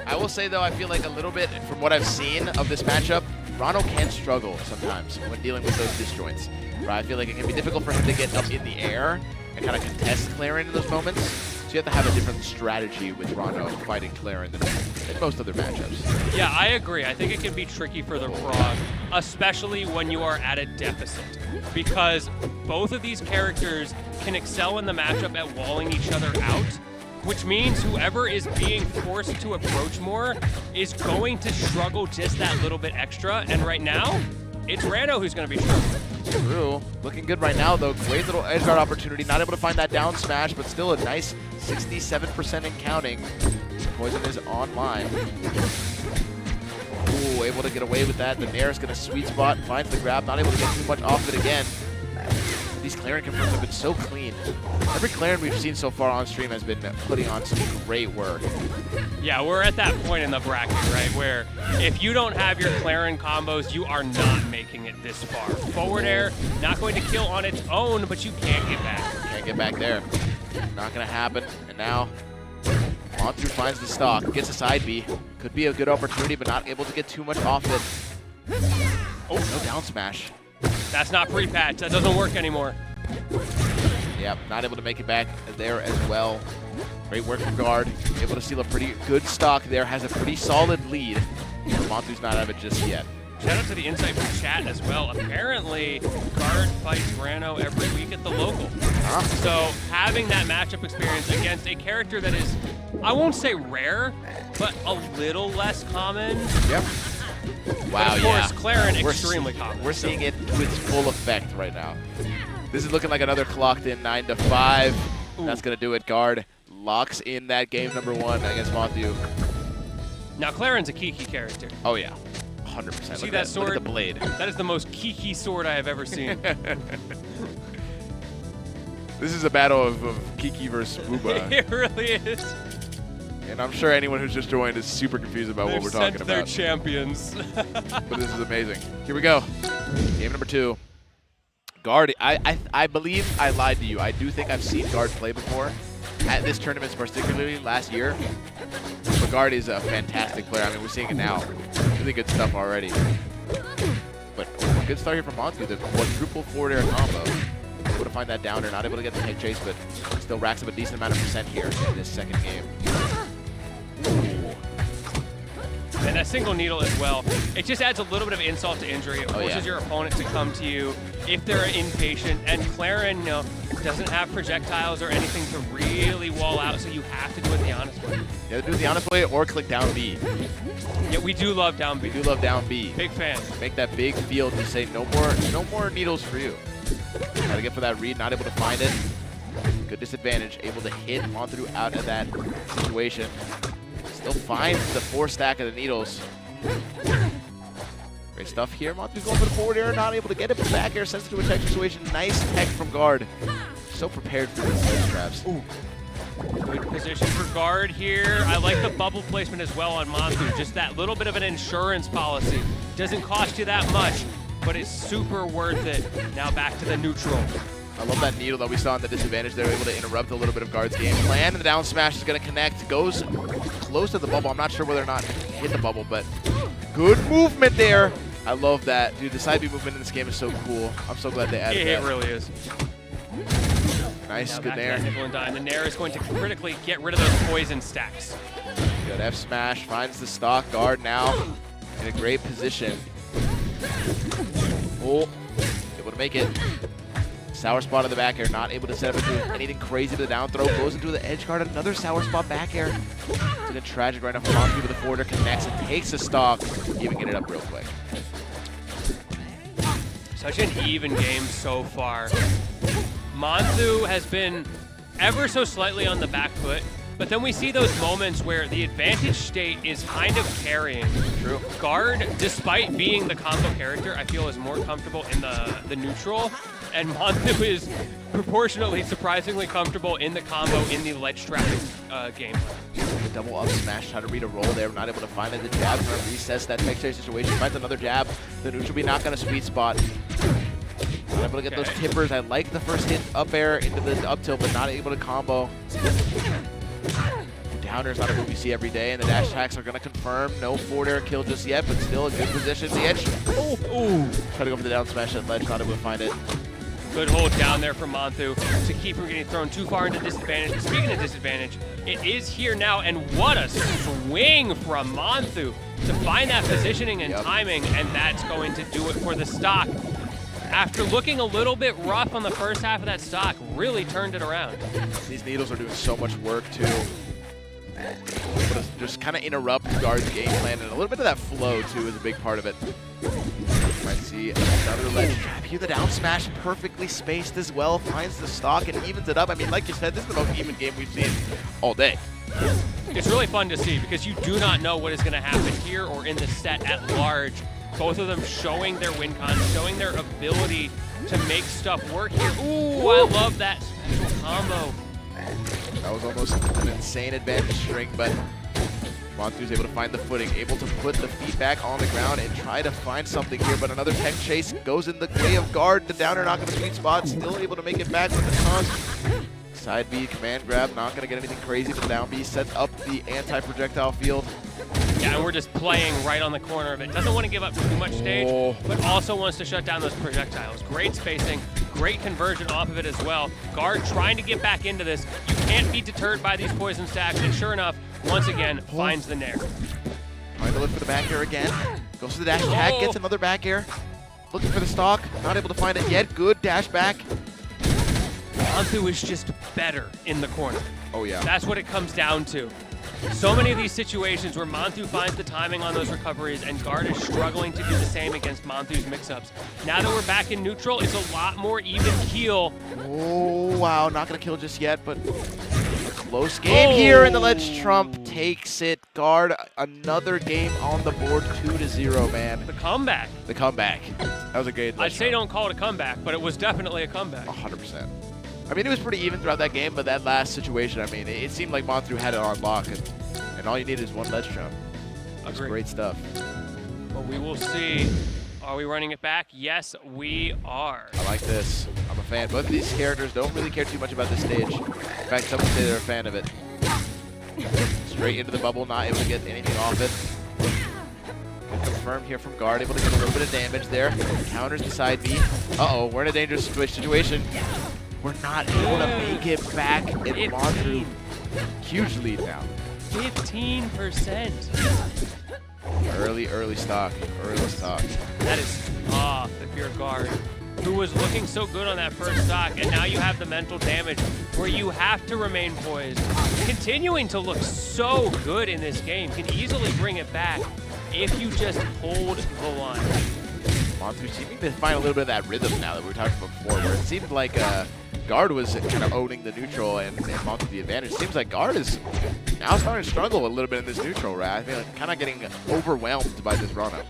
I will say, though, I feel like a little bit, from what I've seen of this matchup, Rano can struggle sometimes when dealing with those disjoints. Right? I feel like it can be difficult for him to get up in the air and kind of contest Claren in those moments. So you have to have a different strategy with Rano fighting Claren than most other matchups. Yeah, I agree. I think it can be tricky for the Frog, especially when you are at a deficit, because both of these characters can excel in the matchup at walling each other out, which means whoever is being forced to approach more is going to struggle just that little bit extra, and right now, it's Rano who's going to be struggling. True. Looking good right now, though. Great little edge guard opportunity. Not able to find that down smash, but still a nice 67% and counting. Poison is online. Ooh, able to get away with that. The Nair is going to sweet spot, finds the grab, not able to get too much off it again. These Claren confirms have been so clean. Every Claren we've seen so far on stream has been putting on some great work. Yeah, we're at that point in the bracket, right, where if you don't have your Claren combos, you are not making it this far. Forward air, not going to kill on its own, but you can't get back. Can't get back there. Not going to happen. And now, Montu finds the stock, gets a side B. Could be a good opportunity, but not able to get too much off it. Oh, no down smash. That's not pre-patch. That doesn't work anymore. Yep, not able to make it back there as well. Great work from Guard. Able to steal a pretty good stock there. Has a pretty solid lead. Montu's not out of it just yet. Shout out to the Insight chat as well. Apparently, Guard fights Rano every week at the local. So having that matchup experience against a character that is, I won't say rare, but a little less common. Yep. Wow, But of course, Claren extremely common. We're seeing it to its full effect right now. This is looking like another clocked in 9 to 5. Ooh. That's going to do it. Guard locks in that game number 1 against Montu. Now, Claren's a Kiki character. Oh, yeah. 100%. See Look that at sword? Look at the blade. That is the most Kiki sword I have ever seen. This is a battle of Kiki versus Booba. It really is. And I'm sure anyone who's just joined is super confused about what we're talking They've sent their about. champions. But this is amazing. Here we go. Game number 2. Guard, I believe I lied to you. I do think I've seen Guard play before at this tournament, particularly last year. But Guard is a fantastic player. I mean, we're seeing it now. Really good stuff already. But good start here from Montu. The quadruple forward air combo. Able to find that downer. Not able to get the head chase, but still racks up a decent amount of percent here in this second game. And a single needle as well. It just adds a little bit of insult to injury. It forces your opponent to come to you if they're impatient. And Claren, doesn't have projectiles or anything to really wall out, so you have to do it the honest way. You have to do it the honest way or click down B. Yeah, we do love down B. We do love down B. Big fan. Make that big field to say no more needles for you. Try to get for that read, not able to find it. Good disadvantage, able to hit Montu out of that situation. Still finds the 4-stack of the needles. Great stuff here. Montu's going for the forward air, not able to get it. Back air sends it to a tech situation. Nice tech from Guard. So prepared for these ledge traps. Ooh. Good position for Guard here. I like the bubble placement as well on Montu. Just that little bit of an insurance policy. Doesn't cost you that much, but it's super worth it. Now back to the neutral. I love that needle that we saw in the disadvantage. They were able to interrupt a little bit of Guard's game plan. And the down smash is going to connect. Goes close to the bubble. I'm not sure whether or not it hit the bubble, but good movement there. I love that. Dude, the side B movement in this game is so cool. I'm so glad they added that. It really is. Nice, Now good back to Nair. that nickel and dime. The Nair is going to critically get rid of those poison stacks. Good F smash. Finds the stock. Guard now in a great position. Oh, able to make it. Sour spot on the back air, not able to set up into anything crazy to the down throw. Goes into the edge guard, another sour spot back air. It's looking tragic right now for Monty, but the forwarder connects and takes a stock, giving it up real quick. Such an even game so far. Manthu has been ever so slightly on the back foot, but then we see those moments where the advantage state is kind of carrying. True. Guard, despite being the combo character, I feel is more comfortable in the neutral, and Manthu is proportionately surprisingly comfortable in the combo in the ledge trapping game. The double up smash, trying to read a roll there, not able to find it. The jab trying to recess that next situation, finds another jab. The neutral be not got a sweet spot. Not able to get those tippers. I like the first hit up air into the up tilt, but not able to combo. Downers not a move we see every day, and the dash attacks are going to confirm. No forward air kill just yet, but still a good position. The edge. Oh, try to go for the down smash at ledge, not able to find it. Good hold down there from Manthu to keep from getting thrown too far into disadvantage. But speaking of disadvantage, it is here now, and what a swing from Manthu to find that positioning and timing, and that's going to do it for the stock. After looking a little bit rough on the first half of that stock, really turned it around. These needles are doing so much work too. Just kind of interrupt Guard's game plan, and a little bit of that flow too is a big part of it. Might see another ledge trap here. The down smash perfectly spaced as well, finds the stock and evens it up. I mean, like you said, this is the most even game we've seen all day. It's really fun to see because you do not know what is going to happen here or in the set at large. Both of them showing their win con, showing their ability to make stuff work here. Ooh, I love that special combo. That was almost an insane advantage string, but Manthu's able to find the footing, able to put the feet back on the ground and try to find something here, but another tech chase goes in the way of Guard. The downer not going to sweet spot, still able to make it back with the taunt. Side B, command grab, not going to get anything crazy, but down B sets up the anti-projectile field. Yeah, and we're just playing right on the corner of it. Doesn't want to give up too much stage, but also wants to shut down those projectiles. Great spacing, great conversion off of it as well. Guard trying to get back into this. You can't be deterred by these poison stacks, and sure enough, once again, finds the nair. Trying to look for the back air again. Goes to the dash attack, gets another back air. Looking for the stock, not able to find it yet. Good dash back. Manthu is just better in the corner. Oh yeah. That's what it comes down to. So many of these situations where Manthu finds the timing on those recoveries and Guard is struggling to do the same against Manthu's mix-ups. Now that we're back in neutral, it's a lot more even keel. Oh, wow. Not going to kill just yet, but a close game here, and the ledge trump takes it. Guard, another game on the board, 2-0, man. The comeback. The comeback. That was a great ledge I'd say trump. don't call it a comeback, but it was definitely a comeback. 100%. I mean, it was pretty even throughout that game, but that last situation, I mean, it seemed like Manthu had it on lock, and all you need is one ledge trump. That's great stuff. Well, we will see. Are we running it back? Yes, we are. I like this. I'm a fan. Both of these characters don't really care too much about this stage. In fact, some would say they're a fan of it. Straight into the bubble, not able to get anything off it. Confirmed here from Guard, able to get a little bit of damage there. Counters the side B. Uh-oh, we're in a dangerous situation. We're not able to make it back in Manthu. Huge lead now. 15%. Early stock. Early stock. That is tough if you're Guard, who was looking so good on that first stock, and now you have the mental damage where you have to remain poised. Continuing to look so good in this game, can easily bring it back if you just hold the line. Manthu seeming to find a little bit of that rhythm now that we were talking about before, where it seemed like Guard was kind of owning the neutral and Manthu the advantage. Seems like Guard is now starting to struggle a little bit in this neutral, right? I feel like kind of getting overwhelmed by this run-up.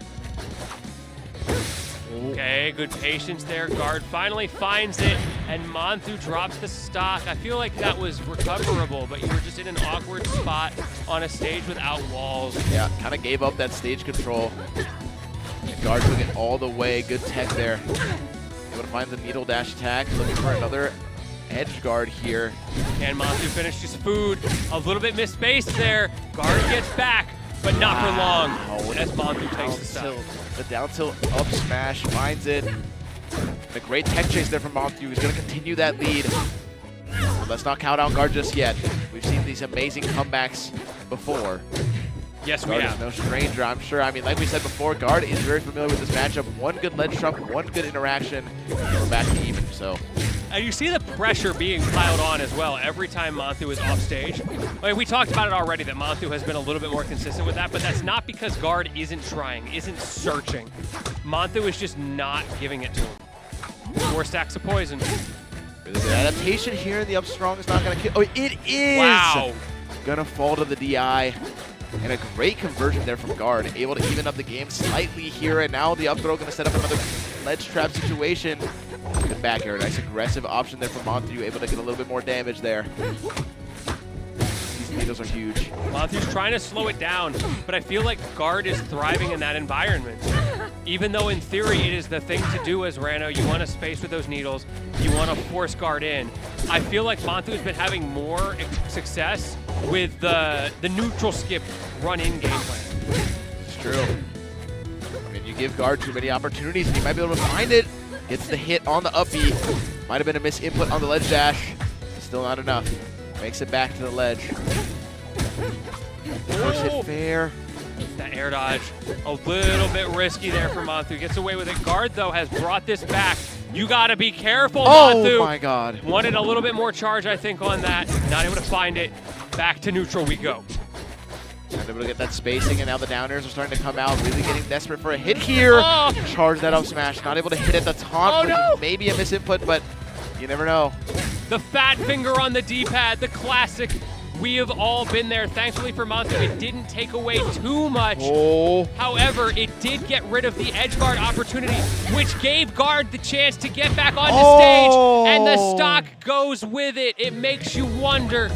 Okay, good patience there. Guard finally finds it, and Manthu drops the stock. I feel like that was recoverable, but you were just in an awkward spot on a stage without walls. Yeah, kind of gave up that stage control. And Guard took it all the way. Good tech there. Able to find the needle dash attack. Looking for another edge guard here. Can Manthu finish his food? A little bit misspaced there. Guard gets back, but not for long as Manthu takes the stock. The down tilt up smash finds it. A great tech chase there from Manthu. He's going to continue that lead. But let's not count out Guard just yet. We've seen these amazing comebacks before. Yes, Guard we is have. no stranger, I'm sure. I mean, like we said before, Guard is very familiar with this matchup. One good ledge trump, one good interaction, and we're back to even. So And you see the pressure being piled on as well every time Manthu is off stage. Like, we talked about it already that Manthu has been a little bit more consistent with that, but that's not because Guard isn't trying, isn't searching. Manthu is just not giving it to him. 4 stacks of poison. The adaptation here in the up strong is not going to kill. Oh, it is! Wow. Gonna fall to the DI. And a great conversion there from Guard. Able to even up the game slightly here. And now the up throw going to set up another ledge trap situation. Good back air. Nice aggressive option there from Manthu. Able to get a little bit more damage there. These needles are huge. Manthu's trying to slow it down, but I feel like Guard is thriving in that environment. Even though in theory it is the thing to do as Rano, you want to space with those needles, you want to force Guard in. I feel like Manthu has been having more success with the neutral skip run-in game plan. It's true. I mean, you give Guard too many opportunities and he might be able to find it. Gets the hit on the up B. Might have been a misinput on the ledge dash. Still not enough. Makes it back to the ledge. First hit fair. That air dodge, a little bit risky there for Manthu. Gets away with it. Guard, though, has brought this back. You got to be careful, Manthu. Oh, my God. Wanted a little bit more charge, I think, on that. Not able to find it. Back to neutral we go. Not able to get that spacing, and now the downers are starting to come out. Really getting desperate for a hit here. Oh. Charge that up smash. Not able to hit at the taunt, which is maybe a misinput, but you never know. The fat finger on the D-pad, the classic. We have all been there. Thankfully for Manthu, it didn't take away too much. Oh. However, it did get rid of the edge guard opportunity, which gave Guard the chance to get back onto stage, and the stock goes with it. It makes you wonder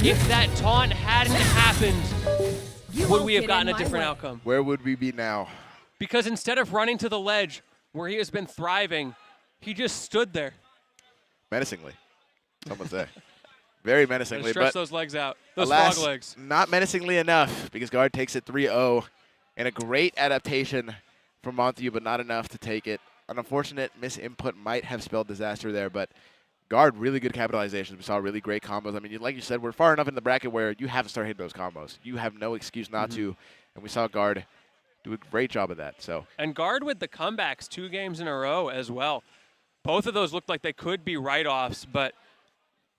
if that taunt hadn't happened, would we have gotten a different outcome? Where would we be now? Because instead of running to the ledge, where he has been thriving, he just stood there. Menacingly, some would say. Very menacingly, Stretch but those legs out, those alas, frog legs. not menacingly enough because Guard takes it 3-0. And a great adaptation from Manthu, but not enough to take it. An unfortunate misinput might have spelled disaster there, but Guard, really good capitalizations. We saw really great combos. I mean, like you said, we're far enough in the bracket where you have to start hitting those combos. You have no excuse not to. And we saw Guard do a great job of that. So. And Guard with the comebacks 2 games in a row as well. Both of those looked like they could be write-offs, but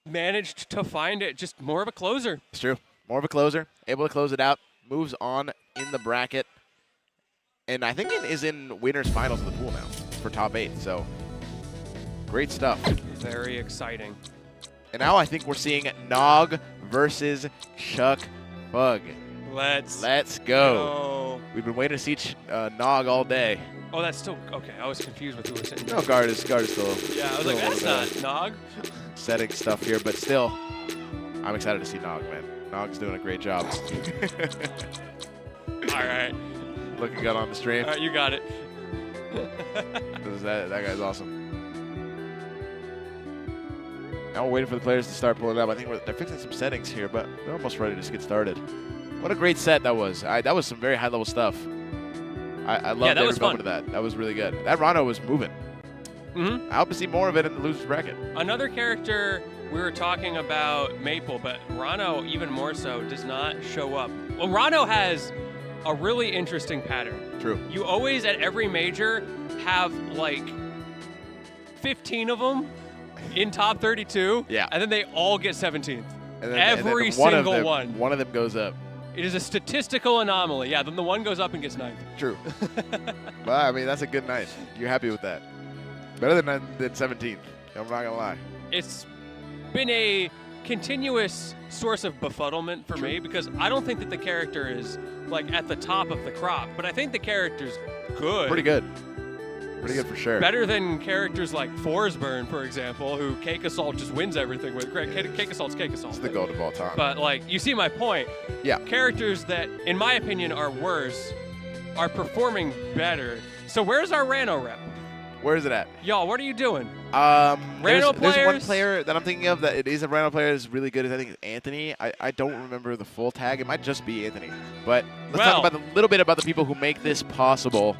managed to find it. Just more of a closer. It's true. More of a closer. Able to close it out. Moves on in the bracket. And I think it is in winners finals of the pool now for top 8. So great stuff. Very exciting. And now I think we're seeing Nog versus Chuck Bug. Let's go. We've been waiting to see Nog all day. Oh, that's still okay. I was confused with who was sitting. No, Guard is still. Yeah, I was like, that's not Nog. Setting stuff here, but still, I'm excited to see Nog, man. Nog's doing a great job. All right. Looking good on the stream. All right, you got it. That guy's awesome. Now we're waiting for the players to start pulling up. I think they're fixing some settings here, but they're almost ready to just get started. What a great set that was. That was some very high-level stuff. I loved every moment of that. That was really good. That Rano was moving. I hope to see more of it in the losers bracket. Another character, we were talking about Maple, but Rano even more so does not show up. Well, Rano has a really interesting pattern. True. You always, at every major, have like 15 of them in top 32. Yeah. And then they all get 17th. And then, every and then single one. One of them goes up. It is a statistical anomaly. Yeah, then the one goes up and gets 9th. True. Well, I mean, that's a good night. You're happy with that. Better than 17th. I'm not going to lie. It's been a continuous source of befuddlement for me because I don't think that the character is like at the top of the crop, but I think the character's good. Pretty good. Pretty good for sure. Better than characters like Forsburn, for example, who Cake Assault just wins everything with. Cake Assault's Cake Assault. It's the gold of all time. But like, you see my point. Yeah. Characters that, in my opinion, are worse are performing better. So where's our Rano rep? Where is it at? Y'all, what are you doing? There's one players? player that I'm thinking of that it is a Rano player is really good. I think it's Anthony. I don't remember the full tag. It might just be Anthony. But let's talk about a little bit about the people who make this possible.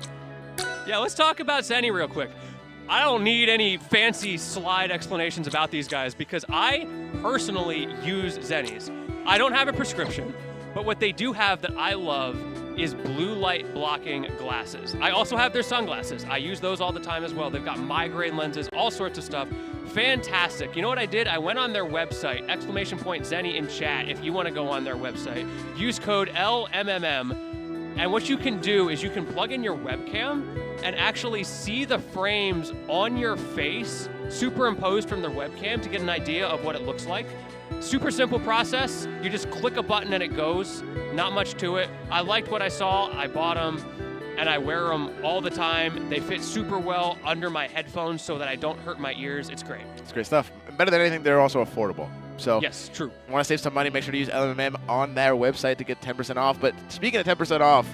Yeah, let's talk about Zenny real quick. I don't need any fancy slide explanations about these guys because I personally use Zennies. I don't have a prescription, but what they do have that I love is blue light blocking glasses. I also have their sunglasses. I use those all the time as well. They've got migraine lenses, all sorts of stuff. Fantastic. You know what I did? I went on their website, !Zenny in chat if you want to go on their website. Use code LMMM, and what you can do is you can plug in your webcam and actually see the frames on your face superimposed from their webcam to get an idea of what it looks like. Super simple process. You just click a button and it goes. Not much to it. I liked what I saw. I bought them and I wear them all the time. They fit super well under my headphones so that I don't hurt my ears. It's great. It's great stuff. Better than anything, they're also affordable. So yes, true. You want to save some money, make sure to use LMMM on their website to get 10% off. But speaking of 10% off,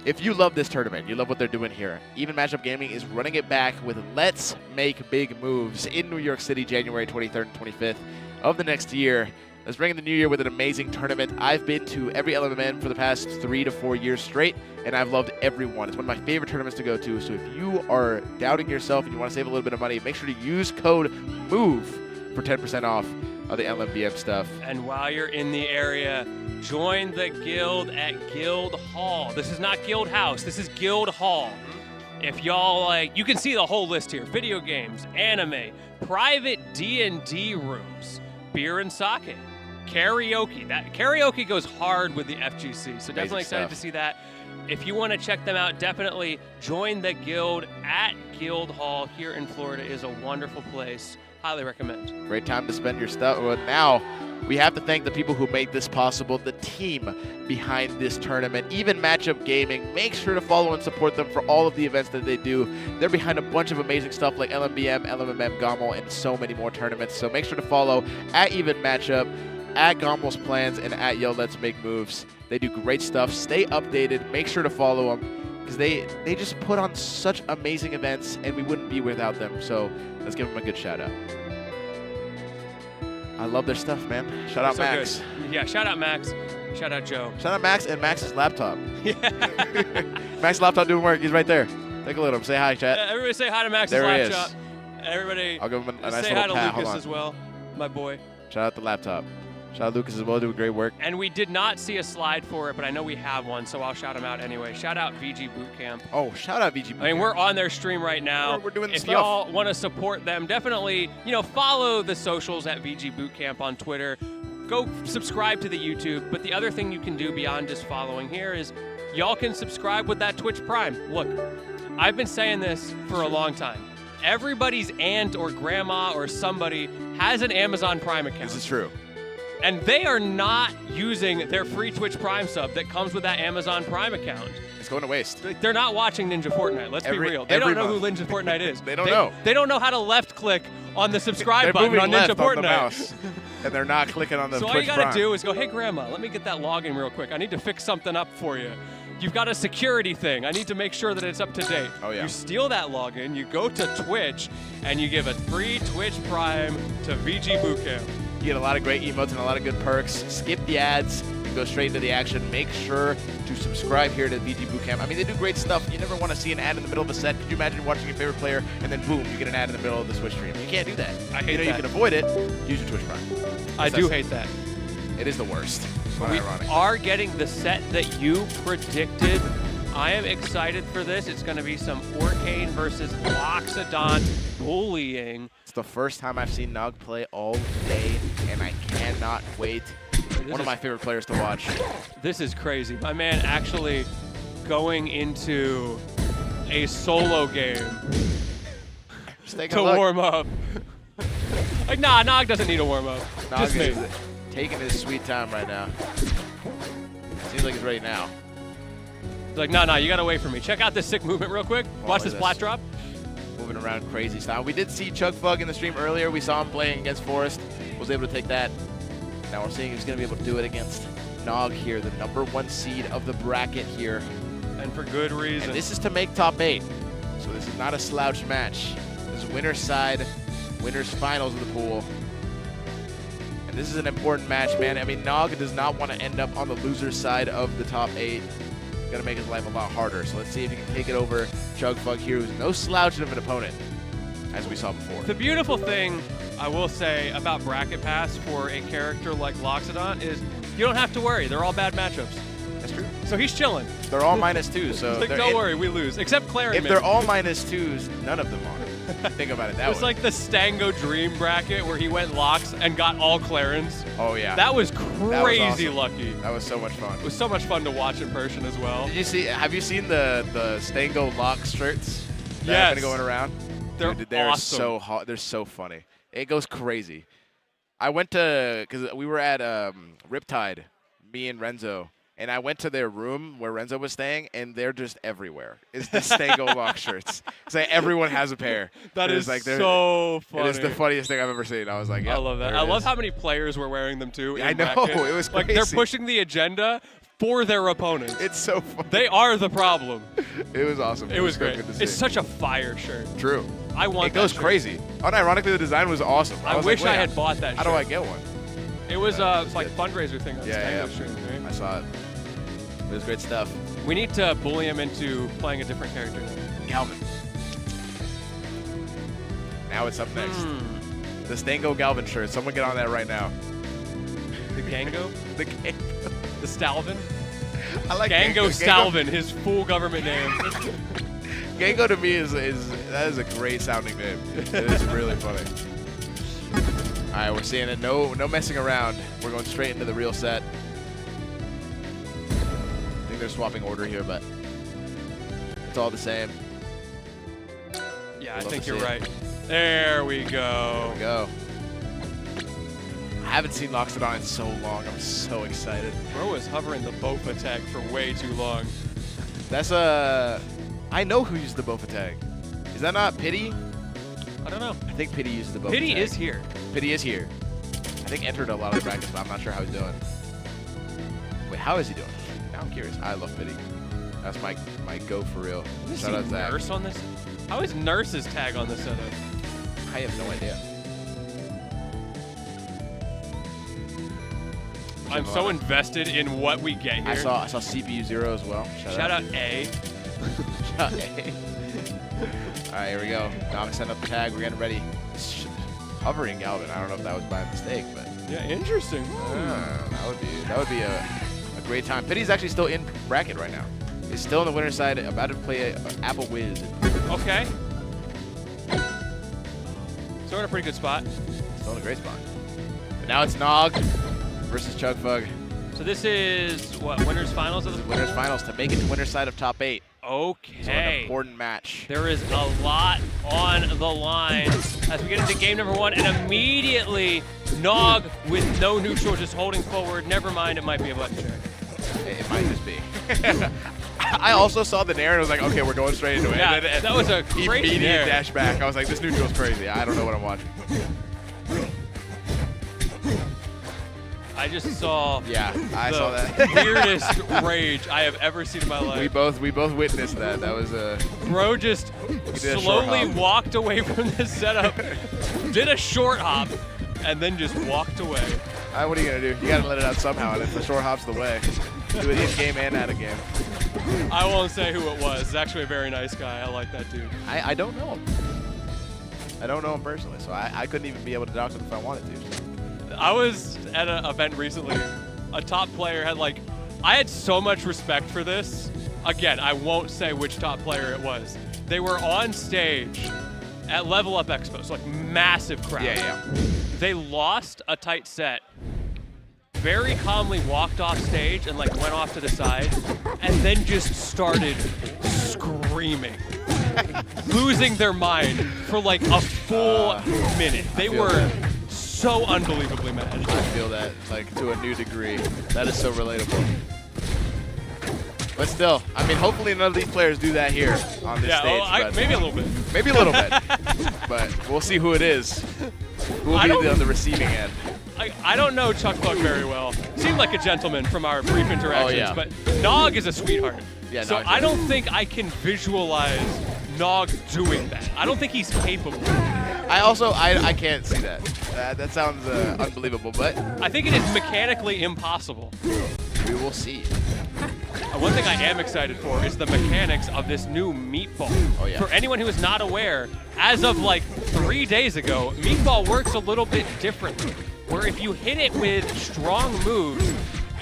if you love this tournament, you love what they're doing here, Even Matchup Gaming is running it back with Let's Make Big Moves in New York City, January 23rd and 25th of the next year. Let's bring in the new year with an amazing tournament. I've been to every LMMM for the past 3 to 4 years straight, and I've loved every one. It's one of my favorite tournaments to go to. So if you are doubting yourself and you want to save a little bit of money, make sure to use code MOVE for 10% off of the LMBM stuff. And while you're in the area, join the guild at Guild Hall. This is not Guild House, this is Guild Hall. If y'all like, you can see the whole list here. Video games, anime, private D&D rooms, beer and sake, karaoke. That karaoke goes hard with the FGC, so definitely excited to see that. If you want to check them out, definitely join the guild at Guild Hall here in Florida. It is a wonderful place. Highly recommend. Great time to spend your stuff. Well, now we have to thank the people who made this possible, the team behind this tournament, Even Matchup Gaming. Make sure to follow and support them for all of the events that they do. They're behind a bunch of amazing stuff like LMBM, LMMM, GOML, and so many more tournaments. So make sure to follow at Even Matchup, at GOML's Plans, and at Yo Let's Make Moves. They do great stuff. Stay updated. Make sure to follow them because they just put on such amazing events, and we wouldn't be without them. So let's give them a good shout out. I love their stuff, man. Shout out Max. Good. Yeah, shout out Max. Shout out Joe. Shout out Max and Max's laptop. Max's laptop doing work. He's right there. Take a look at him. Say hi, chat. Yeah, everybody say hi to Max's there laptop. He is. Everybody I'll give him a nice say little hi pat. to Hold Lucas on. as well, my boy. Shout out the laptop. Shout out Lucas as well, doing great work. And we did not see a slide for it, but I know we have one, so I'll shout him out anyway. Shout out VGBootCamp. Oh, shout out VGBootCamp. I mean, we're on their stream right now. We're doing the If stuff. y'all want to support them, definitely, follow the socials at VGBootCamp on Twitter. Go subscribe to the YouTube. But the other thing you can do beyond just following here is y'all can subscribe with that Twitch Prime. Look, I've been saying this for a long time. Everybody's aunt or grandma or somebody has an Amazon Prime account. This is true. And they are not using their free Twitch Prime sub that comes with that Amazon Prime account. It's going to waste. They're not watching Ninja Fortnite, let's be real. They don't know who Ninja Fortnite is. They don't know. They don't know how to left click on the subscribe button moving on left Ninja Fortnite. on the mouse, and they're not clicking on the So Twitch all you gotta Prime. do is go, hey grandma, let me get that login real quick. I need to fix something up for you. You've got a security thing. I need to make sure that it's up to date. Oh, yeah. You steal that login, you go to Twitch, and you give a free Twitch Prime to VGBootCamp. You get a lot of great emotes and a lot of good perks. Skip the ads and go straight into the action. Make sure to subscribe here to VGBootCamp. I mean, they do great stuff. You never want to see an ad in the middle of a set. Could you imagine watching your favorite player and then boom, you get an ad in the middle of the Twitch stream? You can't do that. I hate that. You can avoid it. Use your Twitch Prime. I do hate that. It is the worst. But we ironic. are getting the set that you predicted. I am excited for this. It's going to be some Orcane versus Loxodon bullying. It's the first time I've seen Nog play all day, and I cannot wait. One of my favorite players to watch. This is crazy. My man actually going into a solo game Just take a to look. warm up. Like, nah, Nog doesn't need a warm up. Nog Just me. is taking his sweet time right now. Seems like he's ready now. He's like, nah, you gotta wait for me. Check out this sick movement real quick. Watch this flat drop. Moving around crazy style. We did see Chugfug in the stream earlier. We saw him playing against Forrest. Was able to take that. Now we're seeing he's going to be able to do it against Nog here, the #1 seed of the bracket here. And for good reason. And this is to make top 8. So this is not a slouch match. This is winner's side, winner's finals of the pool. And this is an important match, man. I mean, Nog does not want to end up on the loser's side of the top 8. Going to make his life a lot harder. So let's see if he can take it over Chugfug here, who's no slouch of an opponent, as we saw before. The beautiful thing, I will say, about Bracket Pass for a character like Loxodon is you don't have to worry. They're all bad matchups. That's true. So he's chilling. They're all -2, so It's like, they're don't worry, we lose. Except Clarence. if they're all -2s, none of them are. Think about it that It was way. like the Stango Dream bracket where he went locks and got all Clarence. Oh yeah. That was crazy awesome. lucky. That was so much fun. It was so much fun to watch in person as well. Did you see? Have you seen the Stango Locks shirts that Yes. have been going around? They're Dude, they're awesome. so hot. They're so funny. It goes crazy. I went to because we were at Riptide, me and Renzo, and I went to their room where Renzo was staying, and they're just everywhere. It's the Stango Lock shirts. It's like everyone has a pair. That It is like they're- so funny. It is the funniest thing I've ever seen. I was like, I love that. there I it love is. how many players were wearing them too. I in know, bracket. it was like they're crazy. pushing the agenda for their opponents. It's so funny. They are the problem. It was awesome. It was so great. good to It's see. such a fire shirt. True. I want It that goes shirt. crazy. Unironically, the design was awesome. I was wish like, I wait, had bought that shirt. How do I get one? It was it's like good. fundraiser thing on Yeah, Stango yeah. stream, right? I saw it. It was great stuff. We need to bully him into playing a different character. Galvin. Now it's up next. Hmm. The Stango Galvin shirt. Someone get on that right now. The Gango? The Gango. The Stalvin? I like Gango Stalvin, his full government name. Gango to me is that is a great sounding name. It is really funny. All right, we're seeing it. No messing around. We're going straight into the real set. I think they're swapping order here, but it's all the same. Yeah, I Love think to you're see it. right. There we go. Here we go. I haven't seen Loxodon in so long. I'm so excited. Bro was hovering the Bofa tag for way too long. That's I know who used the Bofa tag. Is that not Pity? I don't know. I think Pity uses the Bofa Pity tag. is here. Pity is here. I think entered a lot of the brackets, but I'm not sure how he's doing. Wait, how is he doing? Now I'm curious. I love Pity. That's my go for real. Is Shout out Zach. Nurse on this? How is Nurse's tag on this setup? I have no idea. I'm so invested in what we get here. I saw CPU 0 as well. Shout out A. Shout out A. All right, here we go. Now I'm setting up the tag. We're getting ready. Hovering Galvin. I don't know if that was by mistake, but Yeah, interesting. that would be a great time. Pity's actually still in bracket right now. He's still on the winner's side, about to play Apple Wiz. Okay. So we're in a pretty good spot. Still in a great spot. But now it's Nog versus Chugfug. So this is, what, winners finals of the Winners finals to make it to winner's side of top 8. So an Okay. important match. There is a lot on the line as we get into game number 1, and immediately Nog with no neutral just holding forward. Never mind, it might be a button check. It might just be. I also saw the nair and was like, okay, we're going straight into it. Yeah, And then that was a crazy immediate nair. dash back. I was like, this neutral's crazy. I don't know what I'm watching. I just saw Yeah, I the saw that. weirdest rage I have ever seen in my life. we both witnessed that. That was a Bro just did a short slowly hop. walked away from this setup, did a short hop, and then just walked away. what are you gonna do? You gotta let it out somehow, and if the short hop's the way, do it in game and out of game. I won't say who it was. It's actually a very nice guy. I like that dude. I don't know him. I don't know him personally, so I couldn't even be able to talk to him if I wanted to. I was at an event recently. A top player had I had so much respect for this. Again, I won't say which top player it was. They were on stage at Level Up Expo, so massive crowd. Yeah. They lost a tight set, very calmly walked off stage and went off to the side, and then just started screaming, losing their mind for a full minute. They feel were that. so unbelievably mad. I feel that, to a new degree. That is so relatable. But still, I mean, hopefully none of these players do that here on this Yeah, stage. well, but maybe a little bit. maybe a little bit. But we'll see who it is. Who will I be don't- on the receiving end. I don't know Chuck Bug very well. Seemed like a gentleman from our brief interactions, yeah. but Nog is a sweetheart. Yeah, so Nog's I a- don't think I can visualize Nog doing that. I don't think he's capable. I can't see that. That sounds unbelievable, but I think it is mechanically impossible. we will see. One thing I am excited for is the mechanics of this new meatball. Oh, yeah. For anyone who is not aware, as of 3 days ago, meatball works a little bit differently. Where if you hit it with strong moves,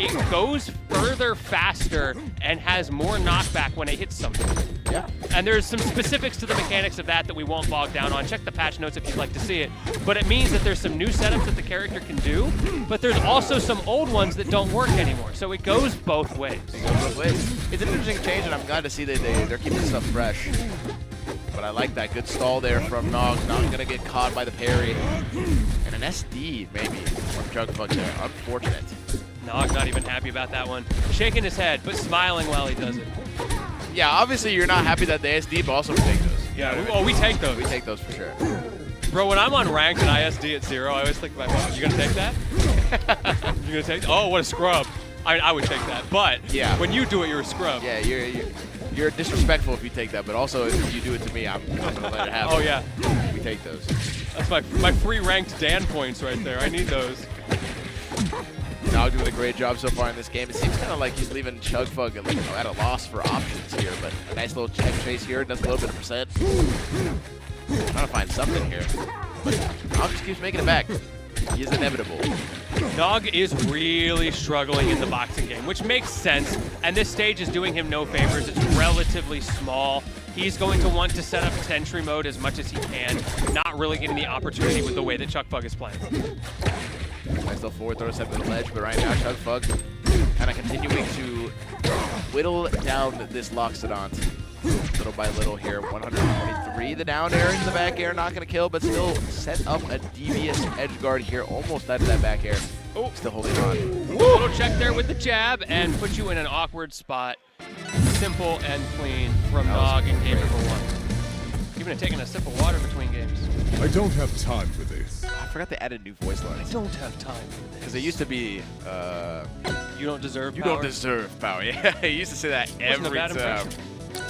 it goes further faster and has more knockback when it hits something. Yeah. And there's some specifics to the mechanics of that we won't bog down on. Check the patch notes if you'd like to see it. But it means that there's some new setups that the character can do, but there's also some old ones that don't work anymore. So it goes both ways. It goes both ways. It's an interesting change, and I'm glad to see that they're keeping stuff fresh. But I like that good stall there from Nog. Not gonna get caught by the parry. And an SD maybe from Jugfuck there. Unfortunate. Nog not even happy about that one. Shaking his head, but smiling while he does it. Yeah, obviously you're not happy that the SD, but also we take those. Yeah, we take those. We take those for sure. Bro, when I'm on ranked and ISD at 0, I always think about, oh, you gonna take that? You gonna take? Oh, what a scrub. I would take that, but yeah, when you do it, you're a scrub. Yeah, you're disrespectful if you take that, but also if you do it to me, I'm gonna let it happen. Oh yeah, we take those. That's my free ranked Dan points right there. I need those. Nog doing a great job so far in this game. It seems kind of like he's leaving Chugfug at a loss for options here, but a nice little check chase here, does a little bit of percent. Trying to find something here, but Nog just keeps making it back. He is inevitable. Nog is really struggling in the boxing game, which makes sense, and this stage is doing him no favors. It's relatively small. He's going to want to set up Sentry mode as much as he can, not really getting the opportunity with the way that Chugfug is playing. Nice little forward throw set to the ledge, but right now Chugfug kind of continuing to whittle down this Loxodont little by little here. 123, the down air into the back air, not going to kill, but still set up a devious edge guard here, almost out of that back air. Oh, still holding on. Little check there with the jab and put you in an awkward spot. Simple and clean from Nog in game number 1. Even taking a sip of water between games. I don't have time for this. I forgot they added new voice lines. I don't have time for this. Because it used to be, you don't deserve you power. don't deserve power. Yeah, he used to say that every time.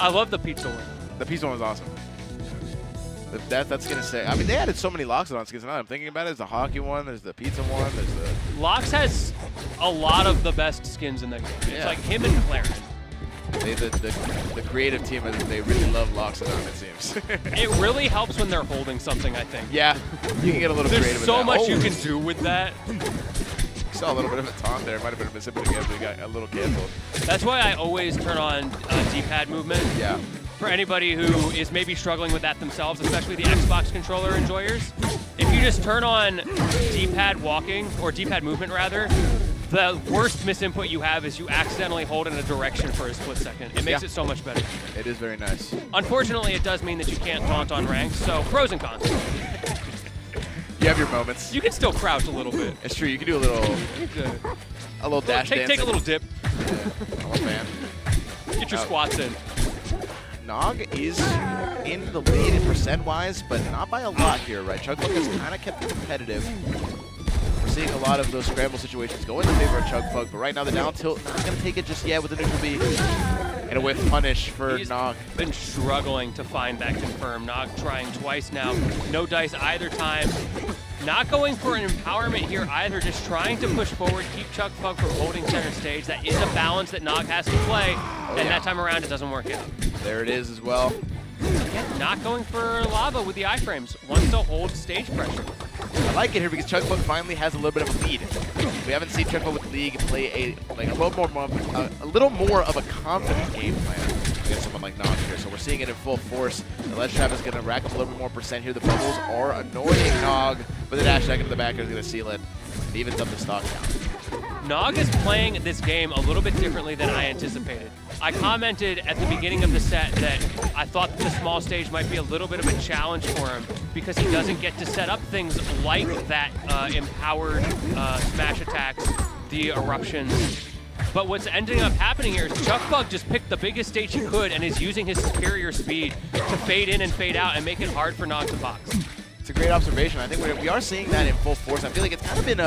I love the pizza one. The pizza one was awesome. That's gonna say. I mean, they added so many Loxodon skins. Now I'm thinking about it. There's the hockey one. There's the pizza one. There's the. Lox has a lot of the best skins in the game. Yeah. It's like him and Clarence. The creative team, they really love Loxodon, it seems. It really helps when they're holding something, I think. Yeah, you can get a little creative. There's so much you Oh. can do with that. Saw a little bit of a taunt there. Might have been a misinput, but it got a little canceled. That's why I always turn on D-pad movement. Yeah. For anybody who is maybe struggling with that themselves, especially the Xbox controller enjoyers, if you just turn on D-pad walking, or D-pad movement rather, the worst misinput you have is you accidentally hold in a direction for a split second. It makes it so much better. It is very nice. Unfortunately, it does mean that you can't taunt on ranked, so pros and cons. You have your moments. You can still crouch a little bit. It's true. You can do a little dash dance. Take a little dip. I'm a fan. Get your squats in. Nog is in the lead in percent-wise, but not by a lot here, right? Chugfug has kind of kept it competitive. We're seeing a lot of those scramble situations go in the favor of Chugfug, but right now the down tilt not going to take it just yet with the neutral B. And a whiff punish for Nog. Been struggling to find that confirm. Nog trying twice now. No dice either time. Not going for an empowerment here either, just trying to push forward, keep Chugfug from holding center stage. That is a balance that Nog has to play, and that time around it doesn't work out. There it is as well. Again, not going for lava with the iframes. Wants to hold stage pressure. I like it here because Chugfug finally has a little bit of a lead. We haven't seen Chugfug with League play a little more of a confident game plan against someone like Nog here. So we're seeing it in full force. The ledge trap is going to rack up a little bit more percent here. The bubbles are annoying Nog, but the dash attack into the back is going to seal it. It evens up the stock count. Nog is playing this game a little bit differently than I anticipated. I commented at the beginning of the set that I thought that the small stage might be a little bit of a challenge for him because he doesn't get to set up things like that empowered smash attacks, the eruptions. But what's ending up happening here is Chugfug just picked the biggest stage he could and is using his superior speed to fade in and fade out and make it hard for Nog to box. It's a great observation. I think we are seeing that in full force. I feel like it's kind of been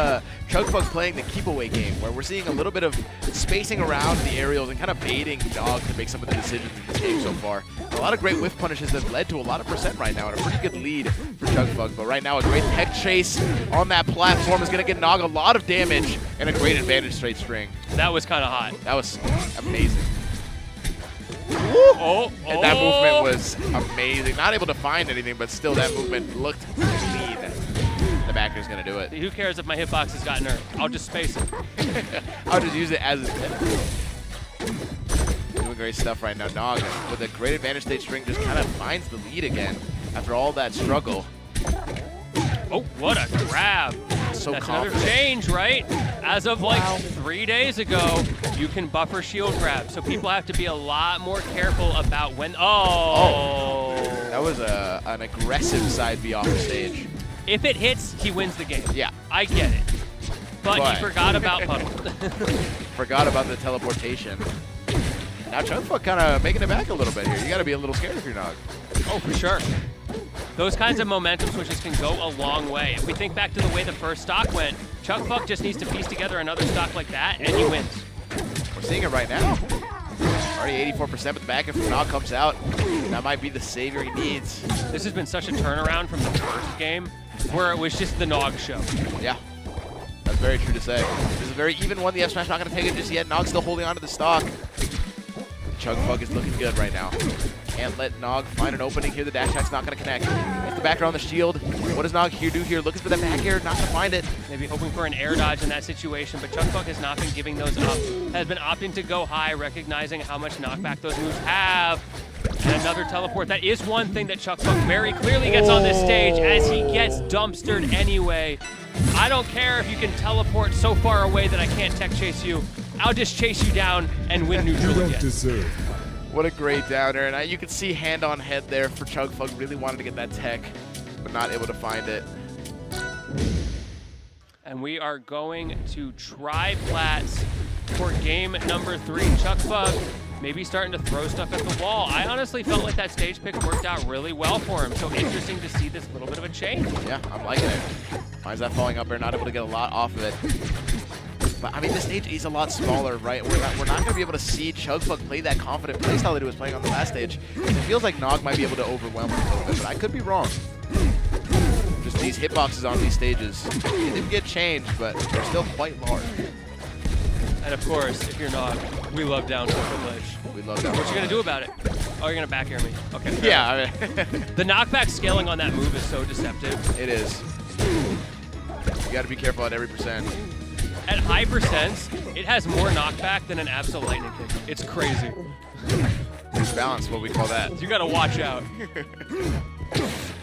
Chugfug playing the keep-away game, where we're seeing a little bit of spacing around the aerials and kind of baiting Nog to make some of the decisions in this game so far. A lot of great whiff punishes that led to a lot of percent right now, and a pretty good lead for Chugfug. But right now, a great tech chase on that platform is going to get Nog a lot of damage and a great advantage straight string. That was kind of hot. That was amazing. Oh, and that movement was amazing. Not able to find anything, but still that movement looked clean. The back air's going to do it. Who cares if my hitbox has got nerfed? I'll just space it. I'll just use it as intended. Doing great stuff right now. Nog, with a great advantage state string, just kind of finds the lead again after all that struggle. Oh, what a grab. So That's confident. another change, right? As of like 3 days ago, you can buffer shield grab. So people have to be a lot more careful about when. That was an aggressive side B off the stage. If it hits, he wins the game. Yeah. I get it. But he forgot about Puddle. Forgot about the teleportation. Now Chugfuck kind of making it back a little bit here. You got to be a little scared if you're Nog. Oh, for sure. Those kinds of momentum switches can go a long way. If we think back to the way the first stock went, Chugfuck just needs to piece together another stock like that, and he wins. We're seeing it right now. Already 84%, but the back end from Nog comes out. That might be the savior he needs. This has been such a turnaround from the first game, where it was just the Nog show. Yeah, that's very true to say. This is a very even one. The F smash not going to take it just yet. Nog still holding on to the stock. Chugfuck is looking good right now. Can't let Nog find an opening here. The dash attack's not going to connect. Gets the back air on the shield. What does Nog do here? Looking for the back air, not going to find it. Maybe hoping for an air dodge in that situation, but Chugfuck has not been giving those up. Has been opting to go high, recognizing how much knockback those moves have. And another teleport. That is one thing that Chugfuck very clearly gets on this stage as he gets dumpstered anyway. I don't care if you can teleport so far away that I can't tech chase you. I'll just chase you down and win You neutral don't again. deserve. What a great downer. And you can see hand on head there for Chugfuck. Really wanted to get that tech, but not able to find it. And we are going to try plats for game number 3. Chugfuck maybe starting to throw stuff at the wall. I honestly felt like that stage pick worked out really well for him. So interesting to see this little bit of a change. Yeah, I'm liking it. Finds that falling up there, not able to get a lot off of it. But I mean, this stage is a lot smaller, right? We're not going to be able to see Chugfuck play that confident playstyle that he was playing on the last stage. It feels like Nog might be able to overwhelm him a little bit, but I could be wrong. Just these hitboxes on these stages, they didn't get changed, but they're still quite large. And of course, if you're Nog, we love down tilted ledge. We love that. What you gonna do about it? Oh, you're gonna back air me. Okay. fair Yeah, I mean, The knockback scaling on that move is so deceptive. it is. You got to be careful at every percent. At high percents, it has more knockback than an Absol Lightning Kick. It's crazy. Balance, what we call that. You gotta watch out.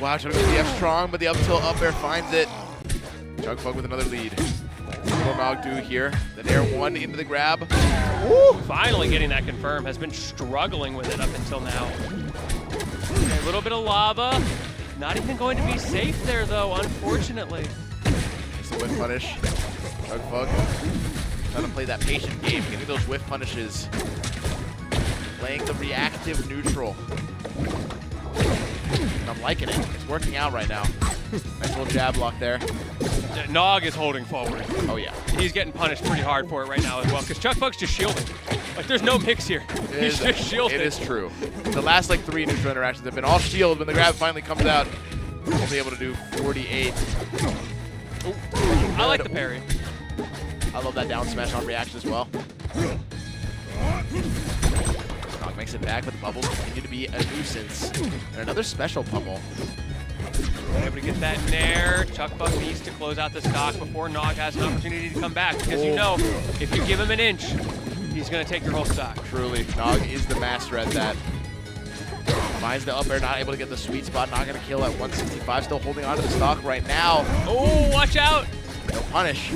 Wow, trying to go the F strong, but the up tilt up air finds it. Chugfuck with another lead. What will Nog do here? The Nair 1 into the grab. Woo! Finally getting that confirmed. Has been struggling with it up until now. Okay, a little bit of lava. Not even going to be safe there, though, unfortunately. It's a whiff punish. Chugfuck trying to play that patient game, getting those whiff punishes. Playing the reactive neutral. I'm liking it. It's working out right now. Nice little jab block there. Nog is holding forward. Oh, yeah. He's getting punished pretty hard for it right now as well, because Chugfuck's just shielding. Like, there's no mix here. He's just shielding. It is true. The last, like, 3 neutral interactions have been all shield. When the grab finally comes out, only able to do 48. Ooh, I like the parry. I love that down smash on reaction as well. Nog makes it back, but the bubbles continue to be a nuisance. And another special pummel. Able to get that Nair. Chugfuck needs to close out the stock before Nog has an opportunity to come back, because you know, if you give him an inch, he's going to take your whole stock. Truly, Nog is the master at that. Finds the up air, not able to get the sweet spot, not going to kill at 165, still holding on to the stock right now. Oh, watch out! No punish.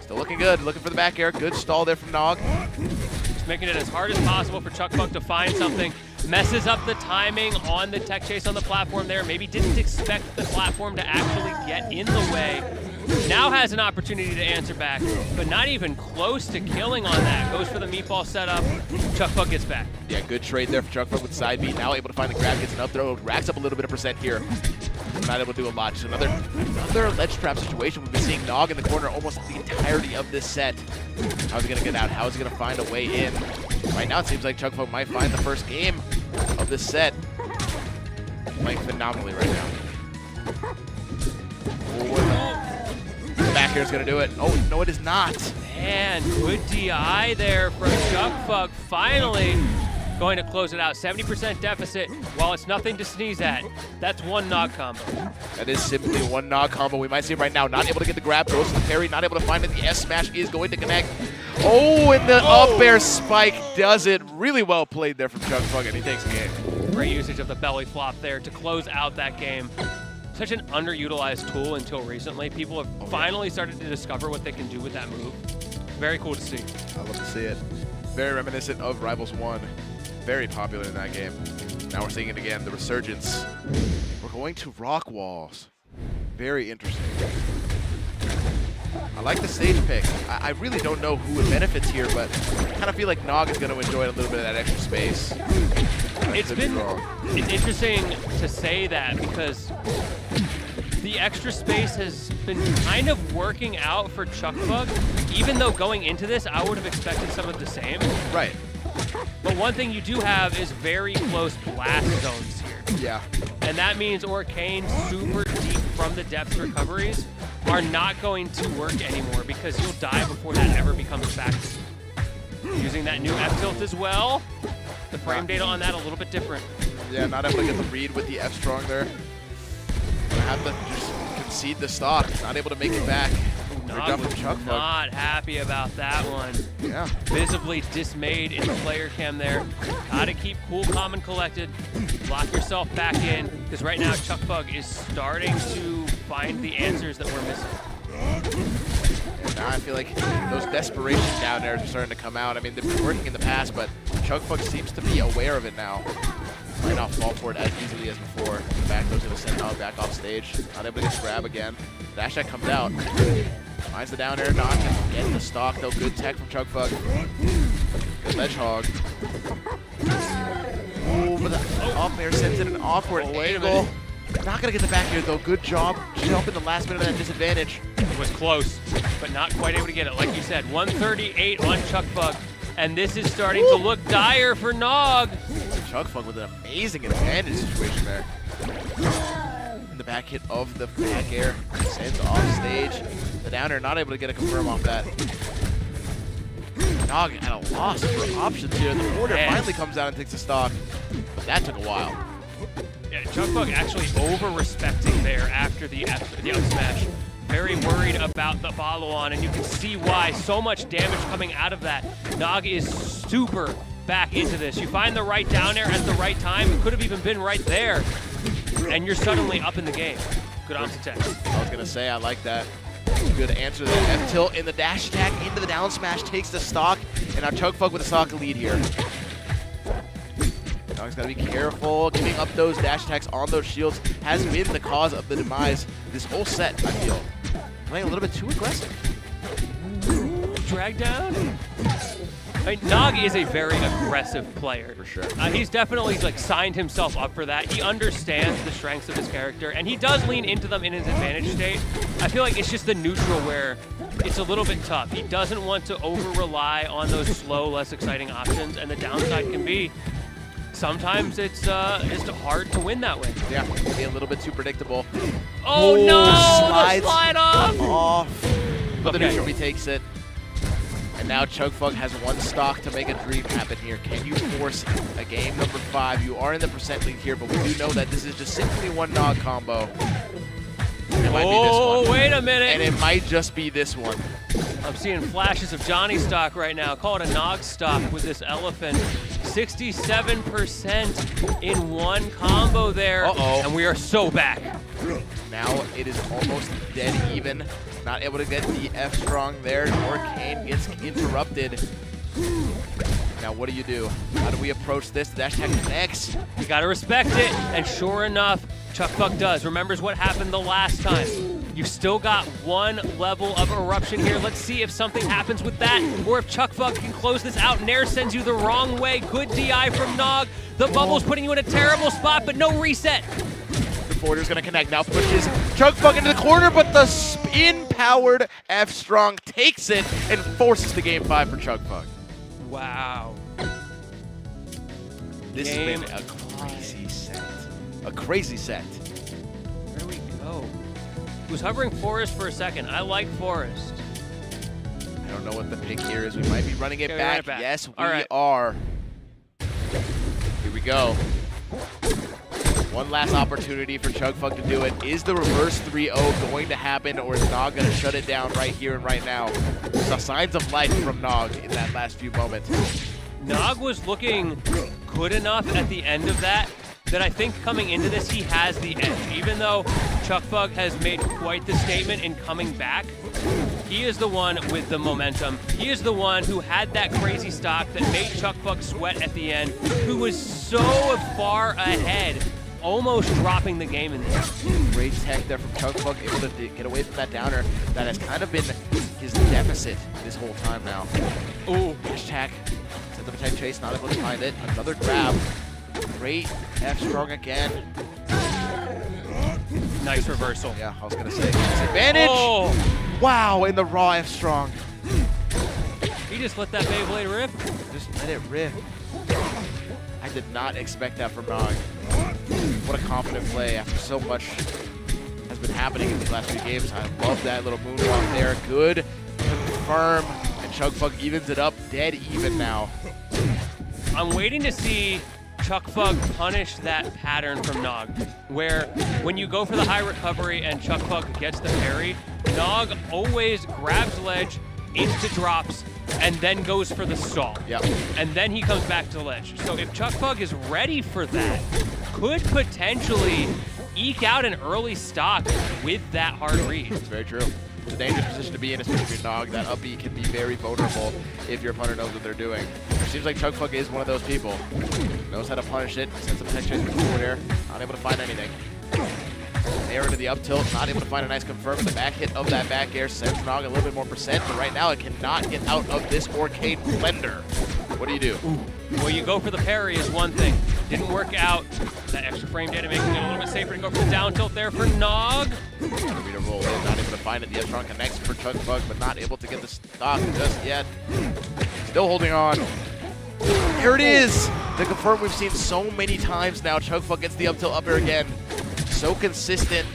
Still looking good, looking for the back air. Good stall there from Nog. Just making it as hard as possible for Chugfuck to find something. Messes up the timing on the tech chase on the platform there. Maybe didn't expect the platform to actually get in the way. Now has an opportunity to answer back, but not even close to killing on that. Goes for the meatball setup. Chugfuck gets back. Yeah, good trade there for Chugfuck with side beat. Now able to find the grab, gets an up throw, racks up a little bit of percent here. Not able to do a lot. Just another ledge trap situation. We've been seeing Nog in the corner almost the entirety of this set. How's he going to get out? How is he going to find a way in? Right now it seems like Chugfuck might find the first game of this set. Playing phenomenally right now. The back air is going to do it. Oh, no, it is not. Man, good DI there from Chugfuck. Finally going to close it out. 70% deficit, while it's nothing to sneeze at. That's one Nog combo. That is simply one Nog combo. We might see him right now. Not able to get the grab, goes to the parry, not able to find it. The S smash is going to connect. Oh, and the up air spike does it. Really well played there from Chugfug, and he takes the game. Great usage of the belly flop there to close out that game. Such an underutilized tool until recently. People have finally started to discover what they can do with that move. Very cool to see. I love to see it. Very reminiscent of Rivals 1. Very popular in that game. Now we're seeing it again, the resurgence. We're going to rock walls. Very interesting. I like the stage pick. I really don't know who it benefits here, but I kind of feel like Nog is going to enjoy a little bit of that extra space. It's interesting to say that because the extra space has been kind of working out for Chugfug, even though going into this, I would have expected some of the same. Right. But one thing you do have is very close blast zones here. Yeah. And that means Orcane super deep from the depth recoveries are not going to work anymore because you'll die before that ever becomes effective. Using that new F-tilt as well. The frame data on that a little bit different. Yeah, not able to get the read with the F-strong there. Gonna have to just concede the stock. Not able to make it back. Nog was not happy about that one. Yeah. Visibly dismayed in the player cam there. Gotta keep cool, calm, and collected. Lock yourself back in, because right now Chugfug is starting to find the answers that we're missing. And now I feel like those desperation down airs are starting to come out. I mean, they've been working in the past, but Chugfug seems to be aware of it now. Might not fall for it as easily as before. The back goes going to send Nog back off stage. Not able to get grab again. Dash that comes out. Finds the down air, Nog can get the stock though. Good tech from Chugfug. Good ledge hog. Oh, but the up air sends it an awkward angle. Not gonna get the back air though. Good job. Jump in the last minute of that disadvantage. It was close, but not quite able to get it. Like you said, 138 on Chugfug, and this is starting to look dire for Nog. Chugfug with an amazing advantage situation there. And the back hit of the back air sends off stage. The down air not able to get a confirm off that. Nog at a loss for options here. The border finally comes out and takes a stock. But that took a while. Yeah, Chugfug actually over-respecting there after the up smash. Very worried about the follow-on, and you can see why. So much damage coming out of that. Nog is super back into this. You find the right down air at the right time. It could have even been right there. And you're suddenly up in the game. Good option tech. I was going to say, I like that. Good answer there. F-tilt in the dash attack into the down smash, takes the stock, and now Chugfug with a stock lead here. Nog's got to be careful. Giving up those dash attacks on those shields has been the cause of the demise this whole set, I feel. Playing a little bit too aggressive. Drag down? I mean, Nog is a very aggressive player. For sure. He's definitely like signed himself up for that. He understands the strengths of his character, and he does lean into them in his advantage state. I feel like it's just the neutral where it's a little bit tough. He doesn't want to over-rely on those slow, less exciting options, and the downside can be sometimes it's hard to win that way. Yeah, be a little bit too predictable. Oh no! The Slides slide off! But the Okay. neutral retakes it. And now Chugfug has one stock to make a dream happen here. Can you force a game number 5? You are in the percent lead here, but we do know that this is just simply one Nog combo. And it might be this one. Wait a minute! And it might just be this one. I'm seeing flashes of Johnny stock right now. Call it a Nog stock with this elephant. 67% in one combo there. Uh-oh. And we are so back. Now it is almost dead even. Not able to get the F-strong there. Orcane gets interrupted. Now what do? How do we approach this? The dash attack connects. You gotta respect it. And sure enough, Chugfug does. Remembers what happened the last time. You've still got one level of eruption here. Let's see if something happens with that, or if Chugfug can close this out. Nair sends you the wrong way. Good DI from Nog. The bubble's putting you in a terrible spot, but no reset. The border's gonna connect. Now pushes Chugfug into the corner, but the spin-powered F-strong takes it and forces the game 5 for Chugfug. Wow. This has been a crazy set. A crazy set. Where do we go? He was hovering Forest for a second. I like Forest. I don't know what the pick here is. We might be running it Okay, back. run it back. Yes, we All right. are. go. One last opportunity for Chugfug to do it. Is the reverse 3-0 going to happen, or is Nog going to shut it down right here and right now? The signs of life from Nog in that last few moments. Nog was looking good enough at the end of that I think coming into this he has the edge. Even though Chugfug has made quite the statement in coming back, he is the one with the momentum. He is the one who had that crazy stock that made Chugfug sweat at the end, who was so far ahead, almost dropping the game in the end. Great tech there from Chugfug, able to get away from that downer that has kind of been his deficit this whole time now. Ooh. Dash attack, sends up a tech chase, not able to find it. Another grab. Great F strong again. Nice reversal. Yeah, I was gonna say disadvantage. Oh! Wow, in the raw F strong. He just let that Beyblade rip. Just let it rip. I did not expect that from Nog. What a confident play after so much has been happening in these last few games. I love that little moonwalk there. Good, confirm, and Chugfug evens it up, dead even now. I'm waiting to see Chugfug punish that pattern from Nog, where when you go for the high recovery and Chugfug gets the parry, Nog always grabs ledge into drops and then goes for the stall. Yep. And then he comes back to ledge. So if Chugfug is ready for that, could potentially eke out an early stock with that hard read. It's very true. It's a dangerous position to be in, especially if you're Nog. That up B can be very vulnerable if your opponent knows what they're doing. It seems like Chugfug is one of those people. Knows how to punish it, sends some tech chase with forward air, not able to find anything. Air into the up tilt, not able to find a nice confirm. The back hit of that back air sends Nog a little bit more percent, but right now it cannot get out of this Orcade blender. What do you do? Ooh. Well, you go for the parry is one thing. Didn't work out. That extra frame data making it a little bit safer to go for the down tilt there for Nog. Rita roll in, not able to find it. The F-Tron connects for Chugfug, but not able to get the stock just yet. Still holding on. Here it is! The confirm we've seen so many times now. Chugfug gets the up tilt up air again. So consistent.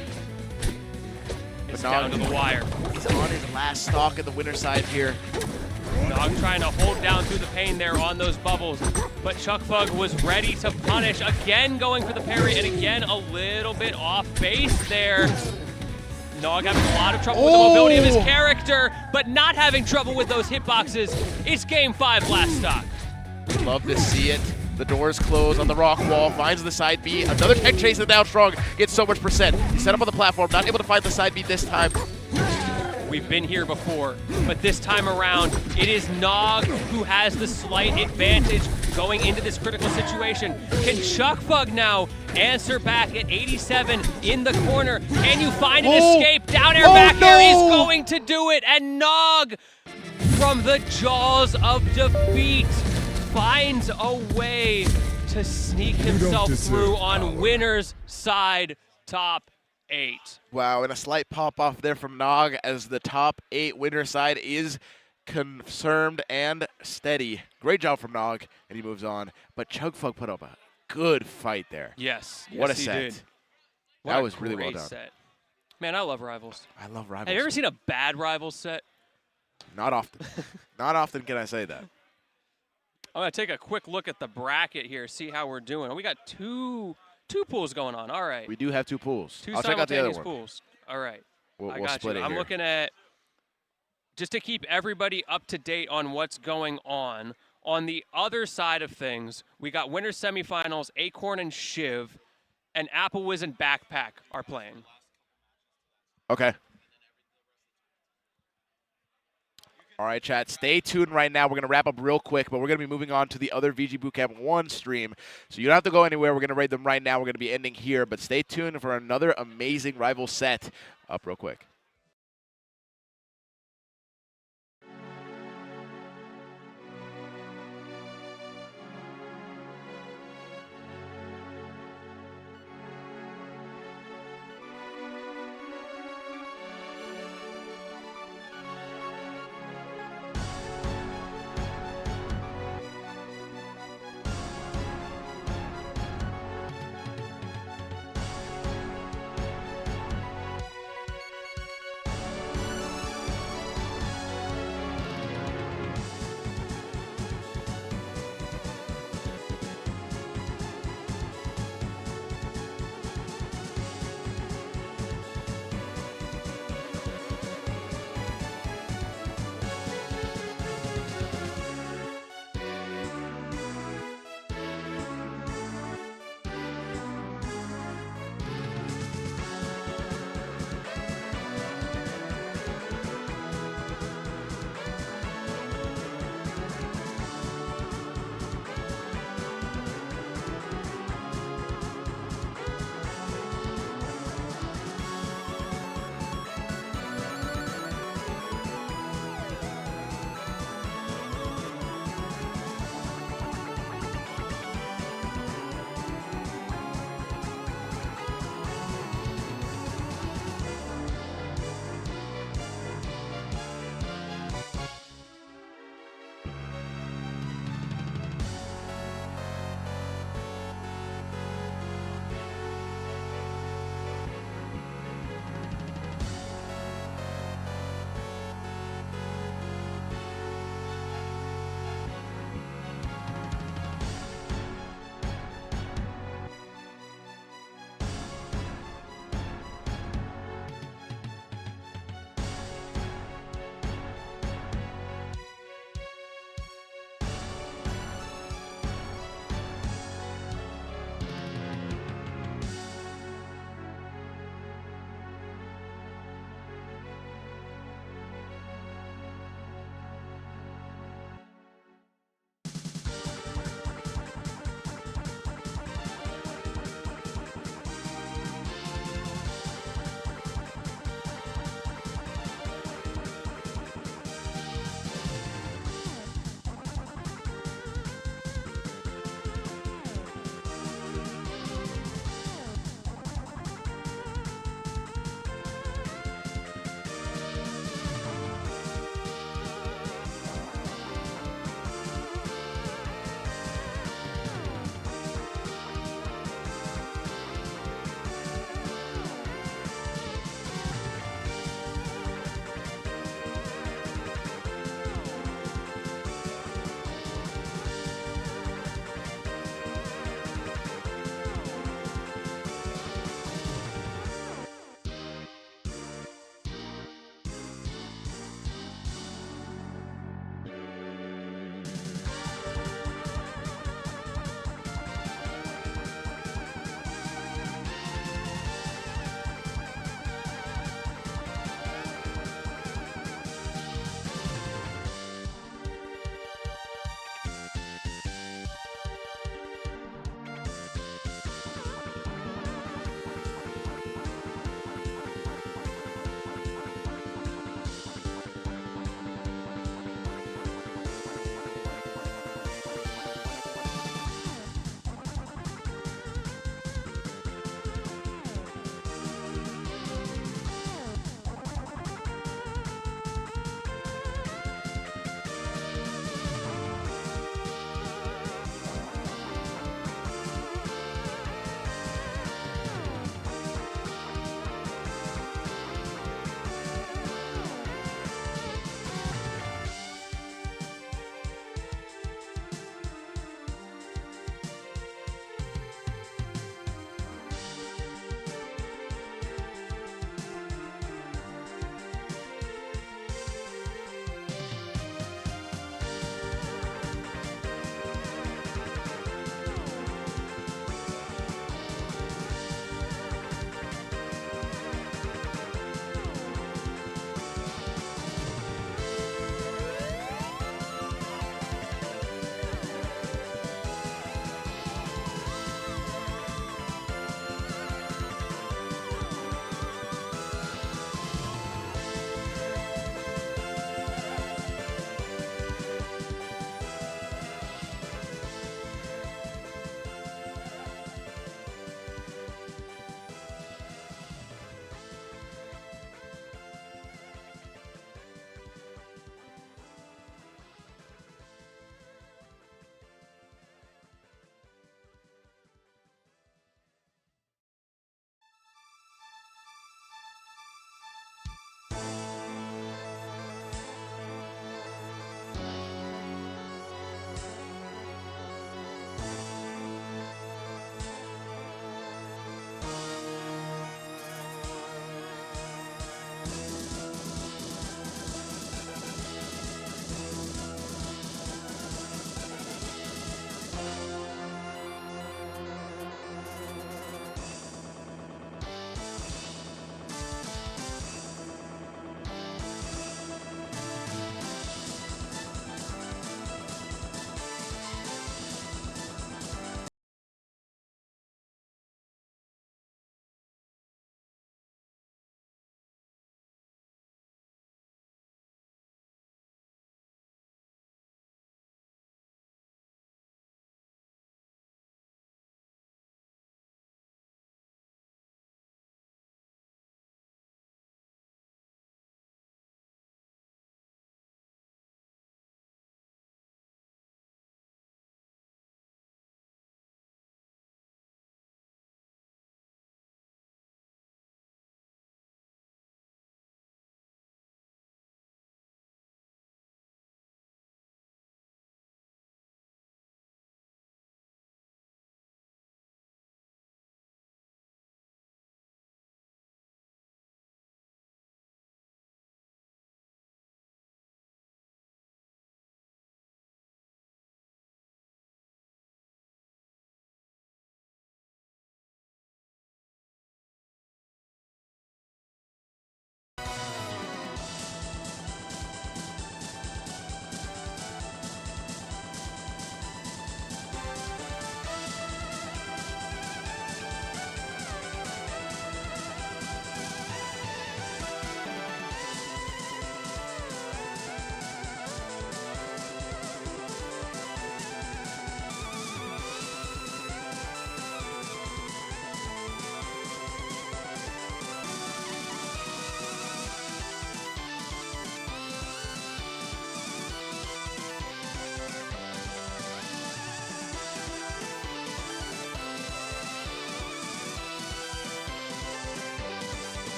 It's But down to the wire. He's on his last stock at the winner side here. Nog trying to hold down through the pain there on those bubbles, but Chugfug was ready to punish, again going for the parry, and again a little bit off base there. Nog having a lot of trouble with the mobility of his character, but not having trouble with those hitboxes. It's game 5 last stock. Love to see it. The doors close on the rock wall, finds the side B. Another tech chase and down strong, gets so much percent. He's set up on the platform, not able to find the side B this time. We've been here before, but this time around, it is Nog who has the slight advantage going into this critical situation. Can Chugfug now answer back at 87 in the corner? Can you find an escape? Down air, back air is going to do it, and Nog, from the jaws of defeat, finds a way to sneak himself through on winner's side top 8. Wow, and a slight pop-off there from Nog as the top 8 winner side is confirmed and steady. Great job from Nog, and he moves on. But Chugfug put up a good fight there. Yes. What a he set. did. What That a was really well great done. set. Man, I love Rivals. I love Rivals. Have you ever seen a bad Rivals set? Not often. Not often can I say that. I'm going to take a quick look at the bracket here, see how we're doing. We got two pools going on. All right. We do have 2 pools. Two I'll check out the other simultaneous one. pools. All right. We'll I got split you. it I'm here. looking at, just to keep everybody up to date on what's going on the other side of things, we got winter semifinals, Acorn and Shiv, and Applewiz and Backpack are playing. Okay. All right, chat. Stay tuned right now. We're going to wrap up real quick, but we're going to be moving on to the other VGBootCamp 1 stream. So you don't have to go anywhere. We're going to raid them right now. We're going to be ending here, but stay tuned for another amazing rival set up real quick.